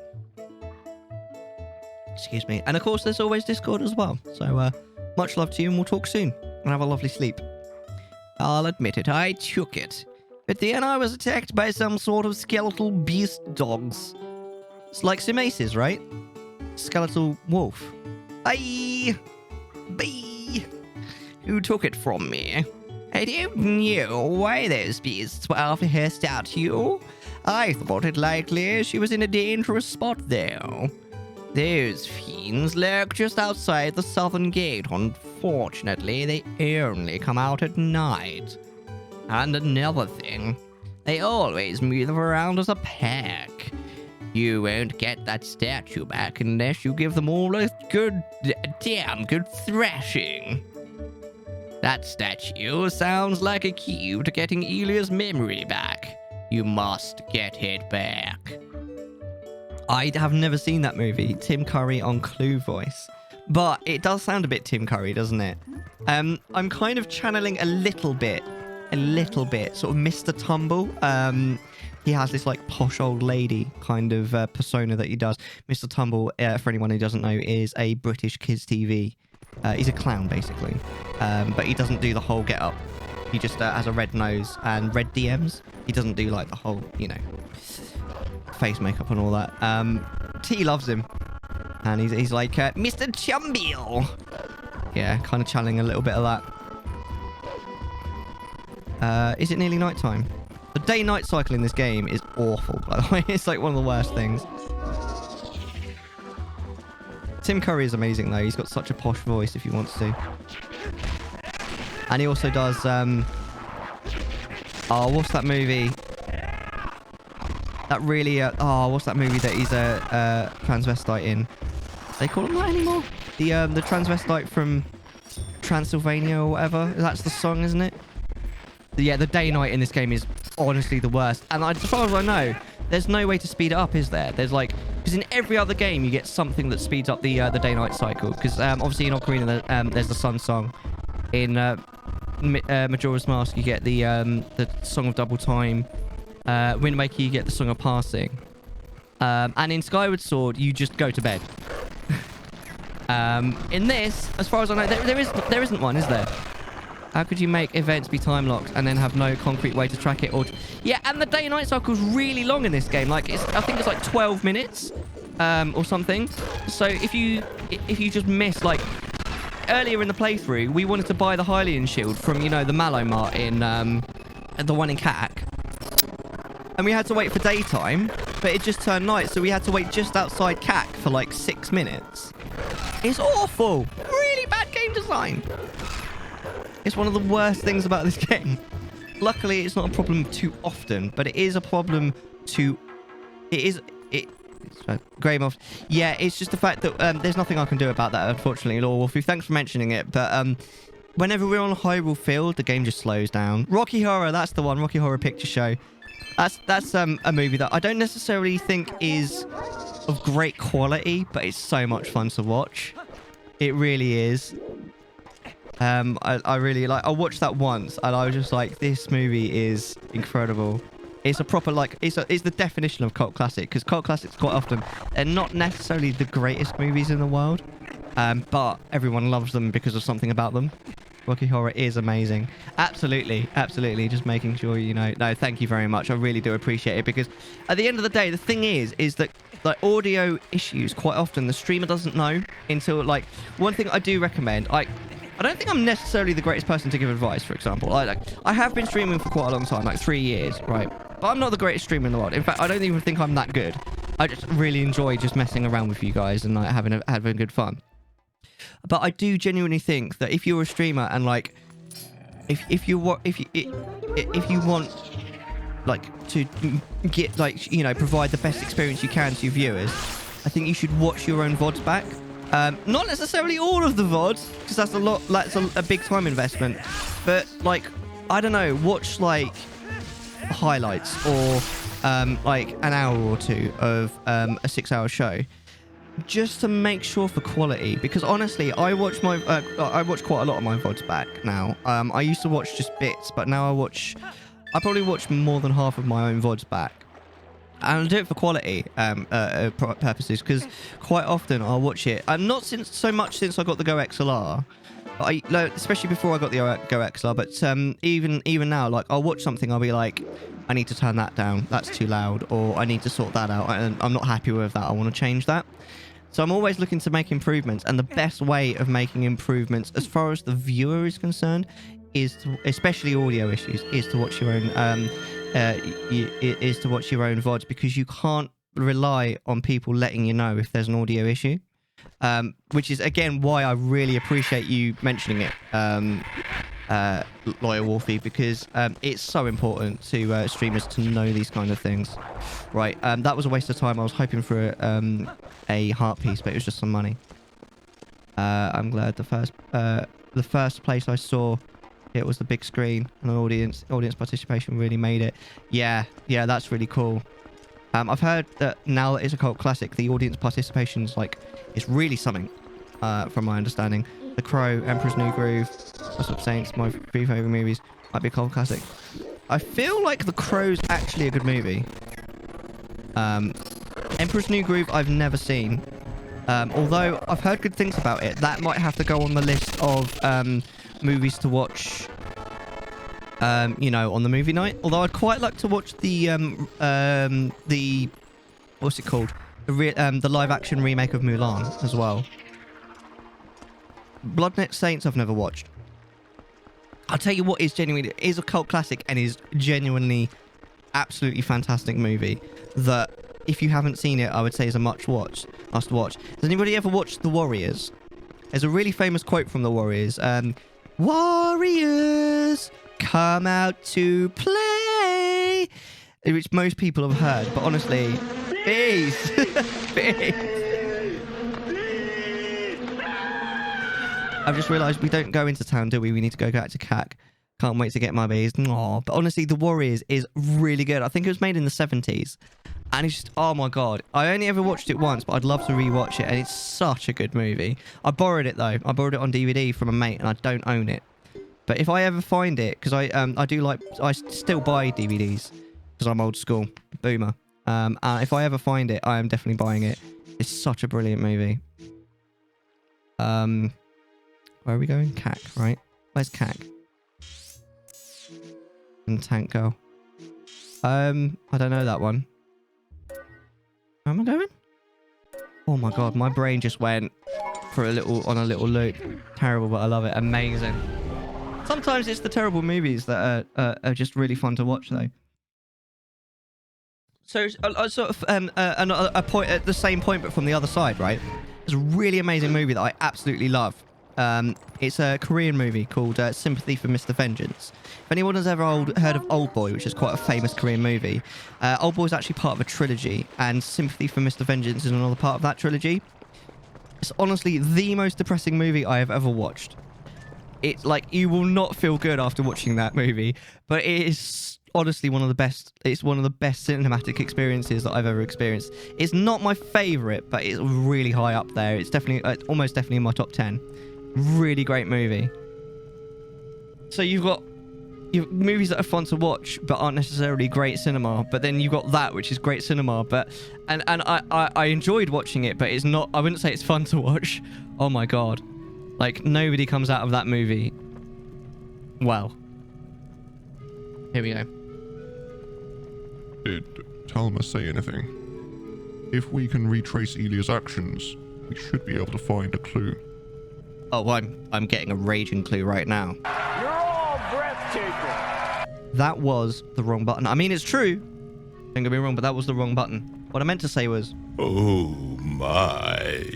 Speaker 1: Excuse me. And of course, there's always Discord as well. So much love to you, and we'll talk soon. And have a lovely sleep. I'll admit it, I took it. But then I was attacked by some sort of skeletal beast dogs. It's like some aces, right? Skeletal wolf. Bye! Bye! Who took it from me? I don't know why those beasts were after her statue. I thought it likely she was in a dangerous spot, though. Those fiends lurk just outside the southern gate. Unfortunately, they only come out at night. And another thing, they always move around as a pack. You won't get that statue back unless you give them all a damn good thrashing. That statue sounds like a key to getting Elia's memory back. You must get it back. I have never seen that movie, Tim Curry on Clue voice. But it does sound a bit Tim Curry, doesn't it? I'm kind of channeling a little bit, sort of Mr. Tumble. He has this like posh old lady kind of persona that he does. Mr. Tumble, for anyone who doesn't know, is a British kids TV. He's a clown, basically. But he doesn't do the whole get-up. He just has a red nose and red DMs. He doesn't do like the whole, face makeup and all that. T loves him. And he's like, Mr. Chumbiel. Yeah, kind of channeling a little bit of that. Is it nearly night time? The day-night cycle in this game is awful, by the way. It's like one of the worst things. Tim Curry is amazing, though. He's got such a posh voice if he wants to. And he also does... oh, what's that movie? That really... what's that movie that he's a transvestite in? They call him that anymore? The transvestite from Transylvania or whatever. That's the song, isn't it? Yeah, the day-night in this game is honestly the worst. And as far as I know, there's no way to speed it up, is there? There's like... Because in every other game, you get something that speeds up the day-night cycle. Because obviously in Ocarina, there's the Sun Song. In Majora's Mask, you get the Song of Double Time. Wind Waker, you get the Song of Passing. And in Skyward Sword, you just go to bed. In this, as far as I know, there isn't one, is there? How could you make events be time locked and then have no concrete way to track it? Or yeah, and the day and night cycle is really long in this game. Like I think it's like 12 minutes or something. So if you just miss like earlier in the playthrough, we wanted to buy the Hylian shield from, you know, the Mallow Mart in, the one in CAC. And we had to wait for daytime, but it just turned night, so we had to wait just outside CAC for like 6 minutes. It's awful. Really bad game design. It's one of the worst things about this game. Luckily, it's not a problem too often, but it is a problem to... Grey Moth. Yeah, it's just the fact that there's nothing I can do about that, unfortunately, Lord Wolfie. Thanks for mentioning it, but whenever we're on Hyrule Field, the game just slows down. Rocky Horror, that's the one. Rocky Horror Picture Show. That's a movie that I don't necessarily think is of great quality, but it's so much fun to watch. It really is. I really like... I watched that once, and I was just like, this movie is incredible. It's a proper, like, it's the definition of cult classic, because cult classics quite often, they're not necessarily the greatest movies in the world, but everyone loves them because of something about them. Rocky Horror is amazing. Absolutely, absolutely. Just making sure, you know... No, thank you very much. I really do appreciate it, because at the end of the day, the thing is that, like, audio issues, quite often, the streamer doesn't know until, like... One thing I do recommend, I don't think I'm necessarily the greatest person to give advice, for example. I have been streaming for quite a long time, like 3 years, right? But I'm not the greatest streamer in the world. In fact, I don't even think I'm that good. I just really enjoy just messing around with you guys and like having good fun. But I do genuinely think that if you're a streamer and like, if you want like to get like, you know, provide the best experience you can to your viewers, I think you should watch your own VODs back. Not necessarily all of the VODs, because that's a lot. That's a big time investment. But like, I don't know, watch like highlights or like an hour or two of a 6-hour show, just to make sure for quality. Because honestly, I watch quite a lot of my VODs back now. I used to watch just bits, but now I probably watch more than half of my own VODs back. And I'll do it for quality purposes, because quite often I'll watch it. Not so much since I got the Go XLR, but especially before I got the Go XLR. But even now, like, I'll watch something, I'll be like, I need to turn that down. That's too loud, or I need to sort that out. And I'm not happy with that. I want to change that. So I'm always looking to make improvements, and the best way of making improvements, as far as the viewer is concerned, is to, especially audio issues, is to watch your own. Is to watch your own VODs, because you can't rely on people letting you know if there's an audio issue, which is again why I really appreciate you mentioning it, Lawyer Wolfie, because it's so important to streamers to know these kind of things. Right, that was a waste of time. I was hoping for a heart piece, but it was just some money. I'm glad the first place I saw it was the big screen, and the audience participation really made it. Yeah, that's really cool. I've heard that now that it's a cult classic, the audience participation's like, it's really something, from my understanding. The Crow, Emperor's New Groove, Lost of Saints, my 3 favourite movies, might be a cult classic. I feel like The Crow's actually a good movie. Emperor's New Groove I've never seen. Although I've heard good things about it. That might have to go on the list of movies to watch, you know, on the movie night. Although I'd quite like to watch the what's it called? The live action remake of Mulan as well. Bloodnet Saints I've never watched. I'll tell you what is a cult classic and is genuinely absolutely fantastic movie that if you haven't seen it, I would say is a must watch. Has anybody ever watched The Warriors? There's a really famous quote from The Warriors. Warriors, come out to play. Which most people have heard, but honestly, peace. I've just realised we don't go into town, do we? We need to go back to CAC. Can't wait to get my bees. Aww. But honestly, The Warriors is really good. I think it was made in the 70s. And it's just, oh my god. I only ever watched it once, but I'd love to rewatch it. And it's such a good movie. I borrowed it, though. I borrowed it on DVD from a mate, and I don't own it. But if I ever find it, because I still buy DVDs, because I'm old school. Boomer. If I ever find it, I am definitely buying it. It's such a brilliant movie. Where are we going? CAC, right? Where's CAC? And Tank Girl. I don't know that one. Where am I going? Oh my god, my brain just went... for a little loop. Terrible, but I love it. Amazing. Sometimes it's the terrible movies that are just really fun to watch, though. So sort of a point at the same point, but from the other side, right? It's a really amazing movie that I absolutely love. It's a Korean movie called Sympathy for Mr. Vengeance. If anyone has ever heard of Old Boy, which is quite a famous Korean movie, Old Boy is actually part of a trilogy, and Sympathy for Mr. Vengeance is another part of that trilogy. It's honestly the most depressing movie I have ever watched. It's like, you will not feel good after watching that movie, but it is honestly one of the best. It's one of the best cinematic experiences that I've ever experienced. It's not my favorite, but it's really high up there. It's definitely, almost definitely in my top 10. Really great movie. So you've got movies that are fun to watch but aren't necessarily great cinema, but then you've got that, which is great cinema, but and I enjoyed watching it, but it's not, I wouldn't say it's fun to watch. Oh my god, like nobody comes out of that movie well. Here we go.
Speaker 3: Did Talma say anything? If we can retrace Elia's actions, we should be able to find a clue.
Speaker 1: Oh, I'm getting a raging clue right now.
Speaker 8: You're all breathtaking.
Speaker 1: That was the wrong button. I mean, it's true. Don't get me wrong, but that was the wrong button. What I meant to say was...
Speaker 9: Oh, my.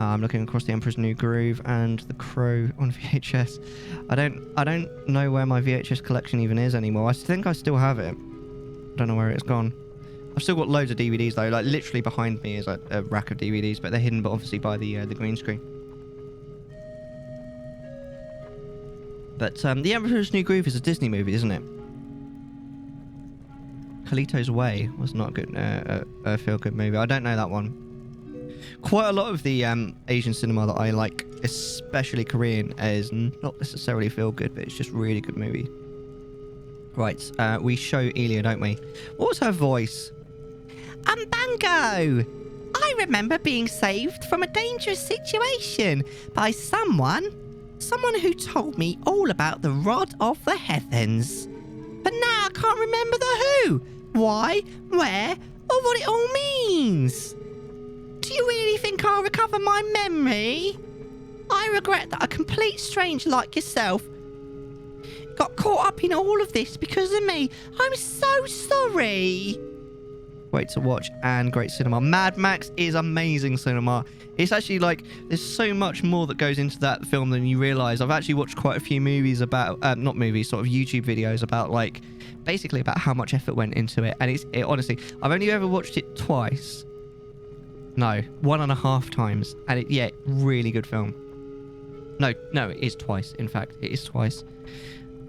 Speaker 1: I'm looking across the Emperor's New Groove and The Crow on VHS. I don't know where my VHS collection even is anymore. I think I still have it. I don't know where it's gone. I've still got loads of DVDs though. Like literally behind me is like a rack of DVDs, but they're hidden, but obviously by the green screen. But The Emperor's New Groove is a Disney movie, isn't it? Kalito's Way was not a good, a feel-good movie. I don't know that one. Quite a lot of the Asian cinema that I like, especially Korean, is not necessarily feel-good, but it's just really good movie. Right, we show Elia, don't we? What was her voice? Bango! I remember being saved from a dangerous situation by someone who told me all about the Rod of the Heavens. But now I can't remember the who, why, where, or what it all means. Do you really think I'll recover my memory? I regret that a complete stranger like yourself got caught up in all of this because of me. I'm so sorry. Great to watch and great cinema. Mad Max is amazing cinema. It's actually like, there's so much more that goes into that film than you realise. I've actually watched quite a few movies about, not movies, sort of YouTube videos about like, basically about how much effort went into it. And it honestly, I've only ever watched it twice. No, 1.5 times. And yeah, really good film. No, it is twice. In fact, it is twice.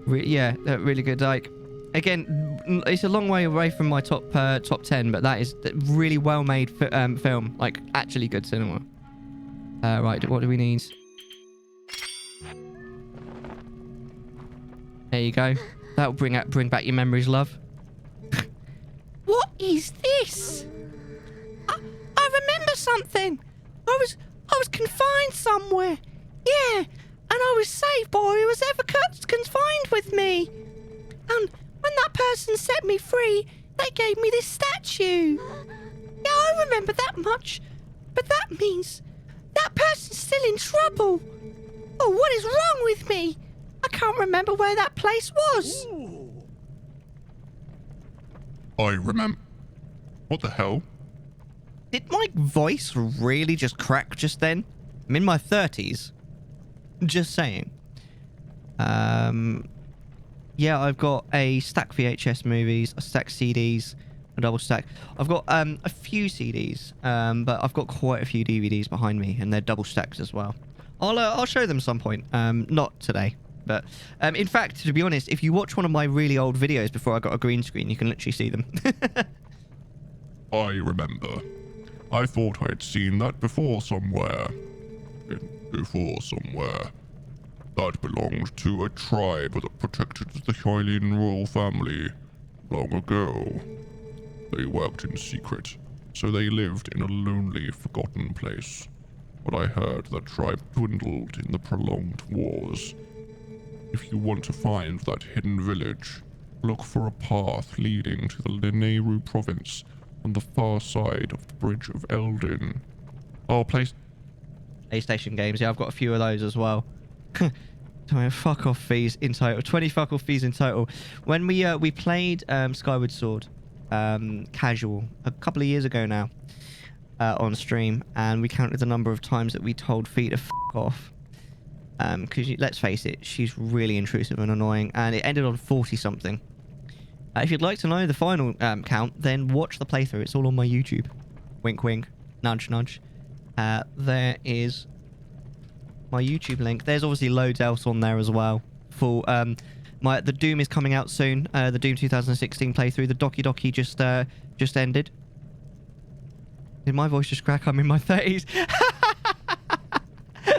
Speaker 1: Really good. Like, again, it's a long way away from my top 10, but that is really well made film. Like, actually good cinema. Right, what do we need? There you go. That'll bring back your memories, love. What is this? I remember something. I was confined somewhere. Yeah, and I was saved by whoever's ever confined with me. And when that person set me free, they gave me this statue. Yeah, I remember that much. But that means that person's still in trouble. Oh, what is wrong with me? I can't remember where that place was.
Speaker 3: I remember. What the hell?
Speaker 1: Did my voice really just crack just then? I'm in my 30s. Just saying. Yeah, I've got a stack VHS movies, a stack CDs, a double stack. I've got a few CDs, but I've got quite a few DVDs behind me, and they're double stacks as well. I'll show them some point. Not today, but in fact, to be honest, if you watch one of my really old videos before I got a green screen, you can literally see them.
Speaker 3: I remember. I thought I had seen that before somewhere. That belonged to a tribe that protected the Hylian royal family long ago. They worked in secret, so they lived in a lonely, forgotten place. But I heard that tribe dwindled in the prolonged wars. If you want to find that hidden village, look for a path leading to the Lineru province on the far side of the Bridge of Eldin. I'll place
Speaker 1: PlayStation games. Yeah, I've got a few of those as well. Fuck off fees in total. 20 fuck off fees in total. When we played Skyward Sword casual a couple of years ago now on stream, and we counted the number of times that we told Fee to fuck off. Because let's face it, she's really intrusive and annoying, and it ended on 40 something. If you'd like to know the final count, then watch the playthrough. It's all on my YouTube. Wink wink, nudge nudge. There is my YouTube link. There's obviously loads else on there as well. For the Doom is coming out soon. The Doom 2016 playthrough. The Doki Doki just ended. Did my voice just crack? I'm in my 30s.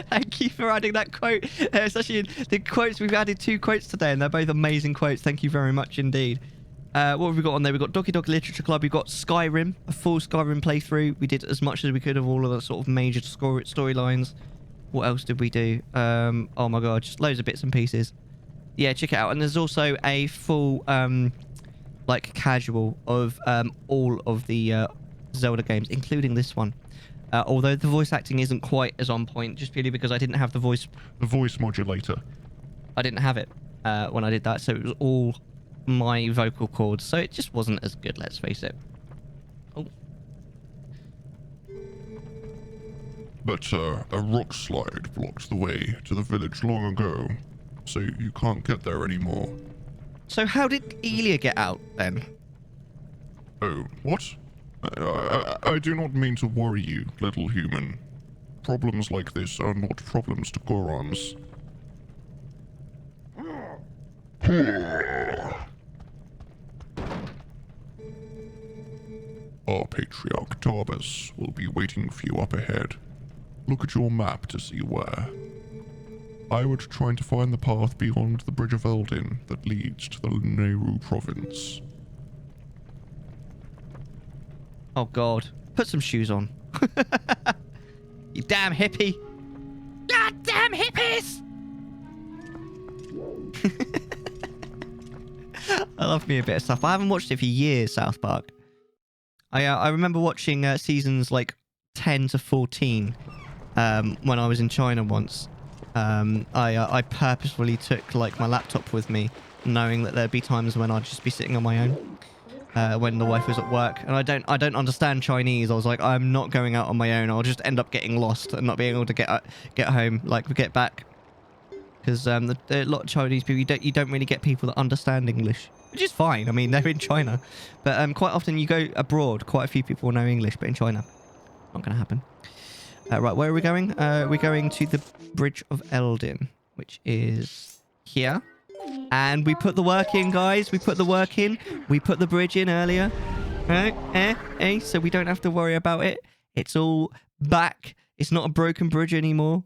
Speaker 1: Thank you for adding that quote. Especially the quotes. We've added 2 quotes today, and they're both amazing quotes. Thank you very much indeed. What have we got on there? We've got Doki Doki Literature Club. We've got Skyrim, a full Skyrim playthrough. We did as much as we could of all of the sort of major storylines. What else did we do? Oh my god, just loads of bits and pieces. Yeah, check it out. And there's also a full, like, casual of all of the Zelda games, including this one. Although the voice acting isn't quite as on point, just purely because I didn't have the voice
Speaker 3: modulator.
Speaker 1: I didn't have it when I did that, so it was all my vocal cords, so it just wasn't as good, let's face it. Oh.
Speaker 3: But a rock slide blocked the way to the village long ago, so you can't get there anymore.
Speaker 1: So how did Elia get out, then?
Speaker 3: Oh, what? I do not mean to worry you, little human. Problems like this are not problems to Gorons. Our patriarch Tarbus will be waiting for you up ahead. Look at your map to see where. I would try to find the path beyond the Bridge of Eldin that leads to the Nehru province.
Speaker 1: Oh god. Put some shoes on. You damn hippie. God damn hippies! I love me a bit of stuff. I haven't watched it for years, South Park. I remember watching seasons like 10 to 14 when I was in China once. I purposefully took like my laptop with me, knowing that there'd be times when I'd just be sitting on my own when the wife was at work. And I don't understand Chinese. I was like, I'm not going out on my own. I'll just end up getting lost and not being able to get home, like get back. Because a lot of Chinese people, you don't really get people that understand English, which is fine. I mean, they're in China. But quite often you go abroad, quite a few people know English, but in China, not going to happen. Right, where are we going? We're going to the Bridge of Eldin, which is here. And we put the work in, guys. We put the work in. We put the bridge in earlier. So we don't have to worry about it. It's all back. It's not a broken bridge anymore.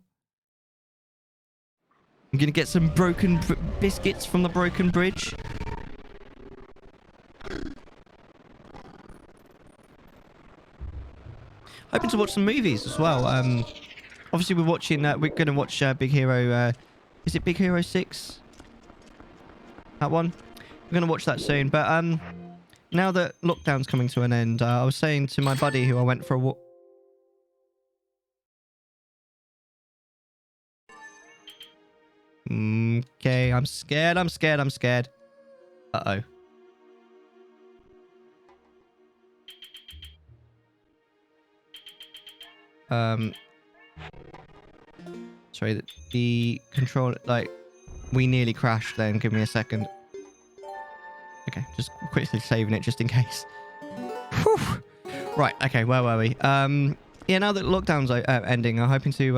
Speaker 1: I'm going to get some broken biscuits from the broken bridge. Hoping to watch some movies as well. Obviously, we're watching. We're going to watch Big Hero. Is it Big Hero 6? That one. We're going to watch that soon. But now that lockdown's coming to an end, I was saying to my buddy who I went for a walk. Okay, I'm scared. Uh-oh. Sorry, the control, like, we nearly crashed then. Give me a second. Okay, just quickly saving it just in case. Whew. Right, okay, where were we? Yeah, now that lockdown's ending, I'm hoping to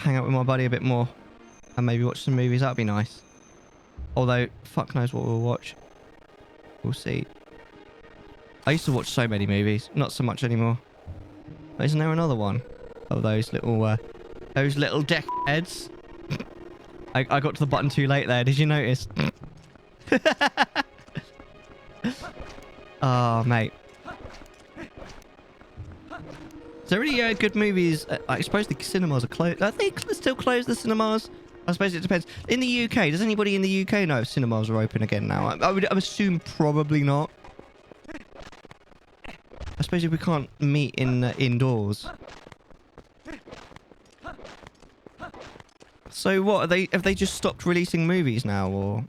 Speaker 1: hang out with my buddy a bit more and maybe watch some movies. That'd be nice. Although, fuck knows what we'll watch. We'll see. I used to watch so many movies. Not so much anymore. But isn't there another one of those little deck heads? I got to the button too late there. Did you notice? Oh, mate. Is there any good movies? I suppose the cinemas are closed. Are they still closed, the cinemas? I suppose it depends. In the UK, does anybody in the UK know if cinemas are open again now? I would assume probably not. I suppose if we can't meet in indoors. So what, have they just stopped releasing movies now, or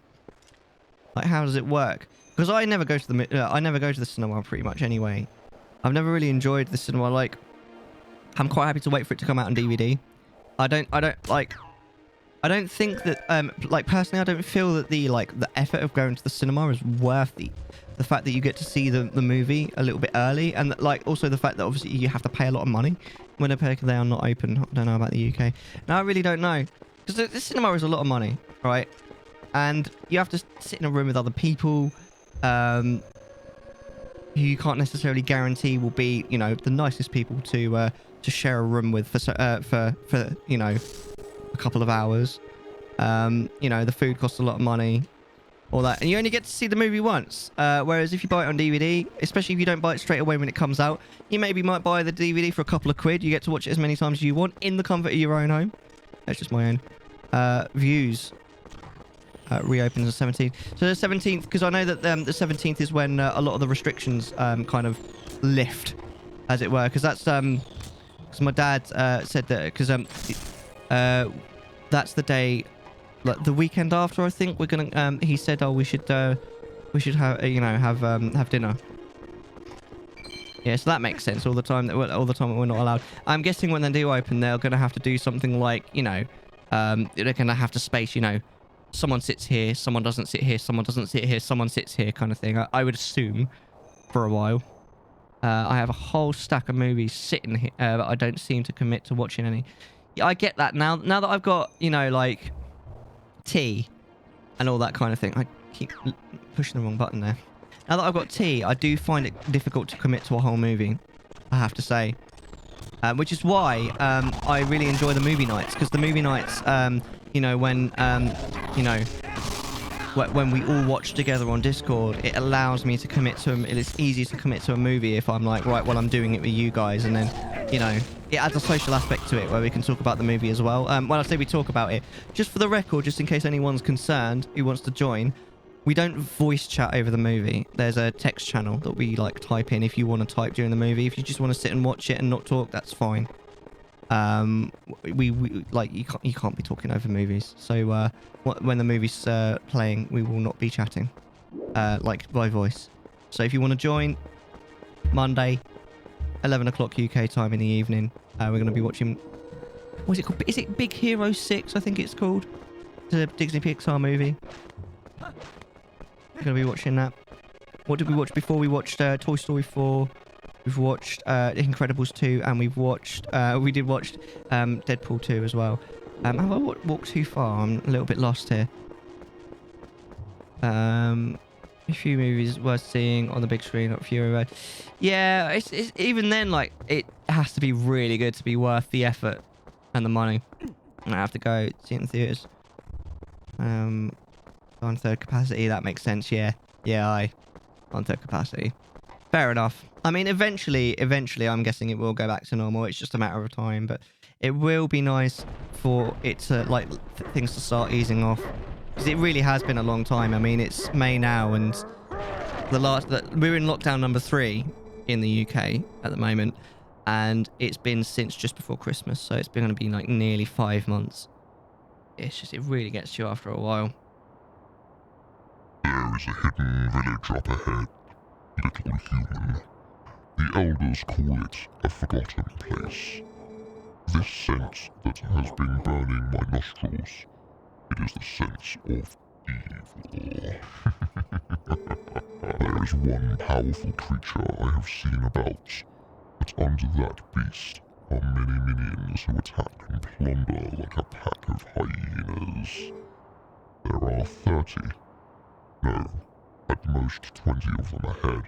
Speaker 1: like how does it work? Because I never go to the cinema pretty much anyway. I've never really enjoyed the cinema. Like, I'm quite happy to wait for it to come out on DVD. I don't think that like personally I don't feel that the effort of going to the cinema is worth the fact that you get to see the movie a little bit early, and like also the fact that obviously you have to pay a lot of money when they are not open. I don't know about the UK. No, I really don't know, because the cinema is a lot of money, right? And you have to sit in a room with other people who you can't necessarily guarantee will be, you know, the nicest people to share a room with for you know, a couple of hours. You know, the food costs a lot of money, all that, and you only get to see the movie once. Whereas if you buy it on DVD, especially if you don't buy it straight away when it comes out, you maybe might buy the DVD for a couple of quid. You get to watch it as many times as you want in the comfort of your own home. That's just my own. Views reopens the 17th. So the 17th, because I know that the 17th is when a lot of the restrictions kind of lift, as it were. Because that's because my dad said that, because that's the day, like the weekend after, I think we're gonna. He said, oh, we should have have dinner. Yeah, so that makes sense. All the time that we're not allowed. I'm guessing when they do open, they're gonna have to do something like, you know, they're gonna have to space, you know, someone sits here, someone doesn't sit here, someone doesn't sit here, someone sits here, kind of thing. I would assume for a while. I have a whole stack of movies sitting here, but I don't seem to commit to watching any. Yeah, I get that now. Now that I've got, you know, like tea and all that kind of thing. I keep pushing the wrong button there. Now that I've got tea, I do find it difficult to commit to a whole movie, I have to say. Which is why I really enjoy the movie nights, because the movie nights, you know, when you know, when we all watch together on Discord, it allows me to commit to them. It's easy to commit to a movie if I'm like, right, well, I'm doing it with you guys, and then, you know, it adds a social aspect to it where we can talk about the movie as well. When I say we talk about it, just for the record, just in case anyone's concerned who wants to join, we don't voice chat over the movie. There's a text channel that we like type in if you want to type during the movie. If you just want to sit and watch it and not talk, that's fine. We like, you can't be talking over movies. So when the movie's playing, we will not be chatting like by voice. So if you want to join, Monday 11 o'clock UK time in the evening, we're going to be watching, what's it called? Is it Big Hero 6? I think it's called. It's a Disney Pixar movie. We're going to be watching that. What did we watch before? We watched Toy Story 4. We've watched Incredibles 2, and we did watch Deadpool 2 as well. Have I walked too far? I'm a little bit lost here. A few movies worth seeing on the big screen at Fury Road. Yeah, it's even then, like, it has to be really good to be worth the effort and the money. I have to go see it in theaters. On third capacity, that makes sense. Yeah, on third capacity. Fair enough. I mean, eventually, I'm guessing it will go back to normal. It's just a matter of time, but it will be nice for it to, like, things to start easing off. Because it really has been a long time. I mean, it's May now, and we're in lockdown number 3 in the UK at the moment, and it's been since just before Christmas, so it's been going to be like nearly 5 months. It's just, it really gets you after a while.
Speaker 3: There is a hidden village up ahead, little human. The elders call it a forgotten place. This scent that has been burning my nostrils, it is the sense of evil. There is one powerful creature I have seen about, but under that beast are many minions who attack and plunder like a pack of hyenas. There are 30. No, at most 20 of them ahead.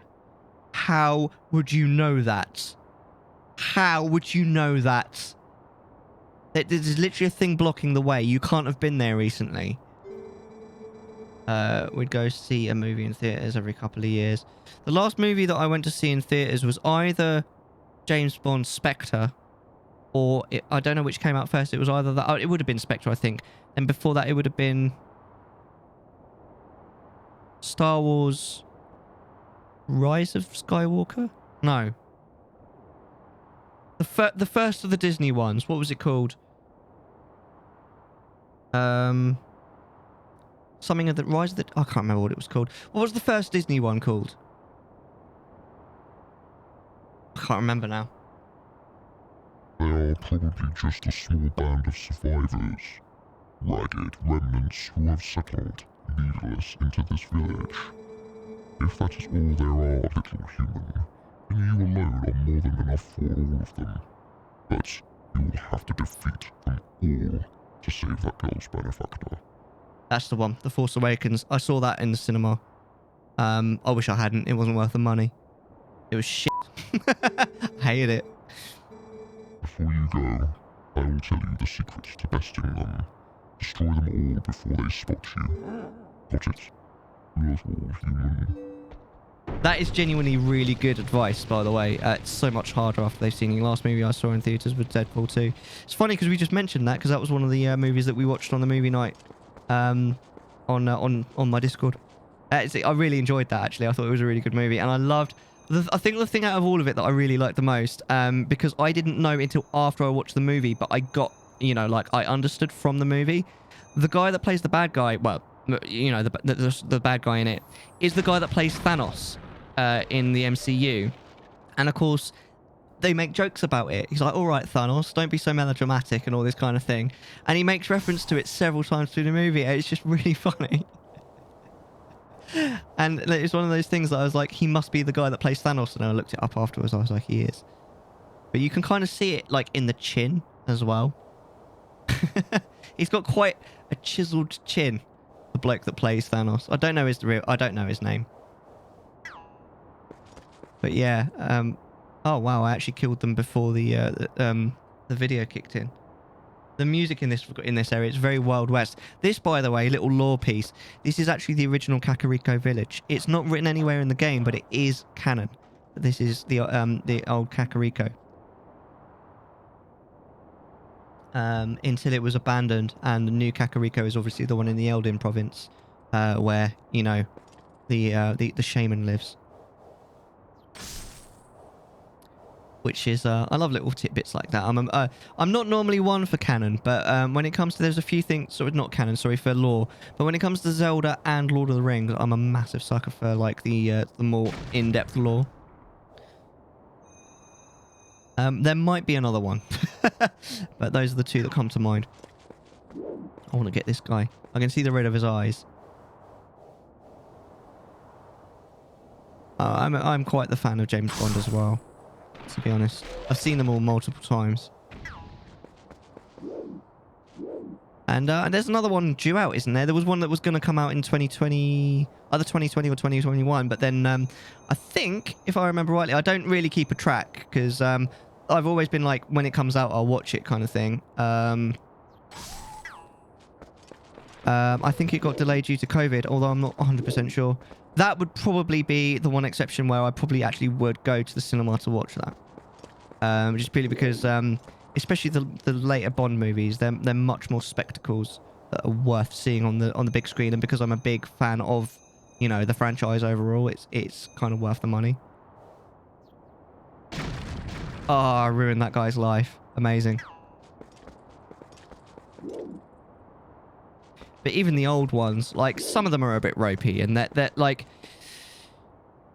Speaker 1: How would you know that? How would you know that? There's literally a thing blocking the way. You can't have been there recently. We'd go see a movie in theaters every couple of years. The last movie that I went to see in theaters was either James Bond's Spectre, or I don't know which came out first. It was either that. Oh, it would have been Spectre, I think. And before that, it would have been Star Wars Rise of Skywalker? No. The first of the Disney ones. What was it called? Something of the Rise of the... I can't remember what it was called. What was the first Disney one called? I can't remember now.
Speaker 3: They are probably just a small band of survivors, ragged remnants who have settled needless into this village. If that is all there are, little human, then you alone are more than enough for all of them. But you will have to defeat them all to save that girl's benefactor.
Speaker 1: That's the one. The Force Awakens. I saw that in the cinema. I wish I hadn't. It wasn't worth the money. It was shit. I hated it.
Speaker 3: Before you go, I will tell you the secret to besting them. Destroy them all before they spot you. Got it? You are all human.
Speaker 1: That is genuinely really good advice, by the way. It's so much harder after they've seen the last movie I saw in theatres with Deadpool 2. It's funny because we just mentioned that because that was one of the movies that we watched on the movie night on my Discord. I really enjoyed that, actually. I thought it was a really good movie, and I loved... I think the thing out of all of it that I really liked the most, because I didn't know until after I watched the movie, but I got, you know, like, I understood from the movie. The guy that plays the bad guy, well, you know, the bad guy in it, is the guy that plays Thanos in the MCU. And, of course, they make jokes about it. He's like, all right, Thanos, don't be so melodramatic and all this kind of thing. And he makes reference to it several times through the movie, and it's just really funny. And it's one of those things that I was like, he must be the guy that plays Thanos. And I looked it up afterwards. I was like, he is. But you can kind of see it, like, in the chin as well. He's got quite a chiseled chin, the bloke that plays Thanos. I don't know his name. But yeah, oh wow, I actually killed them before the video kicked in. The music in this area is very Wild West. This, by the way, little lore piece, this is actually the original Kakariko village. It's not written anywhere in the game, but it is canon. This is the old Kakariko. Until it was abandoned, and the new Kakariko is obviously the one in the Eldin province, where, you know, the shaman lives. Which is, I love little tidbits like that. I'm not normally one for canon, but when it comes to, there's a few things, sort of not canon, sorry, for lore. But when it comes to Zelda and Lord of the Rings, I'm a massive sucker for, like, the more in-depth lore. There might be another one, but those are the two that come to mind. I want to get this guy. I can see the red of his eyes. I'm quite the fan of James Bond as well, to be honest. I've seen them all multiple times. And there's another one due out, isn't there? There was one that was going to come out in 2020, either 2020 or 2021. But then I think, if I remember rightly, I don't really keep a track because I've always been like, when it comes out, I'll watch it kind of thing. I think it got delayed due to COVID, although I'm not 100% sure. That would probably be the one exception where I probably actually would go to the cinema to watch that. Just purely because, especially the later Bond movies, they're much more spectacles that are worth seeing on the big screen. And because I'm a big fan of, you know, the franchise overall, it's kind of worth the money. Oh, I ruined that guy's life. Amazing. But even the old ones, like, some of them are a bit ropey, and that like,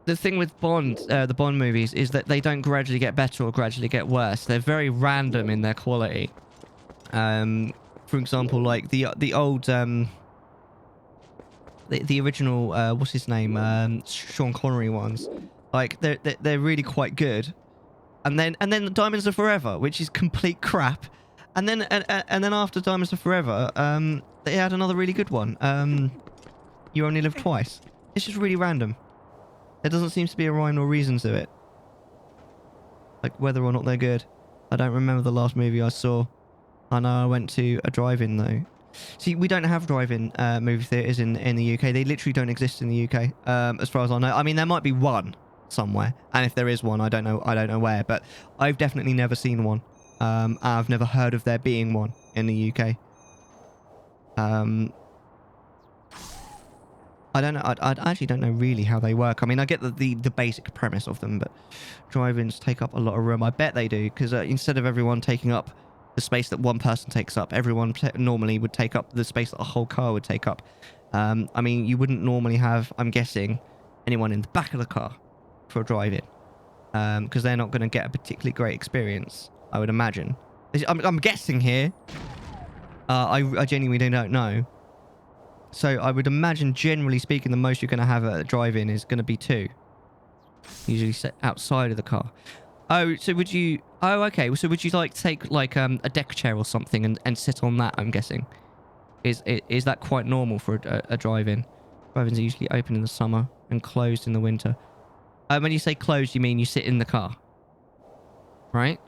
Speaker 1: the thing with Bond, the Bond movies, is that they don't gradually get better or gradually get worse. They're very random in their quality. For example, like the old, the original, what's his name, Sean Connery ones, like they're really quite good. And then Diamonds Are Forever, which is complete crap. And then after Diamonds Are Forever, they had another really good one. You Only Live Twice. It's just really random. There doesn't seem to be a rhyme or reason to it. Like whether or not they're good. I don't remember the last movie I saw. I know I went to a drive-in though. See, we don't have drive-in movie theatres in the UK. They literally don't exist in the UK, as far as I know. I mean, there might be one somewhere, and if there is one, I don't know where. But I've definitely never seen one. I've never heard of there being one in the UK. I don't know. I actually don't know really how they work. I mean, I get the basic premise of them, but drive-ins take up a lot of room. I bet they do, because instead of everyone taking up the space that one person takes up. Everyone normally would take up the space that a whole car would take up. I mean, you wouldn't normally have, I'm guessing, anyone in the back of the car for a drive-in. Because they're not going to get a particularly great experience, I would imagine. I'm guessing here. I genuinely don't know. So I would imagine, generally speaking, the most you're going to have at a drive-in is going to be 2. Usually set outside of the car. Oh, so would you... Oh, okay. So would you like take like a deck chair or something and sit on that, I'm guessing? Is that quite normal for a drive-in? Drive-ins are usually open in the summer and closed in the winter. When you say closed, you mean you sit in the car, right?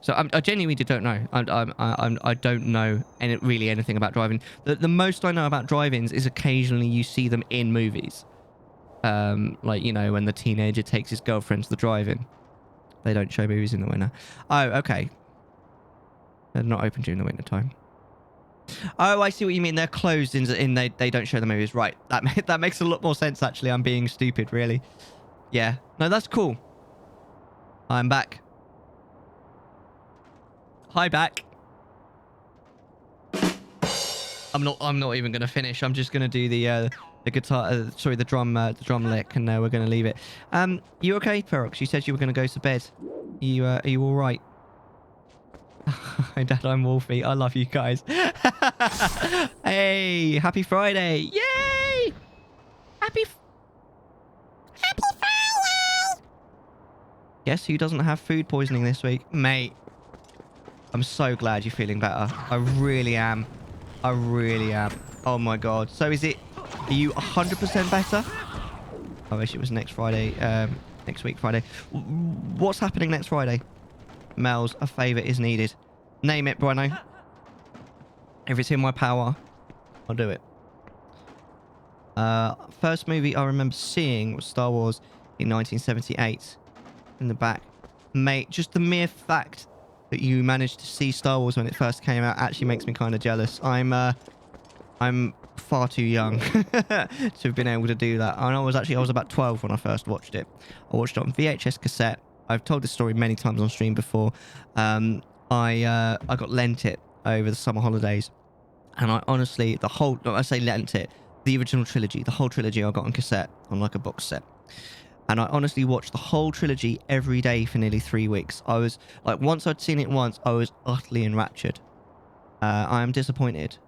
Speaker 1: So I genuinely don't know. I don't know really anything about driving. The most I know about drive-ins is occasionally you see them in movies. Like, you know, when the teenager takes his girlfriend to the drive-in. They don't show movies in the winter. Oh, okay. They're not open during the winter time. Oh, I see what you mean. They're closed in they don't show the movies. Right. That makes a lot more sense, actually. I'm being stupid, really. Yeah. No, that's cool. I'm back. Hi, back. I'm not even gonna finish. I'm just gonna do the guitar, the drum lick, and we're gonna leave it. You okay, Ferox? You said you were gonna go to bed. Are you all right? Hi, Dad. I'm Wolfie. I love you guys. Hey, happy Friday! Yay! Happy Friday! Guess who doesn't have food poisoning this week, mate? I'm so glad you're feeling better. I really am. I really am. Oh my god. So are you 100% better? I wish it was next Friday. Next week, Friday. What's happening next Friday? Mel's, a favour is needed. Name it, Bruno. If it's in my power, I'll do it. First movie I remember seeing was Star Wars in 1978. In the back. Mate, just the mere fact that you managed to see Star Wars when it first came out actually makes me kind of jealous. I'm far too young to have been able to do that. And I was about 12 when I first watched it. I watched it on VHS cassette. I've told this story many times on stream before. I got lent it over the summer holidays, and I honestly, I say lent it, the original trilogy, the whole trilogy I got on cassette on like a box set. And I honestly watched the whole trilogy every day for nearly 3 weeks. I was like, once I'd seen it once, I was utterly enraptured. I am disappointed.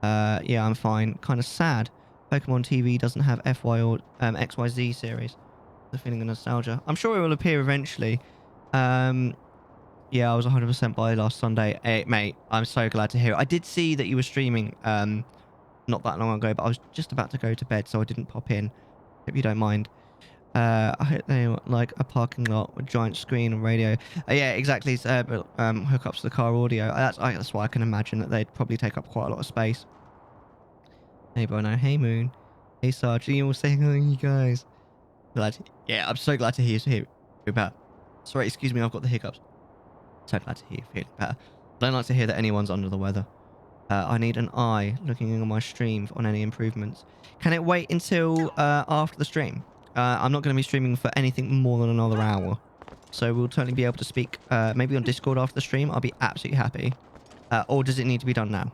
Speaker 1: Yeah, I'm fine. Kind of sad. Pokemon TV doesn't have FY or XYZ series. The feeling of nostalgia. I'm sure it will appear eventually. Yeah, I was 100% by last Sunday. Hey, mate, I'm so glad to hear it. I did see that you were streaming not that long ago, but I was just about to go to bed, so I didn't pop in. Hope you don't mind. I hope they like a parking lot with giant screen and radio. Yeah, exactly. Hookups to the car audio. That's why I can imagine that they'd probably take up quite a lot of space. Hey, Bono. Hey, Moon. Hey, Sarge. You all saying hello, you guys. Yeah, I'm so glad to hear you better. Sorry, excuse me, I've got the hiccups. So glad to hear you feeling better. I don't like to hear that anyone's under the weather. I need an eye looking on my stream on any improvements. Can it wait until after the stream? I'm not going to be streaming for anything more than another hour. So we'll totally be able to speak maybe on Discord after the stream. I'll be absolutely happy. Or does it need to be done now?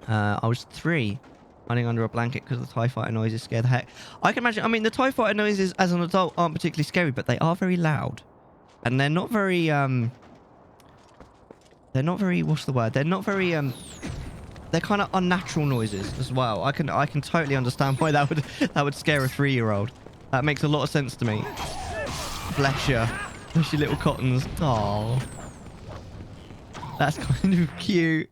Speaker 1: I was 3. Hiding under a blanket because the TIE fighter noises scare the heck. I can imagine. I mean, the TIE fighter noises as an adult aren't particularly scary, but they are very loud. And they're not very, what's the word? They're not very, they're kind of unnatural noises as well. I can totally understand why that would scare a 3-year-old. That makes a lot of sense to me. Bless you. Bless your little cottons. Aww. That's kind of cute.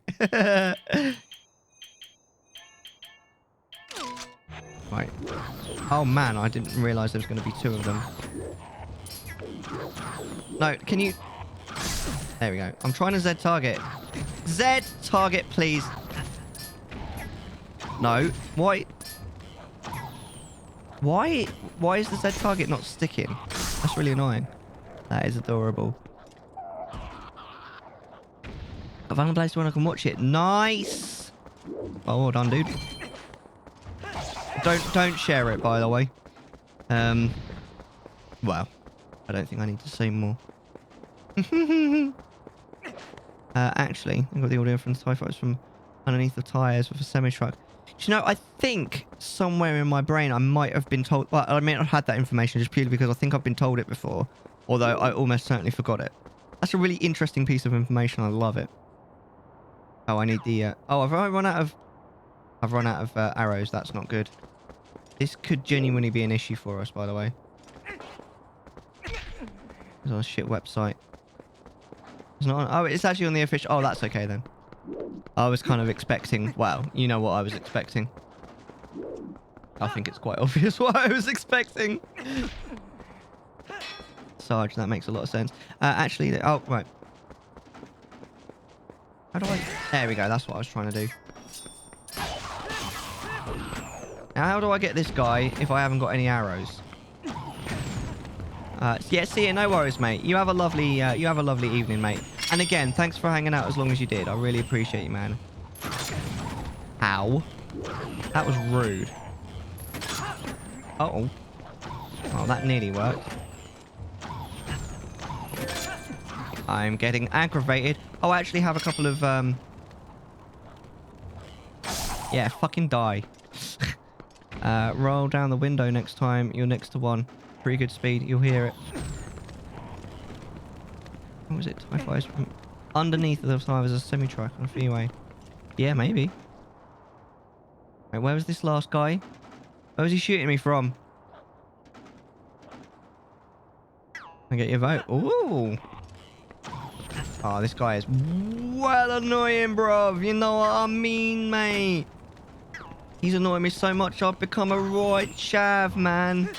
Speaker 1: Right. Oh man, I didn't realise there was going to be 2 of them. No, can you... There we go. I'm trying to Z target. Z target, please. No. Why is the Z target not sticking? That's really annoying. That is adorable. I found a place where I can watch it. Nice! Oh, well done, dude. Don't share it, by the way. Well, I don't think I need to say more. Actually, I got the audio from the TIE fighters from underneath the tyres with a semi-truck. Do you know, I think somewhere in my brain I might have been told... Well, I may not have had that information just purely because I think I've been told it before. Although I almost certainly forgot it. That's a really interesting piece of information. I love it. Oh, I need the... Oh, I've run out of... I've run out of arrows. That's not good. This could genuinely be an issue for us, by the way. It's on a shit website. It's not on... Oh, it's actually on the official... Oh, that's okay then. I was kind of expecting... Well, you know what I was expecting. I think it's quite obvious what I was expecting. Sarge, that makes a lot of sense. Actually... Oh, right. How do I... There we go. That's what I was trying to do. Now, how do I get this guy if I haven't got any arrows? Yeah, see you. No worries, mate. You have a lovely evening, mate. And again, thanks for hanging out as long as you did. I really appreciate you, man. Ow. That was rude. Uh-oh. Oh, that nearly worked. I'm getting aggravated. Oh, I actually have a couple of, Yeah, fucking die. Roll down the window next time you're next to one. Pretty good speed. You'll hear it. What was it? TIE fighters from underneath the side was a semi-truck on a freeway. Yeah, maybe. Right, where was this last guy? Where was he shooting me from? I get your vote. Ooh. Oh, this guy is well annoying, bruv. You know what I mean, mate? He's annoying me so much I've become a right chav, man.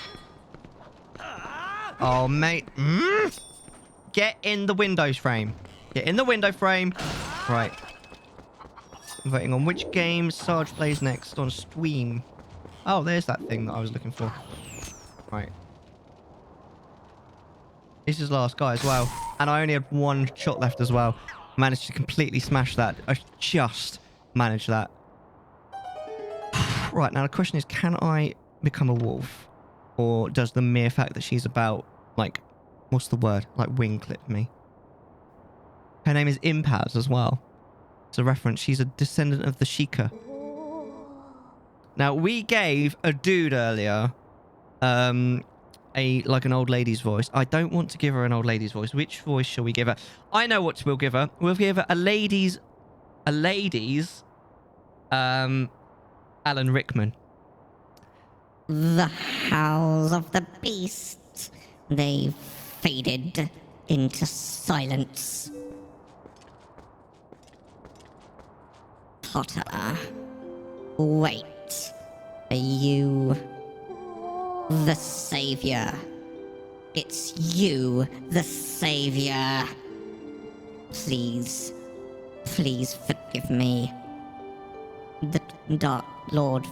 Speaker 1: Oh, mate. Get in the Windows frame. Get in the window frame. Right. I'm voting on which game Sarge plays next on stream. Oh, there's that thing that I was looking for. Right. This is last guy as well. And I only had one shot left as well. Managed to completely smash that. I just managed that. Right, now the question is, can I become a wolf? Or does the mere fact that she's about, like, what's the word? Like, wing clip me. Her name is Impaz as well. It's a reference. She's a descendant of the Sheikah. Now, we gave a dude earlier, like an old lady's voice. I don't want to give her an old lady's voice. Which voice shall we give her? I know what we'll give her. We'll give her a lady's, Alan Rickman.
Speaker 2: The howls of the beast. They faded into silence. Potter, wait. Are you the savior? It's you, the savior. Please, please forgive me. The Dark Lord.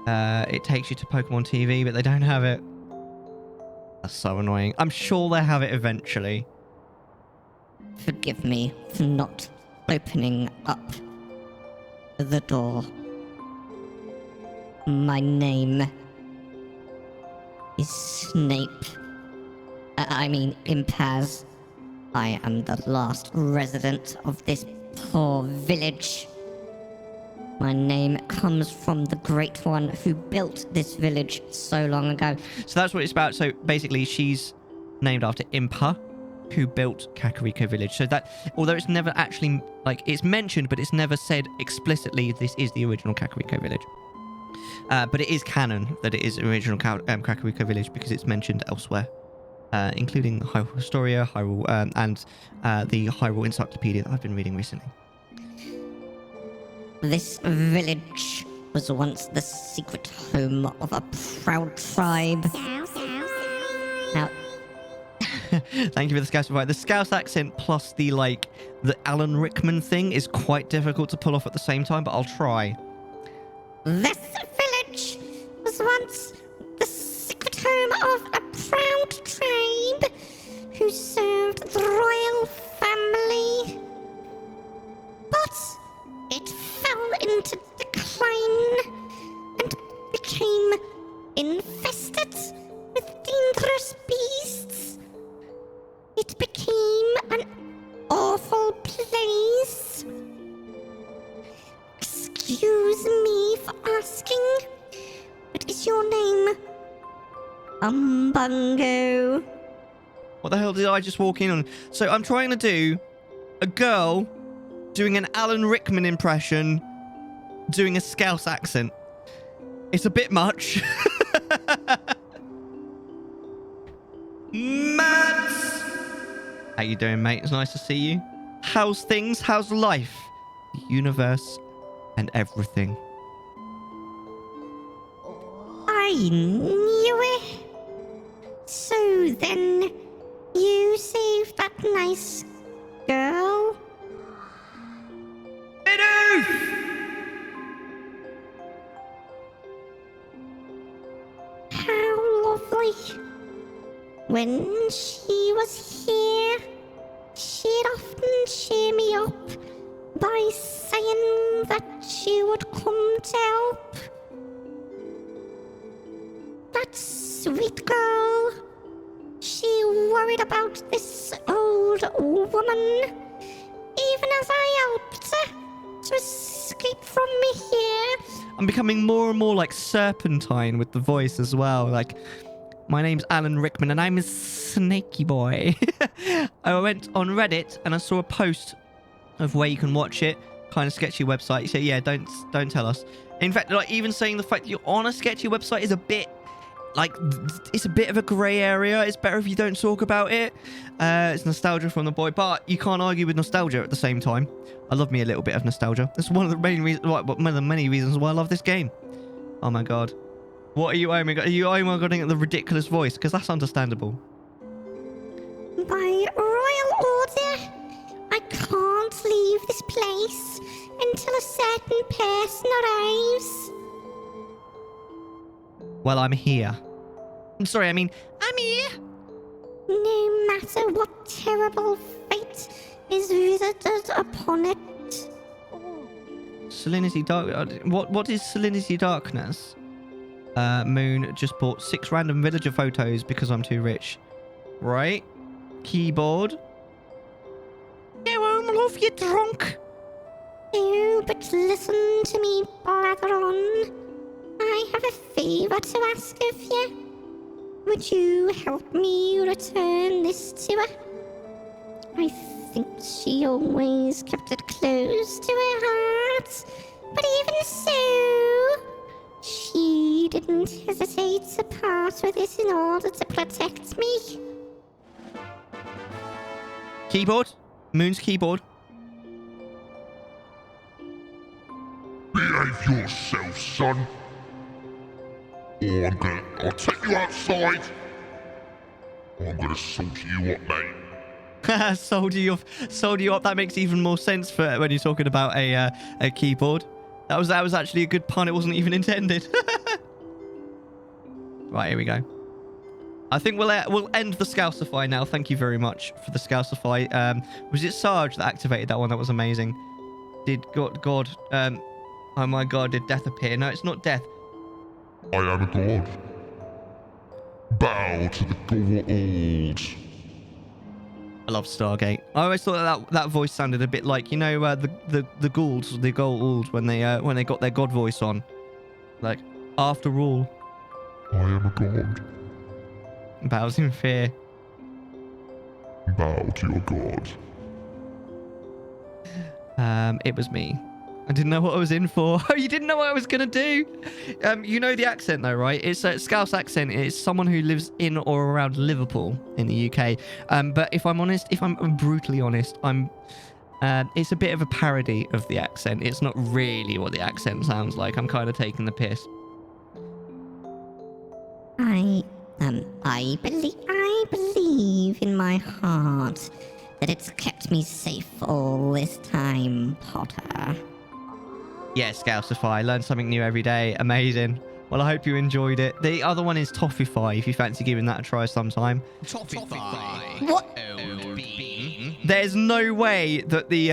Speaker 1: It takes you to Pokemon TV, but they don't have it. That's so annoying. I'm sure they have it eventually.
Speaker 2: Forgive me for not opening up the door. My name is Snape. I mean Impaz. I am the last resident of this poor village. My name comes from the Great One who built this village so long ago.
Speaker 1: So that's what it's about. So basically, she's named after Impa, who built Kakariko Village. So that, although it's never actually, like, it's mentioned, but it's never said explicitly this is the original Kakariko Village. But it is canon that it is original Kakariko Village because it's mentioned elsewhere, including the Hyrule Historia, Hyrule, and the Hyrule Encyclopedia that I've been reading recently.
Speaker 2: This village was once the secret home of a proud tribe. Now,
Speaker 1: thank you for the Scouse invite. The Scouse accent plus the Alan Rickman thing is quite difficult to pull off at the same time, but I'll try.
Speaker 2: this village was once the secret home of a proud tribe who served the royal family. But it fell into decline and became infested with dangerous beasts please? Excuse me for asking. What is your name? Umbungo.
Speaker 1: What the hell did I just walk in on? So I'm trying to do a girl doing an Alan Rickman impression, doing a Scouse accent. It's a bit much. Matt! How you doing, mate? It's nice to see you. How's things? How's life? The universe and everything.
Speaker 2: I knew it. So then, you saved that nice girl?
Speaker 1: Bidoof!
Speaker 2: How lovely. When she was here, she'd often cheer me up by saying that she would come to help. That sweet girl. She worried about this old woman, even as I helped her to escape from me here.
Speaker 1: I'm becoming more and more like Serpentine with the voice as well. Like, my name's Alan Rickman and I'm a snaky boy. I went on Reddit and I saw a post of where you can watch it. Kind of sketchy website. You say, yeah, don't tell us. In fact, like, even saying the fact that you're on a sketchy website is a bit... like, it's a bit of a grey area. It's better if you don't talk about it. It's nostalgia from the boy, but you can't argue with nostalgia at the same time. I love me a little bit of nostalgia. That's one of the main reasons, one of the many reasons why I love this game. Oh my god. What are you aiming at? Are you aiming at the ridiculous voice? Because that's understandable.
Speaker 2: By royal order, I can't leave this place until a certain person arrives.
Speaker 1: Well, I'm here. I'm sorry, I'm here.
Speaker 2: No matter what terrible fate is visited upon it.
Speaker 1: Salinity Dark... What is Salinity Darkness? Moon just bought 6 random villager photos because I'm too rich. Right? Keyboard. Go home, love, you drunk.
Speaker 2: Oh, but listen to me, Faron. I have a favour to ask of you. Would you help me return this to her? I think she always kept it close to her heart. But even so, she didn't hesitate to part with it in order to protect me.
Speaker 1: Keyboard. Moon's keyboard.
Speaker 3: Behave yourself, son. Or I'll take you outside. Or I'm gonna soldier you up, mate.
Speaker 1: Solder you up. That makes even more sense for when you're talking about a keyboard. That was actually a good pun. It wasn't even intended. Right, here we go. I think we'll end the Scousify now. Thank you very much for the Scousify. Was it Sarge that activated that one? That was amazing. Did God oh my god, did death appear? No, it's not death.
Speaker 3: I am a god. Bow to the gods.
Speaker 1: I love Stargate. I always thought that voice sounded a bit like, you know, the Goulds, the Gould when they got their god voice on. Like, after all,
Speaker 3: I am a god.
Speaker 1: bows in fear.
Speaker 3: Bow to your god.
Speaker 1: It was me. I didn't know what I was in for. Oh, you didn't know what I was gonna do? You know the accent though, right? It's a Scouse accent. It's someone who lives in or around Liverpool in the UK. But if I'm honest, if I'm brutally honest, it's a bit of a parody of the accent. It's not really what the accent sounds like. I'm kind of taking the piss.
Speaker 2: I believe in my heart that it's kept me safe all this time, Potter.
Speaker 1: Yeah, Scousify. Learn something new every day. Amazing. Well, I hope you enjoyed it. The other one is Toffify, if you fancy giving that a try sometime.
Speaker 8: Toffify.
Speaker 1: What?
Speaker 8: Old bean.
Speaker 1: There's no way that the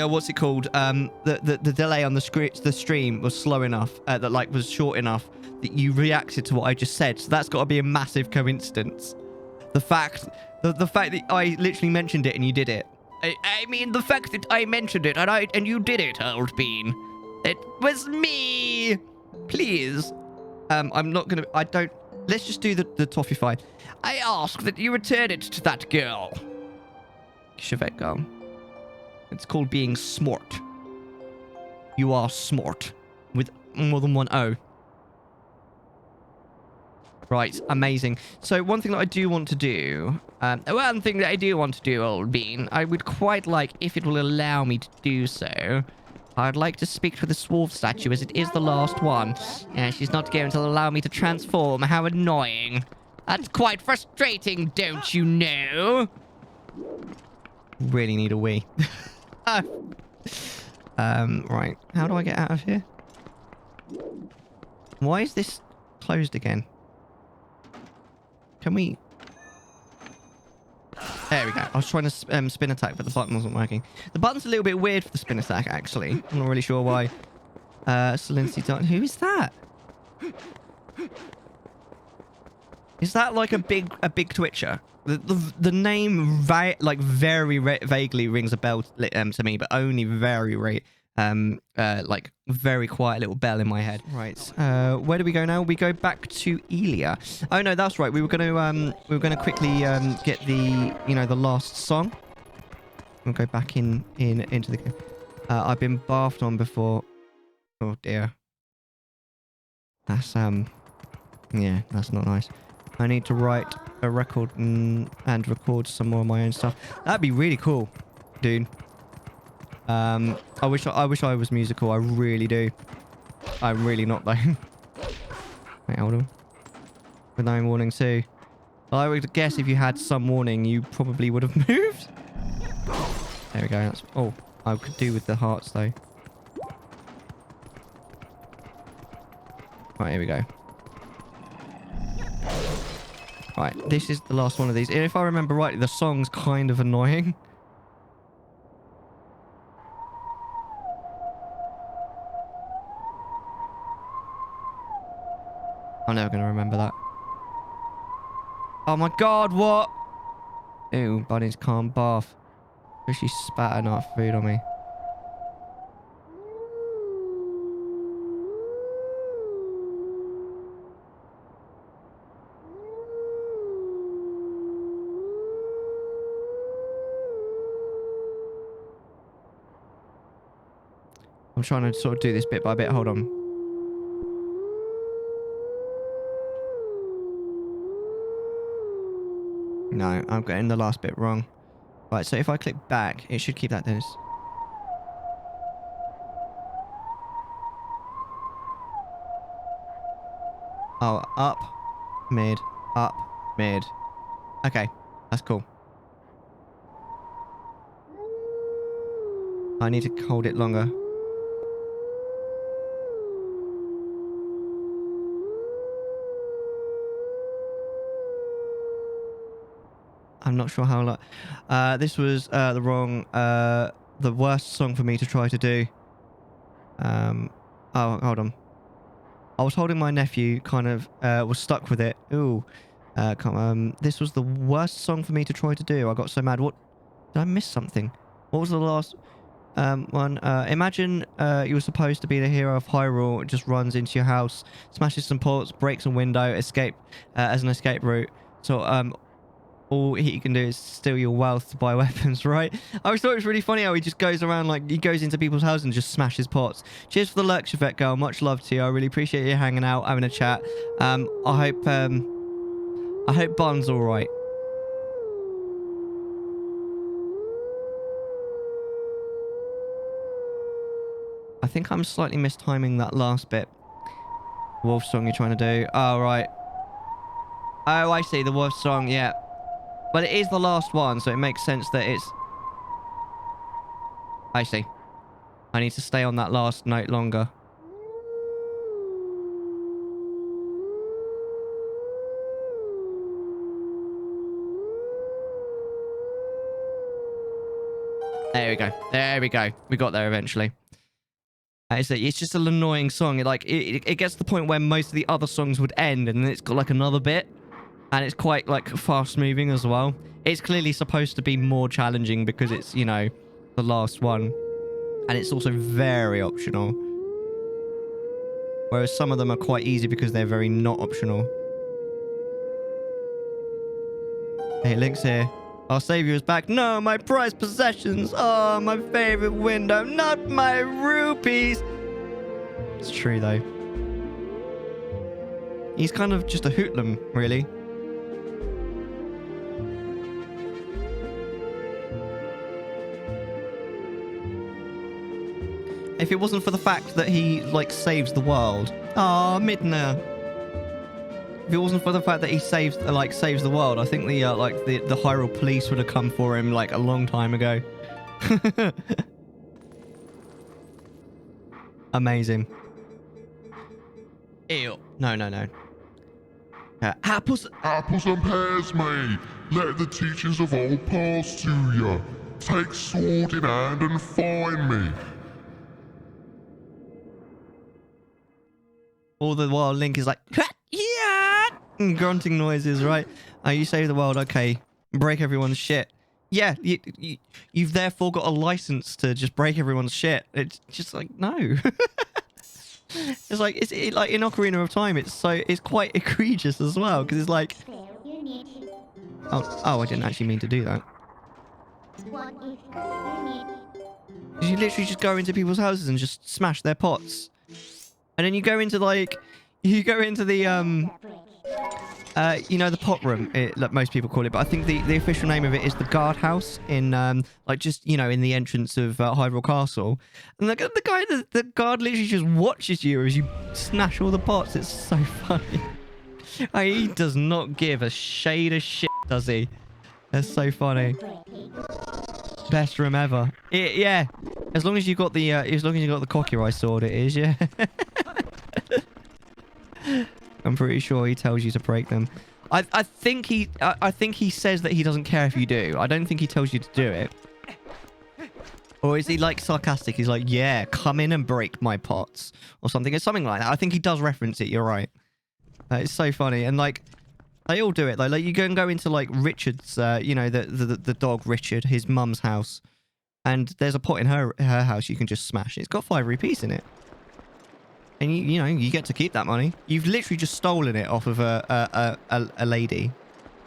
Speaker 1: what's it called? The delay on the stream was slow enough, that like was short enough that you reacted to what I just said. So that's got to be a massive coincidence. The fact that I literally mentioned it and you did it. I mean, the fact that I mentioned it and you did it, old bean. It was me. Please. I'm not gonna... I don't... Let's just do the toffee fight. I ask that you return it to that girl. Chevet girl. It's called being smart. You are smart. With more than one O. Right, amazing. So one thing that I do want to do... old bean, I would quite like, if it will allow me to do so... I'd like to speak to the Swarf statue as it is the last one. Yeah, she's not going to allow me to transform. How annoying. That's quite frustrating, don't you know? Really need a wee. Right. How do I get out of here? Why is this closed again? Can we... There we go. I was trying to spin attack, but the button wasn't working. The button's a little bit weird for the spin attack, actually. I'm not really sure why. Salinity Dart. Who is that? Is that like a big twitcher? The name very vaguely rings a bell to me, but only very very quiet little bell in my head. Right. Where do we go now? We go back to Elia. Oh no, that's right. We were gonna quickly get the the last song. We'll go back into the. I've been bathed on before. Oh dear. That's yeah, that's not nice. I need to write a record and record some more of my own stuff. That'd be really cool, dude. I wish I was musical. I really do. I'm really not though. Wait, hold on. With no warning too. Well, I would guess if you had some warning, you probably would have moved. There we go. That's, oh, I could do with the hearts though. Right, here we go. Right, this is the last one of these. And if I remember rightly, the song's kind of annoying. I'm never going to remember that. Oh my god, what? Ew, Bunny's calm bath. She spat enough food on me. I'm trying to sort of do this bit by bit. Hold on. No, I'm getting the last bit wrong. Right, so if I click back, it should keep that this. Oh, up, mid, up, mid. Okay, that's cool. I need to hold it longer. I'm not sure how long. This was the worst song for me to try to do. Oh, hold on. I was holding my nephew, kind of was stuck with it. Ooh. This was the worst song for me to try to do. I got so mad. What? Did I miss something? What was the last one? Imagine you were supposed to be the hero of Hyrule. It just runs into your house, smashes some ports, breaks a window, escape as an escape route. So all he can do is steal your wealth to buy weapons, right? I always thought it was really funny how he just goes around, like, he goes into people's houses and just smashes pots. Cheers for the lurk, Chevet girl. Much love to you. I really appreciate you hanging out, having a chat. I hope Bon's all right. I think I'm slightly mistiming that last bit. Wolf song you're trying to do. Oh, right. Oh, I see. The wolf song, yeah. But it is the last one, so it makes sense that it's... I see. I need to stay on that last note longer. There we go. There we go. We got there eventually. It's just an annoying song. It gets to the point where most of the other songs would end, and then it's got like another bit. And it's quite, like, fast-moving as well. It's clearly supposed to be more challenging because it's, you know, the last one. And it's also very optional. Whereas some of them are quite easy because they're very not optional. Hey, Link's here. Our savior is back. No, my prized possessions. Oh, my favorite window. Not my rupees. It's true, though. He's kind of just a hoodlum, really. If it wasn't for the fact that he, like, saves the world. Ah, Midna. If it wasn't for the fact that he saves the world, I think the Hyrule police would have come for him, like, a long time ago. Amazing. Ew. No. Apples.
Speaker 3: Apples and pears, mate. Let the teachings of old pass to you. Take sword in hand and find me.
Speaker 1: All the while Link is like, yeah, and grunting noises, right? Oh, you save the world, okay. Break everyone's shit. Yeah, you've therefore got a license to just break everyone's shit. It's just like, no. It's like, like in Ocarina of Time, it's quite egregious as well, because it's like, oh, I didn't actually mean to do that. You literally just go into people's houses and just smash their pots. And then you go into the, you know, the pot room, like most people call it, but I think the official name of it is the guardhouse in, like, just, you know, in the entrance of Hyrule Castle. And the guard literally just watches you as you smash all the pots. It's so funny. He does not give a shade of shit, does he? That's so funny. Best room ever. Yeah. As long as you got the Kokiri sword, it is, yeah. I'm pretty sure he tells you to break them. I think he says that he doesn't care if you do. I don't think he tells you to do it. Or is he like sarcastic? He's like, yeah, come in and break my pots or something. It's something like that. I think he does reference it. You're right. It's so funny. And like, they all do it though. Like you go into like Richard's, you know, the dog Richard, his mum's house. And there's a pot in her house you can just smash. It's got 5 rupees in it. And you know, you get to keep that money. You've literally just stolen it off of a lady.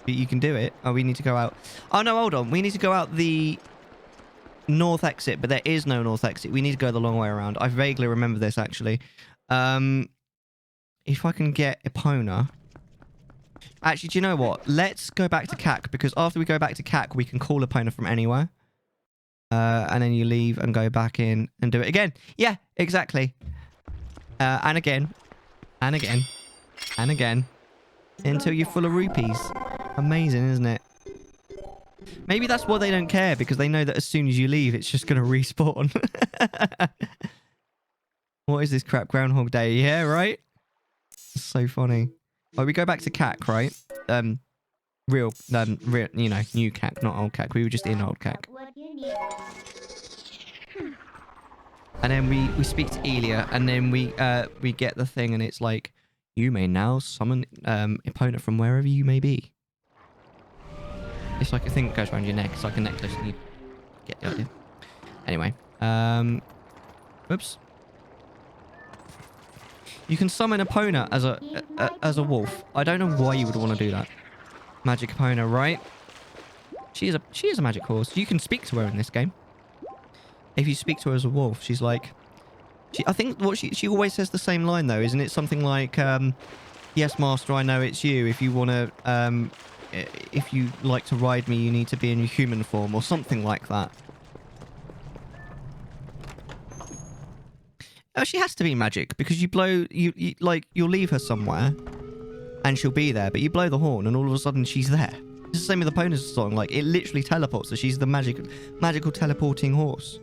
Speaker 1: But you can do it. Oh, we need to go out. Oh, no, hold on. We need to go out the north exit, but there is no north exit. We need to go the long way around. I vaguely remember this, actually. If I can get Epona. Actually, do you know what? Let's go back to CAC, because after we go back to CAC, we can call Epona from anywhere. And then you leave and go back in and do it again. Yeah, exactly. And again. And again. And again. Until you're full of rupees. Amazing, isn't it? Maybe that's why they don't care, because they know that as soon as you leave, it's just going to respawn. What is this crap? Groundhog Day? Yeah, right? It's so funny. Oh, we go back to CAC, right? Real, you know, new CAC, not old CAC. We were just in old CAC. And then we speak to Elia, and then we get the thing, and it's like, you may now summon Epona from wherever you may be. It's like a thing that goes around your neck. It's like a necklace, and you get the idea. Anyway, whoops. You can summon Epona as a wolf. I don't know why you would want to do that. Magic Epona, right? She is a magic horse. You can speak to her in this game. If you speak to her as a wolf, she's like... I think what she always says the same line, though, isn't it? Something like, yes, master, I know it's you. If you want to... if you like to ride me, you need to be in your human form, or something like that. Oh, she has to be magic, because you blow... You'll leave her somewhere, and she'll be there, but you blow the horn, and all of a sudden she's there. It's the same with the Epona's song. Like, it literally teleports her. She's the magical teleporting horse.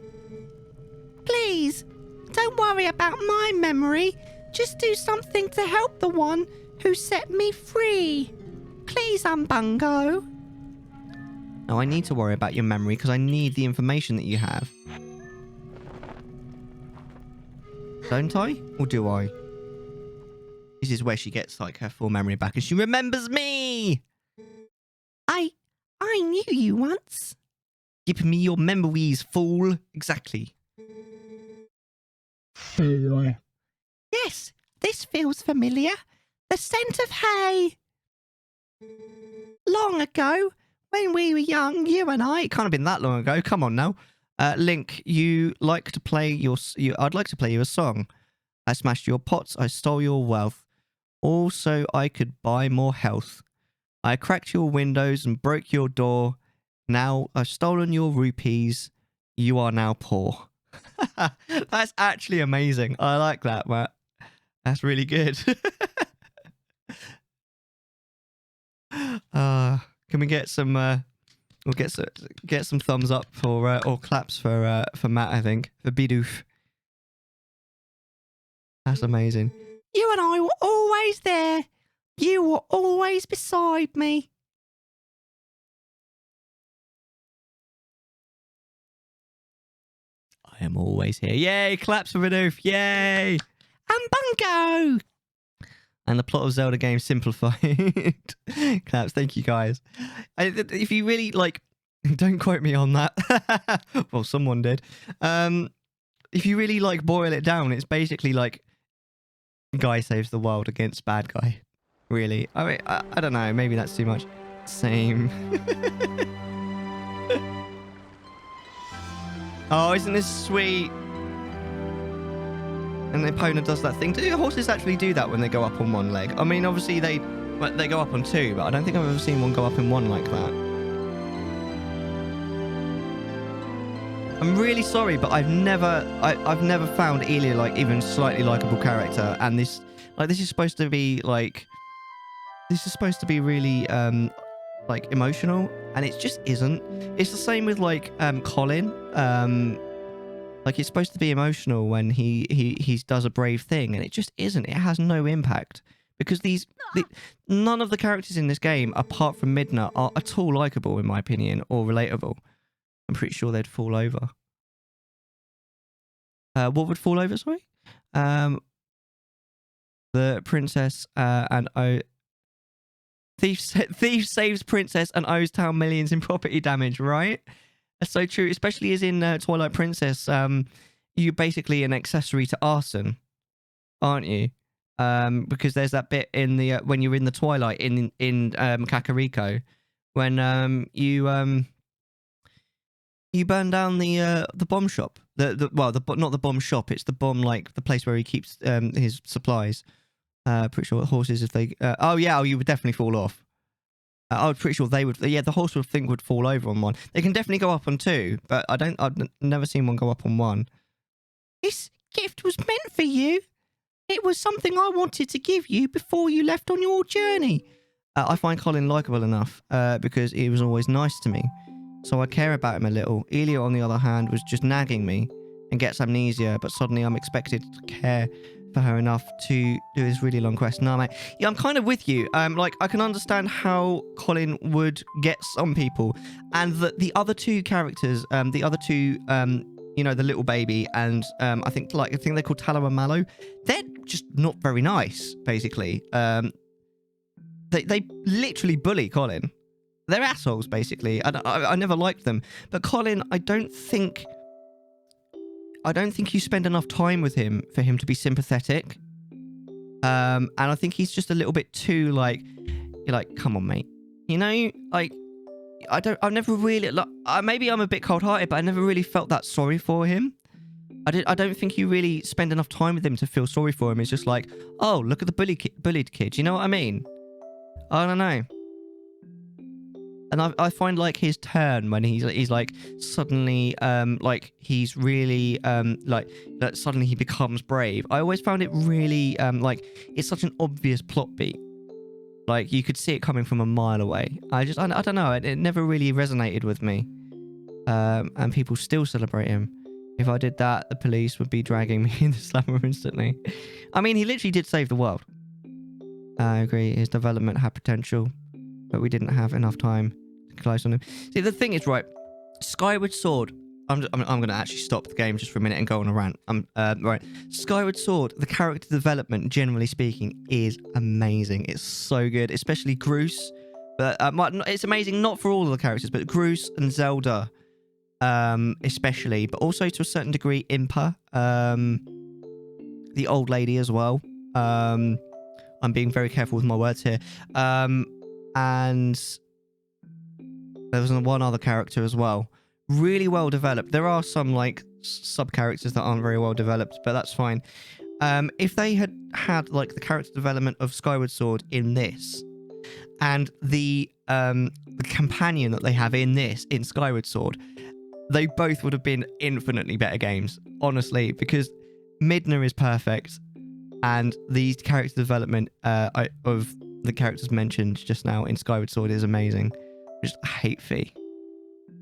Speaker 1: Please, don't worry about my memory. Just do something to help the one who set me free. Please, Umbungo. No, I need to worry about your memory because I need the information that you have. Don't I? Or do I? This is where she gets, like, her full memory back and she remembers me! I knew you once. Give me your memories, fool. Exactly. Yes, this feels familiar. The scent of hay. Long ago, when we were young, you and I... It can't have been that long ago. Come on now. Link, you like to play your... I'd like to play you a song. I smashed your pots. I stole your wealth. Also, I could buy more health. I cracked your windows and broke your door. Now I've stolen your rupees. You are now poor. That's actually amazing. I like that, Matt. That's really good. Can we get some? We'll get some thumbs up for or claps for Matt. I think for Bidoof. That's amazing. You and I were always there. You were always beside me. I am always here. Yay! Claps for Bidoof. Yay! And Bungo! And the plot of Zelda game simplified. Claps. Thank you, guys. If you really, like... Don't quote me on that. Well, someone did. If you really, like, boil it down, it's basically, like... Guy saves the world against bad guy. Really. I mean, I don't know. Maybe that's too much. Same. Oh, isn't this sweet? And the opponent does that thing. Do horses actually do that when they go up on one leg? I mean, obviously they go up on two, but I don't think I've ever seen one go up in one like that. I'm really sorry, but I've never found Elia like even slightly likable character, and this is supposed to be like really like emotional, and it just isn't. It's the same with like Colin. Like it's supposed to be emotional when he does a brave thing, and it just isn't. It has no impact because none of the characters in this game, apart from Midna, are at all likable in my opinion or relatable. I'm pretty sure they'd fall over. What would fall over? Sorry, the princess and thief saves princess and owes town millions in property damage. Right. That's so true, especially as in Twilight Princess, you're basically an accessory to arson, aren't you? Because there's that bit in the when you're in the Twilight in Kakariko, when you burn down the bomb shop. Not the bomb shop. It's the bomb like the place where he keeps his supplies. Pretty sure horses if they you would definitely fall off. I was pretty sure they would. Yeah, the horse would fall over on one. They can definitely go up on two, but I've never seen one go up on one. This gift was meant for you. It was something I wanted to give you before you left on your journey. I find Colin likable enough because he was always nice to me, so I care about him a little. Elia, on the other hand, was just nagging me and gets amnesia, but suddenly I'm expected to care for her enough to do this really long quest. No, mate. Yeah, I'm kind of with you. Like, I can understand how Colin would get some people, and the other two characters, you know, the little baby, and I think they're called Tallow and Mallow. They're just not very nice, basically. They literally bully Colin. They're assholes, basically. I never liked them. But Colin, I don't think you spend enough time with him for him to be sympathetic. And I think he's just a little bit too like, you're like, come on, mate. You know, like, I've never really, like, maybe I'm a bit cold-hearted, but I never really felt that sorry for him. I don't think you really spend enough time with him to feel sorry for him. It's just like, oh, look at the bullied kid. You know what I mean? I don't know. And I find like his turn when he's like suddenly like he's really like that suddenly he becomes brave. I always found it really like it's such an obvious plot beat. Like you could see it coming from a mile away. I don't know. It never really resonated with me. And people still celebrate him. If I did that, the police would be dragging me in the slammer instantly. I mean, he literally did save the world. I agree. His development had potential, but we didn't have enough time to close on him. See, the thing is, right, Skyward Sword. I'm going to actually stop the game just for a minute and go on a rant. Right, Skyward Sword, the character development, generally speaking, is amazing. It's so good, especially Groose. But it's amazing, not for all of the characters, but Groose and Zelda, especially, but also to a certain degree, Impa, the old lady as well. I'm being very careful with my words here. And there was one other character as well. Really well developed. There are some like sub-characters that aren't very well developed, but that's fine. If they had like the character development of Skyward Sword in this, and the companion that they have in this, in Skyward Sword, they both would have been infinitely better games, honestly, because Midna is perfect, and the character development of the characters mentioned just now in Skyward Sword is amazing. Just hate Fee.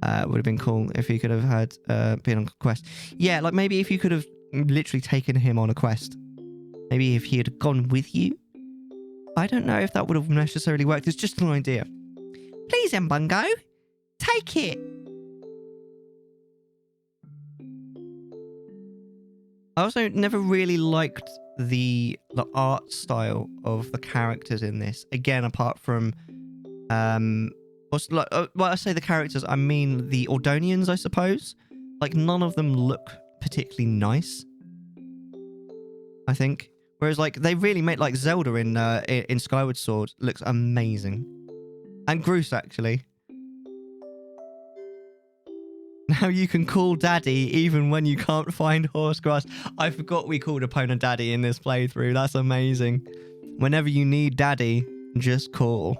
Speaker 1: Would have been cool if he could have had been on a quest. Yeah, like maybe if you could have literally taken him on a quest. Maybe if he had gone with you. I don't know if that would have necessarily worked. It's just an idea. Please, Mbungo, take it. I also never really liked the art style of the characters in this. Again, apart from when I say the characters, I mean the Ordonians, I suppose. Like, none of them look particularly nice, I think. Whereas, like, they really made, like, Zelda in Skyward Sword looks amazing. And Groose, actually. Now you can call Daddy even when you can't find horse grass. I forgot we called Epona Daddy in this playthrough. That's amazing. Whenever you need Daddy, just call.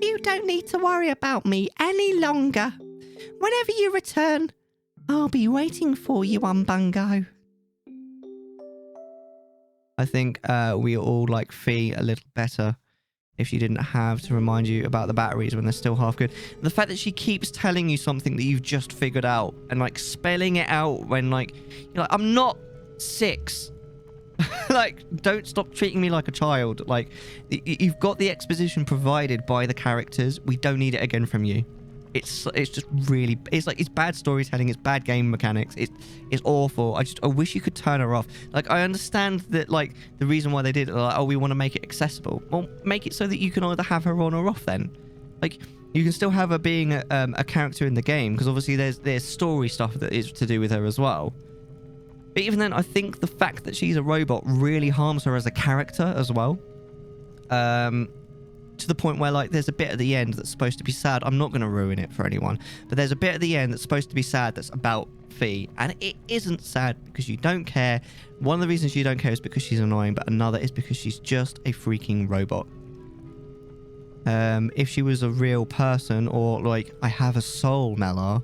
Speaker 1: You don't need to worry about me any longer. Whenever you return, I'll be waiting for you, Umbungo. I think we all like Fee a little better if she didn't have to remind you about the batteries when they're still half good. The fact that she keeps telling you something that you've just figured out and like spelling it out when like, you're like, I'm not 6. Like, don't stop treating me like a child. Like, you've got the exposition provided by the characters. We don't need it again from you. It's just really, it's like, it's bad storytelling, it's bad game mechanics, it's awful. I wish you could turn her off. Like, I understand that, like, the reason why they did it, like, oh, we want to make it accessible. Well, make it so that you can either have her on or off then. Like, you can still have her being a character in the game, because obviously there's story stuff that is to do with her as well. But even then, I think the fact that she's a robot really harms her as a character as well. To the point where, like, there's a bit at the end that's supposed to be sad. I'm not going to ruin it for anyone. But there's a bit at the end that's supposed to be sad that's about Fee. And it isn't sad because you don't care. One of the reasons you don't care is because she's annoying. But another is because she's just a freaking robot. If she was a real person or, like, I have a soul, Mellar,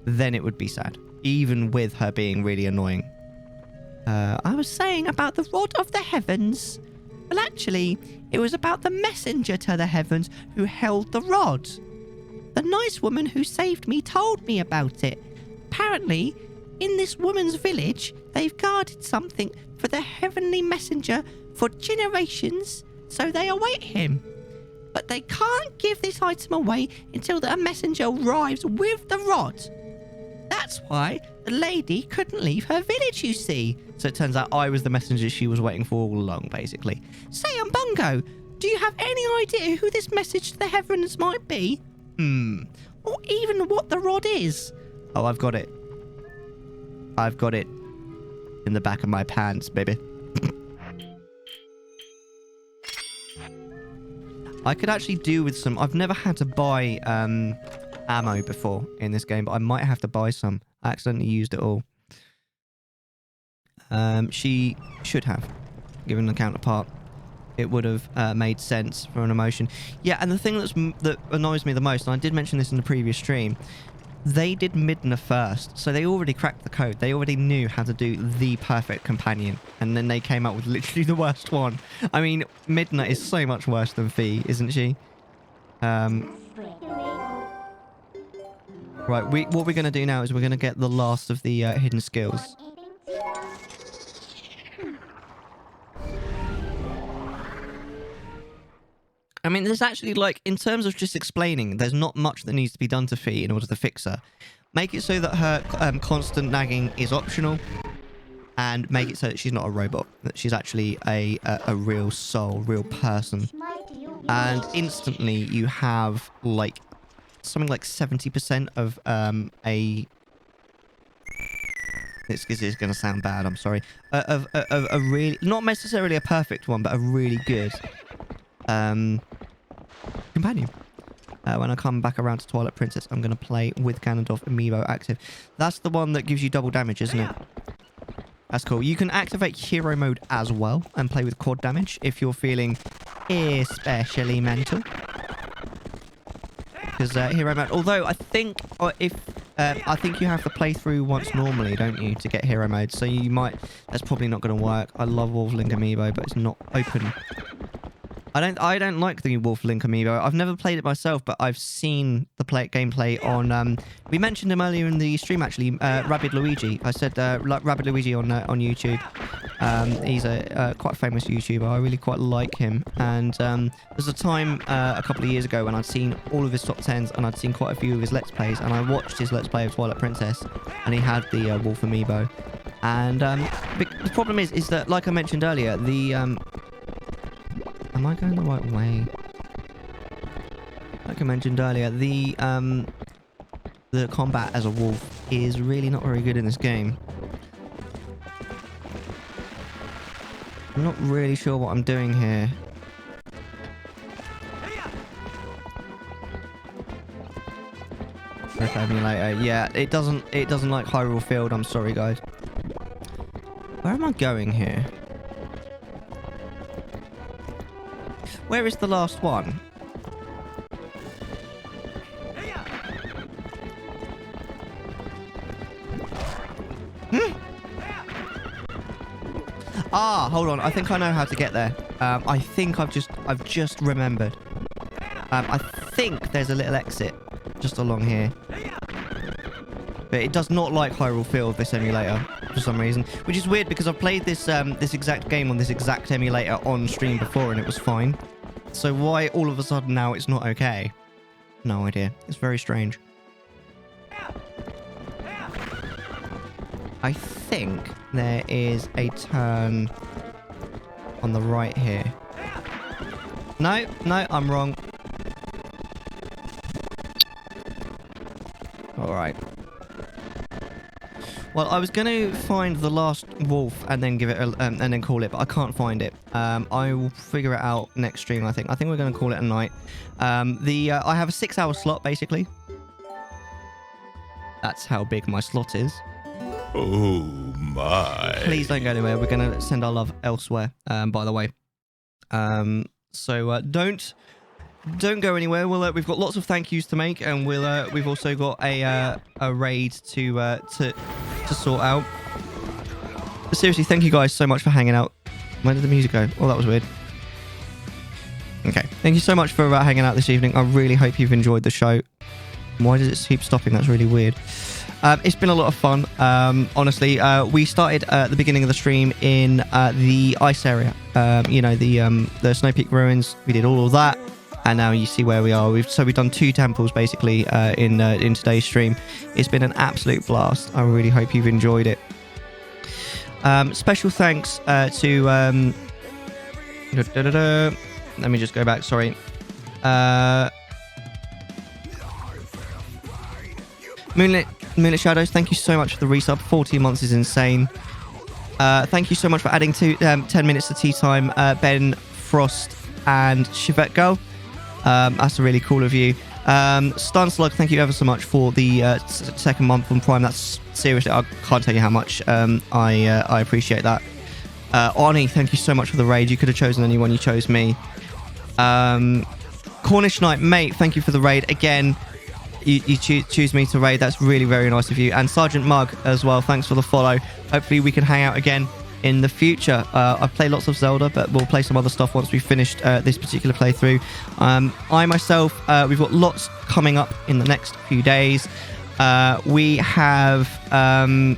Speaker 1: then it would be sad. Even with her being really annoying. I was saying about the Rod of the Heavens. Well, actually, it was about the messenger to the heavens who held the rod. The nice woman who saved me told me about it. Apparently, in this woman's village, they've guarded something for the heavenly messenger for generations, so they await him. But they can't give this item away until the messenger arrives with the rod. That's why the lady couldn't leave her village, you see. So it turns out I was the messenger she was waiting for all along, basically. Say, Umbungo, do you have any idea who this message to the heavens might be? Or even what the rod is? Oh, I've got it. I've got it in the back of my pants, baby. I could actually do with some... I've never had to buy ammo before in this game, but I might have to buy some. I accidentally used it all. She should have, given the counterpart. It would have made sense for an emotion. Yeah, and the thing that annoys me the most, and I did mention this in the previous stream, they did Midna first, so they already cracked the code. They already knew how to do the perfect companion, and then they came up with literally the worst one. I mean, Midna is so much worse than Fee, isn't she? Right, what we're going to do now is we're going to get the last of the hidden skills. I mean, there's actually, like, in terms of just explaining, there's not much that needs to be done to Fee in order to fix her. Make it so that her constant nagging is optional. and make it so that she's not a robot, that she's actually a real soul, real person. And instantly you have like something like 70% of this is going to sound bad, I'm sorry, of a really, not necessarily a perfect one, but a really good companion. When I come back around to Twilight Princess, I'm going to play with Ganondorf Amiibo active. That's the one that gives you double damage, isn't it? That's cool. You can activate hero mode as well and play with quad damage if you're feeling especially mental. Because hero mode, although I think I think you have to play through once normally, don't you, to get hero mode? So you might, that's probably not going to work. I love Wolf Link Amiibo, but it's not open. I don't like the Wolf Link Amiibo. I've never played it myself, but I've seen the gameplay on. We mentioned him earlier in the stream, actually. Rabid Luigi. I said Rabid Luigi on YouTube. He's a quite famous YouTuber. I really quite like him. And there's a time a couple of years ago when I'd seen all of his top 10s and I'd seen quite a few of his Let's Plays, and I watched his Let's Play of Twilight Princess, and he had the Wolf Amiibo. And the problem is that, like I mentioned earlier, the am I going the right way? Like I mentioned earlier, the combat as a wolf is really not very good in this game. I'm not really sure what I'm doing here. Emulator. Yeah, it doesn't like Hyrule Field. I'm sorry, guys. Where am I going here? Where is the last one? Ah, hold on. I think I know how to get there. I think I've just remembered. I think there's a little exit just along here. But it does not like Hyrule Field, this emulator, for some reason. Which is weird because I've played this this exact game on this exact emulator on stream before and it was fine. So why all of a sudden now it's not okay? No idea. It's very strange. I think there is a turn on the right here. No, I'm wrong. Alright. Well, I was going to find the last wolf and then give it and then call it, but I can't find it. I will figure it out next stream, I think. I think we're going to call it a night. I have a 6-hour slot, basically. That's how big my slot is.
Speaker 9: Oh my.
Speaker 1: Please don't go anywhere. We're going to send our love elsewhere, by the way. So don't go anywhere. We've got lots of thank yous to make, and we've also got a raid to sort out. But seriously, thank you guys so much for hanging out. Where did the music go? Oh, that was weird. Okay, thank you so much for hanging out this evening. I really hope you've enjoyed the show. Why does it keep stopping? That's really weird. It's been a lot of fun. Honestly, we started at the beginning of the stream in the ice area. You know, the Snow Peak ruins. We did all of that. And now you see where we are. We've done 2 temples basically in today's stream. It's been an absolute blast. I really hope you've enjoyed it. Special thanks to let me just go back. Sorry. Moonlit Shadows. Thank you so much for the resub. 14 months is insane. Thank you so much for adding 10 minutes to tea time. Ben, Frost, and Chivette Girl. That's really cool of you. Stun Slug, thank you ever so much for the second month on Prime. That's seriously, I can't tell you how much I appreciate that. Oni, thank you so much for the raid. You could have chosen anyone, you chose me. Cornish Knight, mate, thank you for the raid. Again, you choose me to raid. That's really, very nice of you. And Sergeant Mug as well, thanks for the follow. Hopefully we can hang out again in the future. I've played lots of Zelda, but we'll play some other stuff once we've finished this particular playthrough. I myself, we've got lots coming up in the next few days. We have, well,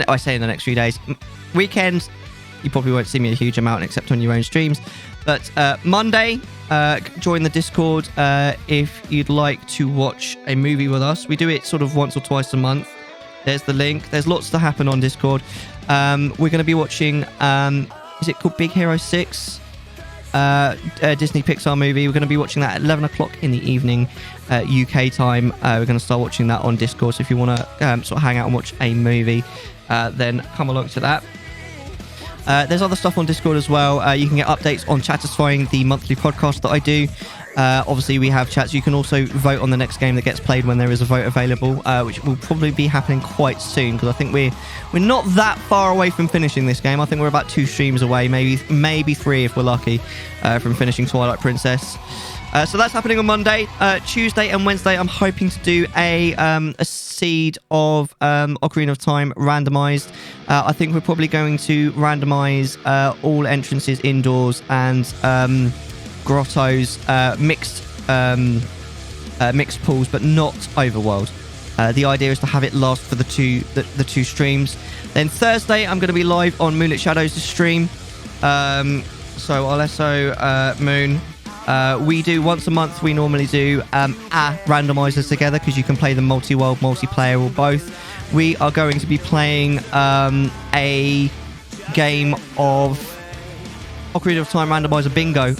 Speaker 1: I say in the next few days. Weekends, you probably won't see me a huge amount except on your own streams. But Monday, join the Discord if you'd like to watch a movie with us. We do it sort of once or twice a month. There's the link. There's lots to happen on Discord. We're going to be watching, is it called Big Hero 6? Disney Pixar movie. We're going to be watching that at 11 o'clock in the evening, UK time. We're going to start watching that on Discord. So if you want to sort of hang out and watch a movie, then come along to that. There's other stuff on Discord as well. You can get updates on Chattisfying, the monthly podcast that I do. Obviously, we have chats. You can also vote on the next game that gets played when there is a vote available, which will probably be happening quite soon, because I think we're not that far away from finishing this game. I think we're about 2 streams away, maybe 3 if we're lucky, from finishing Twilight Princess. So that's happening on Monday. Tuesday and Wednesday, I'm hoping to do a seed of Ocarina of Time randomized. I think we're probably going to randomize all entrances indoors and grottos, mixed pools, but not overworld. The idea is to have it last for the two streams. Then Thursday, I'm going to be live on Moonlit Shadows' stream. So Alesso, Moon. We do once a month. We normally do randomizers together, because you can play them multi-world, multiplayer, or both. We are going to be playing a game of Ocarina of Time randomizer bingo.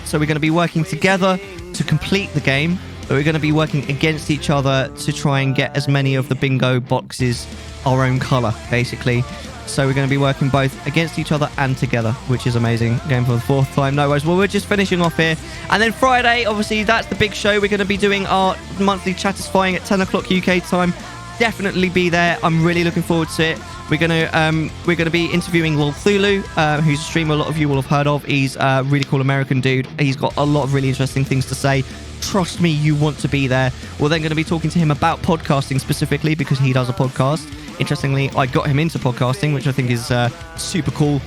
Speaker 1: So we're going to be working together to complete the game, but we're going to be working against each other to try and get as many of the bingo boxes our own color, basically. So we're going to be working both against each other and together, which is amazing. Going for the 4th time. No worries. Well, we're just finishing off here. And then Friday, obviously, that's the big show. We're going to be doing our monthly Chattisfying at 10 o'clock UK time. Definitely be there. I'm really looking forward to it. We're gonna be interviewing Lol Thulu, who's a streamer a lot of you will have heard of. He's a really cool American dude. He's got a lot of really interesting things to say. Trust me, you want to be there. We're then going to be talking to him about podcasting specifically, because he does a podcast. Interestingly, I got him into podcasting, which I think is super cool.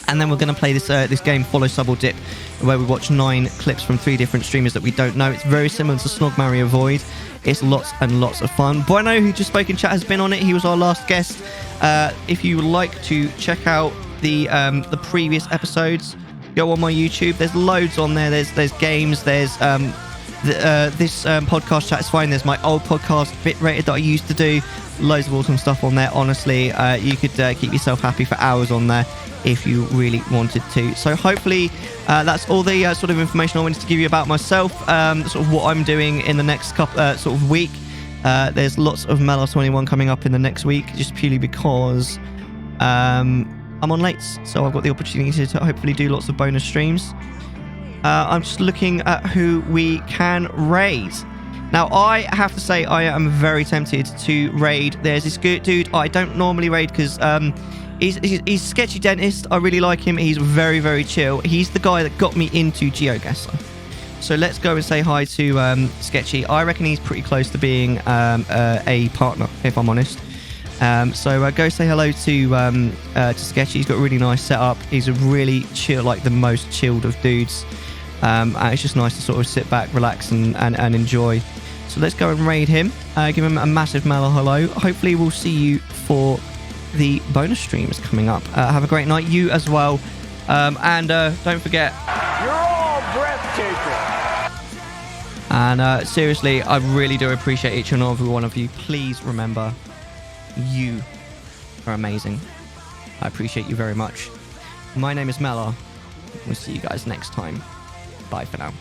Speaker 1: And then we're going to play this game, Follow, Sub, or Dip, where we watch 9 clips from 3 different streamers that we don't know. It's very similar to Snog, Marry, Avoid. It's lots and lots of fun. Bueno, who just spoke in chat, has been on it. He was our last guest. If you would like to check out the previous episodes, go on my YouTube. There's loads on there. There's games. There's this podcast Chattisfying. There's my old podcast Bit Rated that I used to do. Loads of awesome stuff on there. Honestly, you could keep yourself happy for hours on there if you really wanted to. So hopefully that's all the sort of information I wanted to give you about myself, sort of what I'm doing in the next couple sort of week. There's lots of Mellar 21 coming up in the next week, just purely because I'm on lates, so I've got the opportunity to hopefully do lots of bonus streams. I'm just looking at who we can raid. Now, I have to say I am very tempted to raid. There's this good dude I don't normally raid, because he's Sketchy Dentist. I really like him. He's very, very chill. He's the guy that got me into GeoGuessr. So let's go and say hi to Sketchy. I reckon he's pretty close to being a partner, if I'm honest. So go say hello to Sketchy. He's got a really nice setup. He's a really chill, like the most chilled of dudes. And it's just nice to sort of sit back, relax, and enjoy. So let's go and raid him. Give him a massive Mellar hello. Hopefully we'll see you for the bonus streams coming up. Have a great night. You as well. And don't forget...
Speaker 10: You're all breathtaking.
Speaker 1: And seriously, I really do appreciate each and every one of you. Please remember, you are amazing. I appreciate you very much. My name is Mellar. We'll see you guys next time. Bye for now.